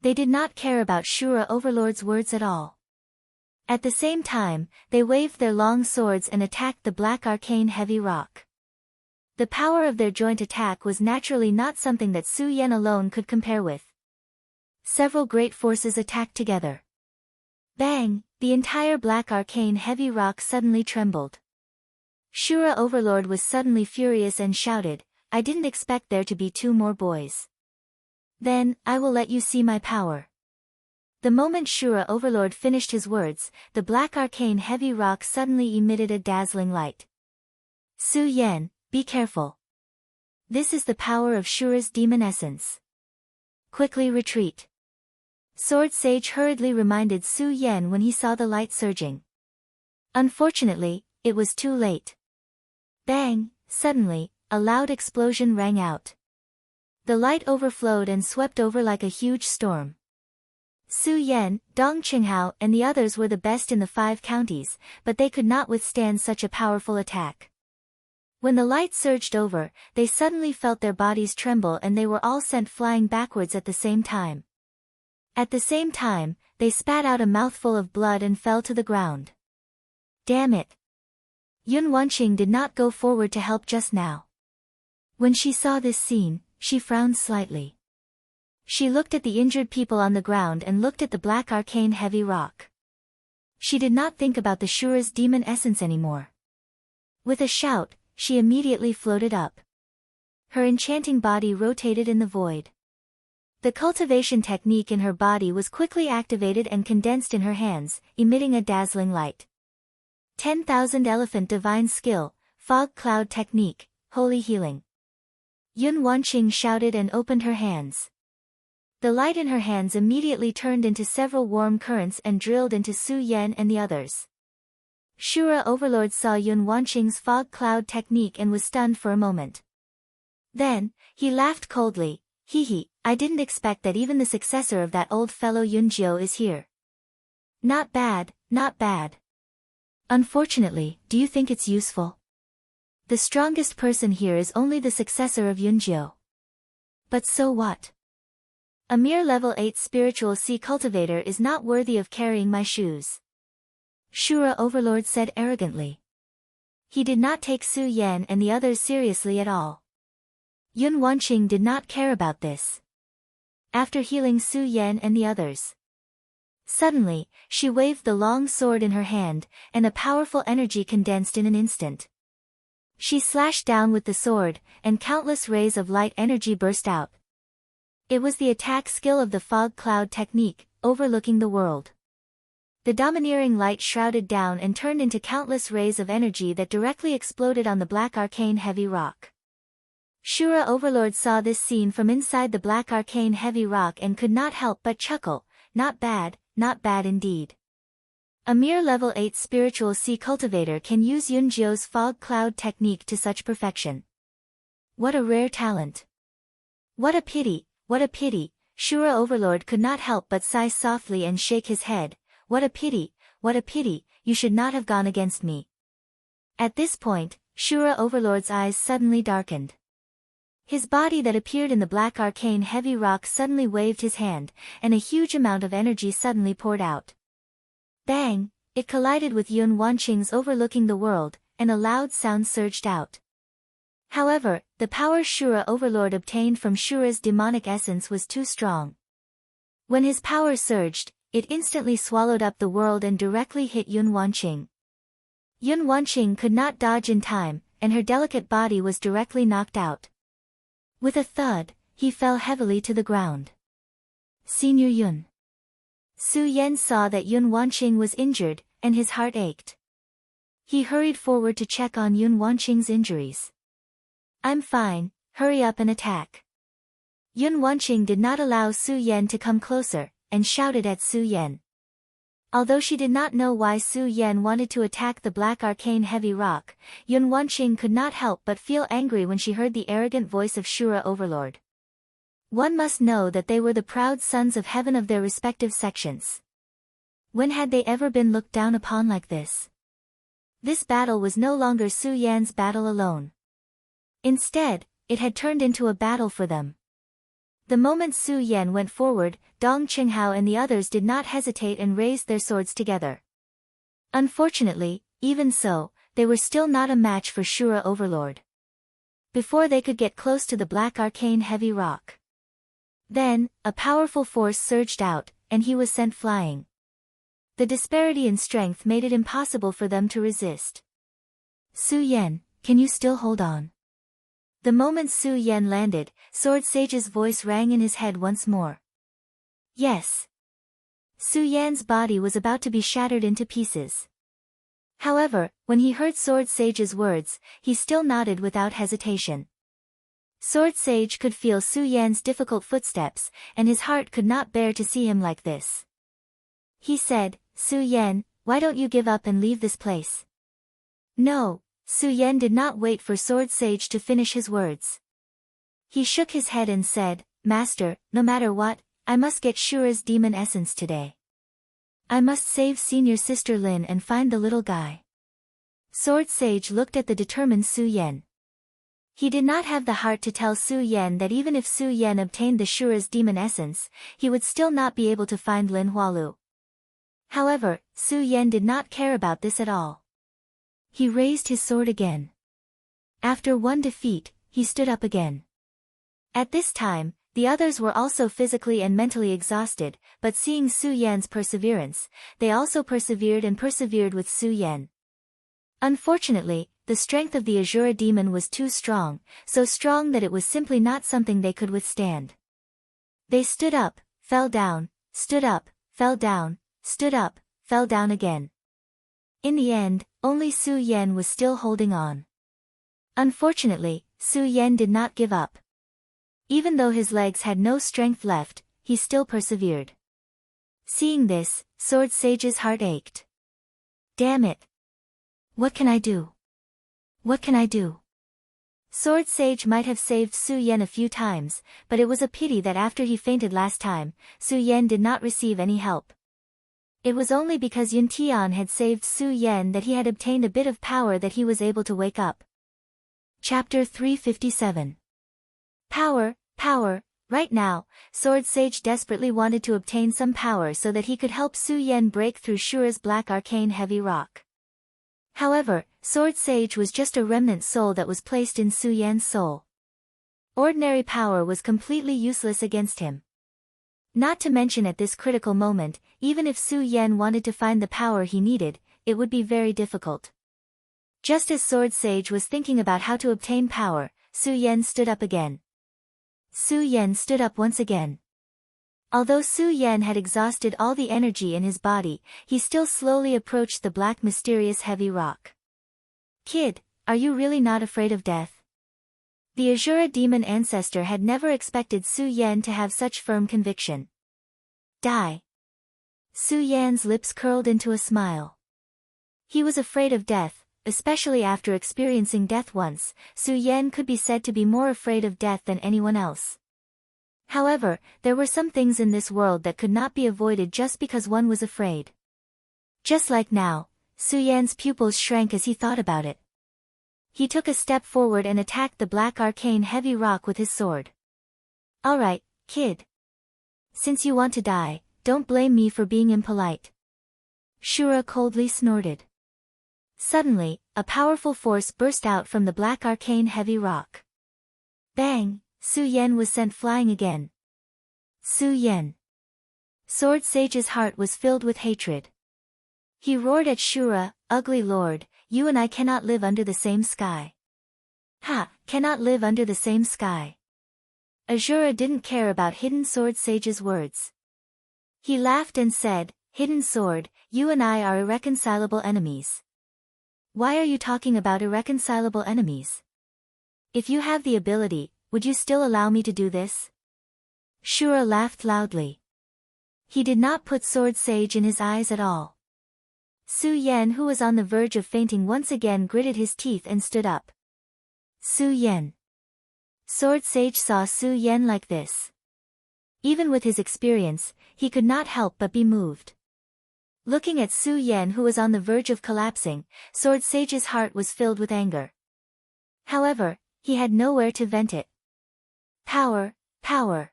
They did not care about Shura Overlord's words at all. At the same time, they waved their long swords and attacked the black arcane heavy rock. The power of their joint attack was naturally not something that Su Yan alone could compare with. Several great forces attacked together. Bang! The entire black arcane heavy rock suddenly trembled. Shura Overlord was suddenly furious and shouted, I didn't expect there to be two more boys. Then, I will let you see my power. The moment Shura Overlord finished his words, the black arcane heavy rock suddenly emitted a dazzling light. Su Yan, be careful. This is the power of Shura's demon essence. Quickly retreat. Sword Sage hurriedly reminded Su Yan when he saw the light surging. Unfortunately, it was too late. Bang! Suddenly, a loud explosion rang out. The light overflowed and swept over like a huge storm. Su Yan, Dong Qinghao and the others were the best in the 5 counties, but they could not withstand such a powerful attack. When the light surged over, they suddenly felt their bodies tremble and they were all sent flying backwards at the same time. At the same time, they spat out a mouthful of blood and fell to the ground. Damn it! Yun Wanqing did not go forward to help just now. When she saw this scene, she frowned slightly. She looked at the injured people on the ground and looked at the black arcane heavy rock. She did not think about the Shura's demon essence anymore. With a shout, she immediately floated up. Her enchanting body rotated in the void. The cultivation technique in her body was quickly activated and condensed in her hands, emitting a dazzling light. 10,000 Elephant Divine Skill, Fog Cloud Technique, Holy Healing. Yun Wanqing shouted and opened her hands. The light in her hands immediately turned into several warm currents and drilled into Su Yan and the others. Shura Overlord saw Yun Wanqing's fog cloud technique and was stunned for a moment. Then, he laughed coldly, "Hee, I didn't expect that even the successor of that old fellow Yunjiu is here. Not bad, not bad. Unfortunately, do you think it's useful? The strongest person here is only the successor of Yunjiu. But so what? A mere level 8 spiritual sea cultivator is not worthy of carrying my shoes." Shura Overlord said arrogantly. He did not take Su Yan and the others seriously at all. Yun Wanqing did not care about this. After healing Su Yan and the others, suddenly, she waved the long sword in her hand, and a powerful energy condensed in an instant. She slashed down with the sword, and countless rays of light energy burst out. It was the attack skill of the fog cloud technique, overlooking the world. The domineering light shrouded down and turned into countless rays of energy that directly exploded on the black arcane heavy rock. Shura Overlord saw this scene from inside the black arcane heavy rock and could not help but chuckle. Not bad indeed. A mere level 8 spiritual sea cultivator can use Yunjiu's fog cloud technique to such perfection. What a rare talent. What a pity, Shura Overlord could not help but sigh softly and shake his head. What a pity, you should not have gone against me. At this point, Shura Overlord's eyes suddenly darkened. His body that appeared in the black arcane heavy rock suddenly waved his hand, and a huge amount of energy suddenly poured out. Bang! It collided with Yun Wanqing's overlooking the world, and a loud sound surged out. However, the power Shura Overlord obtained from Shura's demonic essence was too strong. When his power surged, it instantly swallowed up the world and directly hit Yun Wanqing. Yun Wanqing could not dodge in time, and her delicate body was directly knocked out. With a thud, he fell heavily to the ground. Senior Yun. Su Yan saw that Yun Wanqing was injured, and his heart ached. He hurried forward to check on Yun Wanqing's injuries. "I'm fine, hurry up and attack." Yun Wanqing did not allow Su Yan to come closer, and shouted at Su Yan. Although she did not know why Su Yan wanted to attack the black arcane heavy rock, Yun Wanqing could not help but feel angry when she heard the arrogant voice of Shura Overlord. One must know that they were the proud sons of heaven of their respective sections. When had they ever been looked down upon like this? This battle was no longer Su Yan's battle alone. Instead, it had turned into a battle for them. The moment Su Yan went forward, Dong Qinghao and the others did not hesitate and raised their swords together. Unfortunately, even so, they were still not a match for Shura Overlord. Before they could get close to the black arcane heavy rock, then, a powerful force surged out, and he was sent flying. The disparity in strength made it impossible for them to resist. "Su Yan, can you still hold on?" The moment Su Yan landed, Sword Sage's voice rang in his head once more. Yes. Su Yan's body was about to be shattered into pieces. However, when he heard Sword Sage's words, he still nodded without hesitation. Sword Sage could feel Su Yan's difficult footsteps, and his heart could not bear to see him like this. He said, "Su Yan, why don't you give up and leave this place?" "No." Su Yan did not wait for Sword Sage to finish his words. He shook his head and said, "Master, no matter what, I must get Shura's demon essence today. I must save senior sister Lin and find the little guy." Sword Sage looked at the determined Su Yan. He did not have the heart to tell Su Yan that even if Su Yan obtained the Shura's demon essence, he would still not be able to find Lin Hualu. However, Su Yan did not care about this at all. He raised his sword again. After one defeat, he stood up again. At this time, the others were also physically and mentally exhausted, but seeing Su Yan's perseverance, they also persevered with Su Yan. Unfortunately, the strength of the Azura demon was too strong, so strong that it was simply not something they could withstand. They stood up, fell down, stood up, fell down, stood up, fell down again. In the end, only Su Yan was still holding on. Unfortunately, Su Yan did not give up. Even though his legs had no strength left, he still persevered. Seeing this, Sword Sage's heart ached. Damn it! What can I do? What can I do? Sword Sage might have saved Su Yan a few times, but it was a pity that after he fainted last time, Su Yan did not receive any help. It was only because Yun Tian had saved Su Yan that he had obtained a bit of power that he was able to wake up. Chapter 357. Power, power. Right now, Sword Sage desperately wanted to obtain some power so that he could help Su Yan break through Shura's black arcane heavy rock. However, Sword Sage was just a remnant soul that was placed in Su Yan's soul. Ordinary power was completely useless against him. Not to mention at this critical moment, even if Su Yan wanted to find the power he needed, it would be very difficult. Just as Sword Sage was thinking about how to obtain power, Su Yan stood up again. Su Yan stood up once again. Although Su Yan had exhausted all the energy in his body, he still slowly approached the black mysterious heavy rock. Kid, are you really not afraid of death? The Azura demon ancestor had never expected Su Yan to have such firm conviction. Die. Su Yan's lips curled into a smile. He was afraid of death, especially after experiencing death once. Su Yan could be said to be more afraid of death than anyone else. However, there were some things in this world that could not be avoided just because one was afraid. Just like now, Su Yan's pupils shrank as he thought about it. He took a step forward and attacked the black arcane heavy rock with his sword. Alright, kid. Since you want to die, don't blame me for being impolite. Shura coldly snorted. Suddenly, a powerful force burst out from the black arcane heavy rock. Bang! Su Yan was sent flying again. Su Yan. Sword Sage's heart was filled with hatred. He roared at Shura, "Ugly lord, you and I cannot live under the same sky." Ha! Cannot live under the same sky. Azura didn't care about Hidden Sword Sage's words. He laughed and said, "Hidden Sword, you and I are irreconcilable enemies." Why are you talking about irreconcilable enemies? If you have the ability, would you still allow me to do this? Shura laughed loudly. He did not put Sword Sage in his eyes at all. Su Yan, who was on the verge of fainting, once again gritted his teeth and stood up. Su Yan. Sword Sage saw Su Yan like this. Even with his experience, he could not help but be moved. Looking at Su Yan, who was on the verge of collapsing, Sword Sage's heart was filled with anger. However, he had nowhere to vent it. Power, power.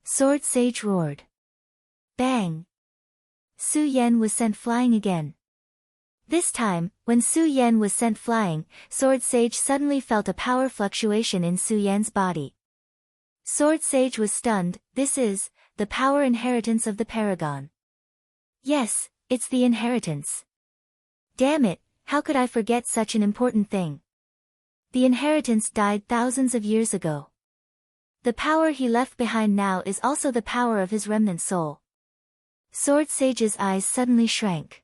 Sword Sage roared. Bang! Su Yan was sent flying again. This time, when Su Yan was sent flying, Sword Sage suddenly felt a power fluctuation in Su Yan's body. Sword Sage was stunned. This is the power inheritance of the Paragon. Yes, it's the inheritance. Damn it, how could I forget such an important thing? The inheritance died thousands of years ago. The power he left behind now is also the power of his remnant soul. Sword Sage's eyes suddenly shrank.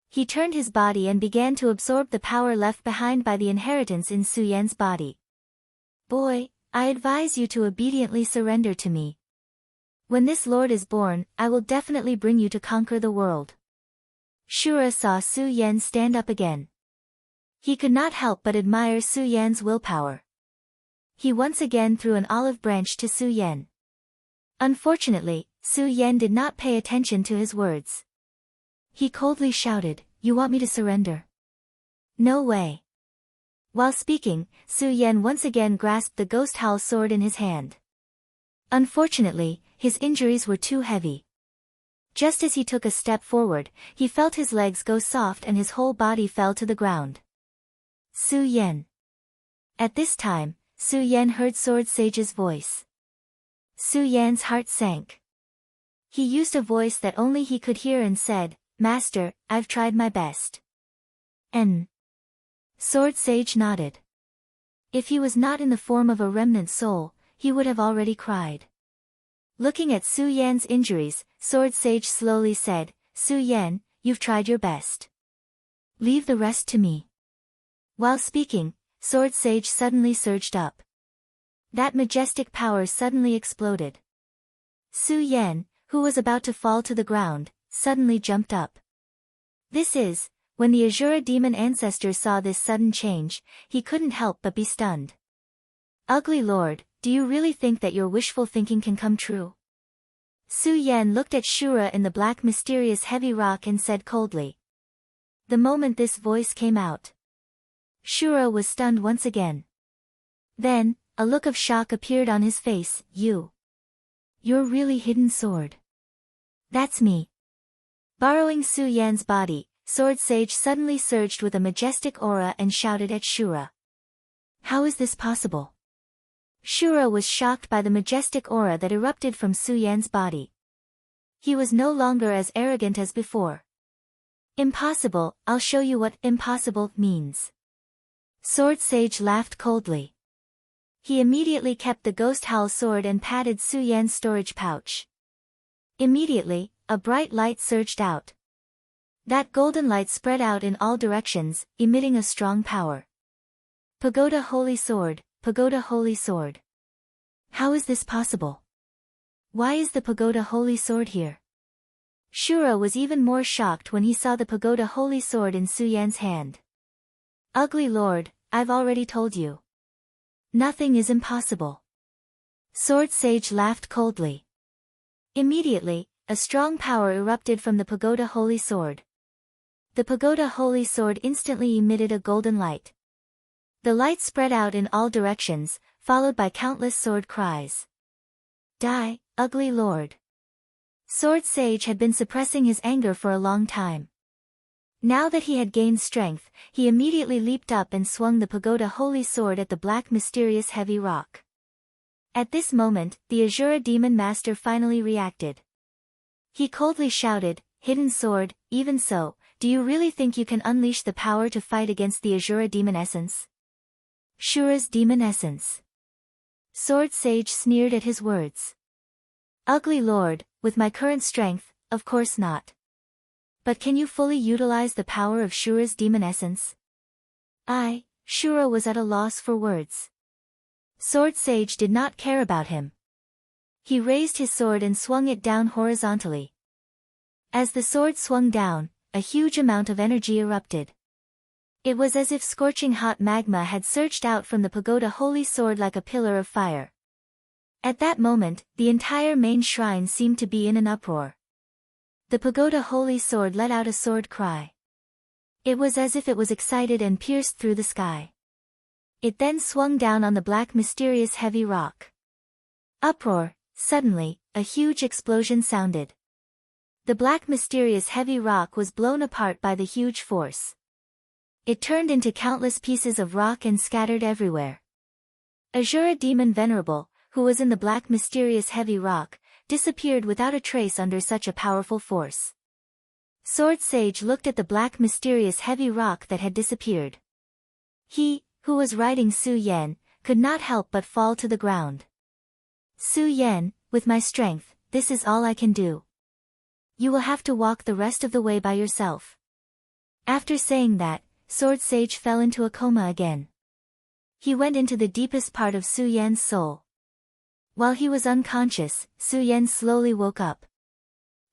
He turned his body and began to absorb the power left behind by the inheritance in Su Yan's body. Boy, I advise you to obediently surrender to me. When this lord is born, I will definitely bring you to conquer the world. Shura saw Su Yan stand up again. He could not help but admire Su Yan's willpower. He once again threw an olive branch to Su Yan. Unfortunately, Su Yan did not pay attention to his words. He coldly shouted, "You want me to surrender? No way. While speaking, Su Yan once again grasped the ghost howl sword in his hand. Unfortunately, his injuries were too heavy. Just as he took a step forward, he felt his legs go soft and his whole body fell to the ground. Su Yan. At this time, Su Yan heard Sword Sage's voice. Su Yan's heart sank. He used a voice that only he could hear and said, "Master, I've tried my best." And Sword Sage nodded. If he was not in the form of a remnant soul, he would have already cried. Looking at Su Yan's injuries, Sword Sage slowly said, "Su Yan, you've tried your best. Leave the rest to me." While speaking, Sword Sage suddenly surged up. That majestic power suddenly exploded. Su Yan, who was about to fall to the ground, suddenly jumped up. When the Azura demon ancestor saw this sudden change, he couldn't help but be stunned. "Ugly Lord, do you really think that your wishful thinking can come true?" Su Yan looked at Shura in the black mysterious heavy rock and said coldly. The moment this voice came out, Shura was stunned once again. Then, a look of shock appeared on his face. You're really hidden sword. That's me." Borrowing Su Yan's body, Sword Sage suddenly surged with a majestic aura and shouted at Shura. "How is this possible?" Shura was shocked by the majestic aura that erupted from Su Yan's body. He was no longer as arrogant as before. "Impossible, I'll show you what impossible means." Sword Sage laughed coldly. He immediately kept the ghost howl sword and patted Su Yan's storage pouch. Immediately, a bright light surged out. That golden light spread out in all directions, emitting a strong power. "Pagoda Holy Sword, Pagoda Holy Sword. How is this possible? Why is the Pagoda Holy Sword here?" Shura was even more shocked when he saw the Pagoda Holy Sword in Su Yan's hand. "Ugly Lord, I've already told you. Nothing is impossible." Sword Sage laughed coldly. Immediately, a strong power erupted from the Pagoda Holy Sword. The Pagoda Holy Sword instantly emitted a golden light. The light spread out in all directions, followed by countless sword cries. "Die, ugly Lord." Sword Sage had been suppressing his anger for a long time. Now that he had gained strength, he immediately leaped up and swung the Pagoda Holy Sword at the black mysterious heavy rock. At this moment, the Azura Demon Master finally reacted. He coldly shouted, "Hidden Sword, even so, do you really think you can unleash the power to fight against the Azura Demon Essence? Shura's Demon Essence." Sword Sage sneered at his words. "Ugly Lord, with my current strength, of course not. But can you fully utilize the power of Shura's Demon Essence?" Shura was at a loss for words. Sword Sage did not care about him. He raised his sword and swung it down horizontally. As the sword swung down, a huge amount of energy erupted. It was as if scorching hot magma had surged out from the Pagoda Holy Sword like a pillar of fire. At that moment, the entire main shrine seemed to be in an uproar. The Pagoda Holy Sword let out a sword cry. It was as if it was excited and pierced through the sky. It then swung down on the black mysterious heavy rock. Uproar. Suddenly, a huge explosion sounded. The black mysterious heavy rock was blown apart by the huge force. It turned into countless pieces of rock and scattered everywhere. Azura Demon Venerable, who was in the black mysterious heavy rock, disappeared without a trace under such a powerful force. Sword Sage looked at the black mysterious heavy rock that had disappeared. He, who was riding Su Yan, could not help but fall to the ground. "Su Yan, with my strength, this is all I can do. You will have to walk the rest of the way by yourself." After saying that, Sword Sage fell into a coma again. He went into the deepest part of Su Yan's soul. While he was unconscious, Su Yan slowly woke up.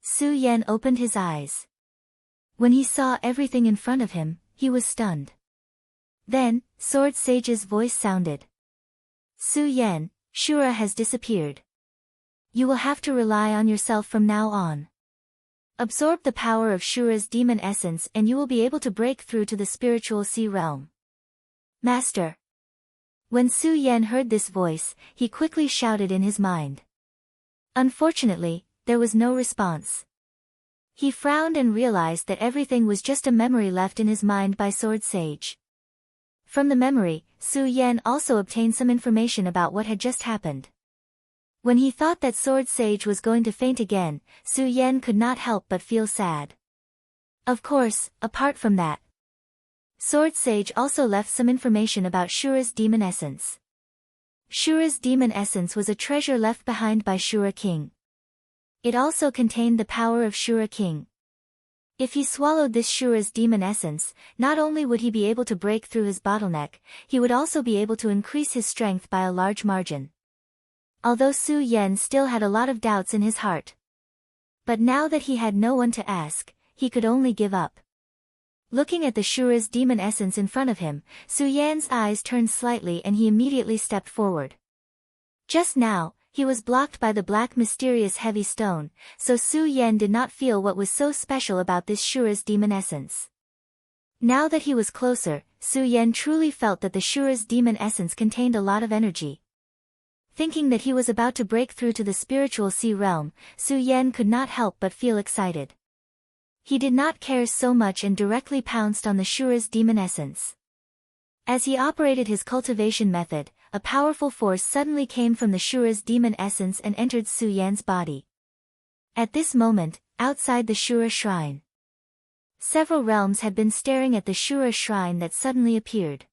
Su Yan opened his eyes. When he saw everything in front of him, he was stunned. Then, Sword Sage's voice sounded. "Su Yan, Shura has disappeared. You will have to rely on yourself from now on. Absorb the power of Shura's demon essence and you will be able to break through to the spiritual sea realm." Master. When Su Yan heard this voice, he quickly shouted in his mind. Unfortunately, there was no response. He frowned and realized that everything was just a memory left in his mind by Sword Sage. From the memory, Su Yan also obtained some information about what had just happened. When he thought that Sword Sage was going to faint again, Su Yan could not help but feel sad. Of course, apart from that, Sword Sage also left some information about Shura's demon essence. Shura's demon essence was a treasure left behind by Shura King. It also contained the power of Shura King. If he swallowed this Shura's demon essence, not only would he be able to break through his bottleneck, he would also be able to increase his strength by a large margin. Although Su Yan still had a lot of doubts in his heart. But now that he had no one to ask, he could only give up. Looking at the Shura's demon essence in front of him, Su Yan's eyes turned slightly and he immediately stepped forward. Just now, he was blocked by the black mysterious heavy stone, so Su Yan did not feel what was so special about this Shura's demon essence. Now that he was closer, Su Yan truly felt that the Shura's demon essence contained a lot of energy. Thinking that he was about to break through to the spiritual sea realm, Su Yan could not help but feel excited. He did not care so much and directly pounced on the Shura's demon essence. As he operated his cultivation method, a powerful force suddenly came from the Shura's demon essence and entered Su Yan's body. At this moment, outside the Shura shrine, several realms had been staring at the Shura shrine that suddenly appeared.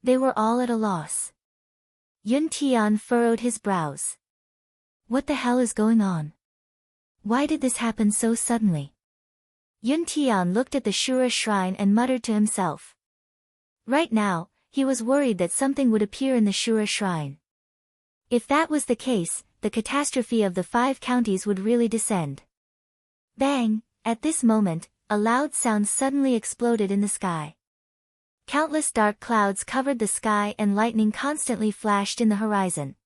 They were all at a loss. Yun Tian furrowed his brows. What the hell is going on? Why did this happen so suddenly? Yun Tian looked at the Shura shrine and muttered to himself. Right now, he was worried that something would appear in the Shura shrine. If that was the case, the catastrophe of the 5 counties would really descend. Bang! At this moment, a loud sound suddenly exploded in the sky. Countless dark clouds covered the sky and lightning constantly flashed in the horizon.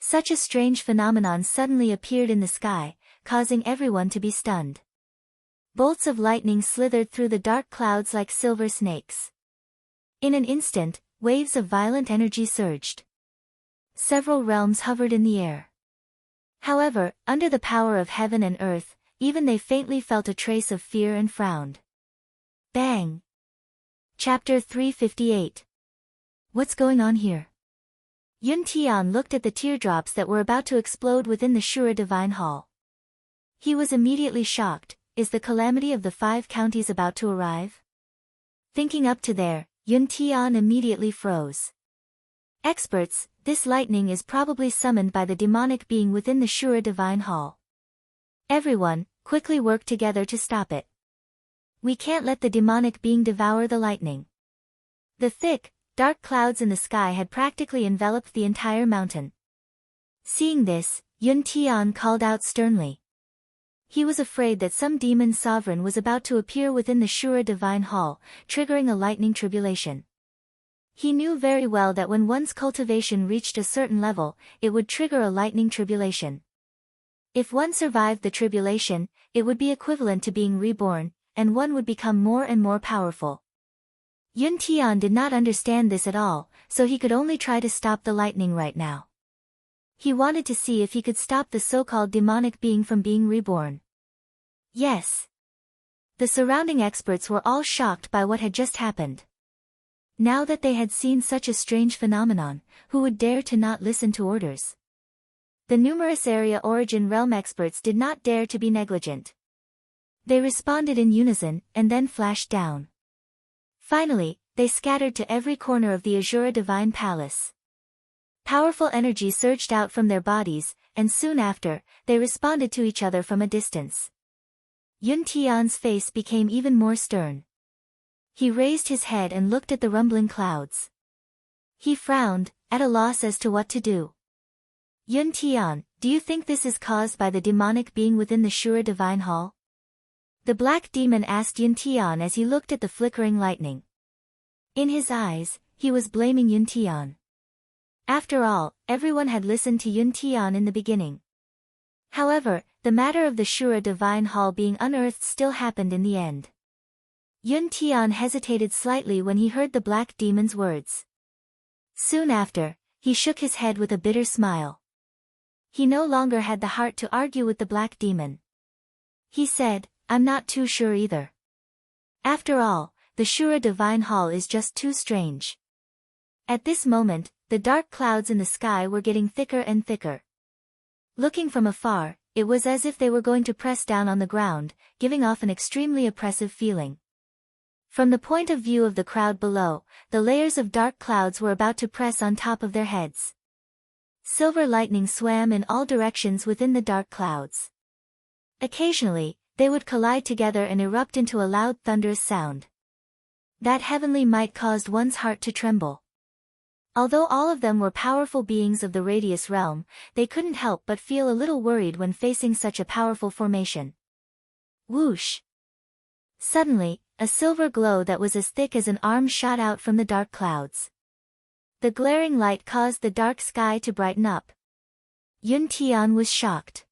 Such a strange phenomenon suddenly appeared in the sky, causing everyone to be stunned. Bolts of lightning slithered through the dark clouds like silver snakes. In an instant, waves of violent energy surged. Several realms hovered in the air. However, under the power of heaven and earth, even they faintly felt a trace of fear and frowned. Bang! Chapter 358. What's going on here? Yun Tian looked at the teardrops that were about to explode within the Shura Divine Hall. He was immediately shocked. Is the calamity of the 5 counties about to arrive? Thinking up to there, Yun Tian immediately froze. Experts, this lightning is probably summoned by the demonic being within the Shura Divine Hall. Everyone, quickly work together to stop it. We can't let the demonic being devour the lightning. The thick, dark clouds in the sky had practically enveloped the entire mountain. Seeing this, Yun Tian called out sternly. He was afraid that some demon sovereign was about to appear within the Shura Divine Hall, triggering a lightning tribulation. He knew very well that when one's cultivation reached a certain level, it would trigger a lightning tribulation. If one survived the tribulation, it would be equivalent to being reborn, and one would become more and more powerful. Yun Tian did not understand this at all, so he could only try to stop the lightning right now. He wanted to see if he could stop the so-called demonic being from being reborn. Yes. The surrounding experts were all shocked by what had just happened. Now that they had seen such a strange phenomenon, who would dare to not listen to orders? The numerous area origin realm experts did not dare to be negligent. They responded in unison, and then flashed down. Finally, they scattered to every corner of the Azura Divine Palace. Powerful energy surged out from their bodies, and soon after, they responded to each other from a distance. Yun Tian's face became even more stern. He raised his head and looked at the rumbling clouds. He frowned, at a loss as to what to do. Yun Tian, do you think this is caused by the demonic being within the Shura Divine Hall? The black demon asked Yun Tian as he looked at the flickering lightning. In his eyes, he was blaming Yun Tian. After all, everyone had listened to Yun Tian in the beginning. However, the matter of the Shura Divine Hall being unearthed still happened in the end. Yun Tian hesitated slightly when he heard the black demon's words. Soon after, he shook his head with a bitter smile. He no longer had the heart to argue with the black demon. He said, I'm not too sure either. After all, the Shura Divine Hall is just too strange. At this moment, the dark clouds in the sky were getting thicker and thicker. Looking from afar, it was as if they were going to press down on the ground, giving off an extremely oppressive feeling. From the point of view of the crowd below, the layers of dark clouds were about to press on top of their heads. Silver lightning swam in all directions within the dark clouds. Occasionally, they would collide together and erupt into a loud thunderous sound. That heavenly might caused one's heart to tremble. Although all of them were powerful beings of the Radius realm, they couldn't help but feel a little worried when facing such a powerful formation. Whoosh! Suddenly, a silver glow that was as thick as an arm shot out from the dark clouds. The glaring light caused the dark sky to brighten up. Yun Tian was shocked.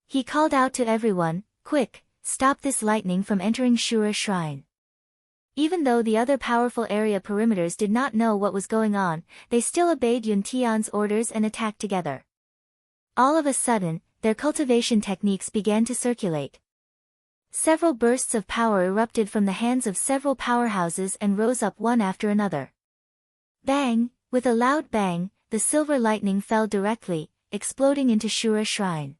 He called out to everyone, "Quick, stop this lightning from entering Shura Shrine." Even though the other powerful area perimeters did not know what was going on, they still obeyed Yun Tian's orders and attacked together. All of a sudden, their cultivation techniques began to circulate. Several bursts of power erupted from the hands of several powerhouses and rose up one after another. Bang! With a loud bang, the silver lightning fell directly, exploding into Shura Shrine.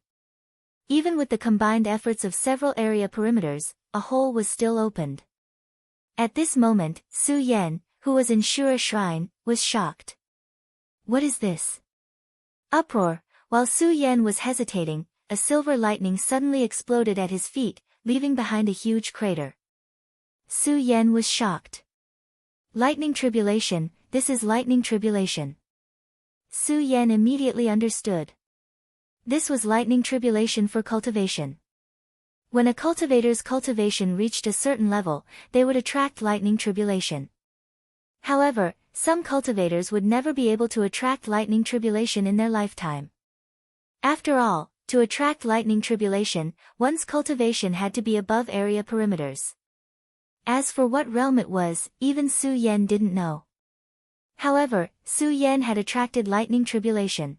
Even with the combined efforts of several area perimeters, a hole was still opened. At this moment, Su Yan, who was in Shura Shrine, was shocked. What is this? Uproar! While Su Yan was hesitating, a silver lightning suddenly exploded at his feet, leaving behind a huge crater. Su Yan was shocked. Lightning tribulation, this is lightning tribulation. Su Yan immediately understood. This was lightning tribulation for cultivation. When a cultivator's cultivation reached a certain level, they would attract lightning tribulation. However, some cultivators would never be able to attract lightning tribulation in their lifetime. After all, to attract lightning tribulation, one's cultivation had to be above area perimeters. As for what realm it was, even Su Yan didn't know. However, Su Yan had attracted lightning tribulation.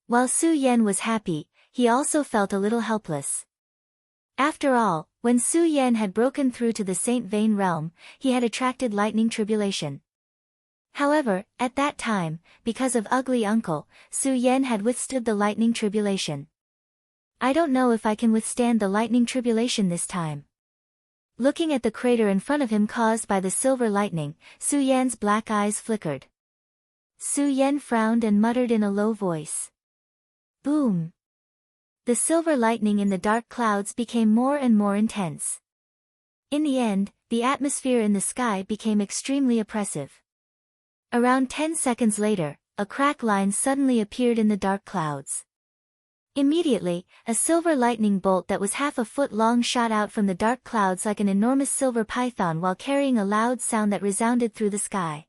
While Su Yan was happy, he also felt a little helpless. After all, when Su Yan had broken through to the Saint Vane realm, he had attracted lightning tribulation. However, at that time, because of Ugly Uncle, Su Yan had withstood the lightning tribulation. I don't know if I can withstand the lightning tribulation this time. Looking at the crater in front of him caused by the silver lightning, Su Yan's black eyes flickered. Su Yan frowned and muttered in a low voice. Boom! The silver lightning in the dark clouds became more and more intense. In the end, the atmosphere in the sky became extremely oppressive. Around 10 seconds later, a crack line suddenly appeared in the dark clouds. Immediately, a silver lightning bolt that was half a foot long shot out from the dark clouds like an enormous silver python while carrying a loud sound that resounded through the sky.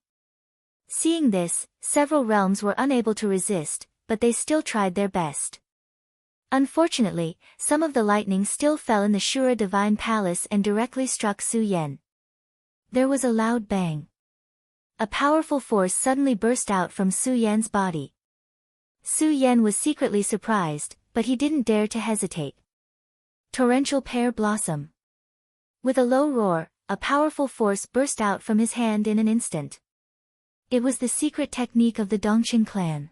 Seeing this, several realms were unable to resist, but they still tried their best. Unfortunately, some of the lightning still fell in the Shura Divine Palace and directly struck Su Yan. There was a loud bang. A powerful force suddenly burst out from Su Yan's body. Su Yan was secretly surprised, but he didn't dare to hesitate. Torrential Pear Blossom. With a low roar, a powerful force burst out from his hand in an instant. It was the secret technique of the Dongqing clan.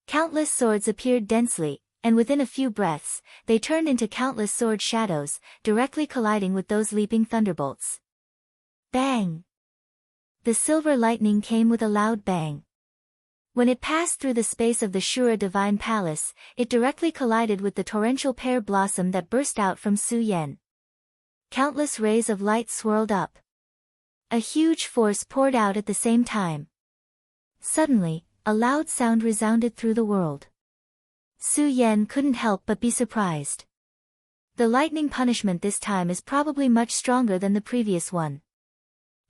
Countless swords appeared densely, and within a few breaths, they turned into countless sword shadows, directly colliding with those leaping thunderbolts. Bang! The silver lightning came with a loud bang. When it passed through the space of the Shura Divine Palace, it directly collided with the torrential pear blossom that burst out from Su Yan. Countless rays of light swirled up. A huge force poured out at the same time. Suddenly, a loud sound resounded through the world. Su Yan couldn't help but be surprised. The lightning punishment this time is probably much stronger than the previous one.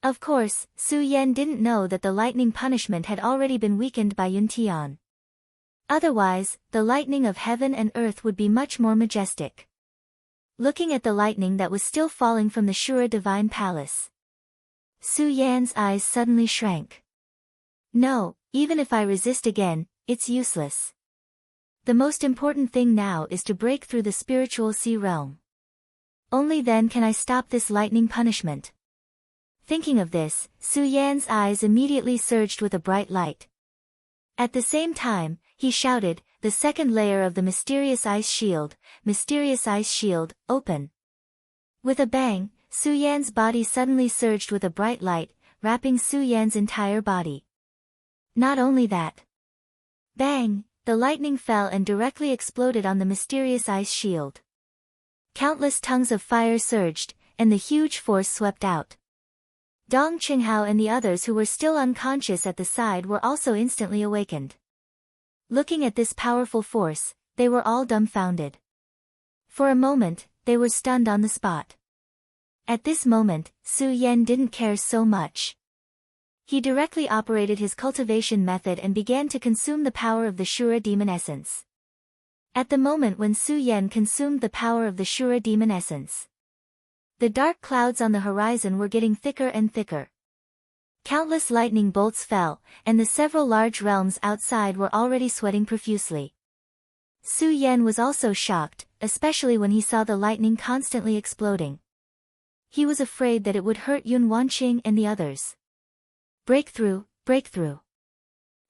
Of course, Su Yan didn't know that the lightning punishment had already been weakened by Yun Tian. Otherwise, the lightning of heaven and earth would be much more majestic. looking at the lightning that was still falling from the Shura divine palace. Su Yan's eyes suddenly shrank. No, even if I resist again, it's useless. The most important thing now is to break through the spiritual sea realm. Only then can I stop this lightning punishment. Thinking of this, Su Yan's eyes immediately surged with a bright light. At the same time, he shouted, "The second layer of the mysterious ice shield, open." With a bang, Su Yan's body suddenly surged with a bright light, wrapping Su Yan's entire body. Not only that. Bang! The lightning fell and directly exploded on the mysterious ice shield. Countless tongues of fire surged, and the huge force swept out. Dong Qinghao and the others who were still unconscious at the side were also instantly awakened. Looking at this powerful force, they were all dumbfounded. For a moment, they were stunned on the spot. At this moment, Su Yan didn't care so much. He directly operated his cultivation method and began to consume the power of the Shura demon essence. At the moment when Su Yan consumed the power of the Shura demon essence, the dark clouds on the horizon were getting thicker and thicker. Countless lightning bolts fell, and the several large realms outside were already sweating profusely. Su Yan was also shocked, especially when he saw the lightning constantly exploding. He was afraid that it would hurt Yun Wanqing and the others. Breakthrough, breakthrough.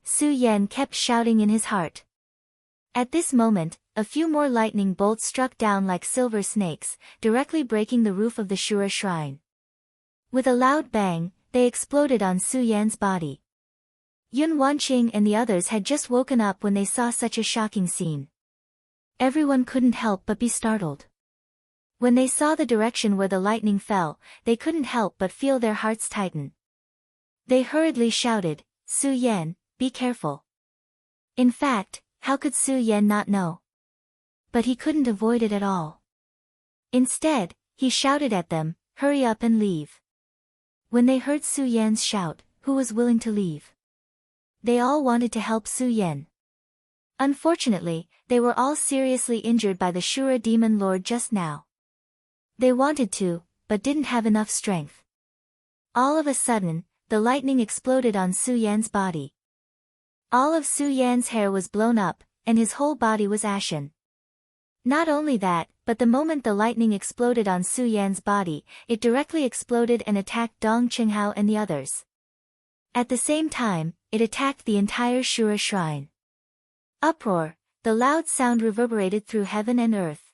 Su Yan kept shouting in his heart. At this moment, a few more lightning bolts struck down like silver snakes, directly breaking the roof of the Shura shrine. With a loud bang, they exploded on Su Yan's body. Yun Wanqing and the others had just woken up when they saw such a shocking scene. Everyone couldn't help but be startled. When they saw the direction where the lightning fell, they couldn't help but feel their hearts tighten. They hurriedly shouted, "Su Yan, be careful." In fact, how could Su Yan not know? But he couldn't avoid it at all. Instead, he shouted at them, "Hurry up and leave." When they heard Su Yan's shout, who was willing to leave? They all wanted to help Su Yan. Unfortunately, they were all seriously injured by the Shura demon lord just now. They wanted to, but didn't have enough strength. All of a sudden, the lightning exploded on Su Yan's body. All of Su Yan's hair was blown up, and his whole body was ashen. Not only that, but the moment the lightning exploded on Su Yan's body, it directly exploded and attacked Dong Qinghao and the others. At the same time, it attacked the entire Shura shrine. Uproar, the loud sound reverberated through heaven and earth.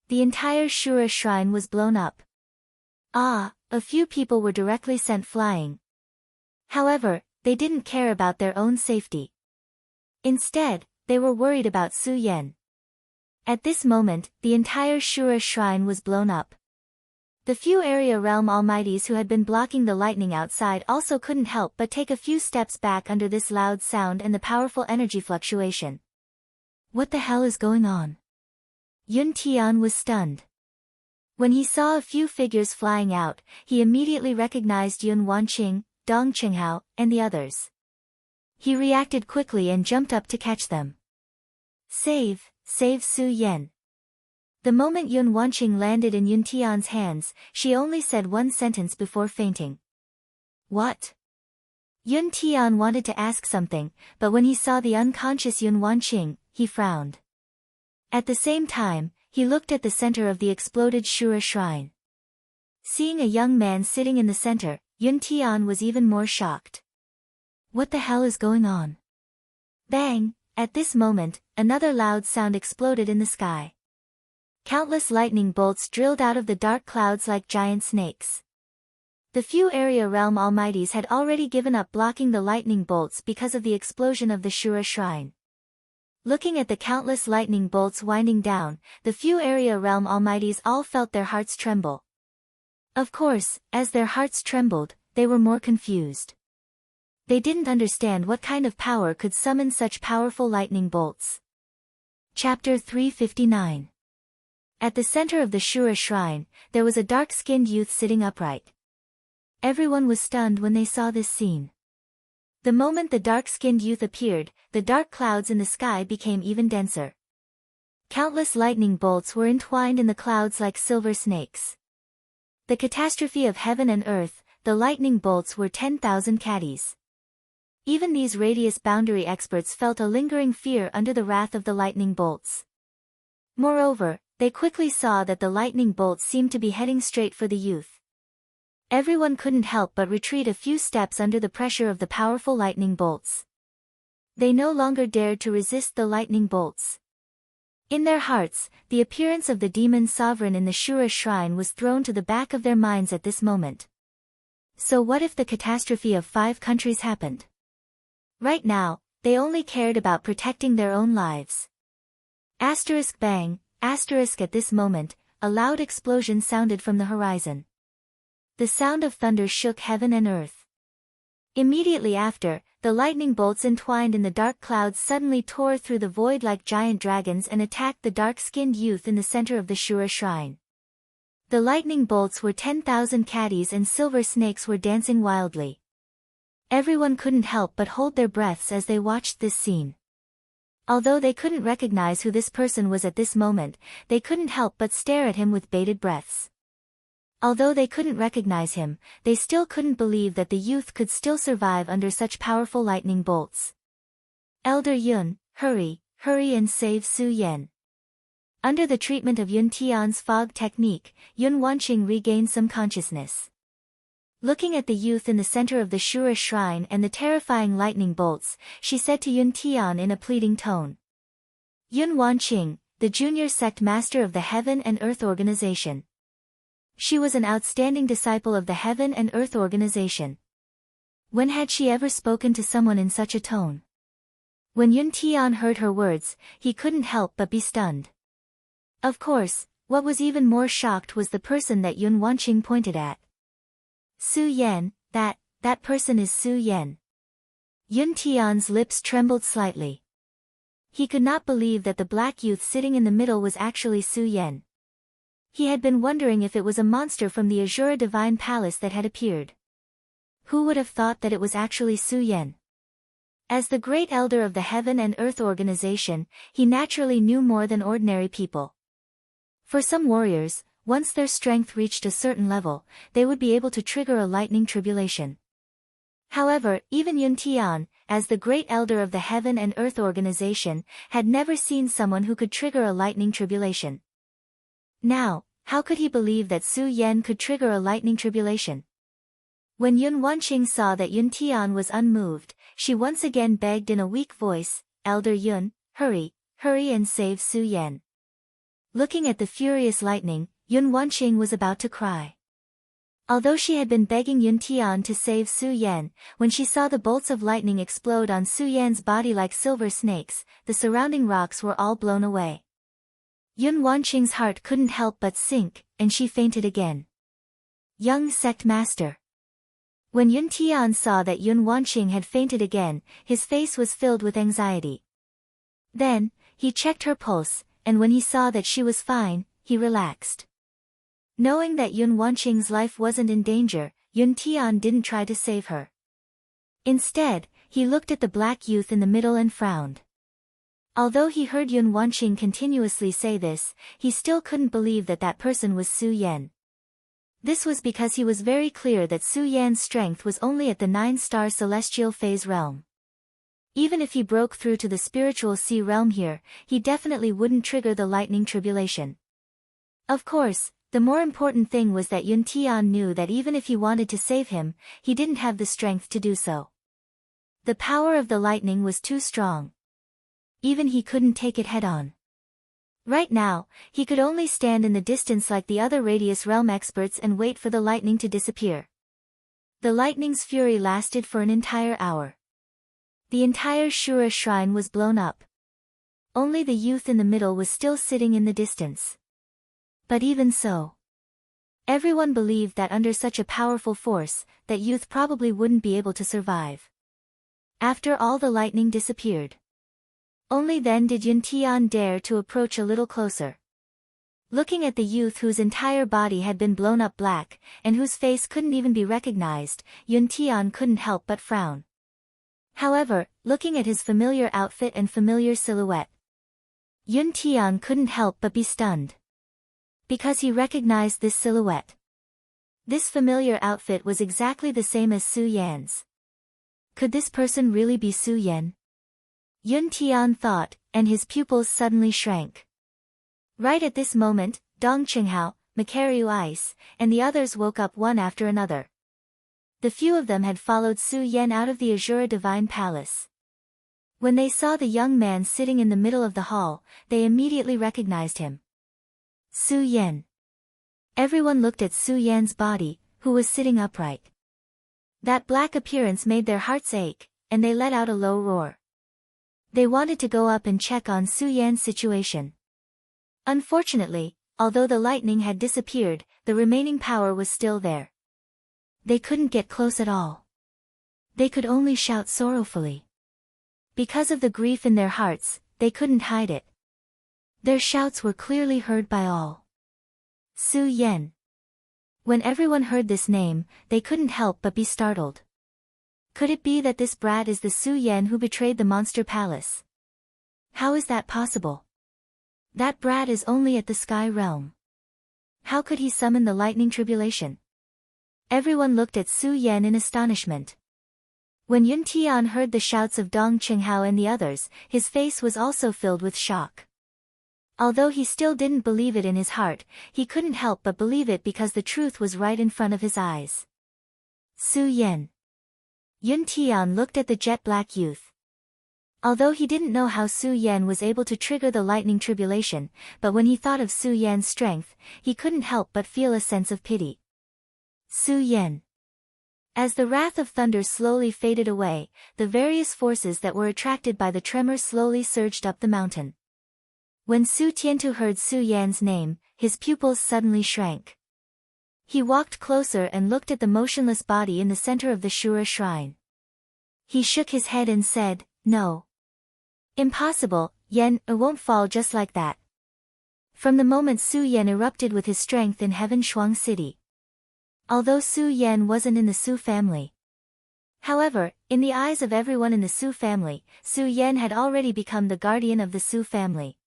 The entire Shura shrine was blown up. A few people were directly sent flying. However, they didn't care about their own safety. Instead, they were worried about Su Yan. At this moment, the entire Shura shrine was blown up. The few area realm almighties who had been blocking the lightning outside also couldn't help but take a few steps back under this loud sound and the powerful energy fluctuation. What the hell is going on? Yun Tian was stunned. When he saw a few figures flying out, he immediately recognized Yun Wanqing, Dong Qinghao, and the others. He reacted quickly and jumped up to catch them. Save Su Yan. The moment Yun Wanqing landed in Yun Tian's hands, she only said one sentence before fainting. What? Yun Tian wanted to ask something, but when he saw the unconscious Yun Wanqing, he frowned. At the same time, he looked at the center of the exploded Shura shrine. Seeing a young man sitting in the center, Yun Tian was even more shocked. What the hell is going on? Bang! At this moment, another loud sound exploded in the sky. Countless lightning bolts drilled out of the dark clouds like giant snakes. The few area realm almighties had already given up blocking the lightning bolts because of the explosion of the Shura shrine. Looking at the countless lightning bolts winding down, the few area realm almighties all felt their hearts tremble. Of course, as their hearts trembled, they were more confused. They didn't understand what kind of power could summon such powerful lightning bolts. Chapter 359. At the center of the Shura shrine, there was a dark-skinned youth sitting upright. Everyone was stunned when they saw this scene. The moment the dark-skinned youth appeared, the dark clouds in the sky became even denser. Countless lightning bolts were entwined in the clouds like silver snakes. The catastrophe of heaven and earth, the lightning bolts were 10,000 caddies. Even these radius boundary experts felt a lingering fear under the wrath of the lightning bolts. Moreover, they quickly saw that the lightning bolts seemed to be heading straight for the youth. Everyone couldn't help but retreat a few steps under the pressure of the powerful lightning bolts. They no longer dared to resist the lightning bolts. In their hearts, the appearance of the demon sovereign in the Shura shrine was thrown to the back of their minds at this moment. So what if the catastrophe of 5 countries happened? Right now, they only cared about protecting their own lives. Asterisk bang, asterisk at this moment, a loud explosion sounded from the horizon. The sound of thunder shook heaven and earth. Immediately after, the lightning bolts entwined in the dark clouds suddenly tore through the void like giant dragons and attacked the dark-skinned youth in the center of the Shura shrine. The lightning bolts were 10,000 caddies and silver snakes were dancing wildly. Everyone couldn't help but hold their breaths as they watched this scene. Although they couldn't recognize who this person was at this moment, they couldn't help but stare at him with bated breaths. Although they couldn't recognize him, they still couldn't believe that the youth could still survive under such powerful lightning bolts. Elder Yun, hurry and save Su Yan. Under the treatment of Yun Tian's fog technique, Yun Wanqing regained some consciousness. Looking at the youth in the center of the Shura shrine and the terrifying lightning bolts, she said to Yun Tian in a pleading tone. Yun Wanqing, the junior sect master of the Heaven and Earth Organization. She was an outstanding disciple of the Heaven and Earth Organization. When had she ever spoken to someone in such a tone? When Yun Tian heard her words, he couldn't help but be stunned. Of course, what was even more shocked was the person that Yun Wanqing pointed at. Su Yan, that person is Su Yan. Yun Tian's lips trembled slightly. He could not believe that the black youth sitting in the middle was actually Su Yan. He had been wondering if it was a monster from the Azura Divine Palace that had appeared. Who would have thought that it was actually Su Yan? As the great elder of the Heaven and Earth Organization, he naturally knew more than ordinary people. For some warriors, once their strength reached a certain level, they would be able to trigger a lightning tribulation. However, even Yun Tian, as the great elder of the Heaven and Earth Organization, had never seen someone who could trigger a lightning tribulation. Now, how could he believe that Su Yan could trigger a lightning tribulation? When Yun Wanqing saw that Yun Tian was unmoved, she once again begged in a weak voice, Elder Yun, hurry and save Su Yan. Looking at the furious lightning, Yun Wanqing was about to cry. Although she had been begging Yun Tian to save Su Yan, when she saw the bolts of lightning explode on Su Yan's body like silver snakes, the surrounding rocks were all blown away. Yun Wanqing's heart couldn't help but sink, and she fainted again. Young sect master. When Yun Tian saw that Yun Wanqing had fainted again, his face was filled with anxiety. Then, he checked her pulse, and when he saw that she was fine, he relaxed. Knowing that Yun Wanqing's life wasn't in danger, Yun Tian didn't try to save her. Instead, he looked at the black youth in the middle and frowned. Although he heard Yun Wanqing continuously say this, he still couldn't believe that that person was Su Yan. This was because he was very clear that Su Yan's strength was only at the 9-star celestial phase realm. Even if he broke through to the spiritual sea realm here, he definitely wouldn't trigger the lightning tribulation. Of course, the more important thing was that Yun Tian knew that even if he wanted to save him, he didn't have the strength to do so. The power of the lightning was too strong. Even he couldn't take it head-on. Right now, he could only stand in the distance like the other Radius Realm experts and wait for the lightning to disappear. The lightning's fury lasted for an entire hour. The entire Shura shrine was blown up. Only the youth in the middle was still sitting in the distance. But even so, everyone believed that under such a powerful force, that youth probably wouldn't be able to survive. After all the lightning disappeared. Only then did Yun Tian dare to approach a little closer. Looking at the youth whose entire body had been blown up black, and whose face couldn't even be recognized, Yun Tian couldn't help but frown. However, looking at his familiar outfit and familiar silhouette, Yun Tian couldn't help but be stunned. Because he recognized this silhouette. This familiar outfit was exactly the same as Su Yan's. Could this person really be Su Yan? Yun Tian thought, and his pupils suddenly shrank. Right at this moment, Dong Qinghao, Macario Ice, and the others woke up one after another. The few of them had followed Su Yan out of the Azura Divine Palace. When they saw the young man sitting in the middle of the hall, they immediately recognized him. Su Yan. Everyone looked at Su Yan's body, who was sitting upright. That black appearance made their hearts ache, and they let out a low roar. They wanted to go up and check on Su Yan's situation. Unfortunately, although the lightning had disappeared, the remaining power was still there. They couldn't get close at all. They could only shout sorrowfully. Because of the grief in their hearts, they couldn't hide it. Their shouts were clearly heard by all. Su Yan. When everyone heard this name, they couldn't help but be startled. Could it be that this brat is the Su Yan who betrayed the monster palace? How is that possible? That brat is only at the sky realm. How could he summon the lightning tribulation? Everyone looked at Su Yan in astonishment. When Yun Tian heard the shouts of Dong Qinghao and the others, his face was also filled with shock. Although he still didn't believe it in his heart, he couldn't help but believe it because the truth was right in front of his eyes. Su Yan. Yun Tian looked at the jet-black youth. Although he didn't know how Su Yan was able to trigger the lightning tribulation, but when he thought of Su Yan's strength, he couldn't help but feel a sense of pity. Su Yan. As the wrath of thunder slowly faded away, the various forces that were attracted by the tremor slowly surged up the mountain. When Su Tiantu heard Su Yan's name, his pupils suddenly shrank. He walked closer and looked at the motionless body in the center of the Shura shrine. He shook his head and said, "No. Impossible, Yan, it won't fall just like that." From the moment Su Yan erupted with his strength in Heaven Shuang City. Although Su Yan wasn't in the Su family. However, in the eyes of everyone in the Su family, Su Yan had already become the guardian of the Su family.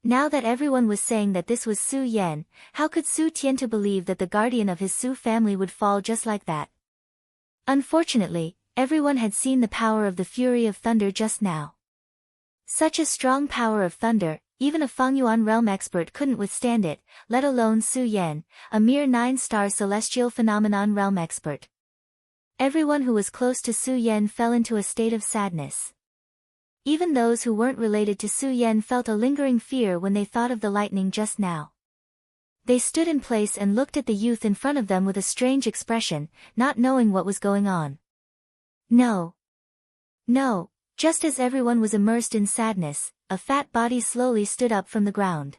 Now that everyone was saying that this was Su Yan, how could Su Tiantu believe that the guardian of his Su family would fall just like that? Unfortunately, everyone had seen the power of the fury of thunder just now. Such a strong power of thunder, even a Fengyuan realm expert couldn't withstand it, let alone Su Yan, a mere 9-star celestial phenomenon realm expert. Everyone who was close to Su Yan fell into a state of sadness. Even those who weren't related to Su Yan felt a lingering fear when they thought of the lightning just now. They stood in place and looked at the youth in front of them with a strange expression, not knowing what was going on. No. No, just as everyone was immersed in sadness, a fat body slowly stood up from the ground.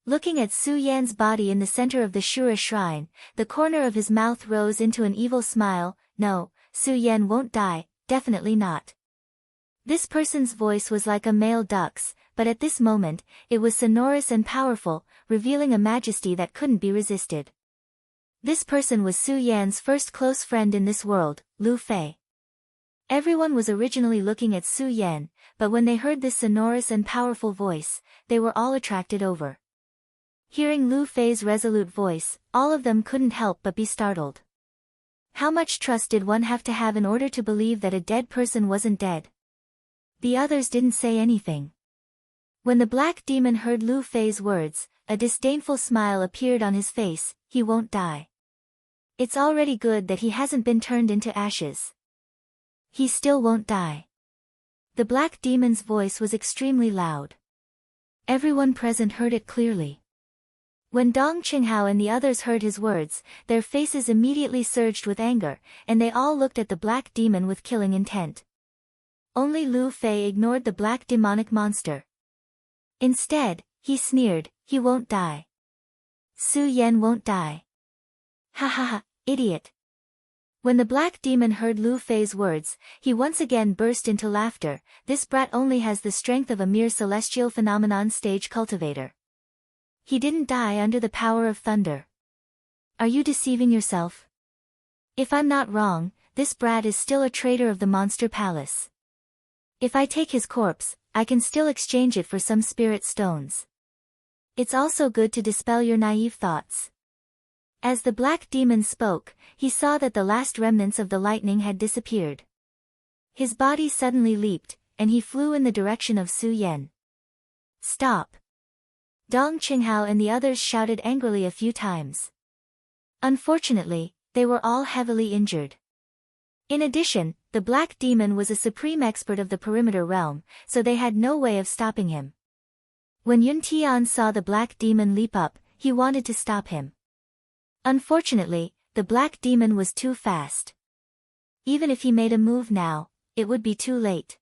Looking at Su Yan's body in the center of the Shura shrine, the corner of his mouth rose into an evil smile. "No, Su Yan won't die, definitely not." This person's voice was like a male duck's, but at this moment, it was sonorous and powerful, revealing a majesty that couldn't be resisted. This person was Su Yan's first close friend in this world, Lu Fei. Everyone was originally looking at Su Yan, but when they heard this sonorous and powerful voice, they were all attracted over. Hearing Lu Fei's resolute voice, all of them couldn't help but be startled. How much trust did one have to have in order to believe that a dead person wasn't dead? The others didn't say anything. When the black demon heard Lu Fei's words, a disdainful smile appeared on his face. "He won't die. It's already good that he hasn't been turned into ashes. He still won't die." The black demon's voice was extremely loud. Everyone present heard it clearly. When Dong Qinghao and the others heard his words, their faces immediately surged with anger, and they all looked at the black demon with killing intent. Only Lu Fei ignored the black demonic monster. Instead, he sneered, "He won't die. Su Yan won't die. Ha ha ha, idiot." When the black demon heard Lu Fei's words, he once again burst into laughter. "This brat only has the strength of a mere celestial phenomenon stage cultivator. He didn't die under the power of thunder. Are you deceiving yourself? If I'm not wrong, this brat is still a traitor of the monster palace. If I take his corpse, I can still exchange it for some spirit stones. It's also good to dispel your naive thoughts. As the black demon spoke, he saw that the last remnants of the lightning had disappeared. His body suddenly leaped, and he flew in the direction of Su Yan. Stop! Dong Qinghao and the others shouted angrily a few times. Unfortunately, they were all heavily injured. In addition, the black demon was a supreme expert of the perimeter realm, so they had no way of stopping him. When Yun Tian saw the black demon leap up, he wanted to stop him. Unfortunately, the black demon was too fast. Even if he made a move now, it would be too late.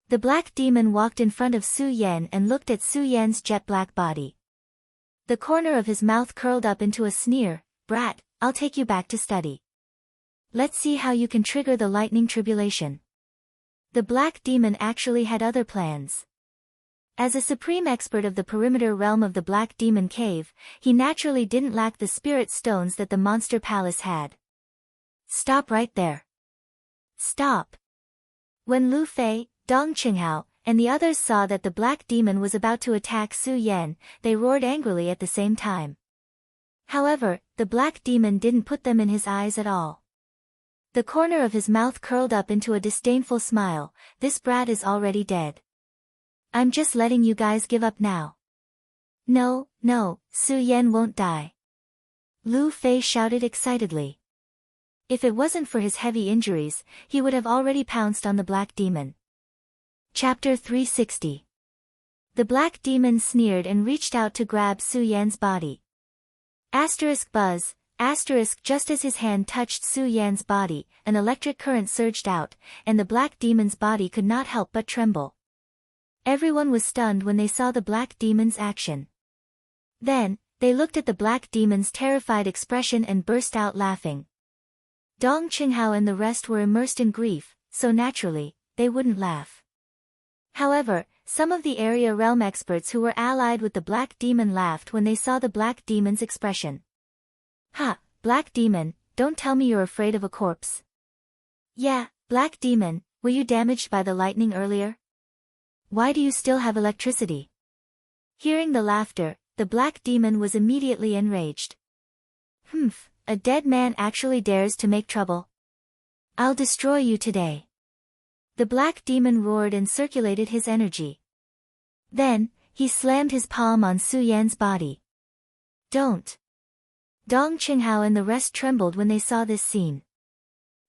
The black demon walked in front of Su Yan and looked at Su Yan's jet-black body. The corner of his mouth curled up into a sneer. Brat, I'll take you back to study. Let's see how you can trigger the lightning tribulation. The black demon actually had other plans. As a supreme expert of the perimeter realm of the Black Demon Cave, he naturally didn't lack the spirit stones that the Monster Palace had. Stop right there. Stop. When Lu Fei, Dong Qinghao, and the others saw that the black demon was about to attack Su Yan, they roared angrily at the same time. However, the black demon didn't put them in his eyes at all. The corner of his mouth curled up into a disdainful smile. This brat is already dead. I'm just letting you guys give up now. No, Su Yan won't die. Lu Fei shouted excitedly. If it wasn't for his heavy injuries, he would have already pounced on the black demon. Chapter 360. The black demon sneered and reached out to grab Su Yan's body. Buzz, just as his hand touched Su Yan's body, an electric current surged out, and the black demon's body could not help but tremble. Everyone was stunned when they saw the black demon's action. Then, they looked at the black demon's terrified expression and burst out laughing. Dong Qinghao and the rest were immersed in grief, so naturally, they wouldn't laugh. However, some of the area realm experts who were allied with the black demon laughed when they saw the black demon's expression. Ha, black demon, don't tell me you're afraid of a corpse. Yeah, black demon, were you damaged by the lightning earlier? Why do you still have electricity? Hearing the laughter, the black demon was immediately enraged. A dead man actually dares to make trouble. I'll destroy you today. The black demon roared and circulated his energy. Then, he slammed his palm on Su Yan's body. Don't. Dong Qinghao and the rest trembled when they saw this scene.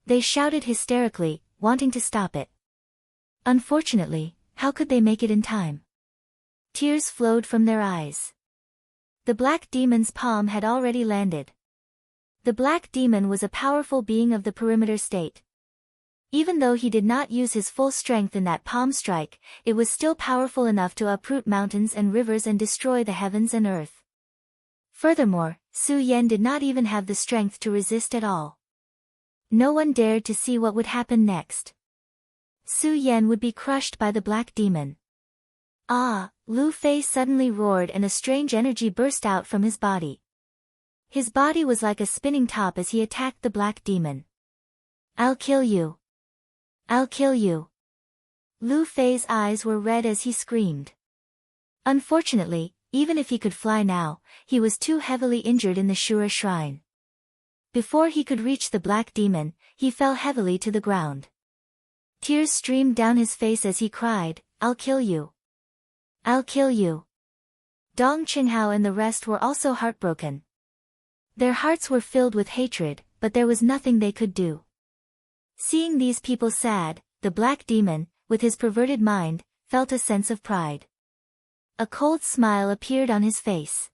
They shouted hysterically, wanting to stop it. Unfortunately, how could they make it in time? Tears flowed from their eyes. The black demon's palm had already landed. The black demon was a powerful being of the perimeter state. Even though he did not use his full strength in that palm strike, it was still powerful enough to uproot mountains and rivers and destroy the heavens and earth. Furthermore, Su Yan did not even have the strength to resist at all. No one dared to see what would happen next. Su Yan would be crushed by the black demon. Lu Fei suddenly roared and a strange energy burst out from his body. His body was like a spinning top as he attacked the black demon. I'll kill you. I'll kill you. Lu Fei's eyes were red as he screamed. Unfortunately, even if he could fly now, he was too heavily injured in the Shura shrine. Before he could reach the black demon, he fell heavily to the ground. Tears streamed down his face as he cried, I'll kill you. I'll kill you. Dong Qinghao and the rest were also heartbroken. Their hearts were filled with hatred, but there was nothing they could do. Seeing these people sad, the black demon, with his perverted mind, felt a sense of pride. A cold smile appeared on his face.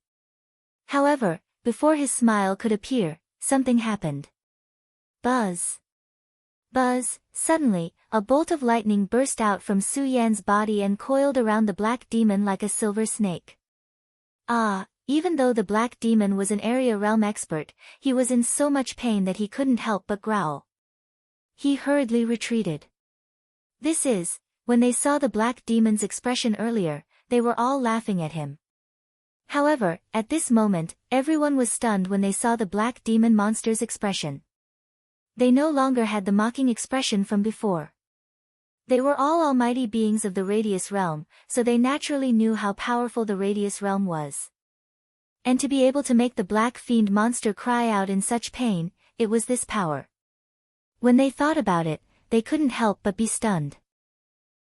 However, before his smile could appear, something happened. Buzz. Buzz, suddenly, a bolt of lightning burst out from Su Yan's body and coiled around the black demon like a silver snake. Even though the black demon was an area realm expert, he was in so much pain that he couldn't help but growl. He hurriedly retreated. When they saw the black demon's expression earlier, they were all laughing at him. However, at this moment, everyone was stunned when they saw the black demon monster's expression. They no longer had the mocking expression from before. They were all almighty beings of the Radius realm, so they naturally knew how powerful the Radius realm was. And to be able to make the black fiend monster cry out in such pain, it was this power. When they thought about it, they couldn't help but be stunned.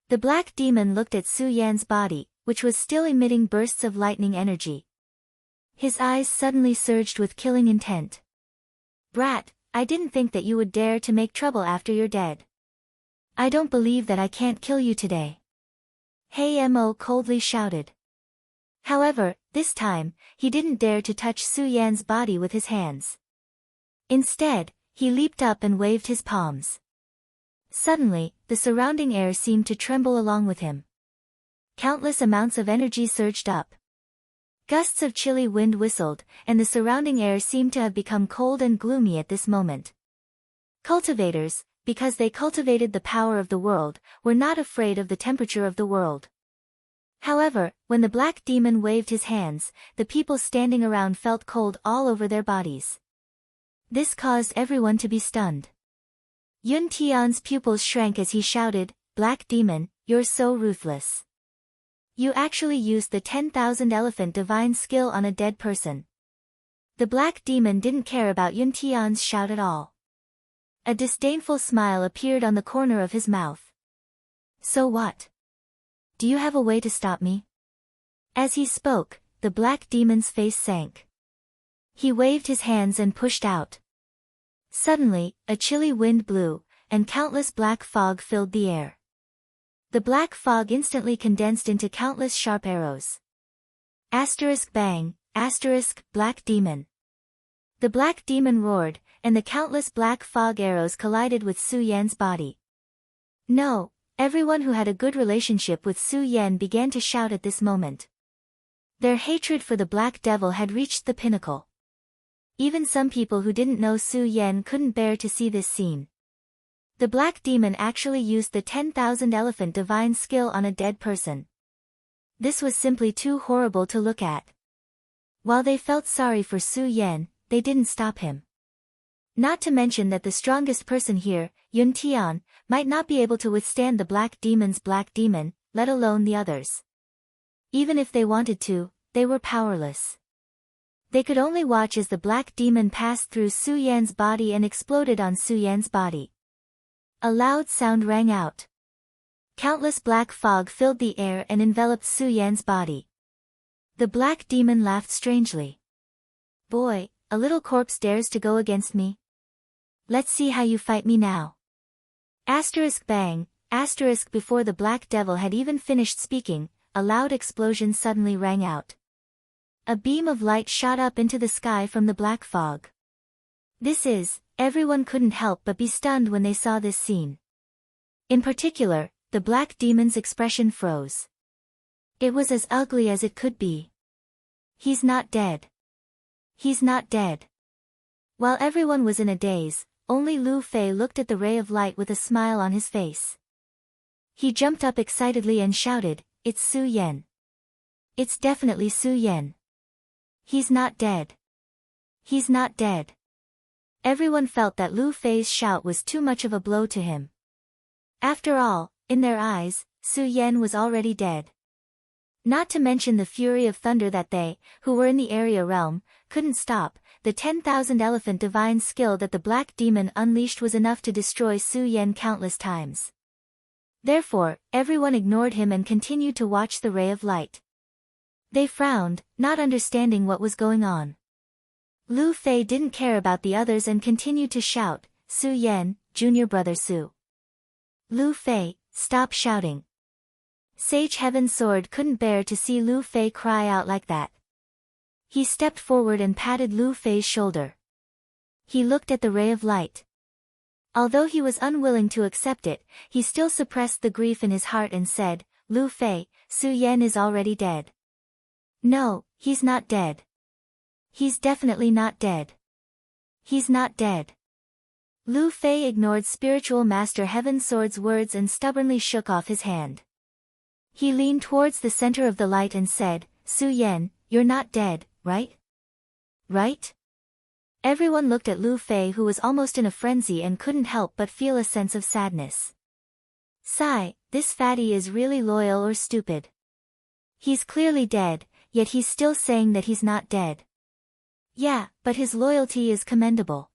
The black demon looked at Su Yan's body, which was still emitting bursts of lightning energy. His eyes suddenly surged with killing intent. Brat, I didn't think that you would dare to make trouble after you're dead. I don't believe that I can't kill you today. Hey Mo coldly shouted. However, this time, he didn't dare to touch Su Yan's body with his hands. Instead, he leaped up and waved his palms. Suddenly, the surrounding air seemed to tremble along with him. Countless amounts of energy surged up. Gusts of chilly wind whistled, and the surrounding air seemed to have become cold and gloomy at this moment. Cultivators, because they cultivated the power of the world, were not afraid of the temperature of the world. However, when the black demon waved his hands, the people standing around felt cold all over their bodies. This caused everyone to be stunned. Yun Tian's pupils shrank as he shouted, "Black demon, you're so ruthless. You actually used the 10,000 elephant divine skill on a dead person." The black demon didn't care about Yun Tian's shout at all. A disdainful smile appeared on the corner of his mouth. So what? Do you have a way to stop me? As he spoke, the black demon's face sank. He waved his hands and pushed out. Suddenly, a chilly wind blew, and countless black fog filled the air. The black fog instantly condensed into countless sharp arrows. Bang, black demon. The black demon roared, and the countless black fog arrows collided with Su Yan's body. No, everyone who had a good relationship with Su Yan began to shout at this moment. Their hatred for the Black Devil had reached the pinnacle. Even some people who didn't know Su Yan couldn't bear to see this scene. The black demon actually used the 10,000 elephant divine skill on a dead person. This was simply too horrible to look at. While they felt sorry for Su Yan, they didn't stop him. Not to mention that the strongest person here, Yun Tian, might not be able to withstand the black demon's black demon, let alone the others. Even if they wanted to, they were powerless. They could only watch as the black demon passed through Su Yan's body and exploded on Su Yan's body. A loud sound rang out. Countless black fog filled the air and enveloped Su Yan's body. The black demon laughed strangely. Boy, a little corpse dares to go against me? Let's see how you fight me now. Bang, before the black devil had even finished speaking, a loud explosion suddenly rang out. A beam of light shot up into the sky from the black fog. Everyone couldn't help but be stunned when they saw this scene. In particular, the black demon's expression froze. It was as ugly as it could be. He's not dead. He's not dead. While everyone was in a daze, only Lu Fei looked at the ray of light with a smile on his face. He jumped up excitedly and shouted, "It's Su Yan. It's definitely Su Yan. He's not dead. He's not dead." Everyone felt that Lu Fei's shout was too much of a blow to him. After all, in their eyes, Su Yan was already dead. Not to mention the fury of thunder that they, who were in the area realm, couldn't stop. The 10,000 elephant divine skill that the black demon unleashed was enough to destroy Su Yan countless times. Therefore, everyone ignored him and continued to watch the ray of light. They frowned, not understanding what was going on. Lu Fei didn't care about the others and continued to shout, "Su Yan, junior brother Su. Lu Fei, stop shouting." Sage Heaven Sword couldn't bear to see Lu Fei cry out like that. He stepped forward and patted Lu Fei's shoulder. He looked at the ray of light. Although he was unwilling to accept it, he still suppressed the grief in his heart and said, "Lu Fei, Su Yan is already dead." "No, he's not dead. He's definitely not dead. He's not dead." Lu Fei ignored Spiritual Master Heaven Sword's words and stubbornly shook off his hand. He leaned towards the center of the light and said, "Su Yan, you're not dead, right? Right?" Everyone looked at Lu Fei, who was almost in a frenzy and couldn't help but feel a sense of sadness. Sigh, this fatty is really loyal or stupid. He's clearly dead, yet he's still saying that he's not dead. Yeah, but his loyalty is commendable.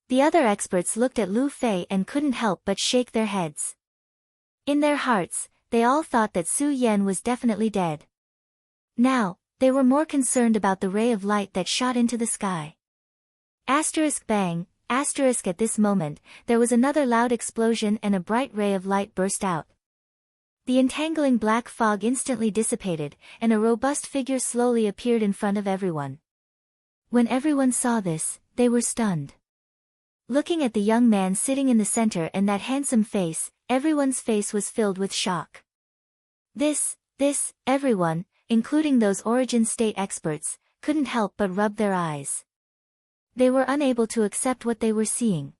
The other experts looked at Lu Fei and couldn't help but shake their heads. In their hearts, they all thought that Su Yan was definitely dead. Now, they were more concerned about the ray of light that shot into the sky. Asterisk bang, asterisk at this moment, there was another loud explosion and a bright ray of light burst out. The entangling black fog instantly dissipated, and a robust figure slowly appeared in front of everyone. When everyone saw this, they were stunned. Looking at the young man sitting in the center and that handsome face, everyone's face was filled with shock. Everyone, including those Origin State experts, couldn't help but rub their eyes. They were unable to accept what they were seeing.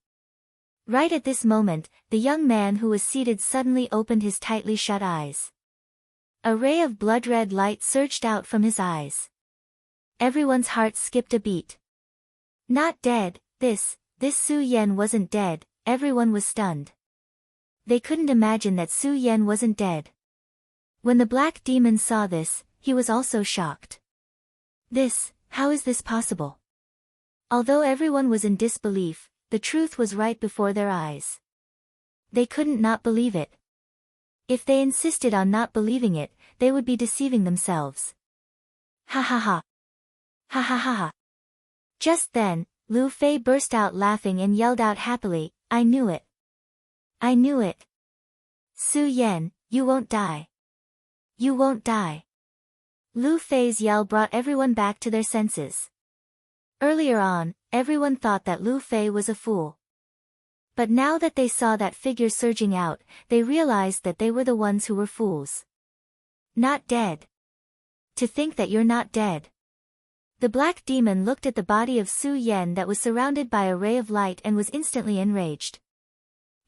Right at this moment, the young man who was seated suddenly opened his tightly shut eyes. A ray of blood-red light surged out from his eyes. Everyone's heart skipped a beat. Not dead, this Su Yan wasn't dead, everyone was stunned. They couldn't imagine that Su Yan wasn't dead. When the black demon saw this, he was also shocked. How is this possible? Although everyone was in disbelief, the truth was right before their eyes. They couldn't not believe it. If they insisted on not believing it, they would be deceiving themselves. Ha ha ha. Ha ha ha ha. Just then, Lu Fei burst out laughing and yelled out happily, I knew it. I knew it. Su Yan, you won't die. You won't die. Lu Fei's yell brought everyone back to their senses. Earlier on, everyone thought that Lu Fei was a fool. But now that they saw that figure surging out, they realized that they were the ones who were fools. Not dead. To think that you're not dead. The black demon looked at the body of Su Yan that was surrounded by a ray of light and was instantly enraged.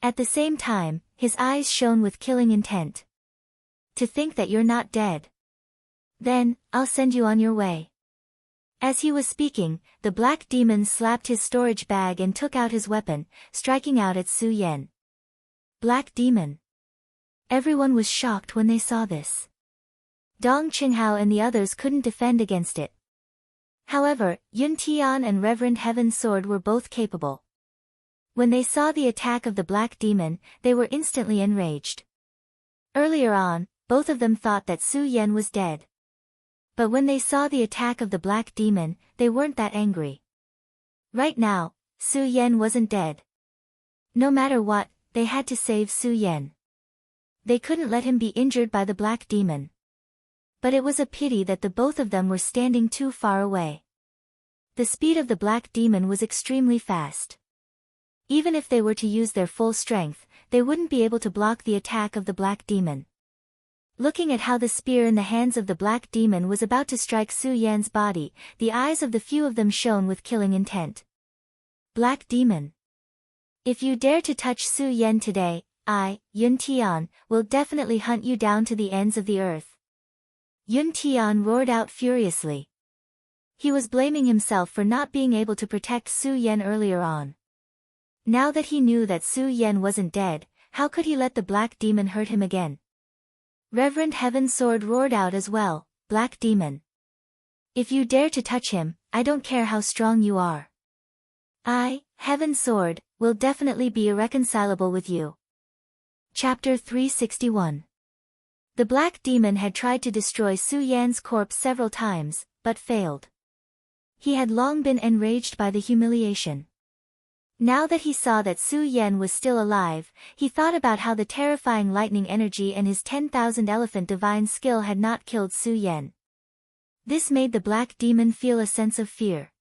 At the same time, his eyes shone with killing intent. To think that you're not dead. Then, I'll send you on your way. As he was speaking, the black demon slapped his storage bag and took out his weapon, striking out at Su Yan. Black demon. Everyone was shocked when they saw this. Dong Qinghao and the others couldn't defend against it. However, Yun Tian and Reverend Heaven's Sword were both capable. When they saw the attack of the black demon, they were instantly enraged. Earlier on, both of them thought that Su Yan was dead. But when they saw the attack of the black demon, they weren't that angry. Right now, Su Yan wasn't dead. No matter what, they had to save Su Yan. They couldn't let him be injured by the black demon. But it was a pity that the both of them were standing too far away. The speed of the black demon was extremely fast. Even if they were to use their full strength, they wouldn't be able to block the attack of the black demon. Looking at how the spear in the hands of the black demon was about to strike Su Yan's body, the eyes of the few of them shone with killing intent. Black demon. If you dare to touch Su Yan today, I, Yun Tian, will definitely hunt you down to the ends of the earth. Yun Tian roared out furiously. He was blaming himself for not being able to protect Su Yan earlier on. Now that he knew that Su Yan wasn't dead, how could he let the black demon hurt him again? Reverend Heaven's Sword roared out as well, Black Demon. If you dare to touch him, I don't care how strong you are. I, Heaven's Sword, will definitely be irreconcilable with you. Chapter 361. The Black Demon had tried to destroy Su Yan's corpse several times, but failed. He had long been enraged by the humiliation. Now that he saw that Su Yan was still alive, he thought about how the terrifying lightning energy and his 10,000 elephant divine skill had not killed Su Yan. This made the black demon feel a sense of fear.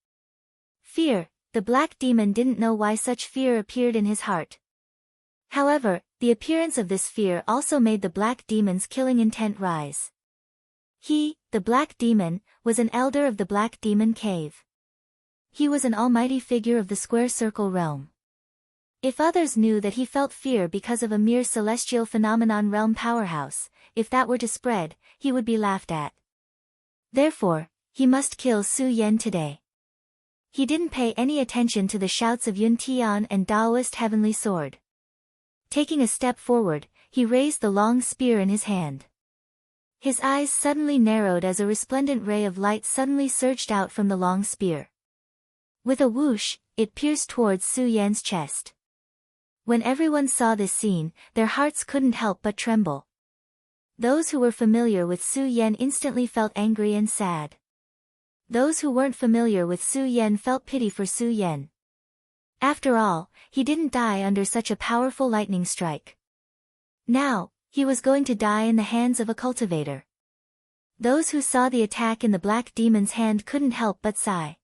Fear, the black demon didn't know why such fear appeared in his heart. However, the appearance of this fear also made the black demon's killing intent rise. He, the black demon, was an elder of the Black Demon Cave. He was an almighty figure of the square circle realm. If others knew that he felt fear because of a mere celestial phenomenon realm powerhouse, if that were to spread, he would be laughed at. Therefore, he must kill Su Yan today. He didn't pay any attention to the shouts of Yun Tian and Taoist Heavenly Sword. Taking a step forward, he raised the long spear in his hand. His eyes suddenly narrowed as a resplendent ray of light suddenly surged out from the long spear. With a whoosh, it pierced towards Su Yan's chest. When everyone saw this scene, their hearts couldn't help but tremble. Those who were familiar with Su Yan instantly felt angry and sad. Those who weren't familiar with Su Yan felt pity for Su Yan. After all, he didn't die under such a powerful lightning strike. Now, he was going to die in the hands of a cultivator. Those who saw the attack in the black demon's hand couldn't help but sigh.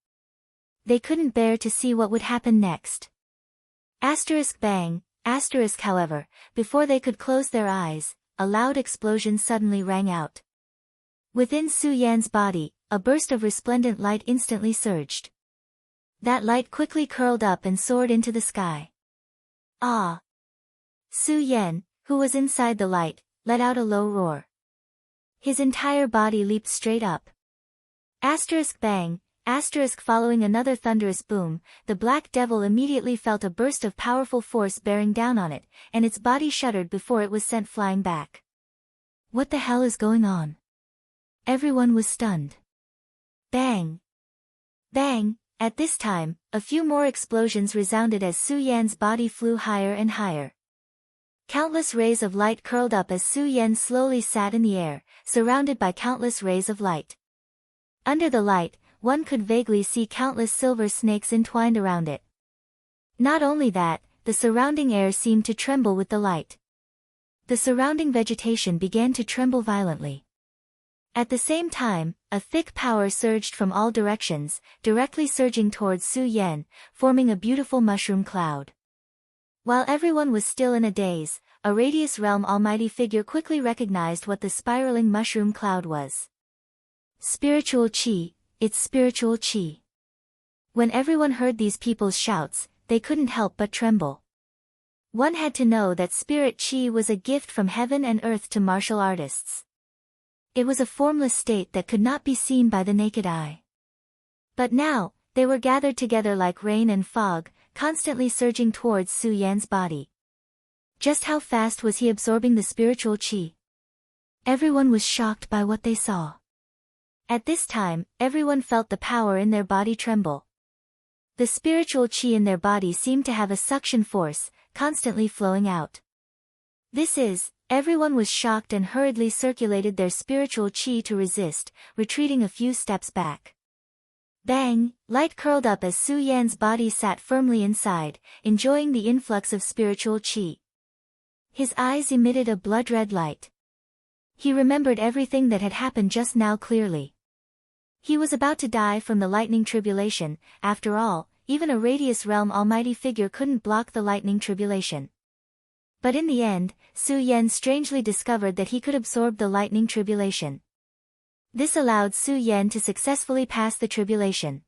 They couldn't bear to see what would happen next. Bang, however, before they could close their eyes, a loud explosion suddenly rang out. Within Su Yan's body, a burst of resplendent light instantly surged. That light quickly curled up and soared into the sky. Ah! Su Yan, who was inside the light, let out a low roar. His entire body leaped straight up. Bang, following another thunderous boom, the black devil immediately felt a burst of powerful force bearing down on it, and its body shuddered before it was sent flying back. What the hell is going on? Everyone was stunned. Bang! Bang! At this time, a few more explosions resounded as Su Yan's body flew higher and higher. Countless rays of light curled up as Su Yan slowly sat in the air, surrounded by countless rays of light. Under the light, one could vaguely see countless silver snakes entwined around it. Not only that, the surrounding air seemed to tremble with the light. The surrounding vegetation began to tremble violently. At the same time, a thick power surged from all directions, directly surging towards Su Yan, forming a beautiful mushroom cloud. While everyone was still in a daze, a Radius Realm Almighty figure quickly recognized what the spiraling mushroom cloud was. Spiritual Qi. It's spiritual Qi. When everyone heard these people's shouts, they couldn't help but tremble. One had to know that spirit Qi was a gift from heaven and earth to martial artists. It was a formless state that could not be seen by the naked eye. But now, they were gathered together like rain and fog, constantly surging towards Su Yan's body. Just how fast was he absorbing the spiritual Qi? Everyone was shocked by what they saw. At this time, everyone felt the power in their body tremble. The spiritual Qi in their body seemed to have a suction force, constantly flowing out. Everyone was shocked and hurriedly circulated their spiritual Qi to resist, retreating a few steps back. Bang! Light curled up as Su Yan's body sat firmly inside, enjoying the influx of spiritual Qi. His eyes emitted a blood-red light. He remembered everything that had happened just now clearly. He was about to die from the lightning tribulation. After all, even a Radius Realm Almighty figure couldn't block the lightning tribulation. But in the end, Su Yan strangely discovered that he could absorb the lightning tribulation. This allowed Su Yan to successfully pass the tribulation.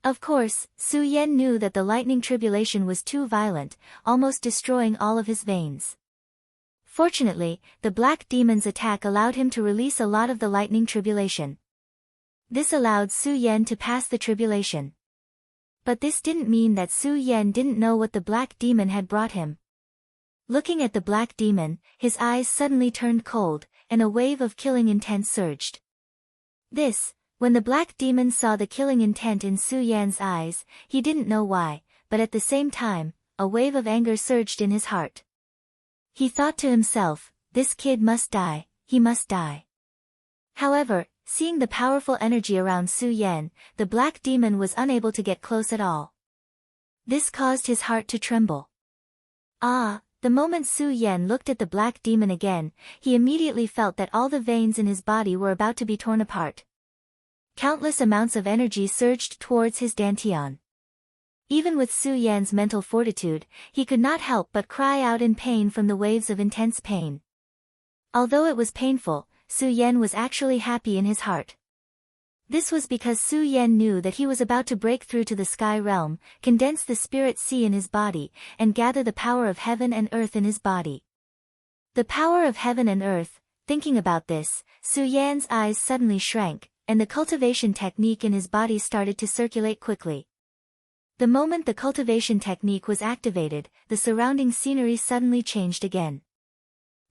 Of course, Su Yan knew that the lightning tribulation was too violent, almost destroying all of his veins. Fortunately, the black demon's attack allowed him to release a lot of the lightning tribulation. This allowed Su Yan to pass the tribulation. But this didn't mean that Su Yan didn't know what the black demon had brought him. Looking at the black demon, his eyes suddenly turned cold, and a wave of killing intent surged. When the black demon saw the killing intent in Su Yan's eyes, he didn't know why, but at the same time, a wave of anger surged in his heart. He thought to himself, this kid must die, he must die. However, seeing the powerful energy around Su Yan, the black demon was unable to get close at all. This caused his heart to tremble. The moment Su Yan looked at the black demon again, he immediately felt that all the veins in his body were about to be torn apart. Countless amounts of energy surged towards his dantian. Even with Su Yan's mental fortitude, he could not help but cry out in pain from the waves of intense pain. Although it was painful, Su Yan was actually happy in his heart. This was because Su Yan knew that he was about to break through to the sky realm, condense the spirit sea in his body, and gather the power of heaven and earth in his body. The power of heaven and earth. Thinking about this, Su Yan's eyes suddenly shrank, and the cultivation technique in his body started to circulate quickly. The moment the cultivation technique was activated, the surrounding scenery suddenly changed again.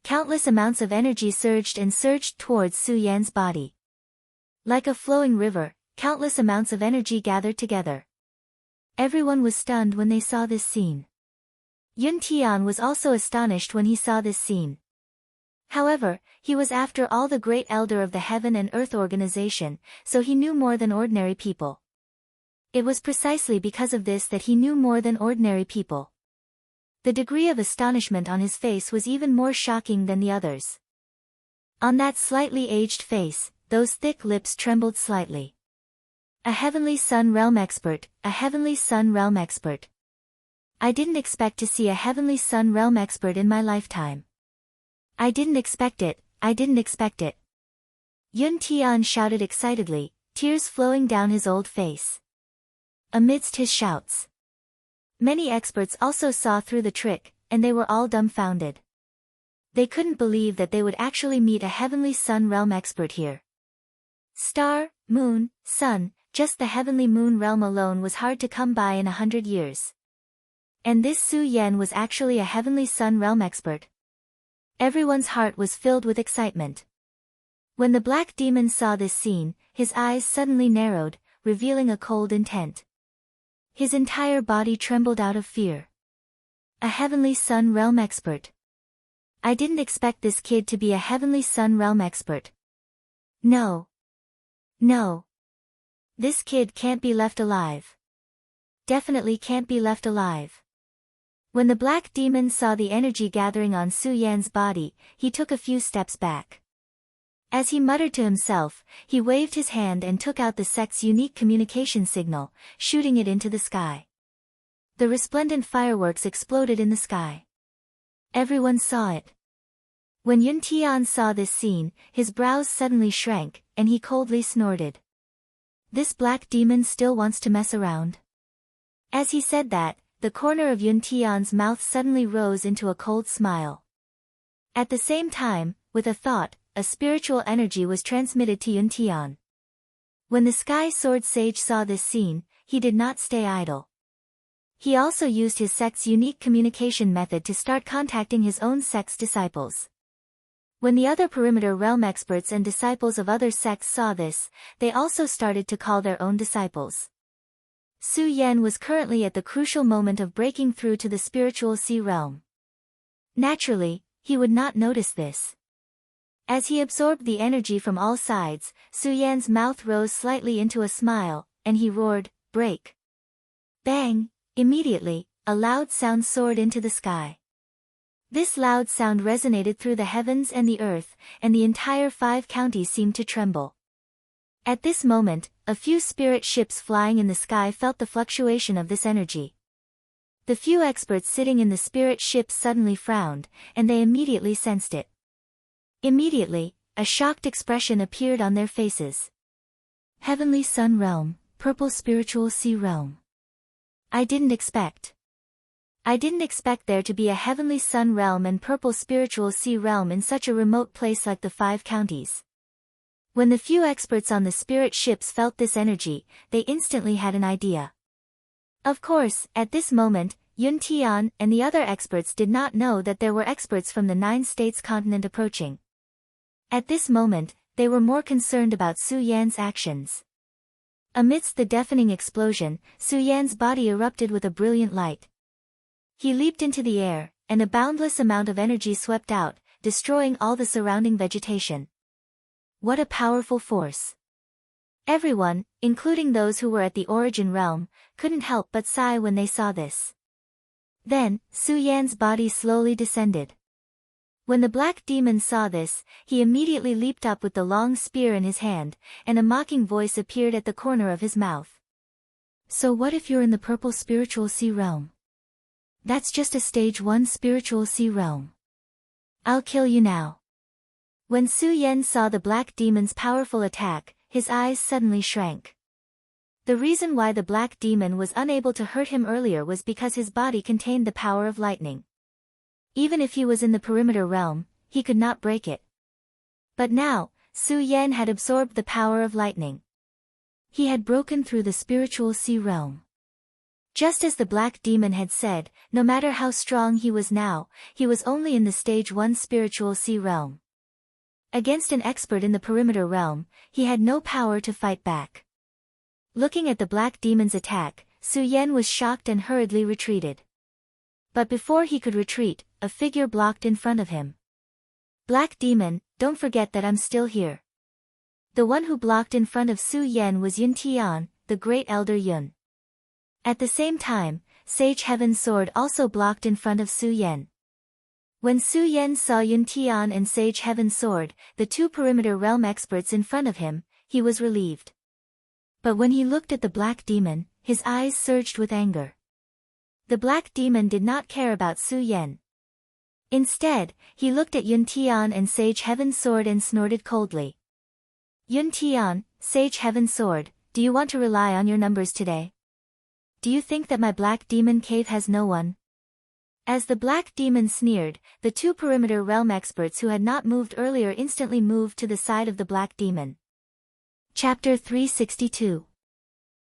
Countless amounts of energy surged and surged towards Su Yan's body. Like a flowing river, countless amounts of energy gathered together. Everyone was stunned when they saw this scene. Yun Tian was also astonished when he saw this scene. However, he was after all the great elder of the Heaven and Earth organization, so he knew more than ordinary people. It was precisely because of this that he knew more than ordinary people. The degree of astonishment on his face was even more shocking than the others. On that slightly aged face, those thick lips trembled slightly. A Heavenly Sun Realm expert, a Heavenly Sun Realm expert. I didn't expect to see a Heavenly Sun Realm expert in my lifetime. I didn't expect it, I didn't expect it. Yun Tian shouted excitedly, tears flowing down his old face. Amidst his shouts, many experts also saw through the trick, and they were all dumbfounded. They couldn't believe that they would actually meet a Heavenly Sun Realm expert here. Star, moon, sun, just the Heavenly Moon Realm alone was hard to come by in 100 years. And this Su Yan was actually a Heavenly Sun Realm expert. Everyone's heart was filled with excitement. When the black demon saw this scene, his eyes suddenly narrowed, revealing a cold intent. His entire body trembled out of fear. A Heavenly Sun Realm expert. I didn't expect this kid to be a Heavenly Sun Realm expert. No. No. This kid can't be left alive. Definitely can't be left alive. When the black demon saw the energy gathering on Su Yan's body, he took a few steps back. As he muttered to himself, he waved his hand and took out the sect's unique communication signal, shooting it into the sky. The resplendent fireworks exploded in the sky. Everyone saw it. When Yun Tian saw this scene, his brows suddenly shrank, and he coldly snorted. This black demon still wants to mess around. As he said that, the corner of Yun Tian's mouth suddenly rose into a cold smile. At the same time, with a thought, a spiritual energy was transmitted to Yun Tian. When the Sky Sword Sage saw this scene, he did not stay idle. He also used his sect's unique communication method to start contacting his own sect's disciples. When the other perimeter realm experts and disciples of other sects saw this, they also started to call their own disciples. Su Yan was currently at the crucial moment of breaking through to the spiritual sea realm. Naturally, he would not notice this. As he absorbed the energy from all sides, Su Yan's mouth rose slightly into a smile, and he roared, "Break!" Bang! Immediately, a loud sound soared into the sky. This loud sound resonated through the heavens and the earth, and the entire 5 counties seemed to tremble. At this moment, a few spirit ships flying in the sky felt the fluctuation of this energy. The few experts sitting in the spirit ships suddenly frowned, and they immediately sensed it. Immediately, a shocked expression appeared on their faces. Heavenly Sun Realm, Purple Spiritual Sea Realm. I didn't expect there to be a Heavenly Sun Realm and Purple Spiritual Sea Realm in such a remote place like the 5 counties. When the few experts on the spirit ships felt this energy, they instantly had an idea. Of course, at this moment, Yun Tian and the other experts did not know that there were experts from the 9 states continent approaching. At this moment, they were more concerned about Su Yan's actions. Amidst the deafening explosion, Su Yan's body erupted with a brilliant light. He leaped into the air, and a boundless amount of energy swept out, destroying all the surrounding vegetation. What a powerful force! Everyone, including those who were at the origin realm, couldn't help but sigh when they saw this. Then, Su Yan's body slowly descended. When the black demon saw this, he immediately leaped up with the long spear in his hand, and a mocking voice appeared at the corner of his mouth. So what if you're in the Purple Spiritual Sea Realm? That's just a stage 1 Spiritual Sea Realm. I'll kill you now. When Su Yan saw the black demon's powerful attack, his eyes suddenly shrank. The reason why the black demon was unable to hurt him earlier was because his body contained the power of lightning. Even if he was in the perimeter realm, he could not break it. But now, Su Yan had absorbed the power of lightning. He had broken through the spiritual sea realm. Just as the black demon had said, no matter how strong he was now, he was only in the stage 1 spiritual sea realm. Against an expert in the perimeter realm, he had no power to fight back. Looking at the black demon's attack, Su Yen was shocked and hurriedly retreated. But before he could retreat, a figure blocked in front of him. Black demon, don't forget that I'm still here. The one who blocked in front of Su Yen was Yun Tian, the great elder Yun. At the same time, Sage Heaven's sword also blocked in front of Su Yen. When Su Yen saw Yun Tian and Sage Heaven's sword, the two perimeter realm experts in front of him, he was relieved. But when he looked at the black demon, his eyes surged with anger. The black demon did not care about Su Yen. Instead, he looked at Yun Tian and Sage Heaven's sword and snorted coldly. Yun Tian, Sage Heaven's sword, do you want to rely on your numbers today? Do you think that my black demon cave has no one? As the black demon sneered, the two perimeter realm experts who had not moved earlier instantly moved to the side of the black demon. Chapter 362.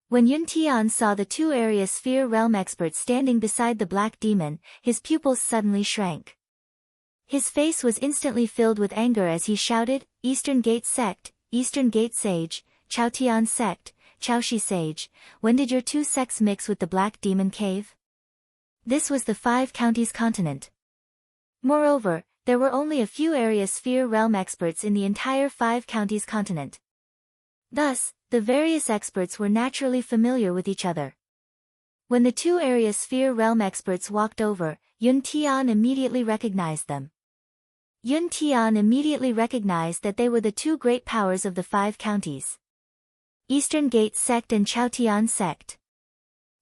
When Yun Tian saw the two area sphere realm experts standing beside the black demon, his pupils suddenly shrank. His face was instantly filled with anger as he shouted, Eastern Gate Sect, Eastern Gate Sage, Chaotian Sect, Chaoshi Sage, when did your two sects mix with the Black Demon Cave? This was the 5 counties continent. Moreover, there were only a few area sphere realm experts in the entire 5 counties continent. Thus, the various experts were naturally familiar with each other. When the two area sphere realm experts walked over, Yun Tian immediately recognized them. Yun Tian immediately recognized that they were the two great powers of the 5 counties. Eastern Gate Sect and Chaotian Sect.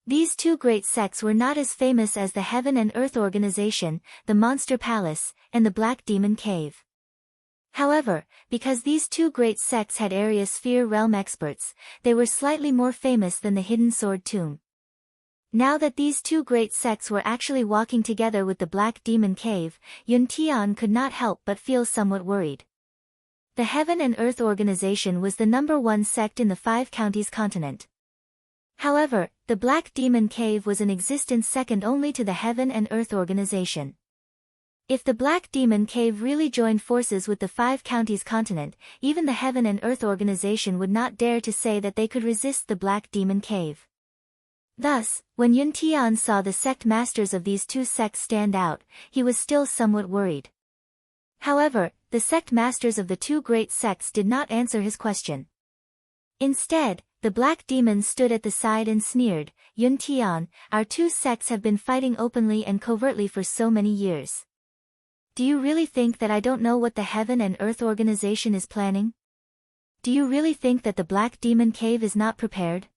These two great sects were not as famous as the Heaven and Earth Organization, the Monster Palace, and the Black Demon Cave. However, because these two great sects had area sphere realm experts, they were slightly more famous than the Hidden Sword Tomb. Now that these two great sects were actually walking together with the Black Demon Cave, Yun Tian could not help but feel somewhat worried. The Heaven and Earth Organization was the #1 sect in the 5 counties continent. However, the Black Demon Cave was in existence second only to the Heaven and Earth Organization. If the Black Demon Cave really joined forces with the 5 counties continent, even the Heaven and Earth Organization would not dare to say that they could resist the Black Demon Cave. Thus, when Yun Tian saw the sect masters of these two sects stand out, he was still somewhat worried. However, the sect masters of the two great sects did not answer his question. Instead, the black demon stood at the side and sneered, Yun Tian, our two sects have been fighting openly and covertly for so many years. Do you really think that I don't know what the Heaven and Earth Organization is planning? Do you really think that the Black Demon Cave is not prepared?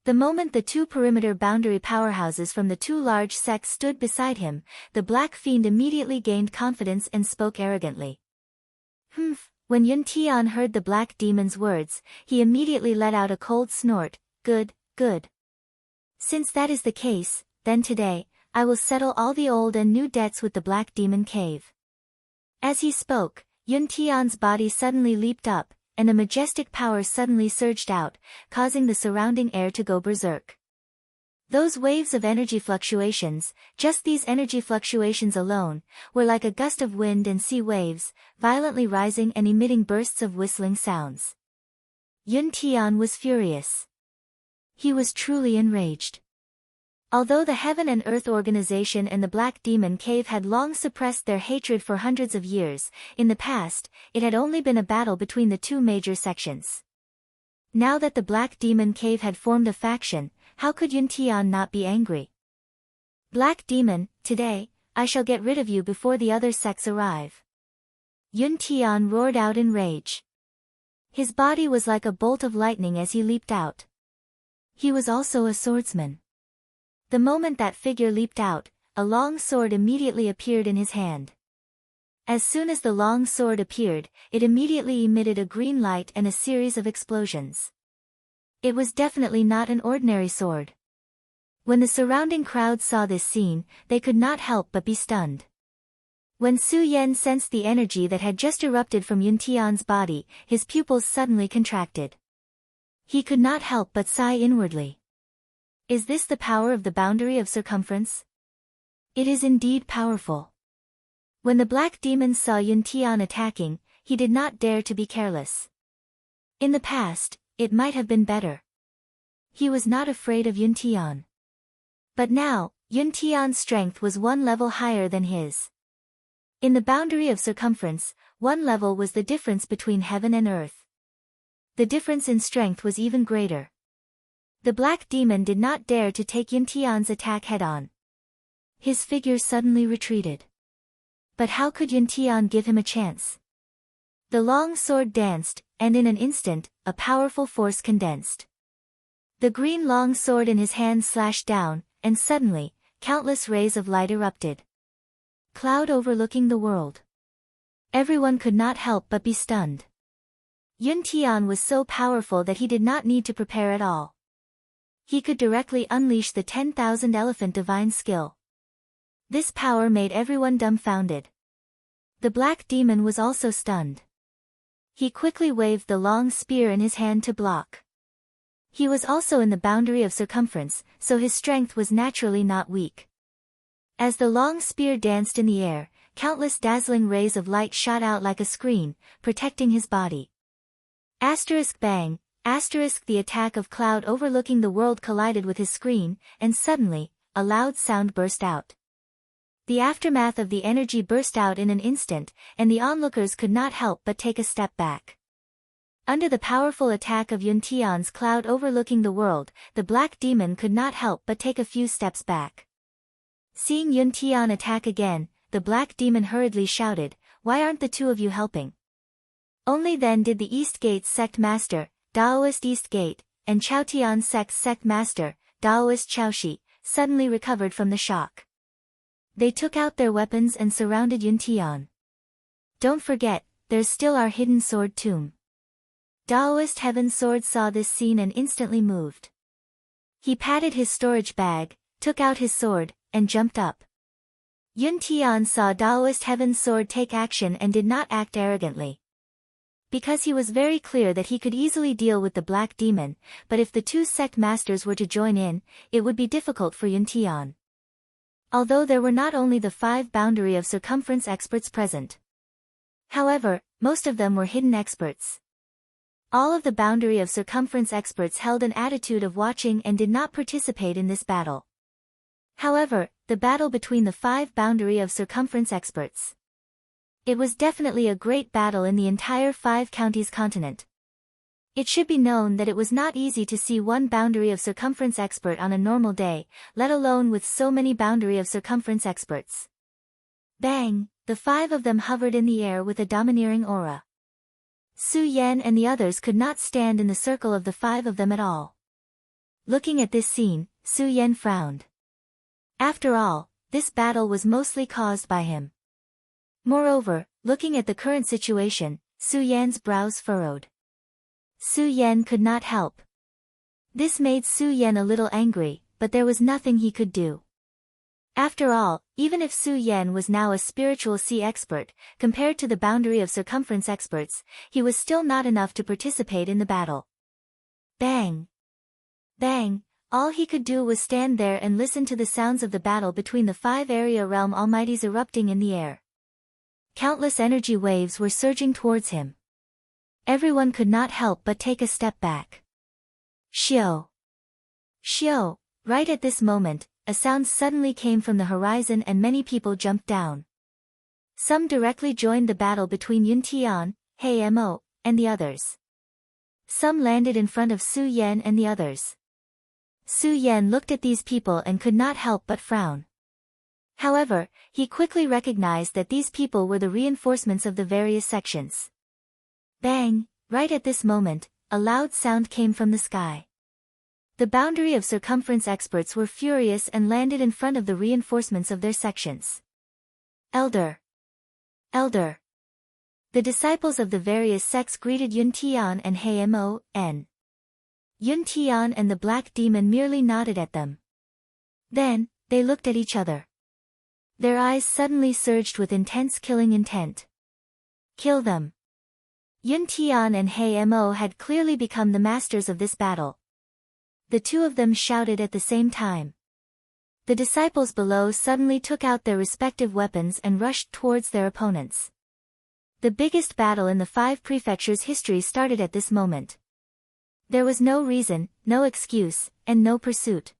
The moment the two perimeter boundary powerhouses from the two large sects stood beside him, the Black Fiend immediately gained confidence and spoke arrogantly. Humph! When Yun Tian heard the Black Demon's words, he immediately let out a cold snort, good, good. Since that is the case, then today, I will settle all the old and new debts with the Black Demon Cave. As he spoke, Yun Tian's body suddenly leaped up, and a majestic power suddenly surged out, causing the surrounding air to go berserk. Those waves of energy fluctuations, just these energy fluctuations alone, were like a gust of wind and sea waves, violently rising and emitting bursts of whistling sounds. Yun Tian was furious. He was truly enraged. Although the Heaven and Earth Organization and the Black Demon Cave had long suppressed their hatred for hundreds of years, in the past, it had only been a battle between the two major sections. Now that the Black Demon Cave had formed a faction, how could Yun Tian not be angry? Black Demon, today, I shall get rid of you before the other sects arrive. Yun Tian roared out in rage. His body was like a bolt of lightning as he leaped out. He was also a swordsman. The moment that figure leaped out, a long sword immediately appeared in his hand. As soon as the long sword appeared, it immediately emitted a green light and a series of explosions. It was definitely not an ordinary sword. When the surrounding crowd saw this scene, they could not help but be stunned. When Su Yen sensed the energy that had just erupted from Yun Tian's body, his pupils suddenly contracted. He could not help but sigh inwardly. Is this the power of the boundary of circumference? It is indeed powerful. When the black demon saw Yun Tian attacking, he did not dare to be careless. In the past, it might have been better. He was not afraid of Yun Tian. But now, Yun Tian's strength was one level higher than his. In the boundary of circumference, one level was the difference between heaven and earth. The difference in strength was even greater. The black demon did not dare to take Yun Tian's attack head-on. His figure suddenly retreated. But how could Yun Tian give him a chance? The long sword danced, and in an instant, a powerful force condensed. The green long sword in his hand slashed down, and suddenly, countless rays of light erupted. Cloud overlooking the world. Everyone could not help but be stunned. Yun Tian was so powerful that he did not need to prepare at all. He could directly unleash the 10,000 elephant divine skill. This power made everyone dumbfounded. The black demon was also stunned. He quickly waved the long spear in his hand to block. He was also in the boundary of circumference, so his strength was naturally not weak. As the long spear danced in the air, countless dazzling rays of light shot out like a screen, protecting his body. Bang! The attack of cloud overlooking the world collided with his screen, and suddenly, a loud sound burst out. The aftermath of the energy burst out in an instant, and the onlookers could not help but take a step back. Under the powerful attack of Yun Tian's cloud overlooking the world, the black demon could not help but take a few steps back. Seeing Yun Tian attack again, the black demon hurriedly shouted, "Why aren't the two of you helping?" Only then did the East Gate's sect master, Daoist East Gate, and Chaotian Sect's sect master, Daoist Chaoshi, suddenly recovered from the shock. They took out their weapons and surrounded Yun Tian. "Don't forget, there's still our hidden sword tomb." Daoist Heaven Sword saw this scene and instantly moved. He patted his storage bag, took out his sword, and jumped up. Yun Tian saw Daoist Heaven Sword take action and did not act arrogantly. Because he was very clear that he could easily deal with the black demon, but if the two sect masters were to join in, it would be difficult for Yun Tian. Although there were not only the 5 boundary of circumference experts present. However, most of them were hidden experts. All of the boundary of circumference experts held an attitude of watching and did not participate in this battle. However, the battle between the 5 boundary of circumference experts. It was definitely a great battle in the entire 5 counties continent. It should be known that it was not easy to see one boundary of circumference expert on a normal day, let alone with so many boundary of circumference experts. Bang! The 5 of them hovered in the air with a domineering aura. Su Yan and the others could not stand in the circle of the 5 of them at all. Looking at this scene, Su Yan frowned. After all, this battle was mostly caused by him. Moreover, looking at the current situation, Su Yan's brows furrowed. Su Yan could not help. This made Su Yan a little angry, but there was nothing he could do. After all, even if Su Yan was now a spiritual sea expert, compared to the boundary of circumference experts, he was still not enough to participate in the battle. Bang! Bang! All he could do was stand there and listen to the sounds of the battle between the 5 area realm almighties erupting in the air. Countless energy waves were surging towards him. Everyone could not help but take a step back. Xiao! Xiao! Right at this moment, a sound suddenly came from the horizon and many people jumped down. Some directly joined the battle between Yun Tian, Hei Mo, and the others. Some landed in front of Su Yan and the others. Su Yan looked at these people and could not help but frown. However, he quickly recognized that these people were the reinforcements of the various sections. Bang! Right at this moment, a loud sound came from the sky. The boundary of circumference experts were furious and landed in front of the reinforcements of their sections. Elder! Elder! The disciples of the various sects greeted Yun Tian and Hei Mo, N. Yun Tian and the black demon merely nodded at them. Then, they looked at each other. Their eyes suddenly surged with intense killing intent. Kill them. Yun Tian and Hei Mo had clearly become the masters of this battle. The two of them shouted at the same time. The disciples below suddenly took out their respective weapons and rushed towards their opponents. The biggest battle in the 5 prefectures' history started at this moment. There was no reason, no excuse, and no pursuit.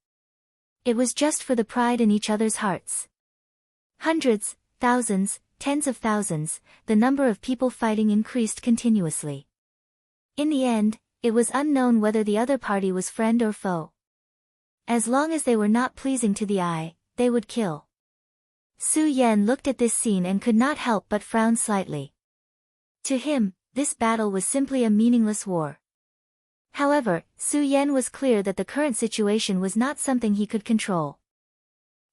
It was just for the pride in each other's hearts. Hundreds, thousands, tens of thousands, the number of people fighting increased continuously. In the end, it was unknown whether the other party was friend or foe. As long as they were not pleasing to the eye, they would kill. Su Yan looked at this scene and could not help but frown slightly. To him, this battle was simply a meaningless war. However, Su Yan was clear that the current situation was not something he could control.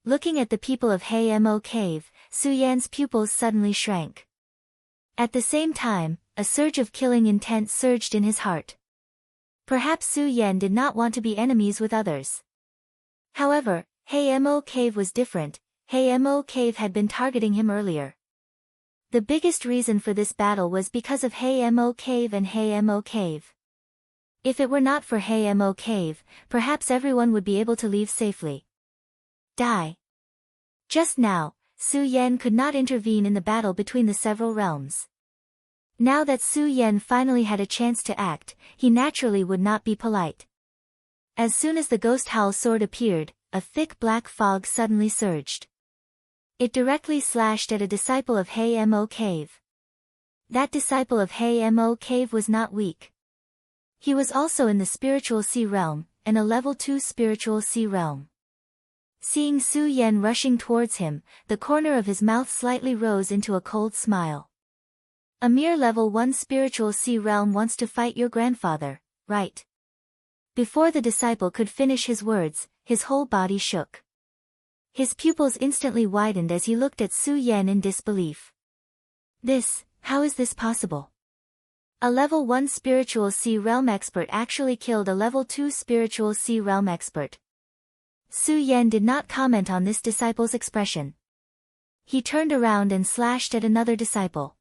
Looking at the people of Hamo Cave, Su Yan's pupils suddenly shrank. At the same time, a surge of killing intent surged in his heart. Perhaps Su Yan did not want to be enemies with others. However, Hamo Cave was different. Hamo Cave had been targeting him earlier. The biggest reason for this battle was because of Hamo Cave and Hamo Cave. If it were not for Hamo Cave, perhaps everyone would be able to leave safely. Die. Just now, Su Yan could not intervene in the battle between the several realms. Now that Su Yan finally had a chance to act, he naturally would not be polite. As soon as the ghost howl sword appeared, a thick black fog suddenly surged. It directly slashed at a disciple of Hamo Cave. That disciple of Hamo Cave was not weak. He was also in the spiritual sea realm, and a level 2 spiritual sea realm. Seeing Su Yan rushing towards him, the corner of his mouth slightly rose into a cold smile. A mere level 1 spiritual sea realm wants to fight your grandfather, right? Before the disciple could finish his words, his whole body shook. His pupils instantly widened as he looked at Su Yan in disbelief. How is this possible? A level 1 spiritual sea realm expert actually killed a level 2 spiritual sea realm expert. Su Yan did not comment on this disciple's expression. He turned around and slashed at another disciple.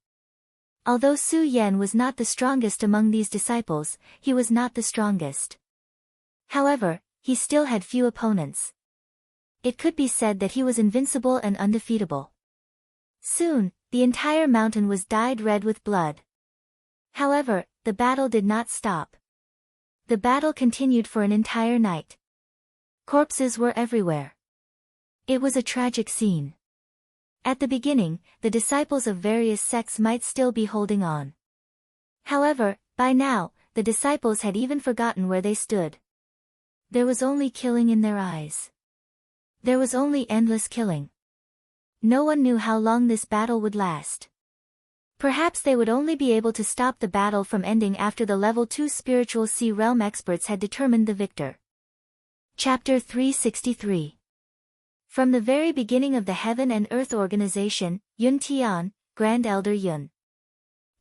Although Su Yan was not the strongest among these disciples, he was not the strongest. However, he still had few opponents. It could be said that he was invincible and undefeatable. Soon, the entire mountain was dyed red with blood. However, the battle did not stop. The battle continued for an entire night. Corpses were everywhere. It was a tragic scene. At the beginning, the disciples of various sects might still be holding on. However, by now, the disciples had even forgotten where they stood. There was only killing in their eyes. There was only endless killing. No one knew how long this battle would last. Perhaps they would only be able to stop the battle from ending after the level 2 spiritual sea realm experts had determined the victor. Chapter 363. From the very beginning of the Heaven and Earth Organization, Yun Tian, Grand Elder Yun.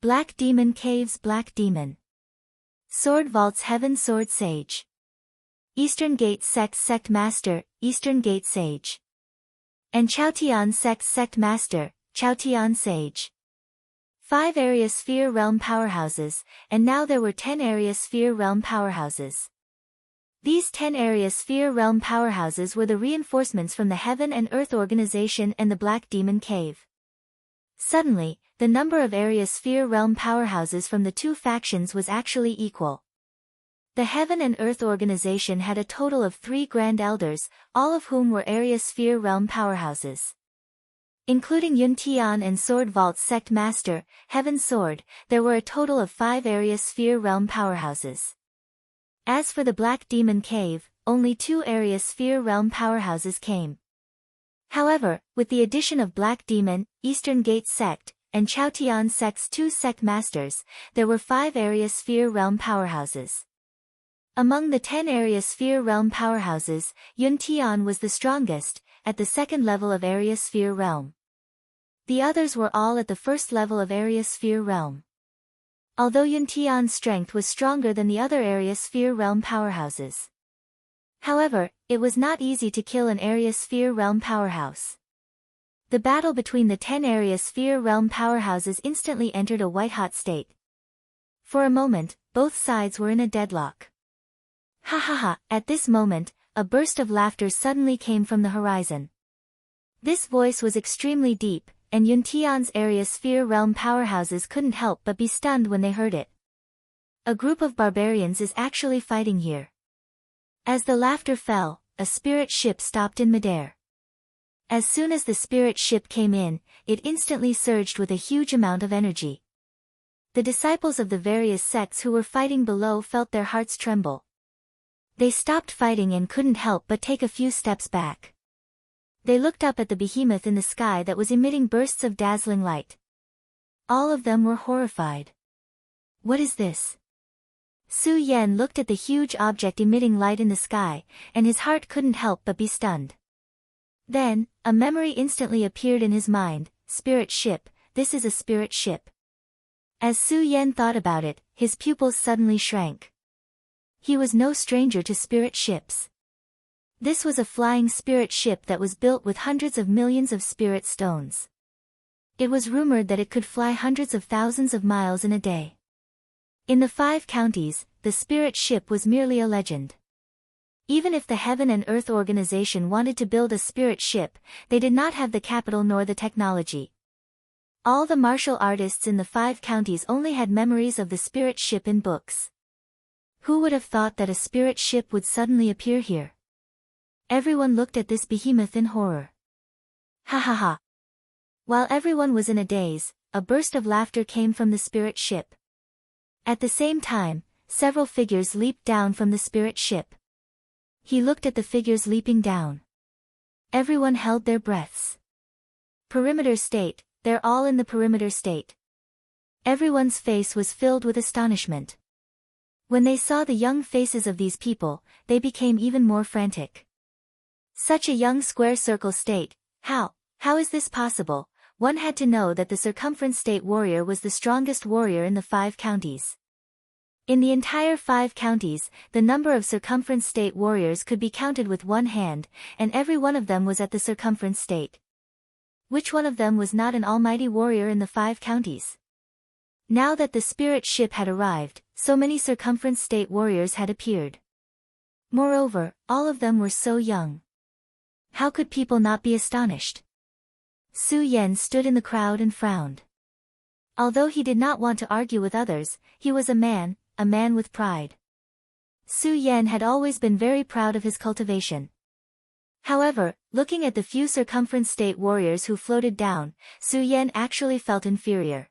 Black Demon Caves Black Demon. Sword Vaults Heaven Sword Sage. Eastern Gate Sect Sect Master, Eastern Gate Sage. And Chaotian Sect Sect Master, Chaotian Sage. 5 Area Sphere Realm Powerhouses, and now there were 10 Area Sphere Realm Powerhouses. These 10 Area Sphere Realm Powerhouses were the reinforcements from the Heaven and Earth Organization and the Black Demon Cave. Suddenly, the number of Area Sphere Realm Powerhouses from the two factions was actually equal. The Heaven and Earth Organization had a total of 3 Grand Elders, all of whom were Area Sphere Realm Powerhouses. Including Yun Tian and Sword Vault Sect Master, Heaven Sword, there were a total of 5 Area Sphere Realm Powerhouses. As for the Black Demon Cave, only 2 Area Sphere Realm Powerhouses came. However, with the addition of Black Demon, Eastern Gate Sect, and Chaotian Sect's 2 Sect Masters, there were 5 Area Sphere Realm Powerhouses. Among the 10 Area Sphere Realm Powerhouses, Yun Tian was the strongest, at the second level of Area Sphere Realm. The others were all at the first level of Area Sphere Realm. Although Yun Tian's strength was stronger than the other Area Sphere Realm Powerhouses. However, it was not easy to kill an Area Sphere Realm Powerhouse. The battle between the 10 Area Sphere Realm Powerhouses instantly entered a white-hot state. For a moment, both sides were in a deadlock. Ha ha ha! At this moment, a burst of laughter suddenly came from the horizon. This voice was extremely deep, and Yuntian's area sphere realm powerhouses couldn't help but be stunned when they heard it. A group of barbarians is actually fighting here. As the laughter fell, a spirit ship stopped in midair. As soon as the spirit ship came in, it instantly surged with a huge amount of energy. The disciples of the various sects who were fighting below felt their hearts tremble. They stopped fighting and couldn't help but take a few steps back. They looked up at the behemoth in the sky that was emitting bursts of dazzling light. All of them were horrified. What is this? Su Yan looked at the huge object emitting light in the sky, and his heart couldn't help but be stunned. Then, a memory instantly appeared in his mind. Spirit ship, this is a spirit ship. As Su Yan thought about it, his pupils suddenly shrank. He was no stranger to spirit ships. This was a flying spirit ship that was built with hundreds of millions of spirit stones. It was rumored that it could fly hundreds of thousands of miles in a day. In the 5 counties, the spirit ship was merely a legend. Even if the Heaven and Earth organization wanted to build a spirit ship, they did not have the capital nor the technology. All the martial artists in the 5 counties only had memories of the spirit ship in books. Who would have thought that a spirit ship would suddenly appear here? Everyone looked at this behemoth in horror. Ha ha ha! While everyone was in a daze, a burst of laughter came from the spirit ship. At the same time, several figures leaped down from the spirit ship. He looked at the figures leaping down. Everyone held their breaths. Perimeter state, they're all in the perimeter state. Everyone's face was filled with astonishment. When they saw the young faces of these people, they became even more frantic. Such a young square circle state, how is this possible? One had to know that the circumference state warrior was the strongest warrior in the 5 counties. In the entire 5 counties, the number of circumference state warriors could be counted with one hand, and every one of them was at the circumference state. Which one of them was not an almighty warrior in the 5 counties? Now that the spirit ship had arrived, so many circumference state warriors had appeared. Moreover, all of them were so young. How could people not be astonished? Su Yan stood in the crowd and frowned. Although he did not want to argue with others, he was a man with pride. Su Yan had always been very proud of his cultivation. However, looking at the few circumference state warriors who floated down, Su Yan actually felt inferior.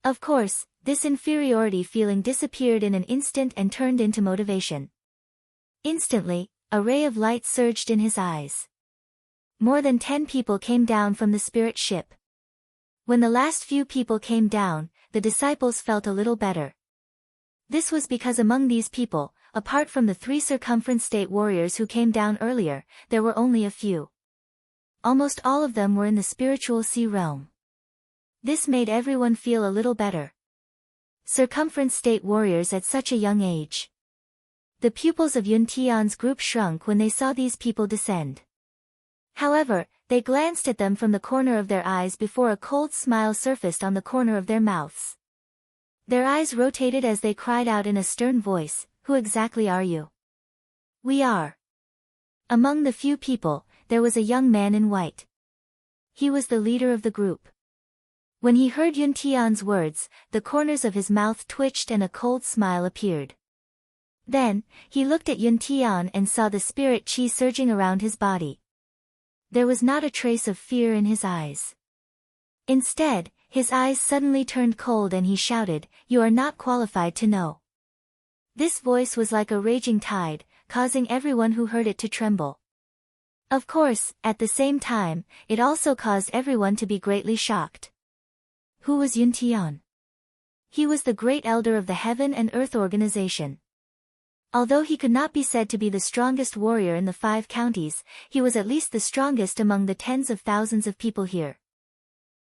Of course, this inferiority feeling disappeared in an instant and turned into motivation. Instantly, a ray of light surged in his eyes. More than 10 people came down from the spirit ship. When the last few people came down, the disciples felt a little better. This was because among these people, apart from the 3 circumference state warriors who came down earlier, there were only a few. Almost all of them were in the spiritual sea realm. This made everyone feel a little better. Circumference state warriors at such a young age. The pupils of Yun Tian's group shrunk when they saw these people descend. However, they glanced at them from the corner of their eyes before a cold smile surfaced on the corner of their mouths. Their eyes rotated as they cried out in a stern voice, "Who exactly are you?" "We are." Among the few people, there was a young man in white. He was the leader of the group. When he heard Yun Tian's words, the corners of his mouth twitched and a cold smile appeared. Then, he looked at Yun Tian and saw the spirit chi surging around his body. There was not a trace of fear in his eyes. Instead, his eyes suddenly turned cold and he shouted, "You are not qualified to know." This voice was like a raging tide, causing everyone who heard it to tremble. Of course, at the same time, it also caused everyone to be greatly shocked. Who was Yun Tian? He was the great elder of the Heaven and Earth organization. Although he could not be said to be the strongest warrior in the 5 counties, he was at least the strongest among the tens of thousands of people here.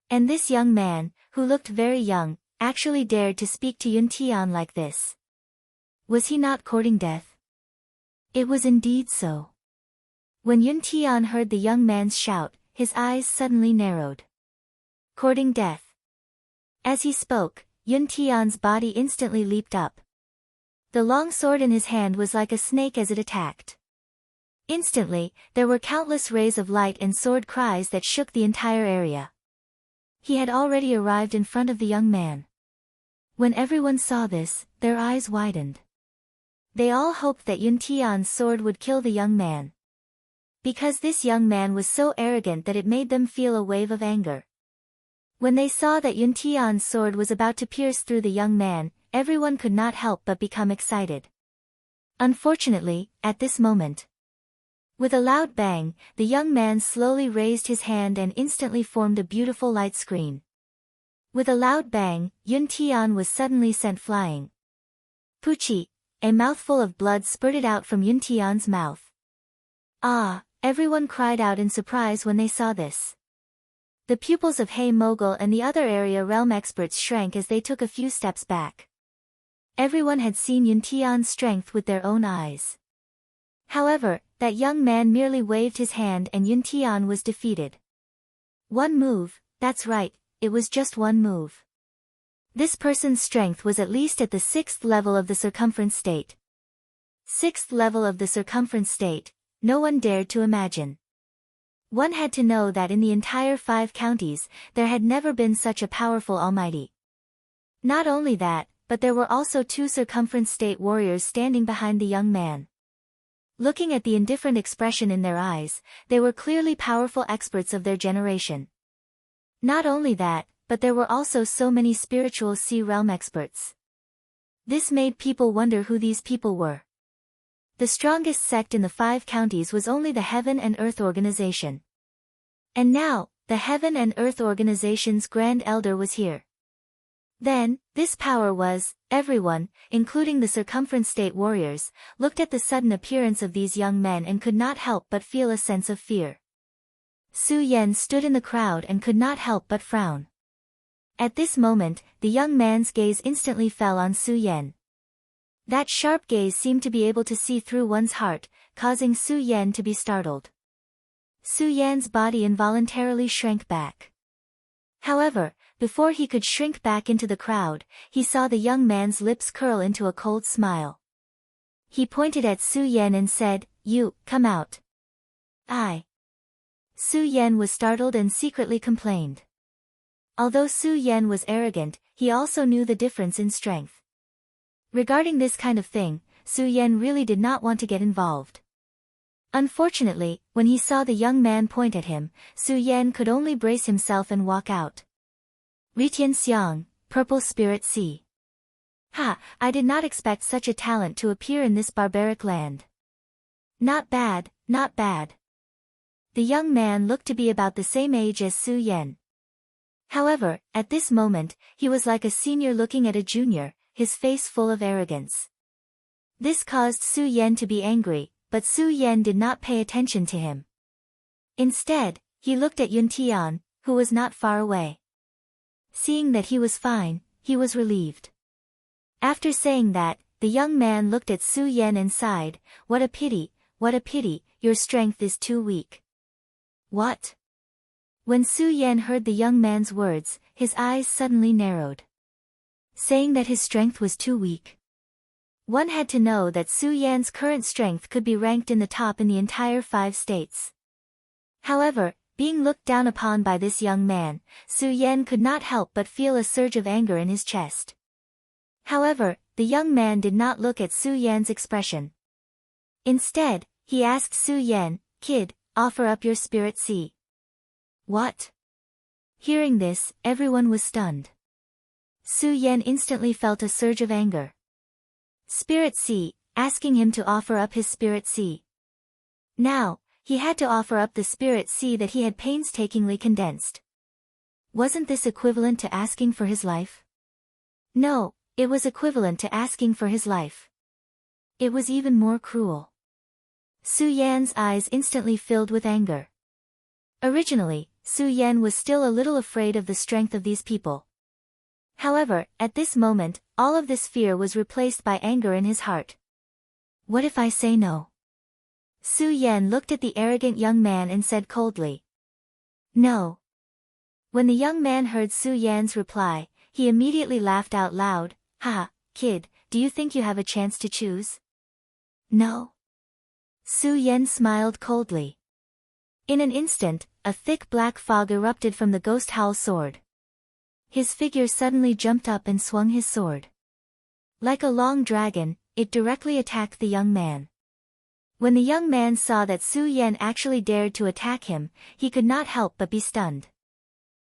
And this young man, who looked very young, actually dared to speak to Yun Tian like this. Was he not courting death? It was indeed so. When Yun Tian heard the young man's shout, his eyes suddenly narrowed. Courting death. As he spoke, Yun Tian's body instantly leaped up. The long sword in his hand was like a snake as it attacked. Instantly, there were countless rays of light and sword cries that shook the entire area. He had already arrived in front of the young man. When everyone saw this, their eyes widened. They all hoped that Yun Tian's sword would kill the young man. Because this young man was so arrogant that it made them feel a wave of anger. When they saw that Yun Tian's sword was about to pierce through the young man, everyone could not help but become excited. Unfortunately, at this moment, with a loud bang, the young man slowly raised his hand and instantly formed a beautiful light screen. With a loud bang, Yun Tian was suddenly sent flying. Puchi! A mouthful of blood spurted out from Yun Tian's mouth. Ah! Everyone cried out in surprise when they saw this. The pupils of Hey Mogul and the other area realm experts shrank as they took a few steps back. Everyone had seen Yun Tian's strength with their own eyes. However, that young man merely waved his hand and Yun Tian was defeated. One move, that's right, it was just one move. This person's strength was at least at the 6th level of the circumference state. 6th level of the circumference state, no one dared to imagine. One had to know that in the entire 5 counties, there had never been such a powerful almighty. Not only that, but there were also 2 circumference state warriors standing behind the young man. Looking at the indifferent expression in their eyes, they were clearly powerful experts of their generation. Not only that, but there were also so many spiritual sea realm experts. This made people wonder who these people were. The strongest sect in the 5 counties was only the Heaven and Earth Organization. And now, the Heaven and Earth Organization's Grand Elder was here. Then, this power was, everyone, including the circumference state warriors, looked at the sudden appearance of these young men and could not help but feel a sense of fear. Su Yan stood in the crowd and could not help but frown. At this moment, the young man's gaze instantly fell on Su Yan. That sharp gaze seemed to be able to see through one's heart, causing Su Yan to be startled. Su Yan's body involuntarily shrank back. However, before he could shrink back into the crowd, he saw the young man's lips curl into a cold smile. He pointed at Su Yan and said, "You, come out." Su Yan was startled and secretly complained. Although Su Yan was arrogant, he also knew the difference in strength. Regarding this kind of thing, Su Yan really did not want to get involved. Unfortunately, when he saw the young man point at him, Su Yan could only brace himself and walk out. Ritian Xiang, Purple Spirit Sea. I did not expect such a talent to appear in this barbaric land. Not bad, not bad. The young man looked to be about the same age as Su Yan. However, at this moment, he was like a senior looking at a junior, his face full of arrogance. This caused Su Yan to be angry, but Su Yan did not pay attention to him. Instead, he looked at Yun Tian, who was not far away. Seeing that he was fine, he was relieved. After saying that, the young man looked at Su Yan and sighed, what a pity, your strength is too weak." What? When Su Yan heard the young man's words, his eyes suddenly narrowed. Saying that his strength was too weak. One had to know that Su Yan's current strength could be ranked in the top in the entire 5 states. However, being looked down upon by this young man, Su Yan could not help but feel a surge of anger in his chest. However, the young man did not look at Su Yan's expression. Instead, he asked Su Yan, "Kid, offer up your spirit sea." What? Hearing this, everyone was stunned. Su Yan instantly felt a surge of anger. Spirit sea, asking him to offer up his spirit sea. Now, he had to offer up the spirit sea that he had painstakingly condensed. Wasn't this equivalent to asking for his life? No, it was equivalent to asking for his life. It was even more cruel. Su Yan's eyes instantly filled with anger. Originally, Su Yan was still a little afraid of the strength of these people. However, at this moment, all of this fear was replaced by anger in his heart. What if I say no? Su Yan looked at the arrogant young man and said coldly. No. When the young man heard Su Yan's reply, he immediately laughed out loud, "Haha, kid, do you think you have a chance to choose? No. Su Yen smiled coldly. In an instant, a thick black fog erupted from the ghost howl sword. His figure suddenly jumped up and swung his sword. Like a long dragon, it directly attacked the young man. When the young man saw that Su Yen actually dared to attack him, he could not help but be stunned.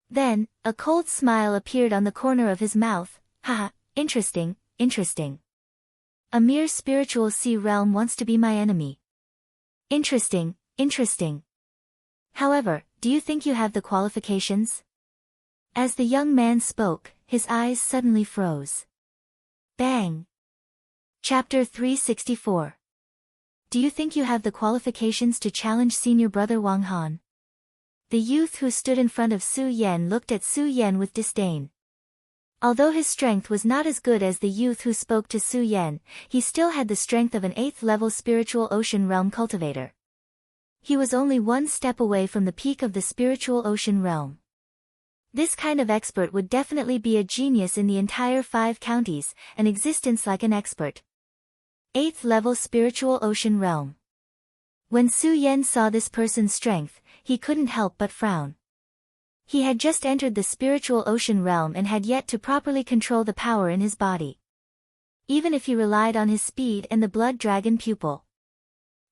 Then, a cold smile appeared on the corner of his mouth. Haha, interesting, interesting. A mere spiritual sea realm wants to be my enemy. Interesting, interesting. However, do you think you have the qualifications? As the young man spoke, his eyes suddenly froze. Bang! Chapter 364. Do you think you have the qualifications to challenge senior brother Wang Han? The youth who stood in front of Su Yen looked at Su Yen with disdain. Although his strength was not as good as the youth who spoke to Su Yen, he still had the strength of an 8th-level spiritual ocean realm cultivator. He was only one step away from the peak of the spiritual ocean realm. This kind of expert would definitely be a genius in the entire 5 counties, an existence like an expert. 8th-level spiritual ocean realm. When Su Yen saw this person's strength, he couldn't help but frown. He had just entered the spiritual ocean realm and had yet to properly control the power in his body. Even if he relied on his speed and the blood dragon pupil.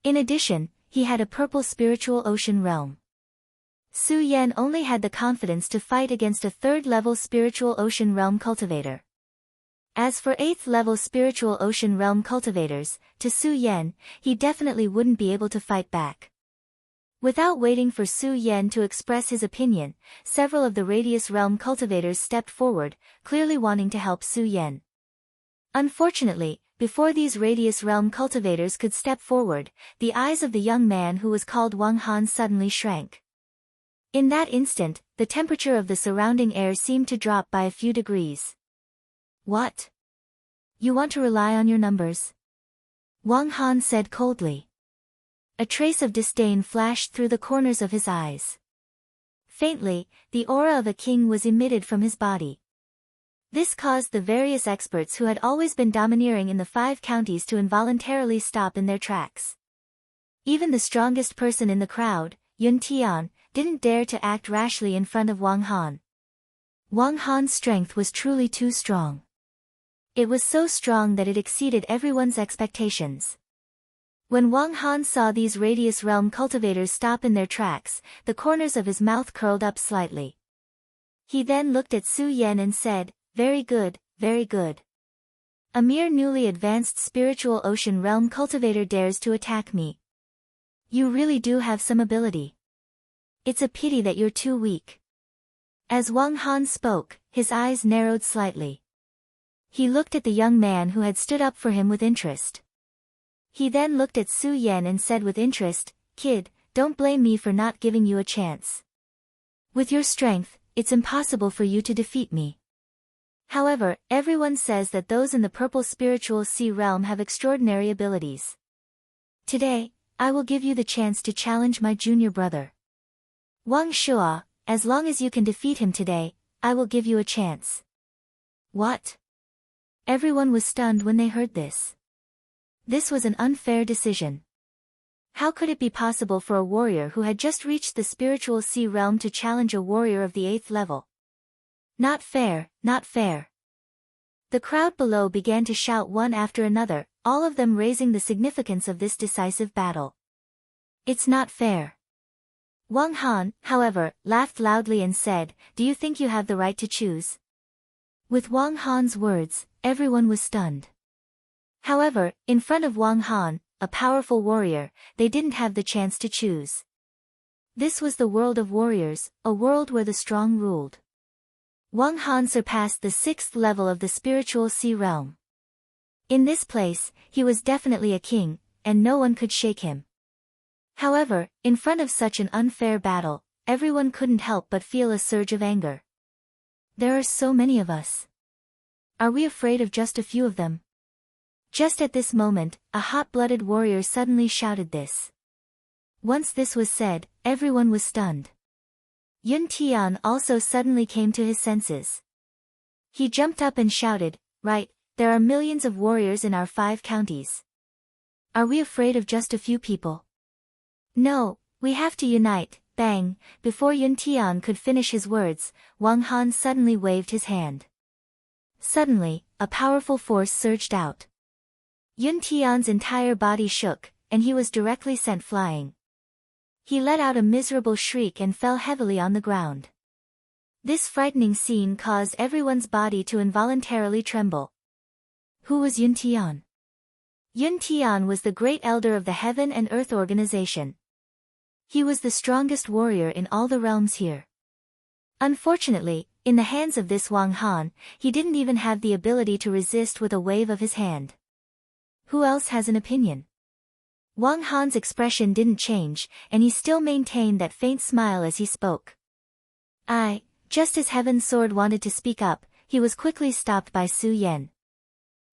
In addition, he had a purple spiritual ocean realm. Su Yen only had the confidence to fight against a 3rd-level spiritual ocean realm cultivator. As for 8th-level spiritual ocean realm cultivators, to Su Yen, he definitely wouldn't be able to fight back. Without waiting for Su Yen to express his opinion, several of the Radius Realm cultivators stepped forward, clearly wanting to help Su Yen. Unfortunately, before these Radius Realm cultivators could step forward, the eyes of the young man who was called Wang Han suddenly shrank. In that instant, the temperature of the surrounding air seemed to drop by a few degrees. What? You want to rely on your numbers? Wang Han said coldly. A trace of disdain flashed through the corners of his eyes. Faintly, the aura of a king was emitted from his body. This caused the various experts who had always been domineering in the 5 counties to involuntarily stop in their tracks. Even the strongest person in the crowd, Yun Tian, didn't dare to act rashly in front of Wang Han. Wang Han's strength was truly too strong. It was so strong that it exceeded everyone's expectations. When Wang Han saw these Radius Realm cultivators stop in their tracks, the corners of his mouth curled up slightly. He then looked at Su Yen and said, very good, very good. A mere newly advanced spiritual ocean realm cultivator dares to attack me. You really do have some ability. It's a pity that you're too weak. As Wang Han spoke, his eyes narrowed slightly. He looked at the young man who had stood up for him with interest. He then looked at Su Yen and said with interest, Kid, don't blame me for not giving you a chance. With your strength, it's impossible for you to defeat me. However, everyone says that those in the purple spiritual sea realm have extraordinary abilities. Today, I will give you the chance to challenge my junior brother. Wang Shua, as long as you can defeat him today, I will give you a chance. What? Everyone was stunned when they heard this. This was an unfair decision. How could it be possible for a warrior who had just reached the spiritual sea realm to challenge a warrior of the 8th level? Not fair, not fair. The crowd below began to shout one after another, all of them raising the significance of this decisive battle. It's not fair. Wang Han, however, laughed loudly and said, do you think you have the right to choose? With Wang Han's words, everyone was stunned. However, in front of Wang Han, a powerful warrior, they didn't have the chance to choose. This was the world of warriors, a world where the strong ruled. Wang Han surpassed the 6th level of the spiritual sea realm. In this place, he was definitely a king, and no one could shake him. However, in front of such an unfair battle, everyone couldn't help but feel a surge of anger. There are so many of us. Are we afraid of just a few of them? Just at this moment, a hot-blooded warrior suddenly shouted this. Once this was said, everyone was stunned. Yun Tian also suddenly came to his senses. He jumped up and shouted, right, there are millions of warriors in our 5 counties. Are we afraid of just a few people? No, we have to unite. Bang! Before Yun Tian could finish his words, Wang Han suddenly waved his hand. Suddenly, a powerful force surged out. Yun Tian's entire body shook, and he was directly sent flying. He let out a miserable shriek and fell heavily on the ground. This frightening scene caused everyone's body to involuntarily tremble. Who was Yun Tian? Yun Tian was the great elder of the Heaven and Earth organization. He was the strongest warrior in all the realms here. Unfortunately, in the hands of this Wang Han, he didn't even have the ability to resist with a wave of his hand. Who else has an opinion? Wang Han's expression didn't change, and he still maintained that faint smile as he spoke. Just as Heaven's Sword wanted to speak up, he was quickly stopped by Su Yan.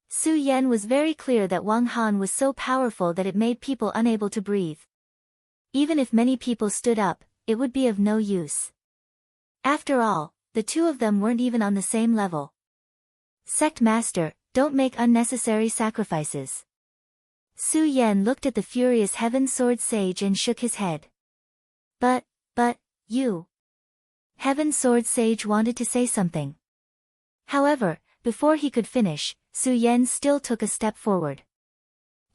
Su Yan was very clear that Wang Han was so powerful that it made people unable to breathe. Even if many people stood up, it would be of no use. After all, the two of them weren't even on the same level. Sect Master, don't make unnecessary sacrifices. Su Yan looked at the furious Heaven Sword Sage and shook his head. But, you. Heaven Sword Sage wanted to say something. However, before he could finish, Su Yan still took a step forward.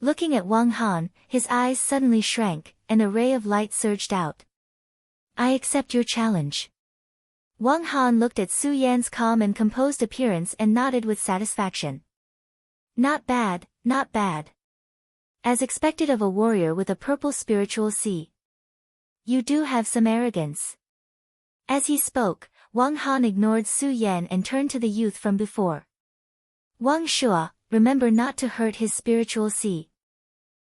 Looking at Wang Han, his eyes suddenly shrank, and a ray of light surged out. I accept your challenge. Wang Han looked at Su Yan's calm and composed appearance and nodded with satisfaction. Not bad, not bad. As expected of a warrior with a purple spiritual sea. You do have some arrogance. As he spoke, Wang Han ignored Su Yan and turned to the youth from before. Wang Shua, remember not to hurt his spiritual sea.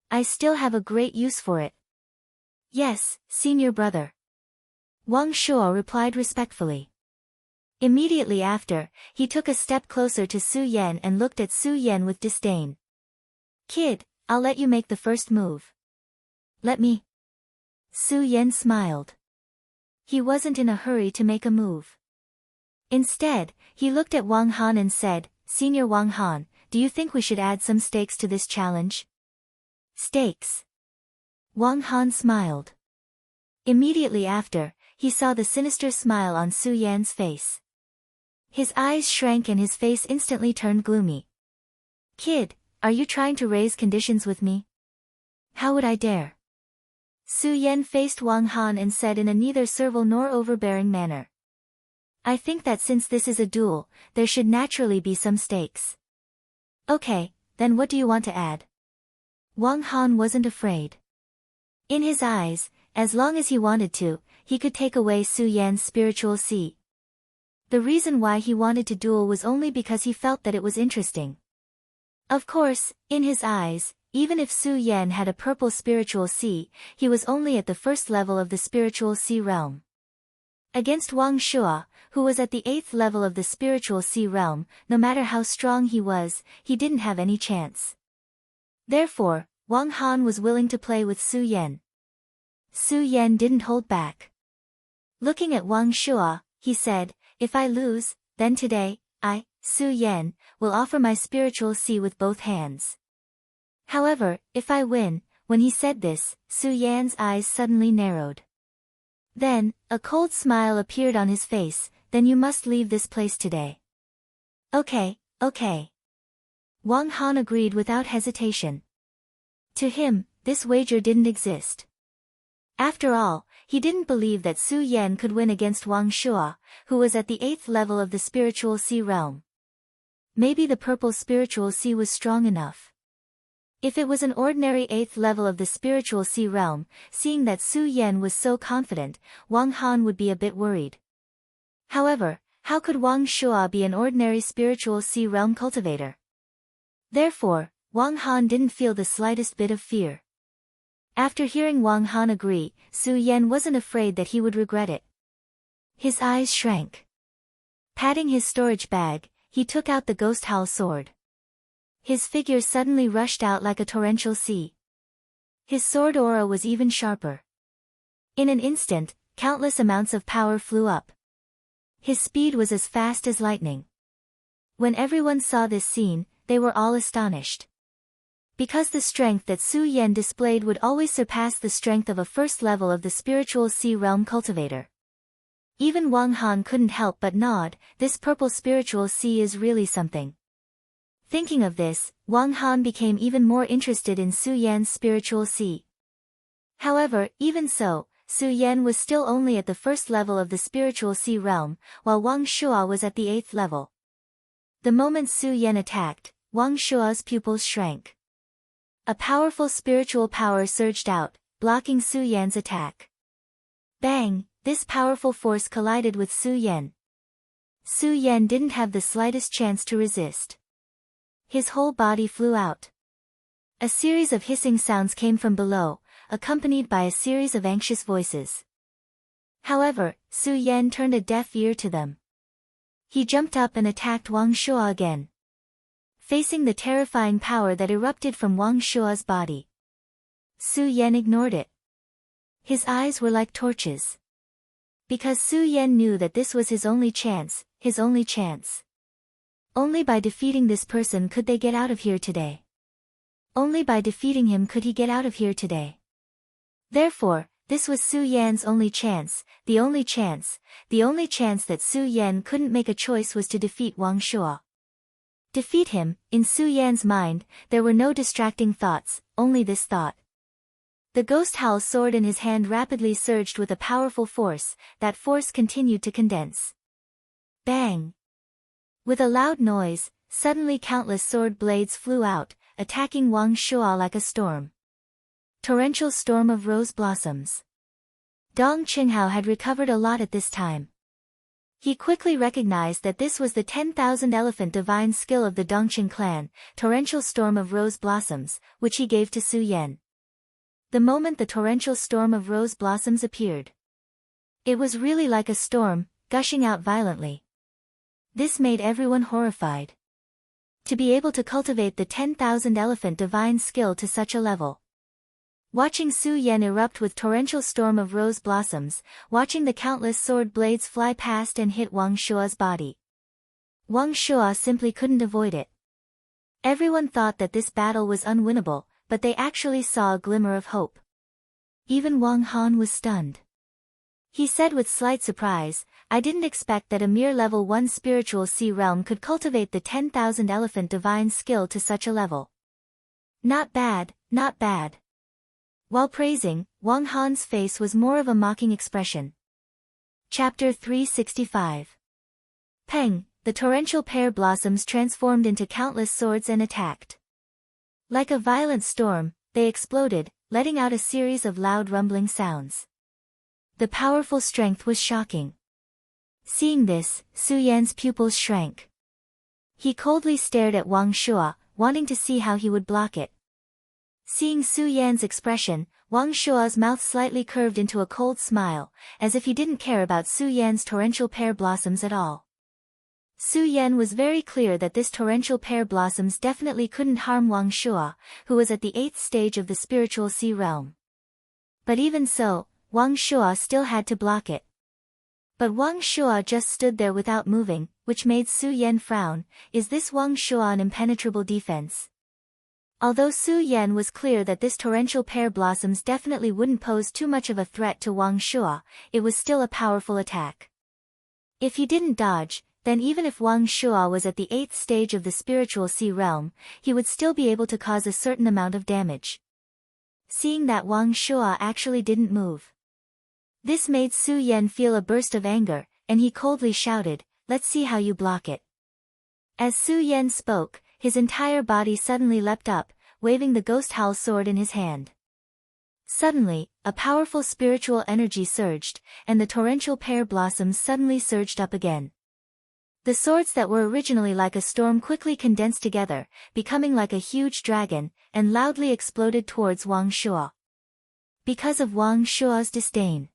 I still have a great use for it. Yes, senior brother. Wang Shua replied respectfully. Immediately after, he took a step closer to Su Yan and looked at Su Yan with disdain. Kid, I'll let you make the first move. Let me. Su Yan smiled. He wasn't in a hurry to make a move. Instead, he looked at Wang Han and said, Senior Wang Han, do you think we should add some stakes to this challenge? Stakes. Wang Han smiled. Immediately after, he saw the sinister smile on Su Yan's face. His eyes shrank and his face instantly turned gloomy. Kid, are you trying to raise conditions with me? How would I dare? Su Yan faced Wang Han and said in a neither servile nor overbearing manner. I think that since this is a duel, there should naturally be some stakes. Okay, then what do you want to add? Wang Han wasn't afraid. In his eyes, as long as he wanted to, he could take away Su Yan's spiritual sea. The reason why he wanted to duel was only because he felt that it was interesting. Of course, in his eyes, even if Su Yan had a purple spiritual sea, he was only at the first level of the spiritual sea realm. Against Wang Shua, who was at the 8th level of the spiritual sea realm, no matter how strong he was, he didn't have any chance. Therefore, Wang Han was willing to play with Su Yan. Su Yan didn't hold back. Looking at Wang Shua, he said, if I lose, then today, I, Su Yan, will offer my spiritual sea with both hands. However, if I win, when he said this, Su Yan's eyes suddenly narrowed. Then, a cold smile appeared on his face, then you must leave this place today. Okay. Wang Han agreed without hesitation. To him, this wager didn't exist. After all, he didn't believe that Su Yan could win against Wang Shua, who was at the 8th level of the spiritual sea realm. Maybe the purple spiritual sea was strong enough. If it was an ordinary 8th level of the spiritual sea realm, seeing that Su Yan was so confident, Wang Han would be a bit worried. However, how could Wang Shua be an ordinary spiritual sea realm cultivator? Therefore, Wang Han didn't feel the slightest bit of fear. After hearing Wang Han agree, Su Yan wasn't afraid that he would regret it. His eyes shrank. Patting his storage bag, he took out the ghost howl sword. His figure suddenly rushed out like a torrential sea. His sword aura was even sharper. In an instant, countless amounts of power flew up. His speed was as fast as lightning. When everyone saw this scene, they were all astonished. Because the strength that Su Yan displayed would always surpass the strength of a first level of the spiritual sea realm cultivator. Even Wang Han couldn't help but nod, this purple spiritual sea is really something. Thinking of this, Wang Han became even more interested in Su Yan's spiritual sea. However, even so, Su Yan was still only at the first level of the spiritual sea realm, while Wang Shua was at the 8th level. The moment Su Yan attacked, Wang Shua's pupils shrank. A powerful spiritual power surged out, blocking Su Yan's attack. Bang! This powerful force collided with Su Yan. Su Yan didn't have the slightest chance to resist. His whole body flew out. A series of hissing sounds came from below, accompanied by a series of anxious voices. However, Su Yan turned a deaf ear to them. He jumped up and attacked Wang Shua again. Facing the terrifying power that erupted from Wang Shua's body, Su Yan ignored it. His eyes were like torches. Because Su Yan knew that this was his only chance, his only chance. Only by defeating this person could they get out of here today. Only by defeating him could he get out of here today. Therefore, this was Su Yan's only chance, the only chance that Su Yan couldn't make a choice was to defeat Wang Shua. Defeat him, in Su Yan's mind, there were no distracting thoughts, only this thought. The ghost howl sword in his hand rapidly surged with a powerful force, that force continued to condense. Bang! With a loud noise, suddenly countless sword blades flew out, attacking Wang Shua like a storm. Torrential storm of rose blossoms. Dong Qinghao had recovered a lot at this time. He quickly recognized that this was the 10,000 elephant divine skill of the Dongqing clan, torrential storm of rose blossoms, which he gave to Su Yan. The moment the torrential storm of rose blossoms appeared, it was really like a storm, gushing out violently. This made everyone horrified. To be able to cultivate the 10,000 elephant divine skill to such a level. Watching Su Yan erupt with torrential storm of rose blossoms, watching the countless sword blades fly past and hit Wang Shua's body. Wang Shua simply couldn't avoid it. Everyone thought that this battle was unwinnable, but they actually saw a glimmer of hope. Even Wang Han was stunned. He said with slight surprise, I didn't expect that a mere level 1 spiritual sea realm could cultivate the 10,000 elephant divine skill to such a level. Not bad, not bad. While praising, Wang Han's face was more of a mocking expression. Chapter 365. Peng, the torrential pear blossoms transformed into countless swords and attacked. Like a violent storm, they exploded, letting out a series of loud rumbling sounds. The powerful strength was shocking. Seeing this, Su Yan's pupils shrank. He coldly stared at Wang Shua, wanting to see how he would block it. Seeing Su Yan's expression, Wang Shua's mouth slightly curved into a cold smile, as if he didn't care about Su Yan's torrential pear blossoms at all. Su Yan was very clear that this torrential pear blossoms definitely couldn't harm Wang Shua, who was at the 8th stage of the spiritual sea realm. But even so, Wang Shua still had to block it. But Wang Shua just stood there without moving, which made Su Yan frown. Is this Wang Shua an impenetrable defense? Although Su Yan was clear that this torrential pear blossoms definitely wouldn't pose too much of a threat to Wang Shua, it was still a powerful attack. If he didn't dodge, then even if Wang Shua was at the 8th stage of the spiritual sea realm, he would still be able to cause a certain amount of damage. Seeing that Wang Shua actually didn't move, this made Su Yan feel a burst of anger, and he coldly shouted, let's see how you block it. As Su Yan spoke, his entire body suddenly leapt up, waving the ghost howl sword in his hand. Suddenly, a powerful spiritual energy surged, and the torrential pear blossoms suddenly surged up again. The swords that were originally like a storm quickly condensed together, becoming like a huge dragon, and loudly exploded towards Wang Shua. Because of Wang Shua's disdain.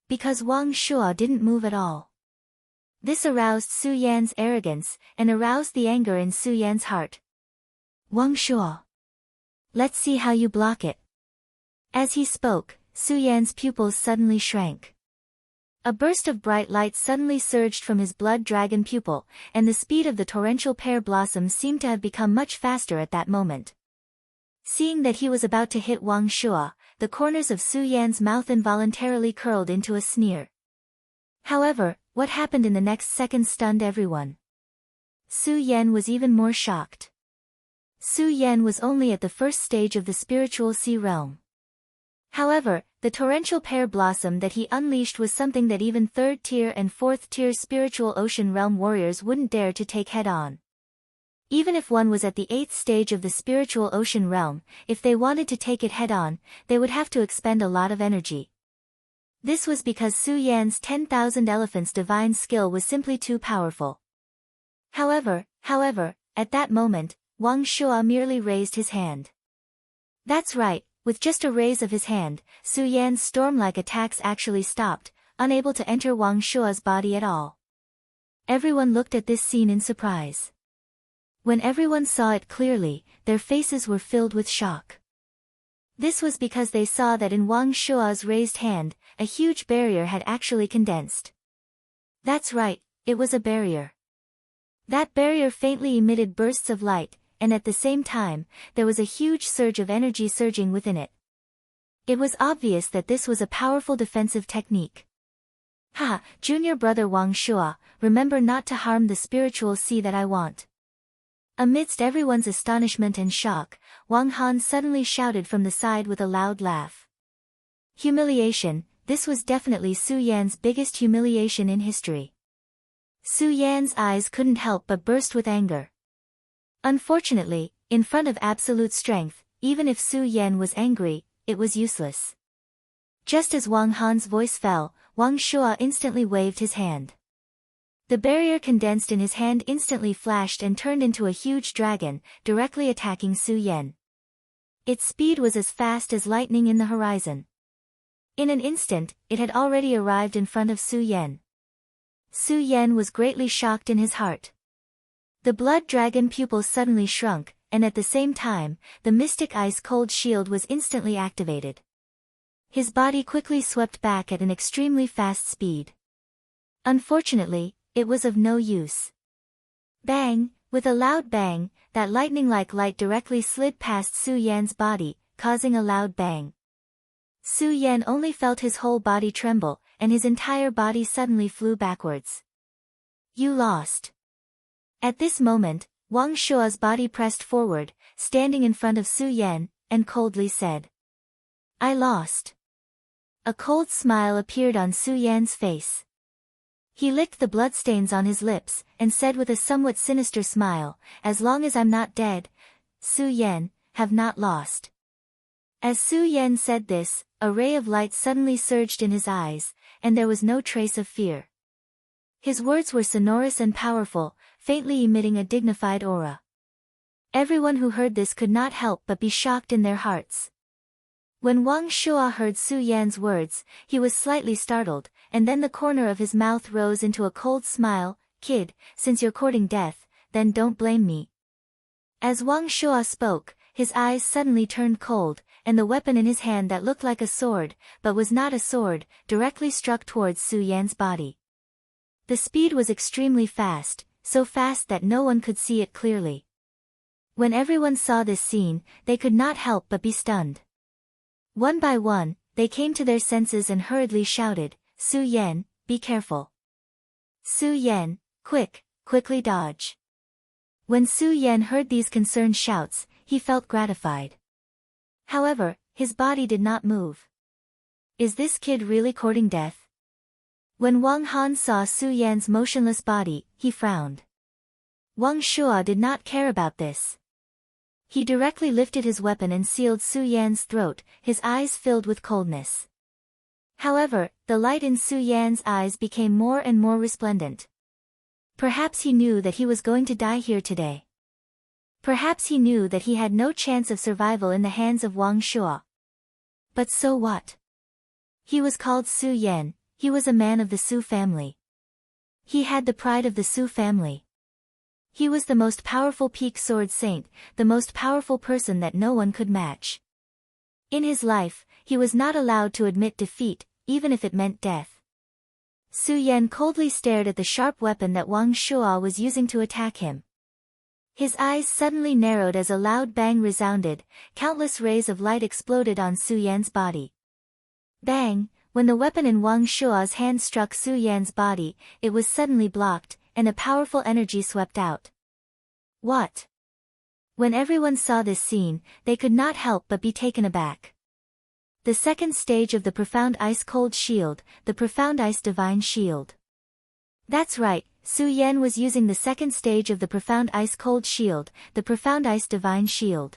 Because Wang Shua didn't move at all. This aroused Su Yan's arrogance, and aroused the anger in Su Yan's heart. Wang Shua. Let's see how you block it. As he spoke, Su Yan's pupils suddenly shrank. A burst of bright light suddenly surged from his blood dragon pupil, and the speed of the torrential pear blossom seemed to have become much faster at that moment. Seeing that he was about to hit Wang Shuo, the corners of Su Yan's mouth involuntarily curled into a sneer. However, what happened in the next second stunned everyone. Su Yan was even more shocked. Su Yan was only at the first stage of the spiritual sea realm. However, the torrential pear blossom that he unleashed was something that even third-tier and fourth-tier spiritual ocean realm warriors wouldn't dare to take head-on. Even if one was at the 8th stage of the spiritual ocean realm, if they wanted to take it head-on, they would have to expend a lot of energy. This was because Su Yan's 10,000 elephants divine skill was simply too powerful. However, at that moment, Wang Shuo merely raised his hand. That's right, with just a raise of his hand, Su Yan's storm-like attacks actually stopped, unable to enter Wang Shuo's body at all. Everyone looked at this scene in surprise. When everyone saw it clearly, their faces were filled with shock. This was because they saw that in Wang Shuo's raised hand, a huge barrier had actually condensed. That's right, it was a barrier. That barrier faintly emitted bursts of light, and at the same time, there was a huge surge of energy surging within it. It was obvious that this was a powerful defensive technique. Ha, junior brother Wang Shuo, remember not to harm the spiritual sea that I want. Amidst everyone's astonishment and shock, Wang Han suddenly shouted from the side with a loud laugh. Humiliation, this was definitely Su Yan's biggest humiliation in history. Su Yan's eyes couldn't help but burst with anger. Unfortunately, in front of absolute strength, even if Su Yan was angry, it was useless. Just as Wang Han's voice fell, Wang Shuo instantly waved his hand. The barrier condensed in his hand instantly flashed and turned into a huge dragon, directly attacking Su Yan. Its speed was as fast as lightning in the horizon. In an instant, it had already arrived in front of Su Yan. Su Yan was greatly shocked in his heart. The blood dragon pupil suddenly shrunk, and at the same time, the mystic ice-cold shield was instantly activated. His body quickly swept back at an extremely fast speed. Unfortunately, it was of no use. Bang! With a loud bang, that lightning-like light directly slid past Su Yan's body, causing a loud bang. Su Yan only felt his whole body tremble, and his entire body suddenly flew backwards. You lost. At this moment, Wang Shuo's body pressed forward, standing in front of Su Yan, and coldly said, I lost. A cold smile appeared on Su Yan's face. He licked the bloodstains on his lips, and said with a somewhat sinister smile, as long as I'm not dead, Su Yan, have not lost. As Su Yan said this, a ray of light suddenly surged in his eyes, and there was no trace of fear. His words were sonorous and powerful, faintly emitting a dignified aura. Everyone who heard this could not help but be shocked in their hearts. When Wang Shuo heard Su Yan's words, he was slightly startled, and then the corner of his mouth rose into a cold smile, Kid, since you're courting death, then don't blame me. As Wang Shuo spoke, his eyes suddenly turned cold, and the weapon in his hand that looked like a sword, but was not a sword, directly struck towards Su Yan's body. The speed was extremely fast, so fast that no one could see it clearly. When everyone saw this scene, they could not help but be stunned. One by one, they came to their senses and hurriedly shouted, Su Yan, be careful. Su Yan, quickly dodge. When Su Yan heard these concerned shouts, he felt gratified. However, his body did not move. Is this kid really courting death? When Wang Han saw Su Yan's motionless body, he frowned. Wang Shuo did not care about this. He directly lifted his weapon and sealed Su Yan's throat, his eyes filled with coldness. However, the light in Su Yan's eyes became more and more resplendent. Perhaps he knew that he was going to die here today. Perhaps he knew that he had no chance of survival in the hands of Wang Shuo. But so what? He was called Su Yan, he was a man of the Su family. He had the pride of the Su family. He was the most powerful peak sword saint, the most powerful person that no one could match. In his life, he was not allowed to admit defeat, even if it meant death. Su Yan coldly stared at the sharp weapon that Wang Shuo was using to attack him. His eyes suddenly narrowed as a loud bang resounded, countless rays of light exploded on Su Yan's body. Bang! When the weapon in Wang Shuo's hand struck Su Yan's body, it was suddenly blocked, and a powerful energy swept out. What? When everyone saw this scene, they could not help but be taken aback. The second stage of the Profound Ice-Cold Shield, the Profound Ice Divine Shield. That's right, Su Yan was using the second stage of the Profound Ice-Cold Shield, the Profound Ice Divine Shield.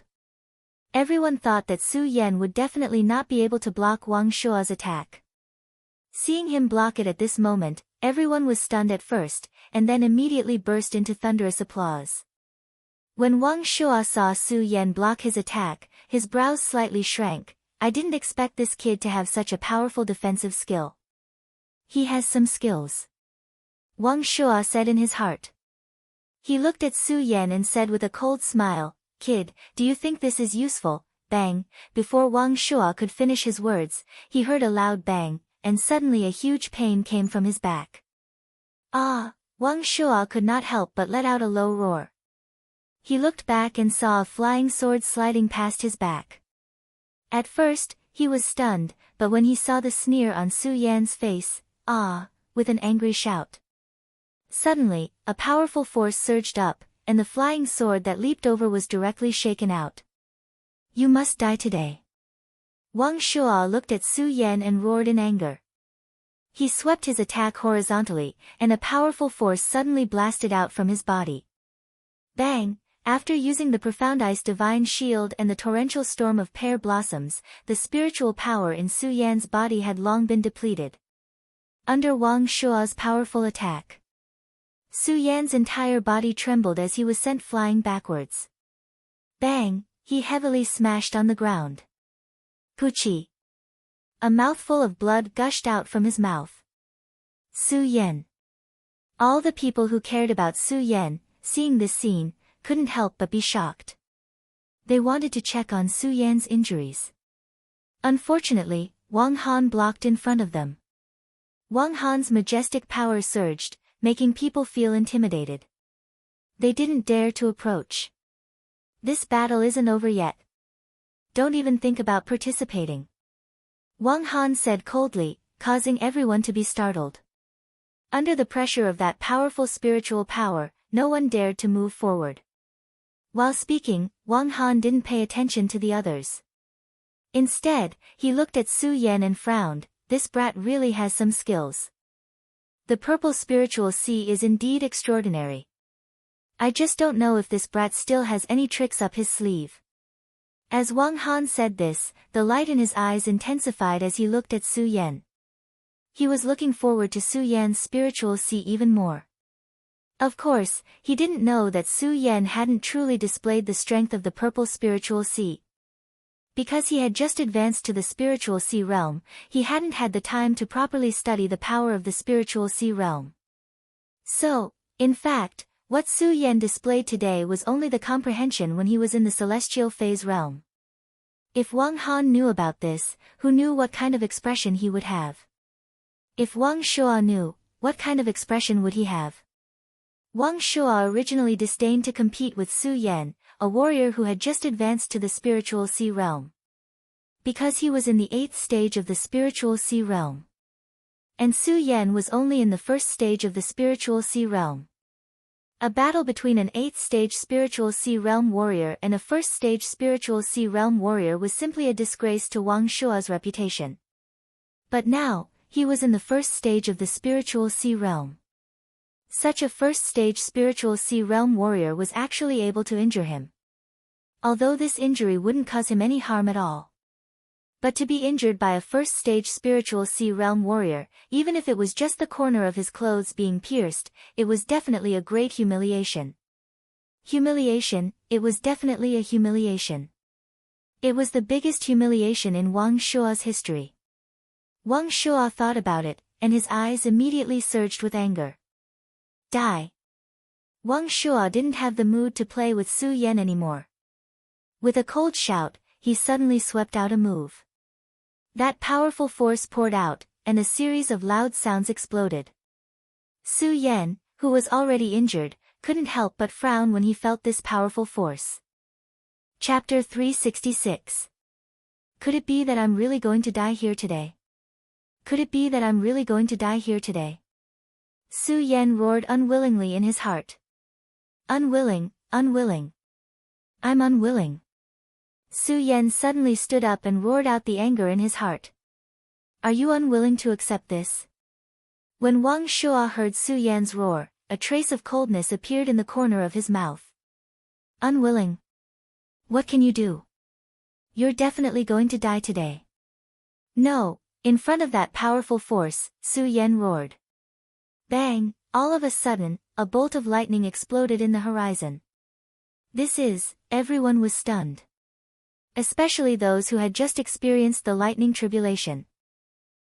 Everyone thought that Su Yan would definitely not be able to block Wang Shuo's attack. Seeing him block it at this moment, everyone was stunned at first, and then immediately burst into thunderous applause. When Wang Shuo saw Su Yan block his attack, his brows slightly shrank. I didn't expect this kid to have such a powerful defensive skill. He has some skills, Wang Shuo said in his heart. He looked at Su Yan and said with a cold smile, "Kid, do you think this is useful?" Bang! Before Wang Shuo could finish his words, he heard a loud bang, and suddenly a huge pain came from his back. Ah! Wang Shuo could not help but let out a low roar. He looked back and saw a flying sword sliding past his back. At first, he was stunned, but when he saw the sneer on Su Yan's face, with an angry shout. Suddenly, a powerful force surged up, and the flying sword that leaped over was directly shaken out. You must die today. Wang Shuo looked at Su Yan and roared in anger. He swept his attack horizontally, and a powerful force suddenly blasted out from his body. Bang! After using the Profound Ice Divine Shield and the torrential storm of pear blossoms, the spiritual power in Su Yan's body had long been depleted. Under Wang Shuo's powerful attack, Su Yan's entire body trembled as he was sent flying backwards. Bang! He heavily smashed on the ground. Puchi! A mouthful of blood gushed out from his mouth. Su Yan! All the people who cared about Su Yan, seeing this scene, couldn't help but be shocked. They wanted to check on Su Yan's injuries. Unfortunately, Wang Han blocked in front of them. Wang Han's majestic power surged, making people feel intimidated. They didn't dare to approach. This battle isn't over yet. Don't even think about participating, Wang Han said coldly, causing everyone to be startled. Under the pressure of that powerful spiritual power, no one dared to move forward. While speaking, Wang Han didn't pay attention to the others. Instead, he looked at Su Yan and frowned. This brat really has some skills. The purple spiritual sea is indeed extraordinary. I just don't know if this brat still has any tricks up his sleeve. As Wang Han said this, the light in his eyes intensified as he looked at Su Yan. He was looking forward to Su Yan's spiritual sea even more. Of course, he didn't know that Su Yan hadn't truly displayed the strength of the purple spiritual sea. Because he had just advanced to the spiritual sea realm, he hadn't had the time to properly study the power of the spiritual sea realm. So, in fact, what Su Yan displayed today was only the comprehension when he was in the celestial phase realm. If Wang Han knew about this, who knew what kind of expression he would have? If Wang Shuo knew, what kind of expression would he have? Wang Shuo originally disdained to compete with Su Yan, a warrior who had just advanced to the spiritual sea realm. Because he was in the 8th stage of the spiritual sea realm. And Su Yan was only in the 1st stage of the spiritual sea realm. A battle between an 8th stage spiritual sea realm warrior and a 1st stage spiritual sea realm warrior was simply a disgrace to Wang Shuo's reputation. But now, he was in the 1st stage of the spiritual sea realm. Such a 1st stage spiritual sea realm warrior was actually able to injure him. Although this injury wouldn't cause him any harm at all. But to be injured by a 1st stage spiritual sea realm warrior, even if it was just the corner of his clothes being pierced, it was definitely a great humiliation. Humiliation, it was definitely a humiliation. It was the biggest humiliation in Wang Shuo's history. Wang Shuo thought about it, and his eyes immediately surged with anger. Die. Wang Shuo didn't have the mood to play with Su Yan anymore. With a cold shout, he suddenly swept out a move. That powerful force poured out, and a series of loud sounds exploded. Su Yan, who was already injured, couldn't help but frown when he felt this powerful force. Chapter 366. Could it be that I'm really going to die here today? Could it be that I'm really going to die here today? Su Yan roared unwillingly in his heart. Unwilling, unwilling. I'm unwilling. Su Yan suddenly stood up and roared out the anger in his heart. Are you unwilling to accept this? When Wang Shuo heard Su Yan's roar, a trace of coldness appeared in the corner of his mouth. Unwilling? What can you do? You're definitely going to die today. No, in front of that powerful force, Su Yan roared. Bang, all of a sudden, a bolt of lightning exploded in the horizon. Everyone was stunned. Especially those who had just experienced the lightning tribulation.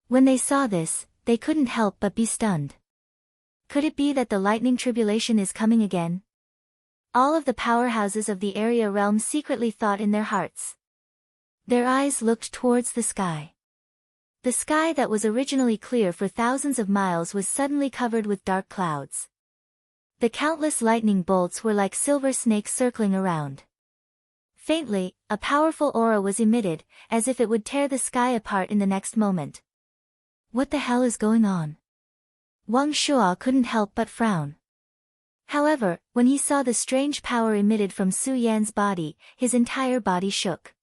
When they saw this, they couldn't help but be stunned. Could it be that the lightning tribulation is coming again? All of the powerhouses of the area realm secretly thought in their hearts. Their eyes looked towards the sky. The sky that was originally clear for thousands of miles was suddenly covered with dark clouds. The countless lightning bolts were like silver snakes circling around. Faintly, a powerful aura was emitted, as if it would tear the sky apart in the next moment. What the hell is going on? Wang Shuo couldn't help but frown. However, when he saw the strange power emitted from Su Yan's body, his entire body shook.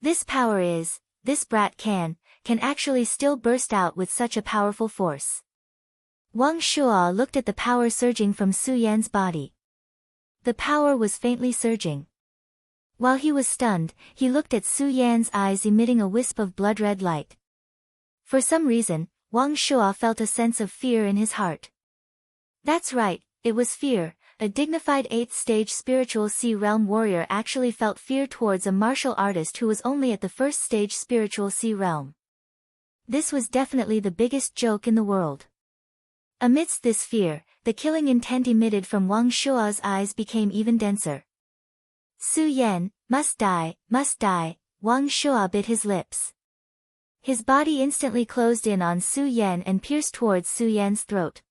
This brat can actually still burst out with such a powerful force. Wang Shuo looked at the power surging from Su Yan's body. The power was faintly surging. While he was stunned, he looked at Su Yan's eyes emitting a wisp of blood-red light. For some reason, Wang Shuo felt a sense of fear in his heart. That's right, it was fear. A dignified 8th stage spiritual sea realm warrior actually felt fear towards a martial artist who was only at the 1st stage spiritual sea realm. This was definitely the biggest joke in the world. Amidst this fear, the killing intent emitted from Wang Shuo's eyes became even denser. Su Yan, must die, Wang Shuo bit his lips. His body instantly closed in on Su Yan and pierced towards Su Yan's throat.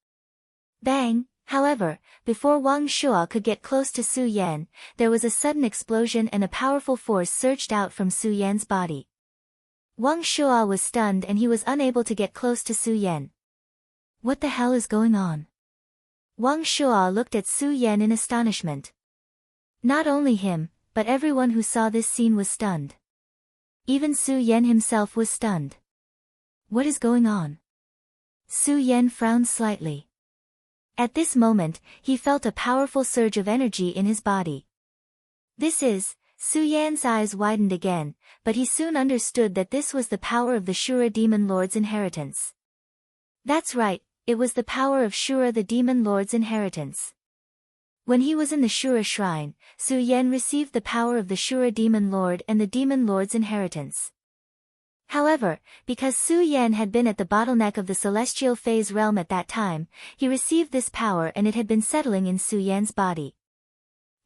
Bang! However, before Wang Shuo could get close to Su Yan, there was a sudden explosion and a powerful force surged out from Su Yan's body. Wang Shuo was stunned and he was unable to get close to Su Yan. What the hell is going on? Wang Shuo looked at Su Yan in astonishment. Not only him, but everyone who saw this scene was stunned. Even Su Yan himself was stunned. What is going on? Su Yan frowned slightly. At this moment, he felt a powerful surge of energy in his body. Su Yan's eyes widened again, but he soon understood that this was the power of the Shura Demon Lord's inheritance. That's right, it was the power of Shura the Demon Lord's inheritance. When he was in the Shura Shrine, Su Yan received the power of the Shura Demon Lord and the Demon Lord's inheritance. However, because Su Yan had been at the bottleneck of the celestial phase realm at that time, he received this power and it had been settling in Su Yan's body.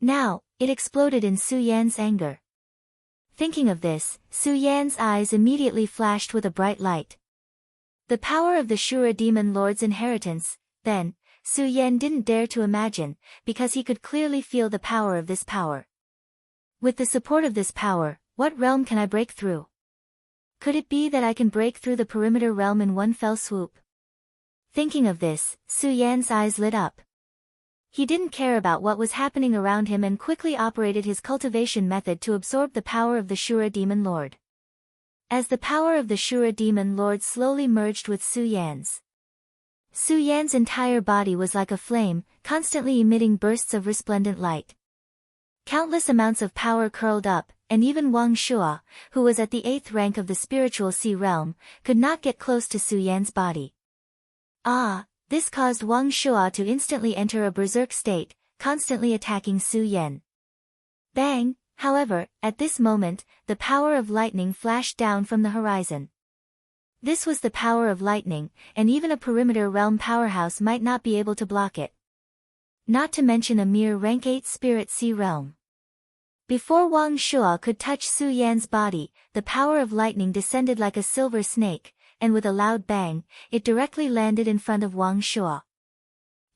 Now, it exploded in Su Yan's anger. Thinking of this, Su Yan's eyes immediately flashed with a bright light. The power of the Shura Demon Lord's inheritance, then, Su Yan didn't dare to imagine, because he could clearly feel the power of this power. With the support of this power, what realm can I break through? Could it be that I can break through the perimeter realm in one fell swoop? Thinking of this, Su Yan's eyes lit up. He didn't care about what was happening around him and quickly operated his cultivation method to absorb the power of the Shura Demon Lord. As the power of the Shura Demon Lord slowly merged with Su Yan's entire body was like a flame, constantly emitting bursts of resplendent light. Countless amounts of power curled up, and even Wang Shuo, who was at the 8th rank of the spiritual sea realm, could not get close to Su Yan's body. This caused Wang Shuo to instantly enter a berserk state, constantly attacking Su Yan. Bang! However, at this moment, the power of lightning flashed down from the horizon. This was the power of lightning, and even a perimeter realm powerhouse might not be able to block it. Not to mention a mere rank 8 spirit sea realm. Before Wang Shuo could touch Su Yan's body, the power of lightning descended like a silver snake, and with a loud bang, it directly landed in front of Wang Shuo.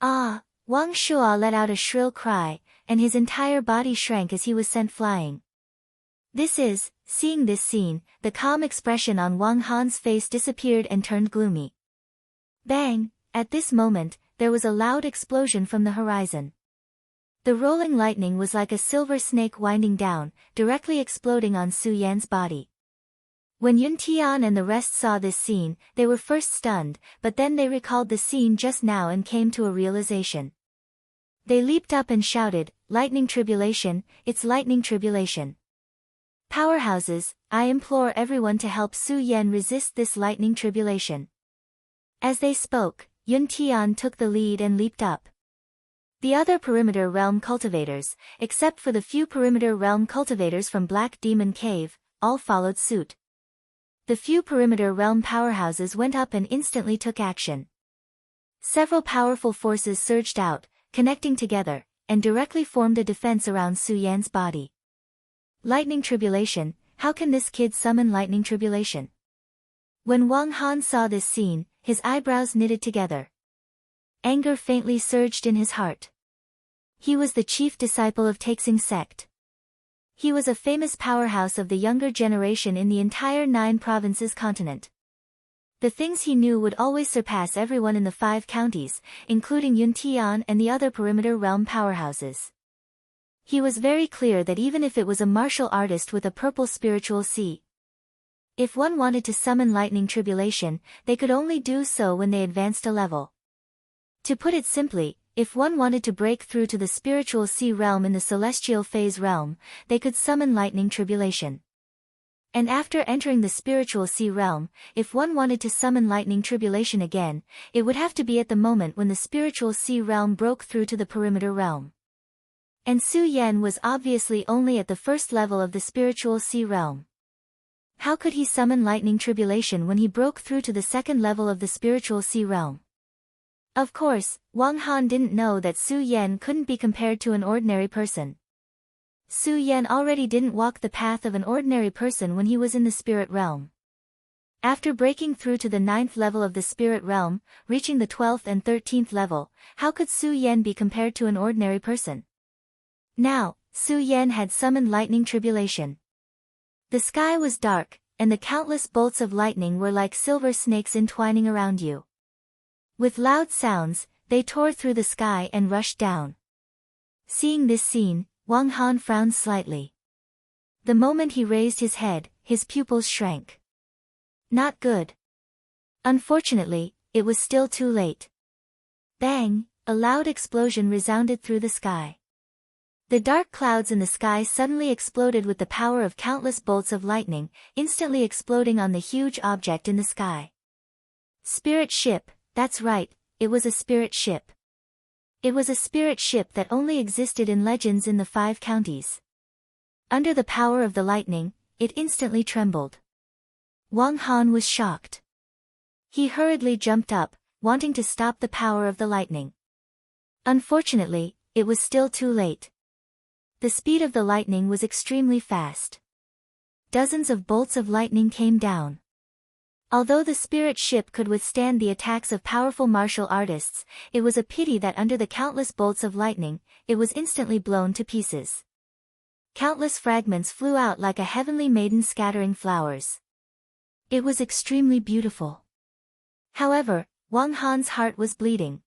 Ah! Wang Shuo let out a shrill cry, and his entire body shrank as he was sent flying. Seeing this scene, the calm expression on Wang Han's face disappeared and turned gloomy. Bang! At this moment, there was a loud explosion from the horizon. The rolling lightning was like a silver snake winding down, directly exploding on Su Yan's body. When Yun Tian and the rest saw this scene, they were first stunned, but then they recalled the scene just now and came to a realization. They leaped up and shouted, "Lightning tribulation, it's lightning tribulation. Powerhouses, I implore everyone to help Su Yan resist this lightning tribulation." As they spoke, Yun Tian took the lead and leaped up. The other perimeter realm cultivators, except for the few perimeter realm cultivators from Black Demon Cave, all followed suit. The few perimeter realm powerhouses went up and instantly took action. Several powerful forces surged out, connecting together, and directly formed a defense around Su Yan's body. Lightning tribulation, how can this kid summon lightning tribulation? When Wang Han saw this scene, his eyebrows knitted together. Anger faintly surged in his heart. He was the chief disciple of Taixing sect. He was a famous powerhouse of the younger generation in the entire 9 provinces continent. The things he knew would always surpass everyone in the 5 counties, including Yun Tian and the other perimeter realm powerhouses. He was very clear that even if it was a martial artist with a purple spiritual sea, if one wanted to summon lightning tribulation, they could only do so when they advanced a level. To put it simply, if one wanted to break through to the spiritual sea realm in the celestial phase realm, they could summon lightning tribulation. And after entering the spiritual sea realm, if one wanted to summon lightning tribulation again, it would have to be at the moment when the spiritual sea realm broke through to the perimeter realm. And Su Yan was obviously only at the first level of the spiritual sea realm. How could he summon lightning tribulation when he broke through to the second level of the spiritual sea realm? Of course, Wang Han didn't know that Su Yan couldn't be compared to an ordinary person. Su Yan already didn't walk the path of an ordinary person when he was in the spirit realm. After breaking through to the 9th level of the spirit realm, reaching the 12th and 13th level, how could Su Yan be compared to an ordinary person? Now, Su Yan had summoned lightning tribulation. The sky was dark, and the countless bolts of lightning were like silver snakes entwining around you. With loud sounds, they tore through the sky and rushed down. Seeing this scene, Wang Han frowned slightly. The moment he raised his head, his pupils shrank. Not good. Unfortunately, it was still too late. Bang! A loud explosion resounded through the sky. The dark clouds in the sky suddenly exploded with the power of countless bolts of lightning, instantly exploding on the huge object in the sky. Spirit ship, that's right, it was a spirit ship. It was a spirit ship that only existed in legends in the 5 counties. Under the power of the lightning, it instantly trembled. Wang Han was shocked. He hurriedly jumped up, wanting to stop the power of the lightning. Unfortunately, it was still too late. The speed of the lightning was extremely fast. Dozens of bolts of lightning came down. Although the spirit ship could withstand the attacks of powerful martial artists, it was a pity that under the countless bolts of lightning, it was instantly blown to pieces. Countless fragments flew out like a heavenly maiden scattering flowers. It was extremely beautiful. However, Wang Han's heart was bleeding.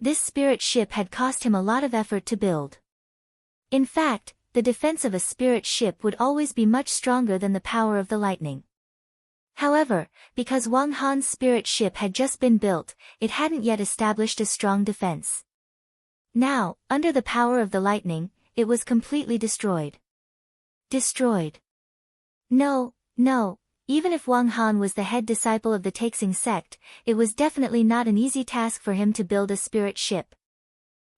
This spirit ship had cost him a lot of effort to build. In fact, the defense of a spirit ship would always be much stronger than the power of the lightning. However, because Wang Han's spirit ship had just been built, it hadn't yet established a strong defense. Now, under the power of the lightning, it was completely destroyed. Destroyed. No, even if Wang Han was the head disciple of the Taixing sect, it was definitely not an easy task for him to build a spirit ship.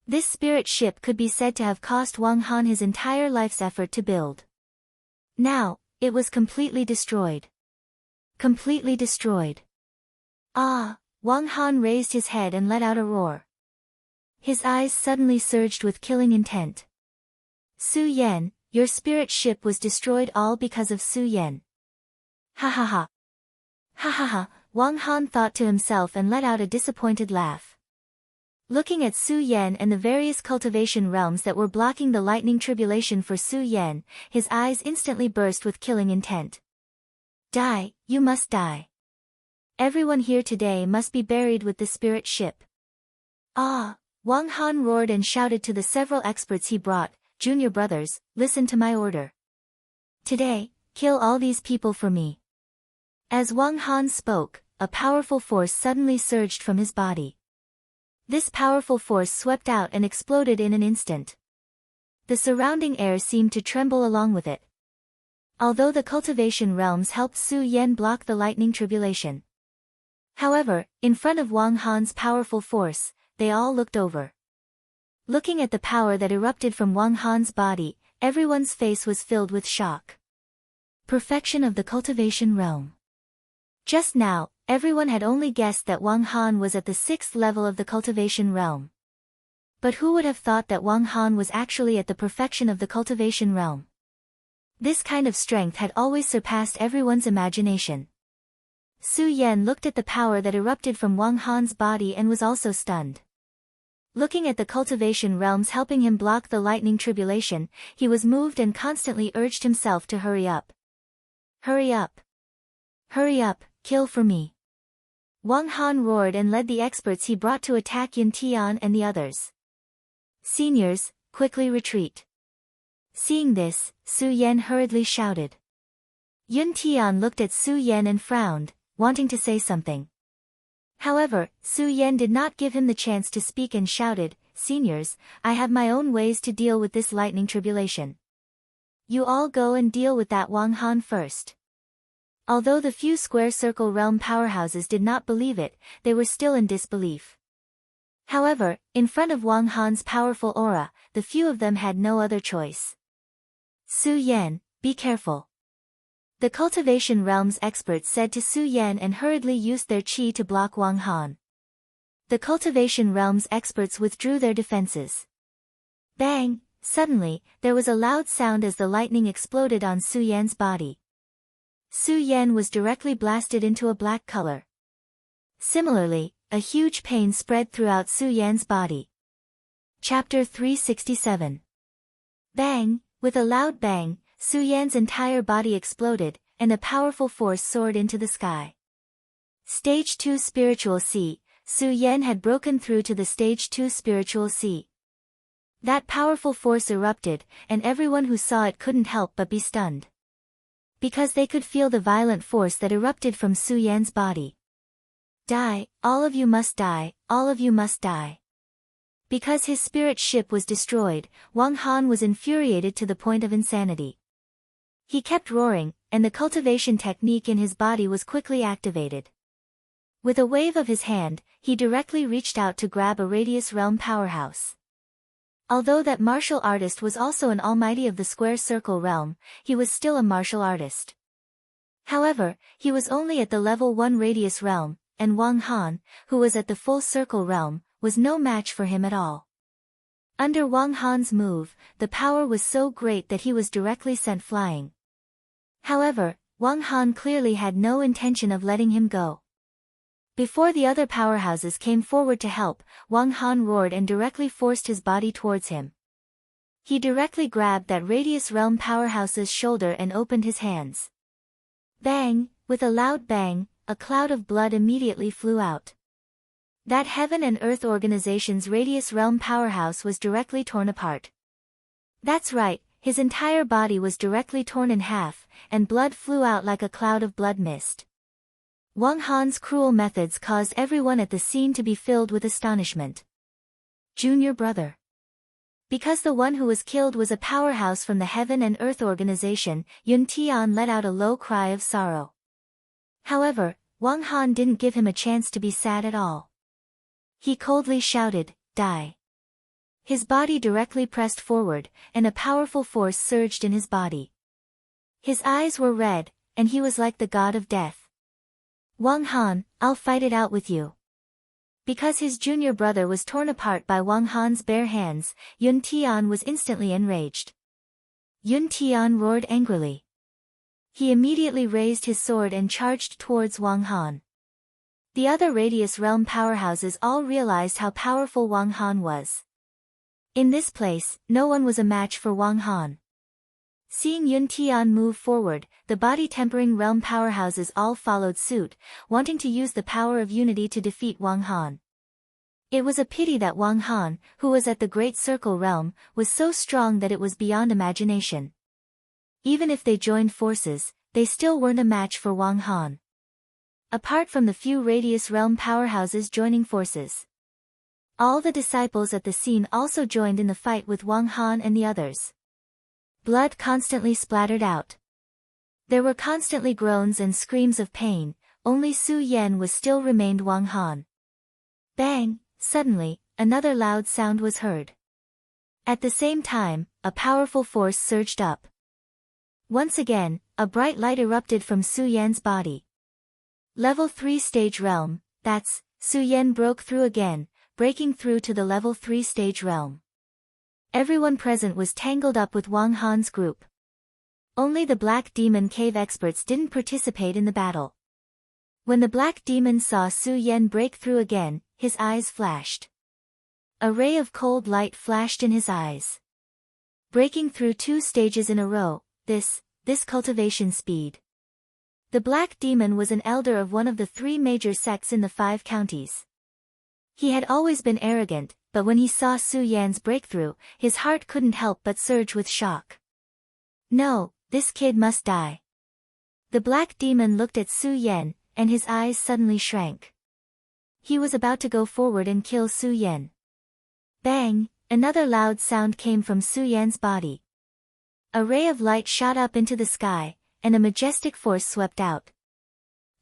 This spirit ship could be said to have cost Wang Han his entire life's effort to build. Now, it was completely destroyed. Completely destroyed. Ah! Wang Han raised his head and let out a roar. His eyes suddenly surged with killing intent. Su Yan, your spirit ship was destroyed all because of Su Yan. Ha ha ha. Ha ha ha, Wang Han thought to himself and let out a disappointed laugh. Looking at Su Yan and the various cultivation realms that were blocking the lightning tribulation for Su Yan, his eyes instantly burst with killing intent. Die, you must die. Everyone here today must be buried with the spirit ship. Ah! Wang Han roared and shouted to the several experts he brought, "Junior brothers, listen to my order. Today, kill all these people for me." As Wang Han spoke, a powerful force suddenly surged from his body. This powerful force swept out and exploded in an instant. The surrounding air seemed to tremble along with it. Although the cultivation realms helped Su Yan block the lightning tribulation. However, in front of Wang Han's powerful force, they all looked over. Looking at the power that erupted from Wang Han's body, everyone's face was filled with shock. Perfection of the cultivation realm. Just now, everyone had only guessed that Wang Han was at the 6th level of the cultivation realm. But who would have thought that Wang Han was actually at the perfection of the cultivation realm? This kind of strength had always surpassed everyone's imagination. Su Yan looked at the power that erupted from Wang Han's body and was also stunned. Looking at the cultivation realms helping him block the lightning tribulation, he was moved and constantly urged himself to hurry up. Hurry up! Hurry up, kill for me! Wang Han roared and led the experts he brought to attack Yun Tian and the others. Seniors, quickly retreat. Seeing this, Su Yan hurriedly shouted. Yun Tian looked at Su Yan and frowned, wanting to say something. However, Su Yan did not give him the chance to speak and shouted, "Seniors, I have my own ways to deal with this lightning tribulation. You all go and deal with that Wang Han first." Although the few square circle realm powerhouses did not believe it, they were still in disbelief. However, in front of Wang Han's powerful aura, the few of them had no other choice. Su Yan, be careful. The cultivation realm's experts said to Su Yan and hurriedly used their qi to block Wang Han. The cultivation realm's experts withdrew their defenses. Bang! Suddenly, there was a loud sound as the lightning exploded on Su Yan's body. Su Yan was directly blasted into a black color. Similarly, a huge pain spread throughout Su Yan's body. Chapter 367. Bang! With a loud bang, Su Yan's entire body exploded, and a powerful force soared into the sky. Stage 2 Spiritual Sea. Su Yan had broken through to the Stage 2 Spiritual Sea. That powerful force erupted, and everyone who saw it couldn't help but be stunned. Because they could feel the violent force that erupted from Su Yan's body. Die, all of you must die, all of you must die. Because his spirit ship was destroyed, Wang Han was infuriated to the point of insanity. He kept roaring, and the cultivation technique in his body was quickly activated. With a wave of his hand, he directly reached out to grab a Radius Realm powerhouse. Although that martial artist was also an almighty of the square circle realm, he was still a martial artist. However, he was only at the level 1 Radius Realm, and Wang Han, who was at the full circle realm, was no match for him at all. Under Wang Han's move, the power was so great that he was directly sent flying. However, Wang Han clearly had no intention of letting him go. Before the other powerhouses came forward to help, Wang Han roared and directly forced his body towards him. He directly grabbed that Radius Realm powerhouse's shoulder and opened his hands. Bang! With a loud bang, a cloud of blood immediately flew out. That Heaven and Earth Organization's Radius Realm powerhouse was directly torn apart. That's right, his entire body was directly torn in half, and blood flew out like a cloud of blood mist. Wang Han's cruel methods caused everyone at the scene to be filled with astonishment. Junior brother. Because the one who was killed was a powerhouse from the Heaven and Earth Organization, Yun Tian let out a low cry of sorrow. However, Wang Han didn't give him a chance to be sad at all. He coldly shouted, "Die." His body directly pressed forward, and a powerful force surged in his body. His eyes were red, and he was like the god of death. Wang Han, I'll fight it out with you. Because his junior brother was torn apart by Wang Han's bare hands, Yun Tian was instantly enraged. Yun Tian roared angrily. He immediately raised his sword and charged towards Wang Han. The other Radius Realm powerhouses all realized how powerful Wang Han was. In this place, no one was a match for Wang Han. Seeing Yun Tian move forward, the body-tempering realm powerhouses all followed suit, wanting to use the power of unity to defeat Wang Han. It was a pity that Wang Han, who was at the Great Circle realm, was so strong that it was beyond imagination. Even if they joined forces, they still weren't a match for Wang Han. Apart from the few Radius Realm powerhouses joining forces, all the disciples at the scene also joined in the fight with Wang Han and the others. Blood constantly splattered out. There were constantly groans and screams of pain, only Su Yan was still remained Wang Han. Bang! Suddenly, another loud sound was heard. At the same time, a powerful force surged up. Once again, a bright light erupted from Su Yan's body. Level 3 stage realm, that's, Su Yan broke through again, breaking through to the level 3 stage realm. Everyone present was tangled up with Wang Han's group. Only the Black Demon Cave experts didn't participate in the battle. When the Black Demon saw Su Yan break through again, his eyes flashed. A ray of cold light flashed in his eyes. Breaking through 2 stages in a row, this cultivation speed. The Black Demon was an elder of one of the 3 major sects in the 5 counties. He had always been arrogant, but when he saw Su Yan's breakthrough, his heart couldn't help but surge with shock. No, this kid must die. The Black Demon looked at Su Yan, and his eyes suddenly shrank. He was about to go forward and kill Su Yan. Bang! Another loud sound came from Su Yan's body. A ray of light shot up into the sky, and a majestic force swept out.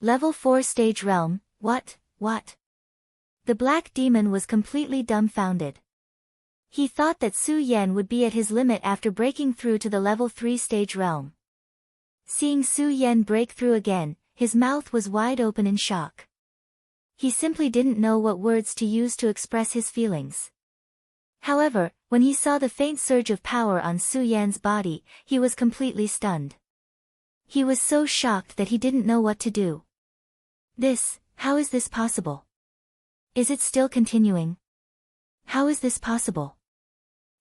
Level 4 stage realm, what? The Black Demon was completely dumbfounded. He thought that Su Yan would be at his limit after breaking through to the level 3 stage realm. Seeing Su Yan break through again, his mouth was wide open in shock. He simply didn't know what words to use to express his feelings. However, when he saw the faint surge of power on Su Yan's body, he was completely stunned. He was so shocked that he didn't know what to do. How is this possible? Is it still continuing? How is this possible?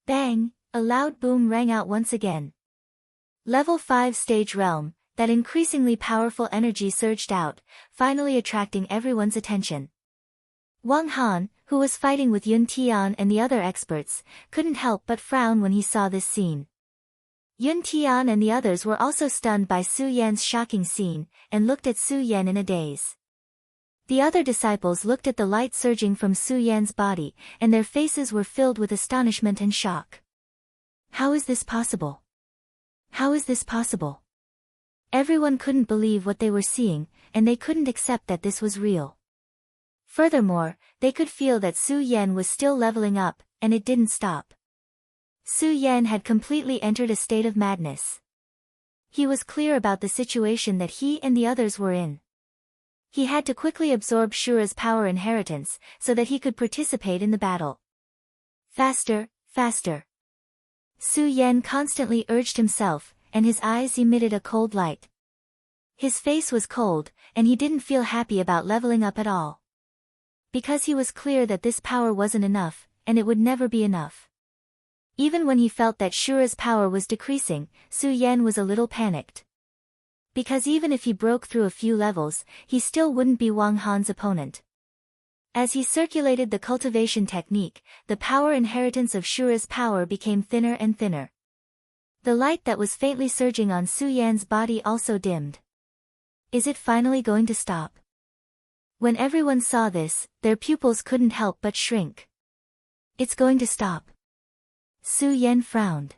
Bang! A loud boom rang out once again. Level 5 stage realm, that increasingly powerful energy surged out, finally attracting everyone's attention. Wang Han, who was fighting with Yun Tian and the other experts, couldn't help but frown when he saw this scene. Yun Tian and the others were also stunned by Su Yan's shocking scene, and looked at Su Yan in a daze. The other disciples looked at the light surging from Su Yan's body, and their faces were filled with astonishment and shock. How is this possible? How is this possible? Everyone couldn't believe what they were seeing, and they couldn't accept that this was real. Furthermore, they could feel that Su Yan was still leveling up, and it didn't stop. Su Yan had completely entered a state of madness. He was clear about the situation that he and the others were in. He had to quickly absorb Shura's power inheritance, so that he could participate in the battle. Faster, faster. Su Yan constantly urged himself, and his eyes emitted a cold light. His face was cold, and he didn't feel happy about leveling up at all. Because he was clear that this power wasn't enough, and it would never be enough. Even when he felt that Shura's power was decreasing, Su Yan was a little panicked. Because even if he broke through a few levels, he still wouldn't be Wang Han's opponent. As he circulated the cultivation technique, the power inheritance of Shura's power became thinner and thinner. The light that was faintly surging on Su Yan's body also dimmed. Is it finally going to stop? When everyone saw this, their pupils couldn't help but shrink. It's going to stop. Su Yan frowned.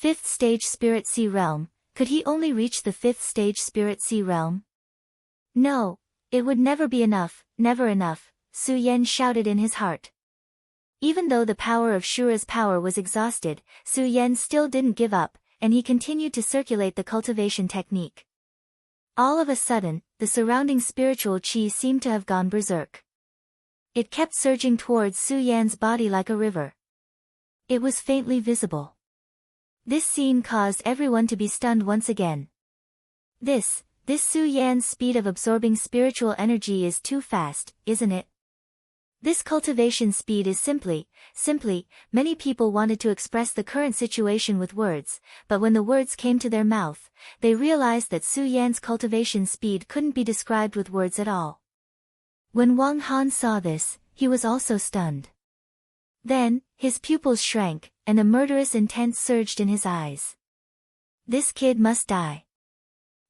5th stage Spirit Sea Realm, could he only reach the 5th stage Spirit Sea Realm? No, it would never be enough, never enough, Su Yan shouted in his heart. Even though the power of Shura's power was exhausted, Su Yan still didn't give up, and he continued to circulate the cultivation technique. All of a sudden, the surrounding spiritual chi seemed to have gone berserk. It kept surging towards Su Yan's body like a river. It was faintly visible. This scene caused everyone to be stunned once again. This This Su Yan's speed of absorbing spiritual energy is too fast, isn't it? This cultivation speed is simply, many people wanted to express the current situation with words, but when the words came to their mouth, they realized that Su Yan's cultivation speed couldn't be described with words at all. When Wang Han saw this, he was also stunned. Then, his pupils shrank, and a murderous intent surged in his eyes. This kid must die.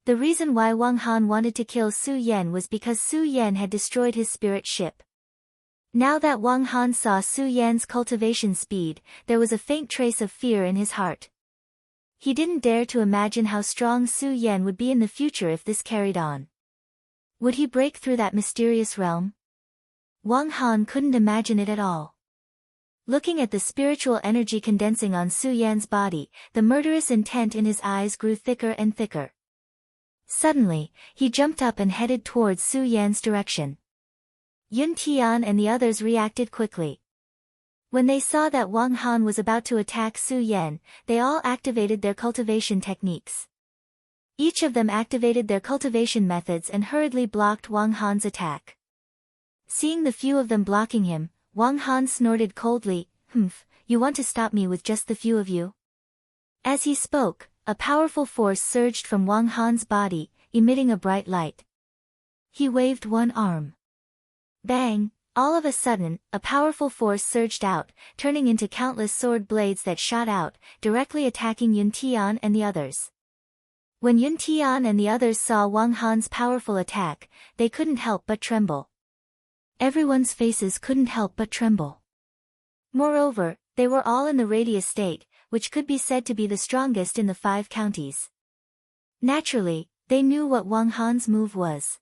The reason why Wang Han wanted to kill Su Yan was because Su Yan had destroyed his spirit ship. Now that Wang Han saw Su Yan's cultivation speed, there was a faint trace of fear in his heart. He didn't dare to imagine how strong Su Yan would be in the future if this carried on. Would he break through that mysterious realm? Wang Han couldn't imagine it at all. Looking at the spiritual energy condensing on Su Yan's body, the murderous intent in his eyes grew thicker and thicker. Suddenly, he jumped up and headed towards Su Yan's direction. Yun Tian and the others reacted quickly. When they saw that Wang Han was about to attack Su Yan, they all activated their cultivation techniques. Each of them activated their cultivation methods and hurriedly blocked Wang Han's attack. Seeing the few of them blocking him, Wang Han snorted coldly, you want to stop me with just the few of you? As he spoke, a powerful force surged from Wang Han's body, emitting a bright light. He waved one arm. Bang! All of a sudden, a powerful force surged out, turning into countless sword blades that shot out, directly attacking Yun Tian and the others. When Yun Tian and the others saw Wang Han's powerful attack, they couldn't help but tremble. Everyone's faces couldn't help but tremble. Moreover, they were all in the radius state, which could be said to be the strongest in the 5 counties. Naturally, they knew what Wang Han's move was.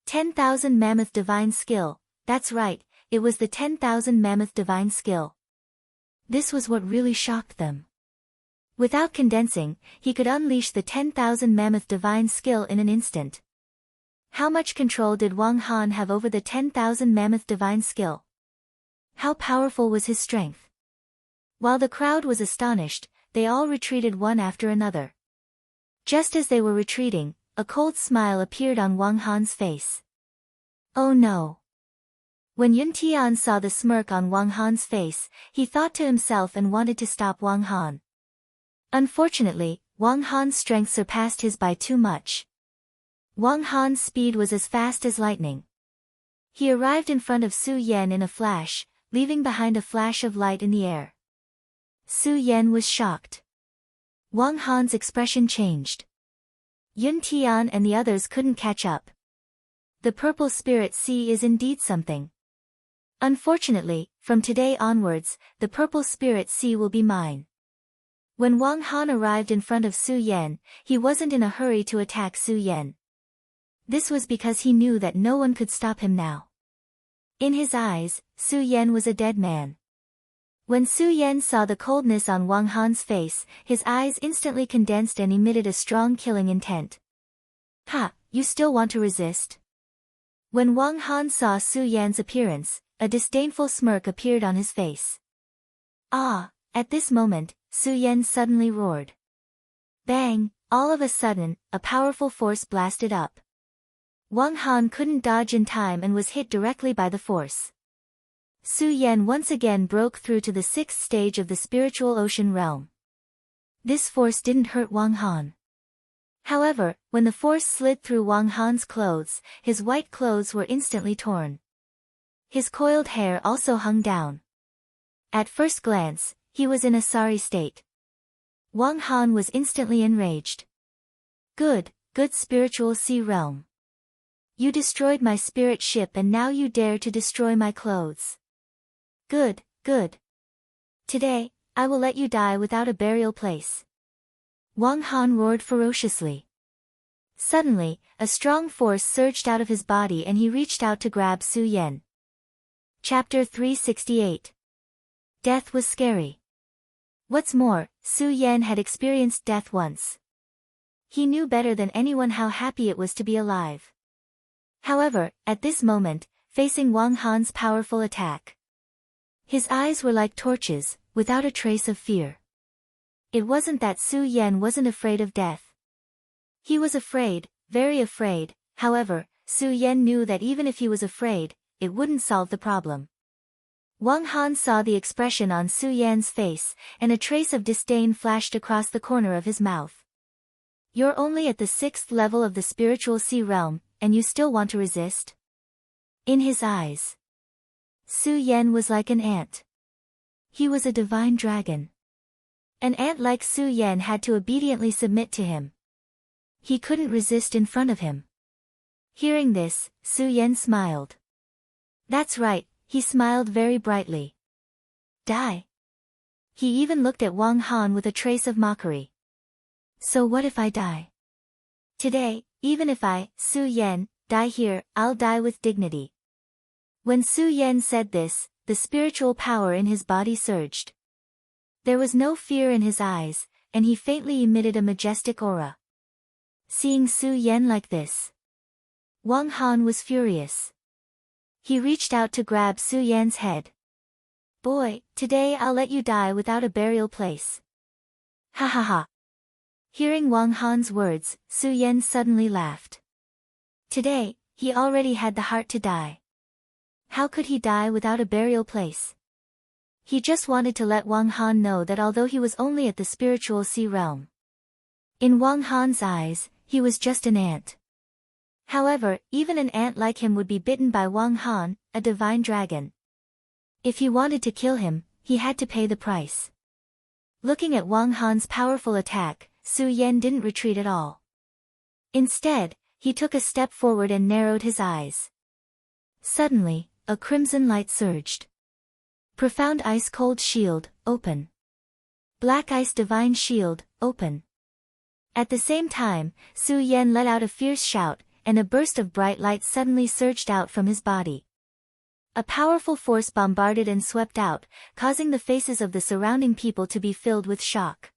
10,000 Mammoth Divine Skill, that's right, it was the 10,000 Mammoth Divine Skill. This was what really shocked them. Without condensing, he could unleash the 10,000 Mammoth Divine Skill in an instant. How much control did Wang Han have over the 10,000 Mammoth Divine Skill? How powerful was his strength? While the crowd was astonished, they all retreated one after another. Just as they were retreating, a cold smile appeared on Wang Han's face. Oh no! When Yun Tian saw the smirk on Wang Han's face, he thought to himself and wanted to stop Wang Han. Unfortunately, Wang Han's strength surpassed his by too much. Wang Han's speed was as fast as lightning. He arrived in front of Su Yan in a flash, leaving behind a flash of light in the air. Su Yan was shocked. Wang Han's expression changed. Yun Tian and the others couldn't catch up. The Purple Spirit Sea is indeed something. Unfortunately, from today onwards, the Purple Spirit Sea will be mine. When Wang Han arrived in front of Su Yan, he wasn't in a hurry to attack Su Yan. This was because he knew that no one could stop him now. In his eyes, Su Yan was a dead man. When Su Yan saw the coldness on Wang Han's face, his eyes instantly condensed and emitted a strong killing intent. Ha, you still want to resist? When Wang Han saw Su Yan's appearance, a disdainful smirk appeared on his face. Ah! At this moment, Su Yan suddenly roared. Bang! All of a sudden, a powerful force blasted up. Wang Han couldn't dodge in time and was hit directly by the force. Su Yan once again broke through to the 6th stage of the spiritual ocean realm. This force didn't hurt Wang Han. However, when the force slid through Wang Han's clothes, his white clothes were instantly torn. His coiled hair also hung down. At first glance, he was in a sorry state. Wang Han was instantly enraged. Good spiritual sea realm. You destroyed my spirit ship and now you dare to destroy my clothes. Good. Today, I will let you die without a burial place. Wang Han roared ferociously. Suddenly, a strong force surged out of his body and he reached out to grab Su Yan. Chapter 368. Death was scary. What's more, Su Yan had experienced death once. He knew better than anyone how happy it was to be alive. However, at this moment, facing Wang Han's powerful attack, his eyes were like torches, without a trace of fear. It wasn't that Su Yan wasn't afraid of death. He was afraid, very afraid. However, Su Yan knew that even if he was afraid, it wouldn't solve the problem. Wang Han saw the expression on Su Yan's face, and a trace of disdain flashed across the corner of his mouth. You're only at the 6th level of the spiritual sea realm, and you still want to resist? In his eyes, Su Yan was like an ant. He was a divine dragon. An ant like Su Yan had to obediently submit to him. He couldn't resist in front of him. Hearing this, Su Yan smiled. That's right, he smiled very brightly. Die. He even looked at Wang Han with a trace of mockery. So what if I die? Today, even if I, Su Yan, die here, I'll die with dignity. When Su Yan said this, the spiritual power in his body surged. There was no fear in his eyes, and he faintly emitted a majestic aura. Seeing Su Yan like this, Wang Han was furious. He reached out to grab Su Yan's head. Boy, today I'll let you die without a burial place. Ha ha ha. Hearing Wang Han's words, Su Yan suddenly laughed. Today, he already had the heart to die. How could he die without a burial place? He just wanted to let Wang Han know that although he was only at the spiritual sea realm, in Wang Han's eyes, he was just an ant. However, even an ant like him would be bitten by Wang Han, a divine dragon. If he wanted to kill him, he had to pay the price. Looking at Wang Han's powerful attack, Su Yan didn't retreat at all. Instead, he took a step forward and narrowed his eyes. Suddenly, a crimson light surged. Profound ice-cold shield, open. Black ice divine shield, open. At the same time, Su Yan let out a fierce shout, and a burst of bright light suddenly surged out from his body. A powerful force bombarded and swept out, causing the faces of the surrounding people to be filled with shock.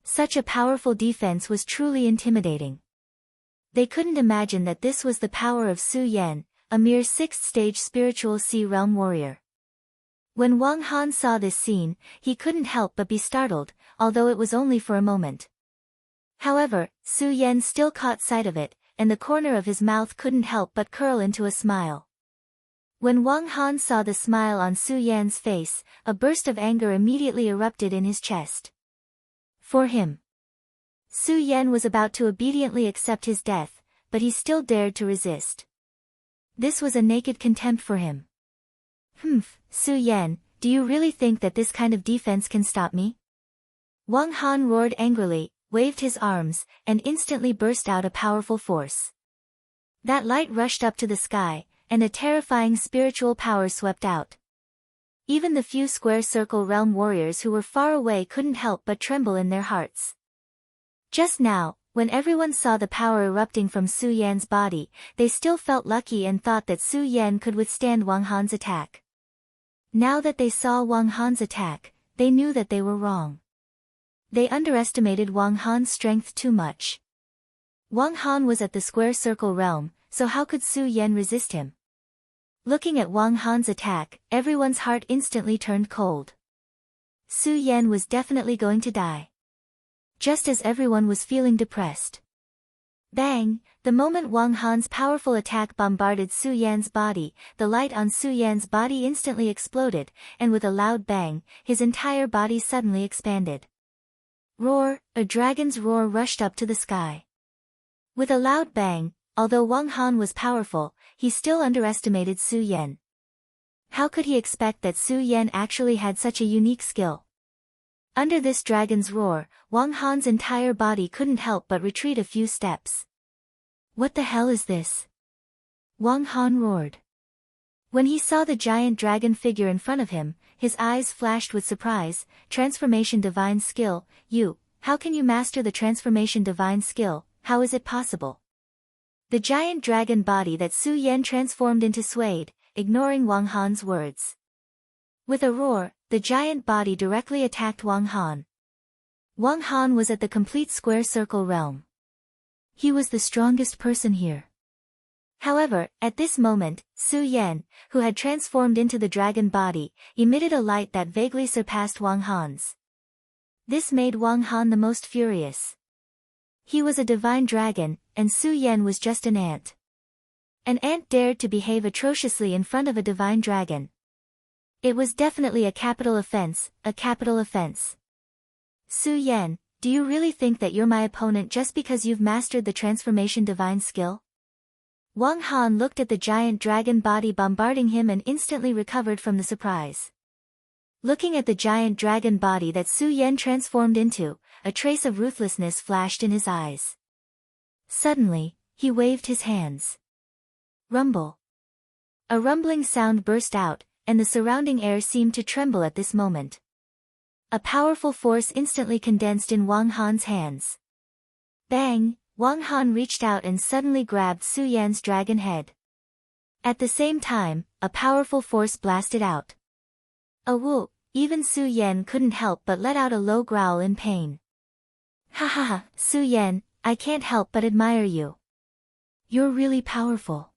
Such a powerful defense was truly intimidating. They couldn't imagine that this was the power of Su Yan, a mere 6th-stage spiritual sea realm warrior. When Wang Han saw this scene, he couldn't help but be startled, although it was only for a moment. However, Su Yan still caught sight of it, and the corner of his mouth couldn't help but curl into a smile. When Wang Han saw the smile on Su Yan's face, a burst of anger immediately erupted in his chest. For him, Su Yan was about to obediently accept his death, but he still dared to resist. This was a naked contempt for him. Su Yan, do you really think that this kind of defense can stop me? Wang Han roared angrily, waved his arms, and instantly burst out a powerful force. That light rushed up to the sky, and a terrifying spiritual power swept out. Even the few square circle realm warriors who were far away couldn't help but tremble in their hearts. Just now, when everyone saw the power erupting from Su Yan's body, they still felt lucky and thought that Su Yan could withstand Wang Han's attack. Now that they saw Wang Han's attack, they knew that they were wrong. They underestimated Wang Han's strength too much. Wang Han was at the square circle realm, so how could Su Yan resist him? Looking at Wang Han's attack, everyone's heart instantly turned cold. Su Yan was definitely going to die. Just as everyone was feeling depressed. Bang! The moment Wang Han's powerful attack bombarded Su Yan's body, the light on Su Yan's body instantly exploded, and with a loud bang, his entire body suddenly expanded. Roar! A dragon's roar rushed up to the sky. With a loud bang, although Wang Han was powerful, he still underestimated Su Yan. How could he expect that Su Yan actually had such a unique skill? Under this dragon's roar, Wang Han's entire body couldn't help but retreat a few steps. What the hell is this? Wang Han roared. When he saw the giant dragon figure in front of him, his eyes flashed with surprise. Transformation divine skill, how can you master the transformation divine skill, how is it possible? The giant dragon body that Su Yan transformed into swayed, ignoring Wang Han's words. With a roar, the giant body directly attacked Wang Han. Wang Han was at the complete square circle realm. He was the strongest person here. However, at this moment, Su Yan, who had transformed into the dragon body, emitted a light that vaguely surpassed Wang Han's. This made Wang Han the most furious. He was a divine dragon, and Su Yan was just an ant. An ant dared to behave atrociously in front of a divine dragon. It was definitely a capital offense, a capital offense. Su Yan, do you really think that you're my opponent just because you've mastered the transformation divine skill? Wang Han looked at the giant dragon body bombarding him and instantly recovered from the surprise. Looking at the giant dragon body that Su Yan transformed into, a trace of ruthlessness flashed in his eyes. Suddenly, he waved his hands. Rumble. A rumbling sound burst out, and the surrounding air seemed to tremble at this moment. A powerful force instantly condensed in Wang Han's hands. Bang! Wang Han reached out and suddenly grabbed Su Yan's dragon head. At the same time, a powerful force blasted out. A whoop! Even Su Yan couldn't help but let out a low growl in pain. Ha ha ha, Su Yan, I can't help but admire you. You're really powerful.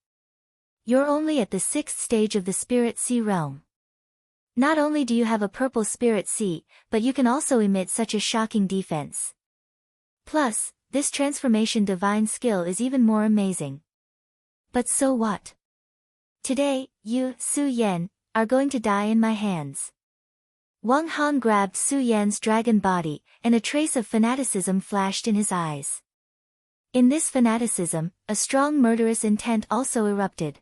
You're only at the 6th stage of the Spirit Sea realm. Not only do you have a purple Spirit Sea, but you can also emit such a shocking defense. Plus, this transformation divine skill is even more amazing. But so what? Today, you, Su Yan, are going to die in my hands. Wang Han grabbed Su Yan's dragon body, and a trace of fanaticism flashed in his eyes. In this fanaticism, a strong murderous intent also erupted.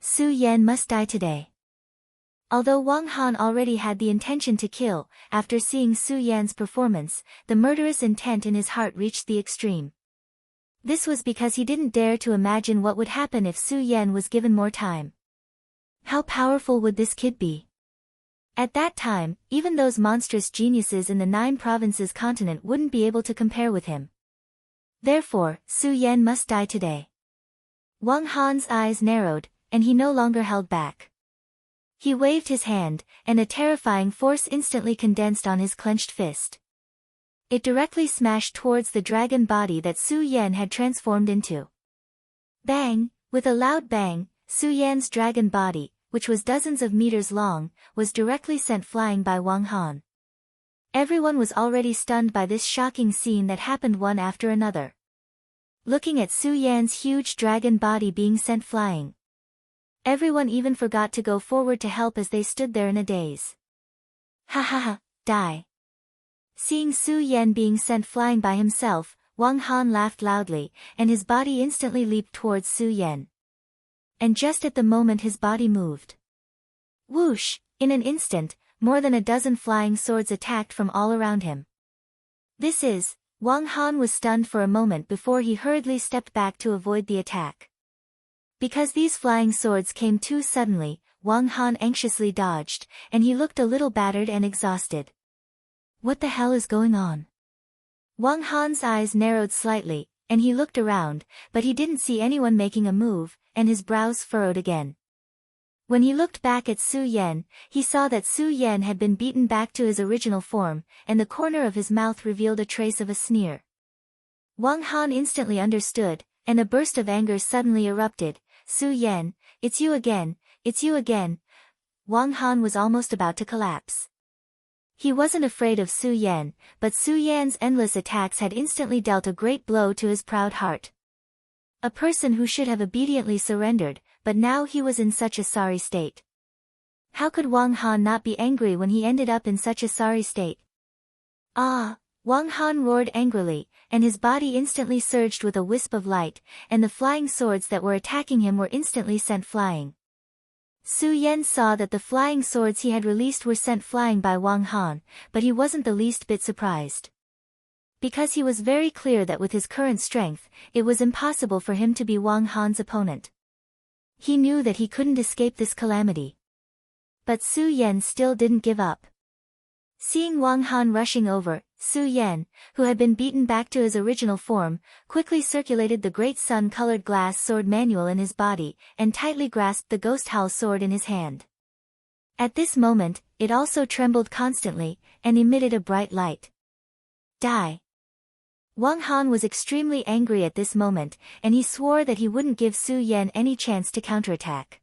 Su Yan must die today. Although Wang Han already had the intention to kill, after seeing Su Yan's performance, the murderous intent in his heart reached the extreme. This was because he didn't dare to imagine what would happen if Su Yan was given more time. How powerful would this kid be? At that time, even those monstrous geniuses in the 9 provinces continent wouldn't be able to compare with him. Therefore, Su Yan must die today. Wang Han's eyes narrowed, and he no longer held back. He waved his hand, and a terrifying force instantly condensed on his clenched fist. It directly smashed towards the dragon body that Su Yan had transformed into. Bang! With a loud bang, Su Yan's dragon body, which was dozens of meters long, was directly sent flying by Wang Han. Everyone was already stunned by this shocking scene that happened one after another. Looking at Su Yan's huge dragon body being sent flying. Everyone even forgot to go forward to help as they stood there in a daze. Ha ha ha, die. Seeing Su Yan being sent flying by himself, Wang Han laughed loudly, and his body instantly leaped towards Su Yan. And just at the moment his body moved. Whoosh! In an instant, more than a dozen flying swords attacked from all around him. Wang Han was stunned for a moment before he hurriedly stepped back to avoid the attack. Because these flying swords came too suddenly, Wang Han anxiously dodged, and he looked a little battered and exhausted. What the hell is going on? Wang Han's eyes narrowed slightly, and he looked around, but he didn't see anyone making a move, and his brows furrowed again. When he looked back at Su Yan, he saw that Su Yan had been beaten back to his original form, and the corner of his mouth revealed a trace of a sneer. Wang Han instantly understood, and a burst of anger suddenly erupted. Su Yan, it's you again, it's you again. Wang Han was almost about to collapse. He wasn't afraid of Su Yan, but Su Yan's endless attacks had instantly dealt a great blow to his proud heart. A person who should have obediently surrendered, but now he was in such a sorry state. How could Wang Han not be angry when he ended up in such a sorry state? Ah! Wang Han roared angrily, and his body instantly surged with a wisp of light, and the flying swords that were attacking him were instantly sent flying. Su Yan saw that the flying swords he had released were sent flying by Wang Han, but he wasn't the least bit surprised. Because he was very clear that with his current strength, it was impossible for him to be Wang Han's opponent. He knew that he couldn't escape this calamity. But Su Yan still didn't give up. Seeing Wang Han rushing over, Su Yan, who had been beaten back to his original form, quickly circulated the great sun-colored glass sword manual in his body, and tightly grasped the ghost howl sword in his hand. At this moment, it also trembled constantly, and emitted a bright light. Die! Wang Han was extremely angry at this moment, and he swore that he wouldn't give Su Yan any chance to counterattack.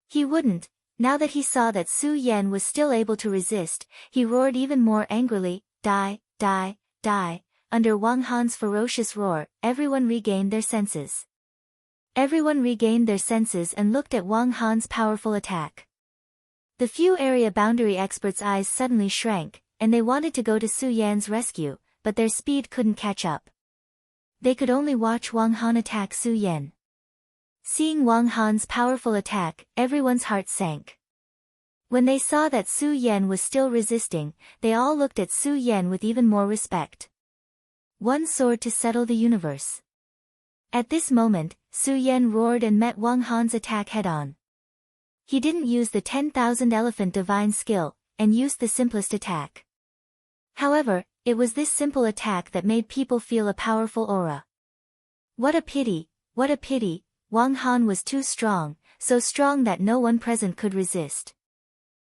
He wouldn't. Now that he saw that Su Yan was still able to resist, he roared even more angrily, Die, die, die. under Wang Han's ferocious roar, everyone regained their senses. Everyone regained their senses and looked at Wang Han's powerful attack. The few area boundary experts' eyes suddenly shrank, and they wanted to go to Su Yan's rescue, but their speed couldn't catch up. They could only watch Wang Han attack Su Yan. Seeing Wang Han's powerful attack, everyone's heart sank. When they saw that Su Yan was still resisting, they all looked at Su Yan with even more respect. One sword to settle the universe. At this moment, Su Yan roared and met Wang Han's attack head-on. He didn't use the 10,000 elephant divine skill, and used the simplest attack. However, it was this simple attack that made people feel a powerful aura. What a pity, what a pity, Wang Han was too strong, so strong that no one present could resist.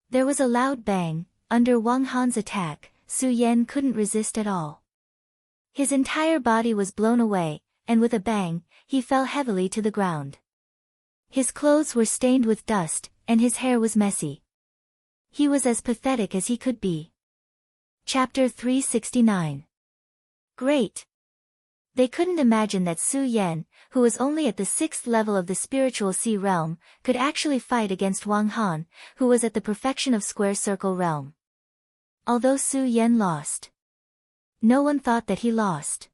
There was a loud bang. Under Wang Han's attack, Su Yan couldn't resist at all. His entire body was blown away, and with a bang, he fell heavily to the ground. His clothes were stained with dust, and his hair was messy. He was as pathetic as he could be. Chapter 369. Great! They couldn't imagine that Su Yan, who was only at the 6th level of the spiritual sea realm, could actually fight against Wang Han, who was at the perfection of square circle realm. Although Su Yan lost, no one thought that he lost.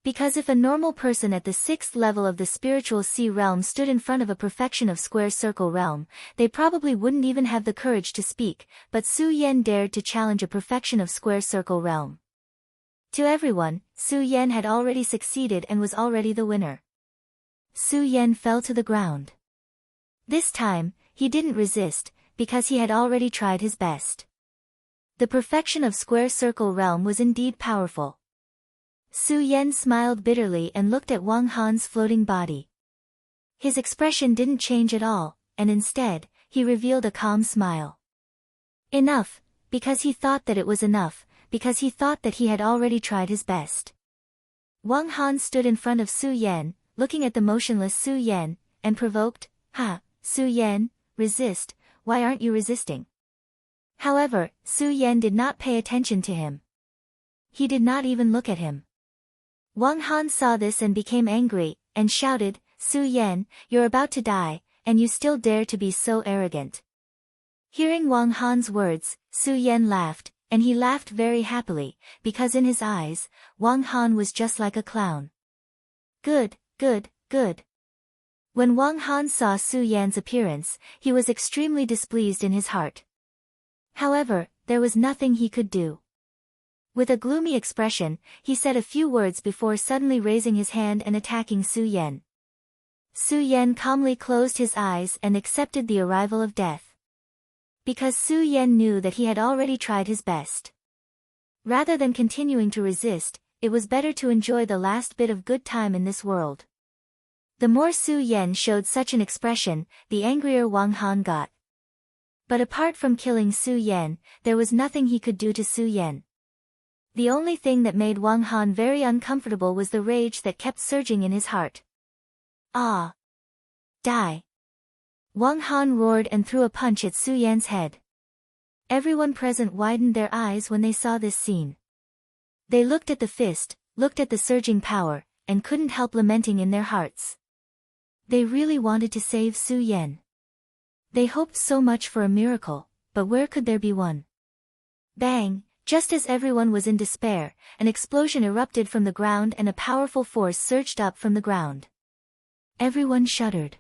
Because if a normal person at the 6th level of the spiritual sea realm stood in front of a perfection of square circle realm, they probably wouldn't even have the courage to speak, but Su Yan dared to challenge a perfection of square circle realm. To everyone, Su Yan had already succeeded and was already the winner. Su Yan fell to the ground. This time, he didn't resist, because he had already tried his best. The perfection of square circle realm was indeed powerful. Su Yan smiled bitterly and looked at Wang Han's floating body. His expression didn't change at all, and instead, he revealed a calm smile. Enough, because he thought that it was enough, because he thought that he had already tried his best. Wang Han stood in front of Su Yan, looking at the motionless Su Yan, and provoked, "Ha, Su Yan, resist, why aren't you resisting?" However, Su Yan did not pay attention to him. He did not even look at him. Wang Han saw this and became angry, and shouted, "Su Yan, you're about to die, and you still dare to be so arrogant." Hearing Wang Han's words, Su Yan laughed, and he laughed very happily, because in his eyes, Wang Han was just like a clown. Good, good, good. When Wang Han saw Su Yan's appearance, he was extremely displeased in his heart. However, there was nothing he could do. With a gloomy expression, he said a few words before suddenly raising his hand and attacking Su Yan. Su Yan calmly closed his eyes and accepted the arrival of death. Because Su Yan knew that he had already tried his best. Rather than continuing to resist, it was better to enjoy the last bit of good time in this world. The more Su Yan showed such an expression, the angrier Wang Han got. But apart from killing Su Yan, there was nothing he could do to Su Yan. The only thing that made Wang Han very uncomfortable was the rage that kept surging in his heart. Ah! Die! Wang Han roared and threw a punch at Su Yan's head. Everyone present widened their eyes when they saw this scene. They looked at the fist, looked at the surging power, and couldn't help lamenting in their hearts. They really wanted to save Su Yan. They hoped so much for a miracle, but where could there be one? Bang! Just as everyone was in despair, an explosion erupted from the ground and a powerful force surged up from the ground. Everyone shuddered.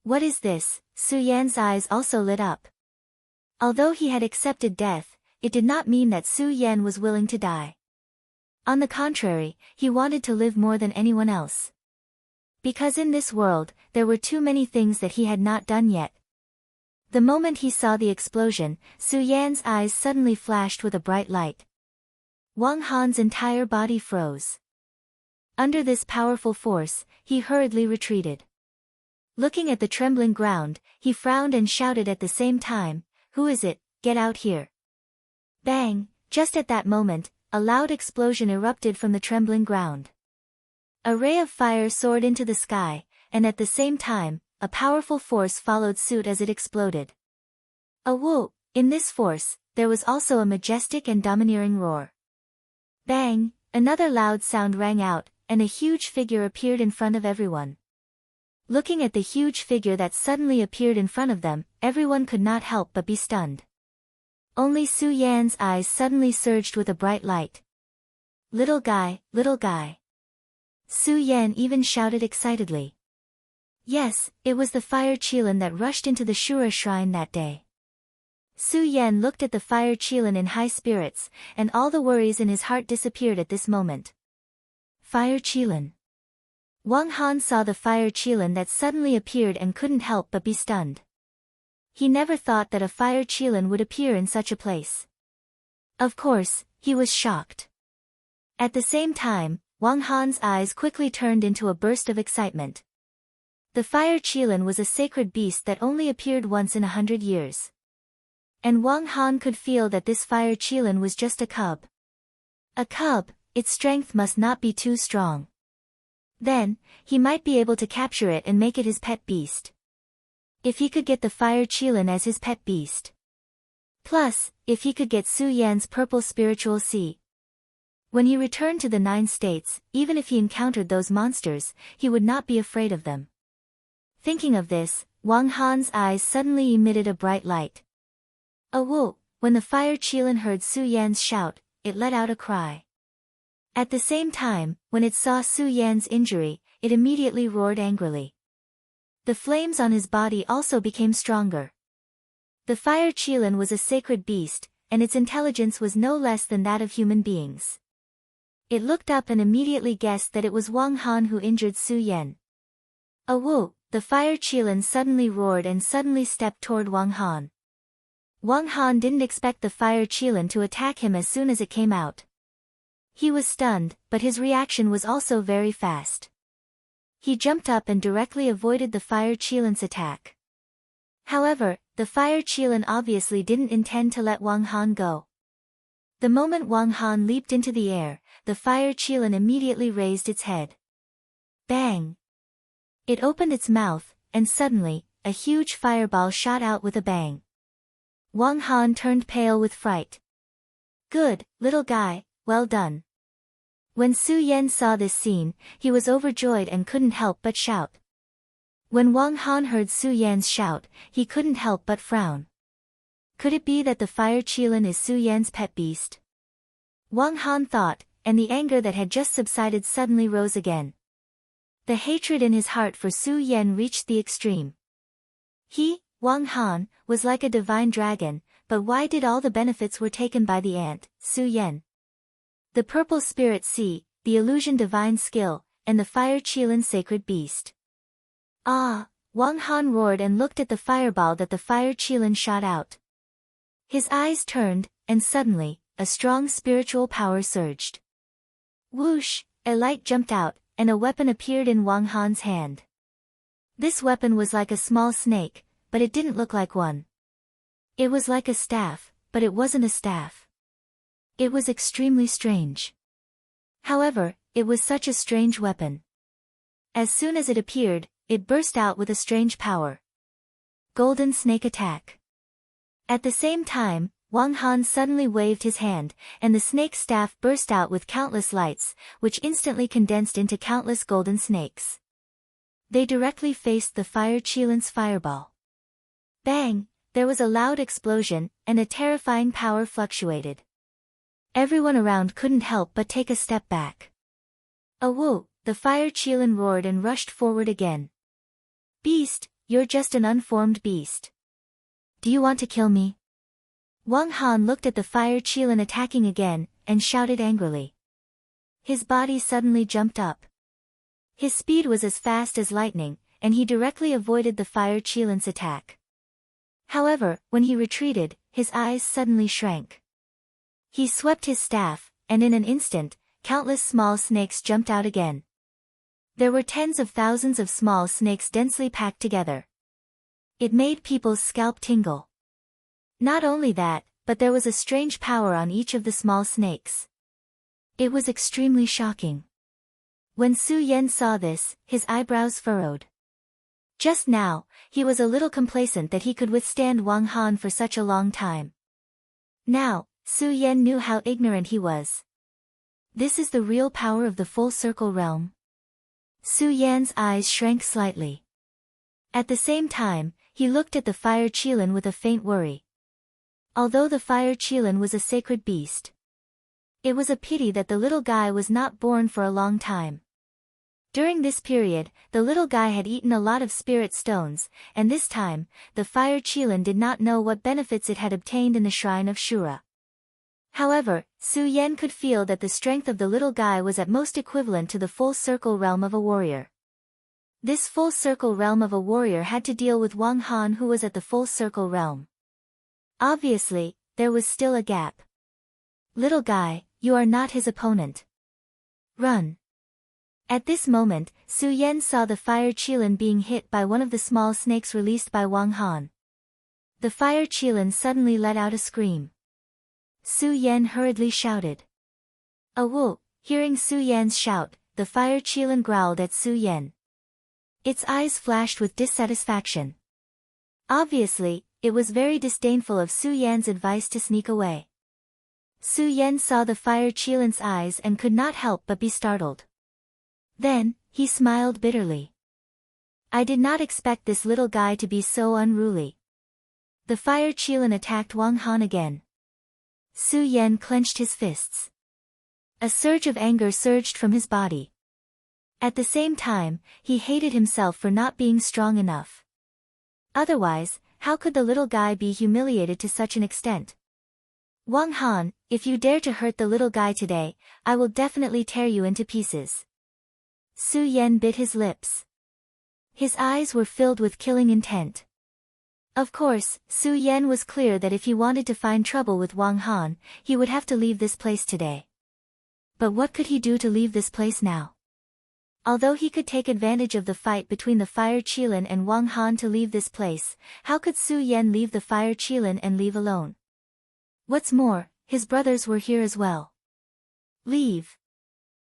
What is this? Su Yan's eyes also lit up. Although he had accepted death, it did not mean that Su Yan was willing to die. On the contrary, he wanted to live more than anyone else. Because in this world, there were too many things that he had not done yet. The moment he saw the explosion, Su Yan's eyes suddenly flashed with a bright light. Wang Han's entire body froze. Under this powerful force, he hurriedly retreated. Looking at the trembling ground, he frowned and shouted at the same time, "Who is it? Get out here." Bang! Just at that moment, a loud explosion erupted from the trembling ground. A ray of fire soared into the sky, and at the same time, a powerful force followed suit as it exploded. A whoop! In this force, there was also a majestic and domineering roar. Bang! Another loud sound rang out, and a huge figure appeared in front of everyone. Looking at the huge figure that suddenly appeared in front of them, everyone could not help but be stunned. Only Su Yan's eyes suddenly surged with a bright light. Little guy, little guy. Su Yan even shouted excitedly. Yes, it was the fire Qilin that rushed into the Shura shrine that day. Su Yan looked at the fire Qilin in high spirits, and all the worries in his heart disappeared at this moment. Fire Qilin. Wang Han saw the fire Qilin that suddenly appeared and couldn't help but be stunned. He never thought that a fire Qilin would appear in such a place. Of course, he was shocked. At the same time, Wang Han's eyes quickly turned into a burst of excitement. The fire Qilin was a sacred beast that only appeared once in 100 years. And Wang Han could feel that this fire Qilin was just a cub. A cub, its strength must not be too strong. Then, he might be able to capture it and make it his pet beast. If he could get the fire Qilin as his pet beast. Plus, if he could get Su Yan's purple spiritual sea. When he returned to the 9 states, even if he encountered those monsters, he would not be afraid of them. Thinking of this, Wang Han's eyes suddenly emitted a bright light. Woo! When the fire Qilin heard Su Yan's shout, it let out a cry. At the same time, when it saw Su Yan's injury, it immediately roared angrily. The flames on his body also became stronger. The fire Qilin was a sacred beast, and its intelligence was no less than that of human beings. It looked up and immediately guessed that it was Wang Han who injured Su Yan. Woo! The fire Qilin suddenly roared and suddenly stepped toward Wang Han. Wang Han didn't expect the fire Qilin to attack him as soon as it came out. He was stunned, but his reaction was also very fast. He jumped up and directly avoided the fire Qilin's attack. However, the fire Qilin obviously didn't intend to let Wang Han go. The moment Wang Han leaped into the air, the fire Qilin immediately raised its head. Bang! It opened its mouth, and suddenly, a huge fireball shot out with a bang. Wang Han turned pale with fright. Good, little guy, well done. When Su Yan saw this scene, he was overjoyed and couldn't help but shout. When Wang Han heard Su Yan's shout, he couldn't help but frown. Could it be that the fire Qilin is Su Yan's pet beast? Wang Han thought, and the anger that had just subsided suddenly rose again. The hatred in his heart for Su Yan reached the extreme. He, Wang Han, was like a divine dragon, but why did all the benefits were taken by the ant, Su Yan? The purple spirit sea, the illusion divine skill, and the fire Qilin sacred beast. Ah! Wang Han roared and looked at the fireball that the fire Qilin shot out. His eyes turned, and suddenly, a strong spiritual power surged. Whoosh! A light jumped out, and a weapon appeared in Wang Han's hand. This weapon was like a small snake, but it didn't look like one. It was like a staff, but it wasn't a staff. It was extremely strange. However, it was such a strange weapon. As soon as it appeared, it burst out with a strange power. Golden Snake Attack. At the same time, Wang Han suddenly waved his hand, and the snake staff burst out with countless lights, which instantly condensed into countless golden snakes. They directly faced the fire Qilin's fireball. Bang! There was a loud explosion, and a terrifying power fluctuated. Everyone around couldn't help but take a step back. Woo! The fire Qilin roared and rushed forward again. Beast, you're just an unformed beast. Do you want to kill me? Wang Han looked at the fire Qilin attacking again, and shouted angrily. His body suddenly jumped up. His speed was as fast as lightning, and he directly avoided the fire Qilin's attack. However, when he retreated, his eyes suddenly shrank. He swept his staff, and in an instant, countless small snakes jumped out again. There were tens of thousands of small snakes densely packed together. It made people's scalp tingle. Not only that, but there was a strange power on each of the small snakes. It was extremely shocking. When Su Yan saw this, his eyebrows furrowed. Just now, he was a little complacent that he could withstand Wang Han for such a long time. Now, Su Yan knew how ignorant he was. This is the real power of the full circle realm. Su Yan's eyes shrank slightly. At the same time, he looked at the fire qilin with a faint worry. Although the fire qilin was a sacred beast, it was a pity that the little guy was not born for a long time. During this period, the little guy had eaten a lot of spirit stones, and this time, the fire qilin did not know what benefits it had obtained in the shrine of Shura. However, Su Yan could feel that the strength of the little guy was at most equivalent to the full circle realm of a warrior. This full circle realm of a warrior had to deal with Wang Han, who was at the full circle realm. Obviously, there was still a gap. Little guy, you are not his opponent. Run. At this moment, Su Yan saw the fire qilin being hit by one of the small snakes released by Wang Han. The fire qilin suddenly let out a scream. Su Yan hurriedly shouted. "Awoo!" Hearing Su Yan's shout, the fire qilin growled at Su Yan. Its eyes flashed with dissatisfaction. Obviously, it was very disdainful of Su Yan's advice to sneak away. Su Yan saw the fire qilin's eyes and could not help but be startled. Then, he smiled bitterly. I did not expect this little guy to be so unruly. The fire qilin attacked Wang Han again. Su Yan clenched his fists. A surge of anger surged from his body. At the same time, he hated himself for not being strong enough. Otherwise, how could the little guy be humiliated to such an extent? Wang Han, if you dare to hurt the little guy today, I will definitely tear you into pieces. Su Yan bit his lips. His eyes were filled with killing intent. Of course, Su Yan was clear that if he wanted to find trouble with Wang Han, he would have to leave this place today. But what could he do to leave this place now? Although he could take advantage of the fight between the fire qilin and Wang Han to leave this place, how could Su Yan leave the fire qilin and leave alone? What's more, his brothers were here as well. Leave.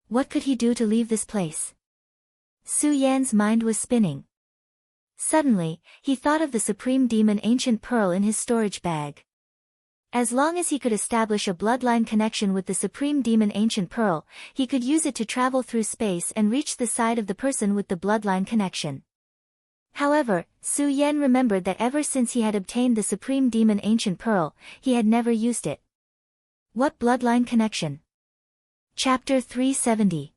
What could he do to leave this place? Su Yan's mind was spinning. Suddenly, he thought of the Supreme Demon Ancient Pearl in his storage bag. As long as he could establish a bloodline connection with the Supreme Demon Ancient Pearl, he could use it to travel through space and reach the side of the person with the bloodline connection. However, Su Yan remembered that ever since he had obtained the Supreme Demon Ancient Pearl, he had never used it. What bloodline connection? Chapter 370.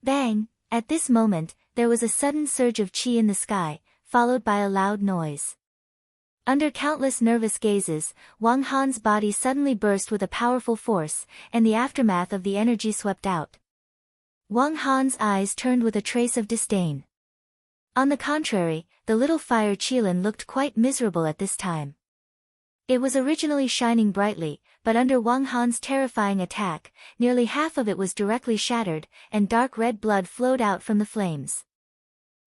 Bang! At this moment, there was a sudden surge of qi in the sky, followed by a loud noise. Under countless nervous gazes, Wang Han's body suddenly burst with a powerful force, and the aftermath of the energy swept out. Wang Han's eyes turned with a trace of disdain. On the contrary, the little fire qilin looked quite miserable at this time. It was originally shining brightly, but under Wang Han's terrifying attack, nearly half of it was directly shattered, and dark red blood flowed out from the flames.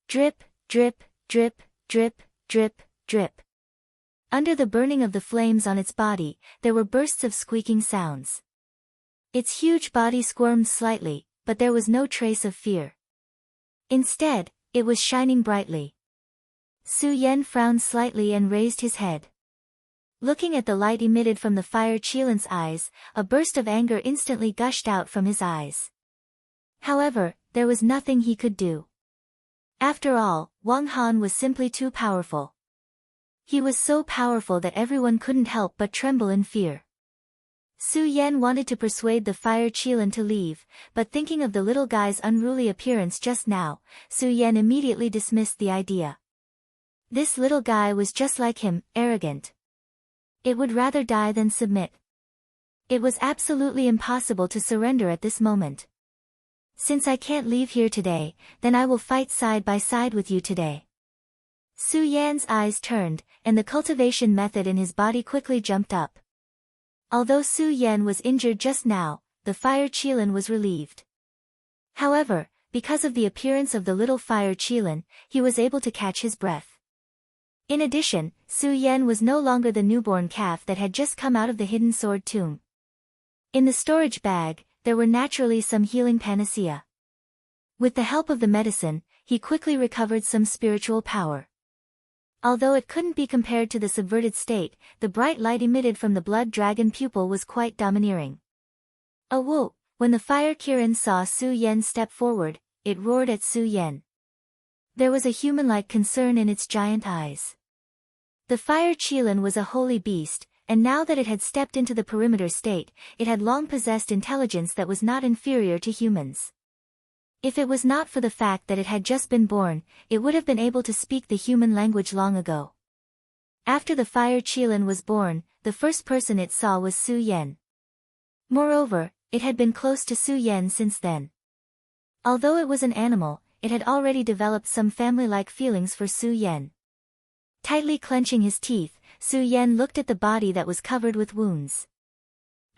Drip, drip, drip, drip, drip, drip. Under the burning of the flames on its body, there were bursts of squeaking sounds. Its huge body squirmed slightly, but there was no trace of fear. Instead, it was shining brightly. Su Yan frowned slightly and raised his head. Looking at the light emitted from the fire qilin's eyes, a burst of anger instantly gushed out from his eyes. However, there was nothing he could do. After all, Wang Han was simply too powerful. He was so powerful that everyone couldn't help but tremble in fear. Su Yan wanted to persuade the fire qilin to leave, but thinking of the little guy's unruly appearance just now, Su Yan immediately dismissed the idea. This little guy was just like him, arrogant. It would rather die than submit. It was absolutely impossible to surrender at this moment. Since I can't leave here today, then I will fight side by side with you today. Su Yan's eyes turned, and the cultivation method in his body quickly jumped up. Although Su Yan was injured just now, the fire qilin was relieved. However, because of the appearance of the little fire qilin, he was able to catch his breath. In addition, Su Yan was no longer the newborn calf that had just come out of the hidden sword tomb. In the storage bag, there were naturally some healing panacea. With the help of the medicine, he quickly recovered some spiritual power. Although it couldn't be compared to the subverted state, the bright light emitted from the blood dragon pupil was quite domineering. "Awoo!" When the fire Kirin saw Su Yan step forward, it roared at Su Yan. There was a human-like concern in its giant eyes. The fire Qilin was a holy beast, and now that it had stepped into the perimeter state, it had long possessed intelligence that was not inferior to humans. If it was not for the fact that it had just been born, it would have been able to speak the human language long ago. After the fire Qilin was born, the first person it saw was Su Yan. Moreover, it had been close to Su Yan since then. Although it was an animal, it had already developed some family-like feelings for Su Yan. Tightly clenching his teeth, Su Yan looked at the body that was covered with wounds.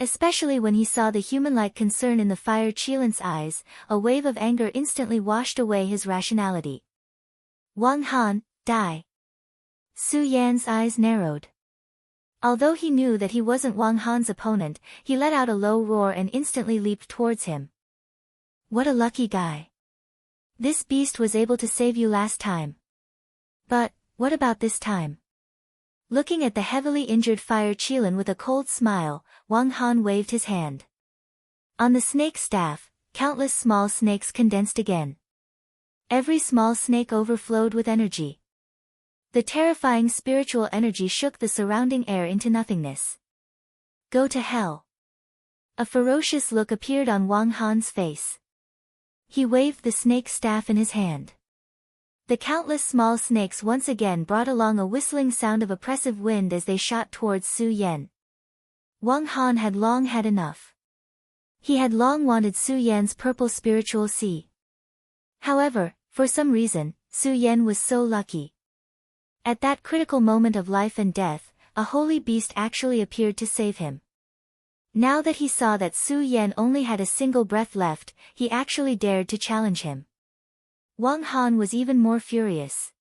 Especially when he saw the human-like concern in the fire Qilin's eyes, a wave of anger instantly washed away his rationality. Wang Han, die. Su Yan's eyes narrowed. Although he knew that he wasn't Wang Han's opponent, he let out a low roar and instantly leaped towards him. What a lucky guy. This beast was able to save you last time. But, what about this time? Looking at the heavily injured fire Qilin with a cold smile, Wang Han waved his hand. On the snake staff, countless small snakes condensed again. Every small snake overflowed with energy. The terrifying spiritual energy shook the surrounding air into nothingness. Go to hell. A ferocious look appeared on Wang Han's face. He waved the snake staff in his hand. The countless small snakes once again brought along a whistling sound of oppressive wind as they shot towards Su Yan. Wang Han had long had enough. He had long wanted Su Yan's purple spiritual sea. However, for some reason, Su Yan was so lucky. At that critical moment of life and death, a holy beast actually appeared to save him. Now that he saw that Su Yan only had a single breath left, he actually dared to challenge him. Wang Han was even more furious.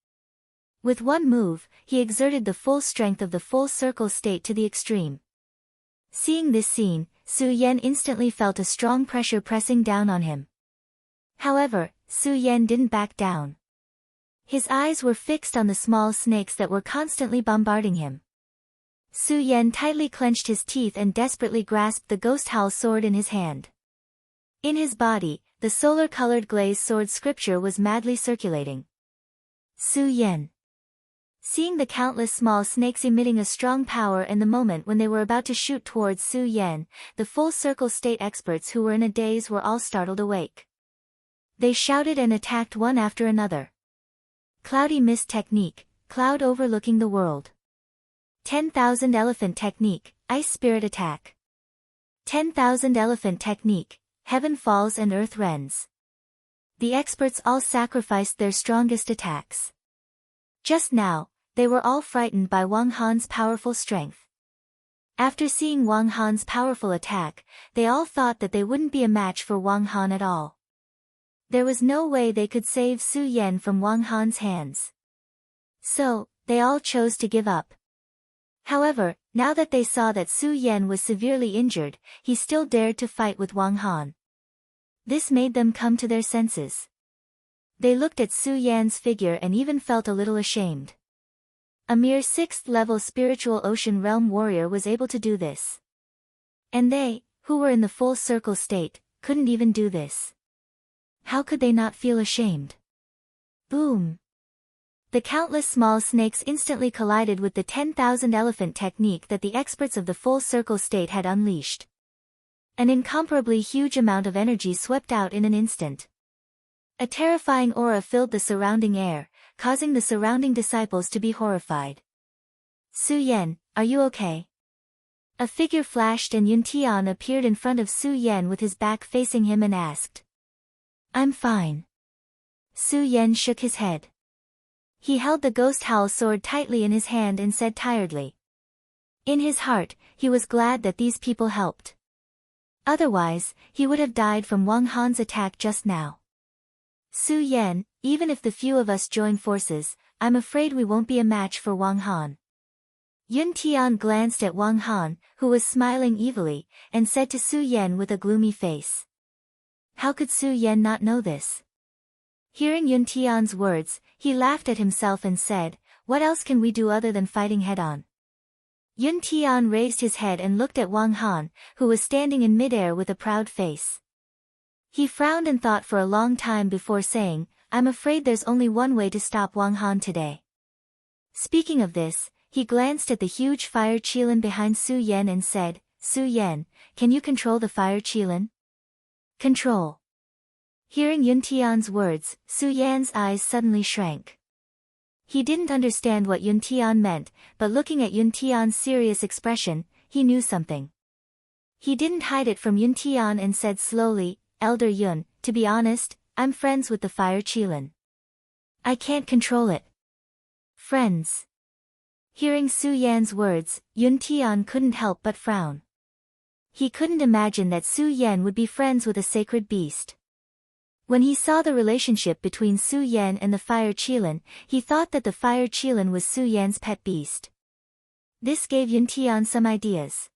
With one move, he exerted the full strength of the full circle state to the extreme. Seeing this scene, Su Yan instantly felt a strong pressure pressing down on him. However, Su Yan didn't back down. His eyes were fixed on the small snakes that were constantly bombarding him. Su Yan tightly clenched his teeth and desperately grasped the ghost howl sword in his hand. In his body, the solar-colored glazed sword scripture was madly circulating. Su Yan. Seeing the countless small snakes emitting a strong power in the moment when they were about to shoot towards Su Yan, the full circle state experts who were in a daze were all startled awake. They shouted and attacked one after another. Cloudy Mist Technique, Cloud Overlooking the World. 10,000 Elephant Technique, Ice Spirit Attack. 10,000 Elephant Technique, Heaven Falls and Earth Rends. The experts all sacrificed their strongest attacks. Just now, they were all frightened by Wang Han's powerful strength. After seeing Wang Han's powerful attack, they all thought that they wouldn't be a match for Wang Han at all. There was no way they could save Su Yan from Wang Han's hands. So, they all chose to give up. However, now that they saw that Su Yan was severely injured, he still dared to fight with Wang Han. This made them come to their senses. They looked at Su Yan's figure and even felt a little ashamed. A mere 6th-level spiritual ocean realm warrior was able to do this. And they, who were in the full circle state, couldn't even do this. How could they not feel ashamed? Boom! The countless small snakes instantly collided with the 10,000 elephant technique that the experts of the full circle state had unleashed. An incomparably huge amount of energy swept out in an instant. A terrifying aura filled the surrounding air, causing the surrounding disciples to be horrified. Su Yan, are you okay? A figure flashed and Yun Tian appeared in front of Su Yan with his back facing him and asked. I'm fine. Su Yan shook his head. He held the ghost howl sword tightly in his hand and said tiredly. In his heart, he was glad that these people helped. Otherwise, he would have died from Wang Han's attack just now. Su Yan, even if the few of us join forces, I'm afraid we won't be a match for Wang Han. Yun Tian glanced at Wang Han, who was smiling evilly, and said to Su Yan with a gloomy face. How could Su Yan not know this? Hearing Yun Tian's words, he laughed at himself and said, what else can we do other than fighting head-on? Yun Tian raised his head and looked at Wang Han, who was standing in midair with a proud face. He frowned and thought for a long time before saying, I'm afraid there's only one way to stop Wang Han today. Speaking of this, he glanced at the huge fire qilin behind Su Yan and said, Su Yan, can you control the fire qilin? Control. Hearing Yun Tian's words, Su Yan's eyes suddenly shrank. He didn't understand what Yun Tian meant, but looking at Yun Tian's serious expression, he knew something. He didn't hide it from Yun Tian and said slowly, Elder Yun, to be honest, I'm friends with the fire qilin. I can't control it. Friends. Hearing Su Yan's words, Yun Tian couldn't help but frown. He couldn't imagine that Su Yan would be friends with a sacred beast. When he saw the relationship between Su Yan and the fire qilin, he thought that the fire qilin was Su Yan's pet beast. This gave Yun Tian some ideas.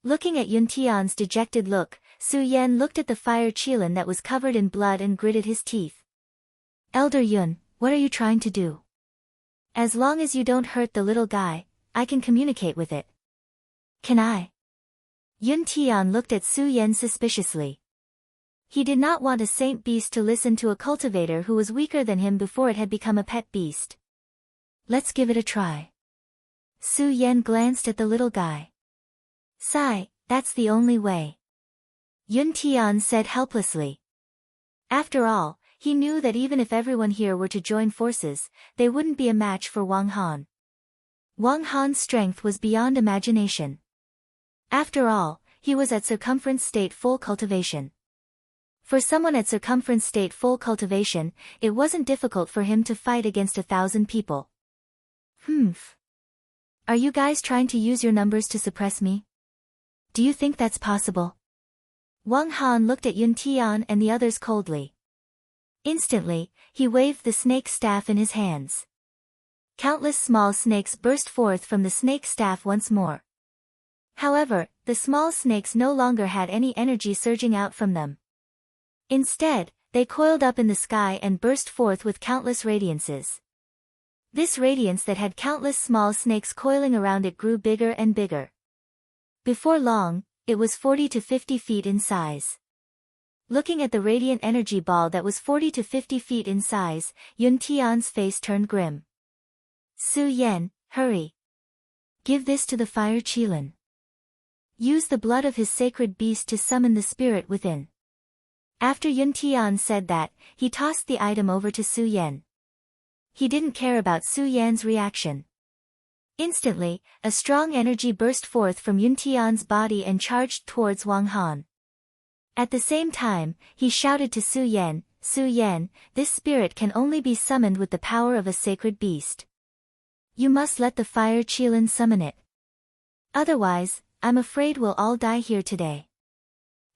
Looking at Yun Tian's dejected look, Su Yan looked at the fire qilin that was covered in blood and gritted his teeth. Elder Yun, what are you trying to do? As long as you don't hurt the little guy, I can communicate with it. Can I? Yun Tian looked at Su Yan suspiciously. He did not want a saint beast to listen to a cultivator who was weaker than him before it had become a pet beast. Let's give it a try. Su Yan glanced at the little guy. Sigh, that's the only way. Yun Tian said helplessly. After all, he knew that even if everyone here were to join forces, they wouldn't be a match for Wang Han. Wang Han's strength was beyond imagination. After all, he was at circumference state full cultivation. For someone at circumference state full cultivation, it wasn't difficult for him to fight against 1,000 people. Are you guys trying to use your numbers to suppress me? Do you think that's possible? Wang Han looked at Yun Tian and the others coldly. Instantly, he waved the snake staff in his hands. Countless small snakes burst forth from the snake staff once more. However, the small snakes no longer had any energy surging out from them. Instead, they coiled up in the sky and burst forth with countless radiances. This radiance that had countless small snakes coiling around it grew bigger and bigger. Before long, it was 40 to 50 feet in size. Looking at the radiant energy ball that was 40 to 50 feet in size, Yun Tian's face turned grim. Su Yan, hurry. Give this to the fire qilin. Use the blood of his sacred beast to summon the spirit within. After Yun Tian said that, he tossed the item over to Su Yan. He didn't care about Su Yan's reaction. Instantly, a strong energy burst forth from Yun Tian's body and charged towards Wang Han. At the same time, he shouted to Su Yan, Su Yan, this spirit can only be summoned with the power of a sacred beast. You must let the fire qilin summon it. Otherwise, I'm afraid we'll all die here today.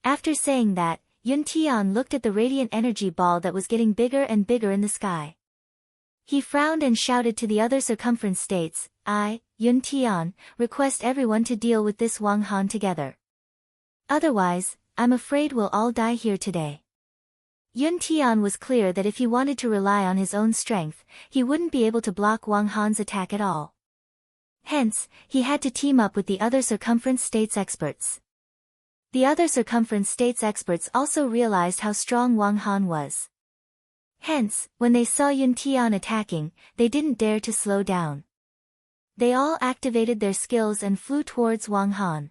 After saying that, Yun Tian looked at the radiant energy ball that was getting bigger and bigger in the sky. He frowned and shouted to the other circumference states, I, Yun Tian, request everyone to deal with this Wang Han together. Otherwise, I'm afraid we'll all die here today. Yun Tian was clear that if he wanted to rely on his own strength, he wouldn't be able to block Wang Han's attack at all. Hence, he had to team up with the other circumference states experts. The other circumference states experts also realized how strong Wang Han was. Hence, when they saw Yun Tian attacking, they didn't dare to slow down. They all activated their skills and flew towards Wang Han.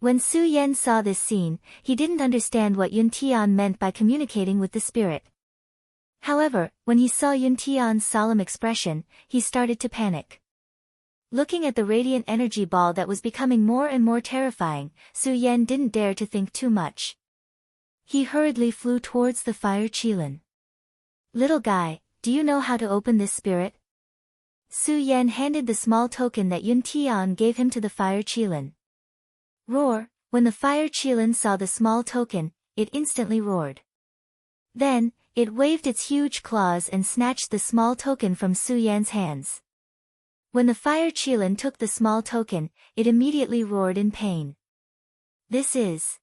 When Su Yan saw this scene, he didn't understand what Yun Tian meant by communicating with the spirit. However, when he saw Yun Tian's solemn expression, he started to panic. Looking at the radiant energy ball that was becoming more and more terrifying, Su Yan didn't dare to think too much. He hurriedly flew towards the fire qilin. Little guy, do you know how to open this spirit? Su Yan handed the small token that Yun Tian gave him to the fire qilin. Roar! When the fire qilin saw the small token, it instantly roared. Then, it waved its huge claws and snatched the small token from Su Yan's hands. When the fire qilin took the small token, it immediately roared in pain. This is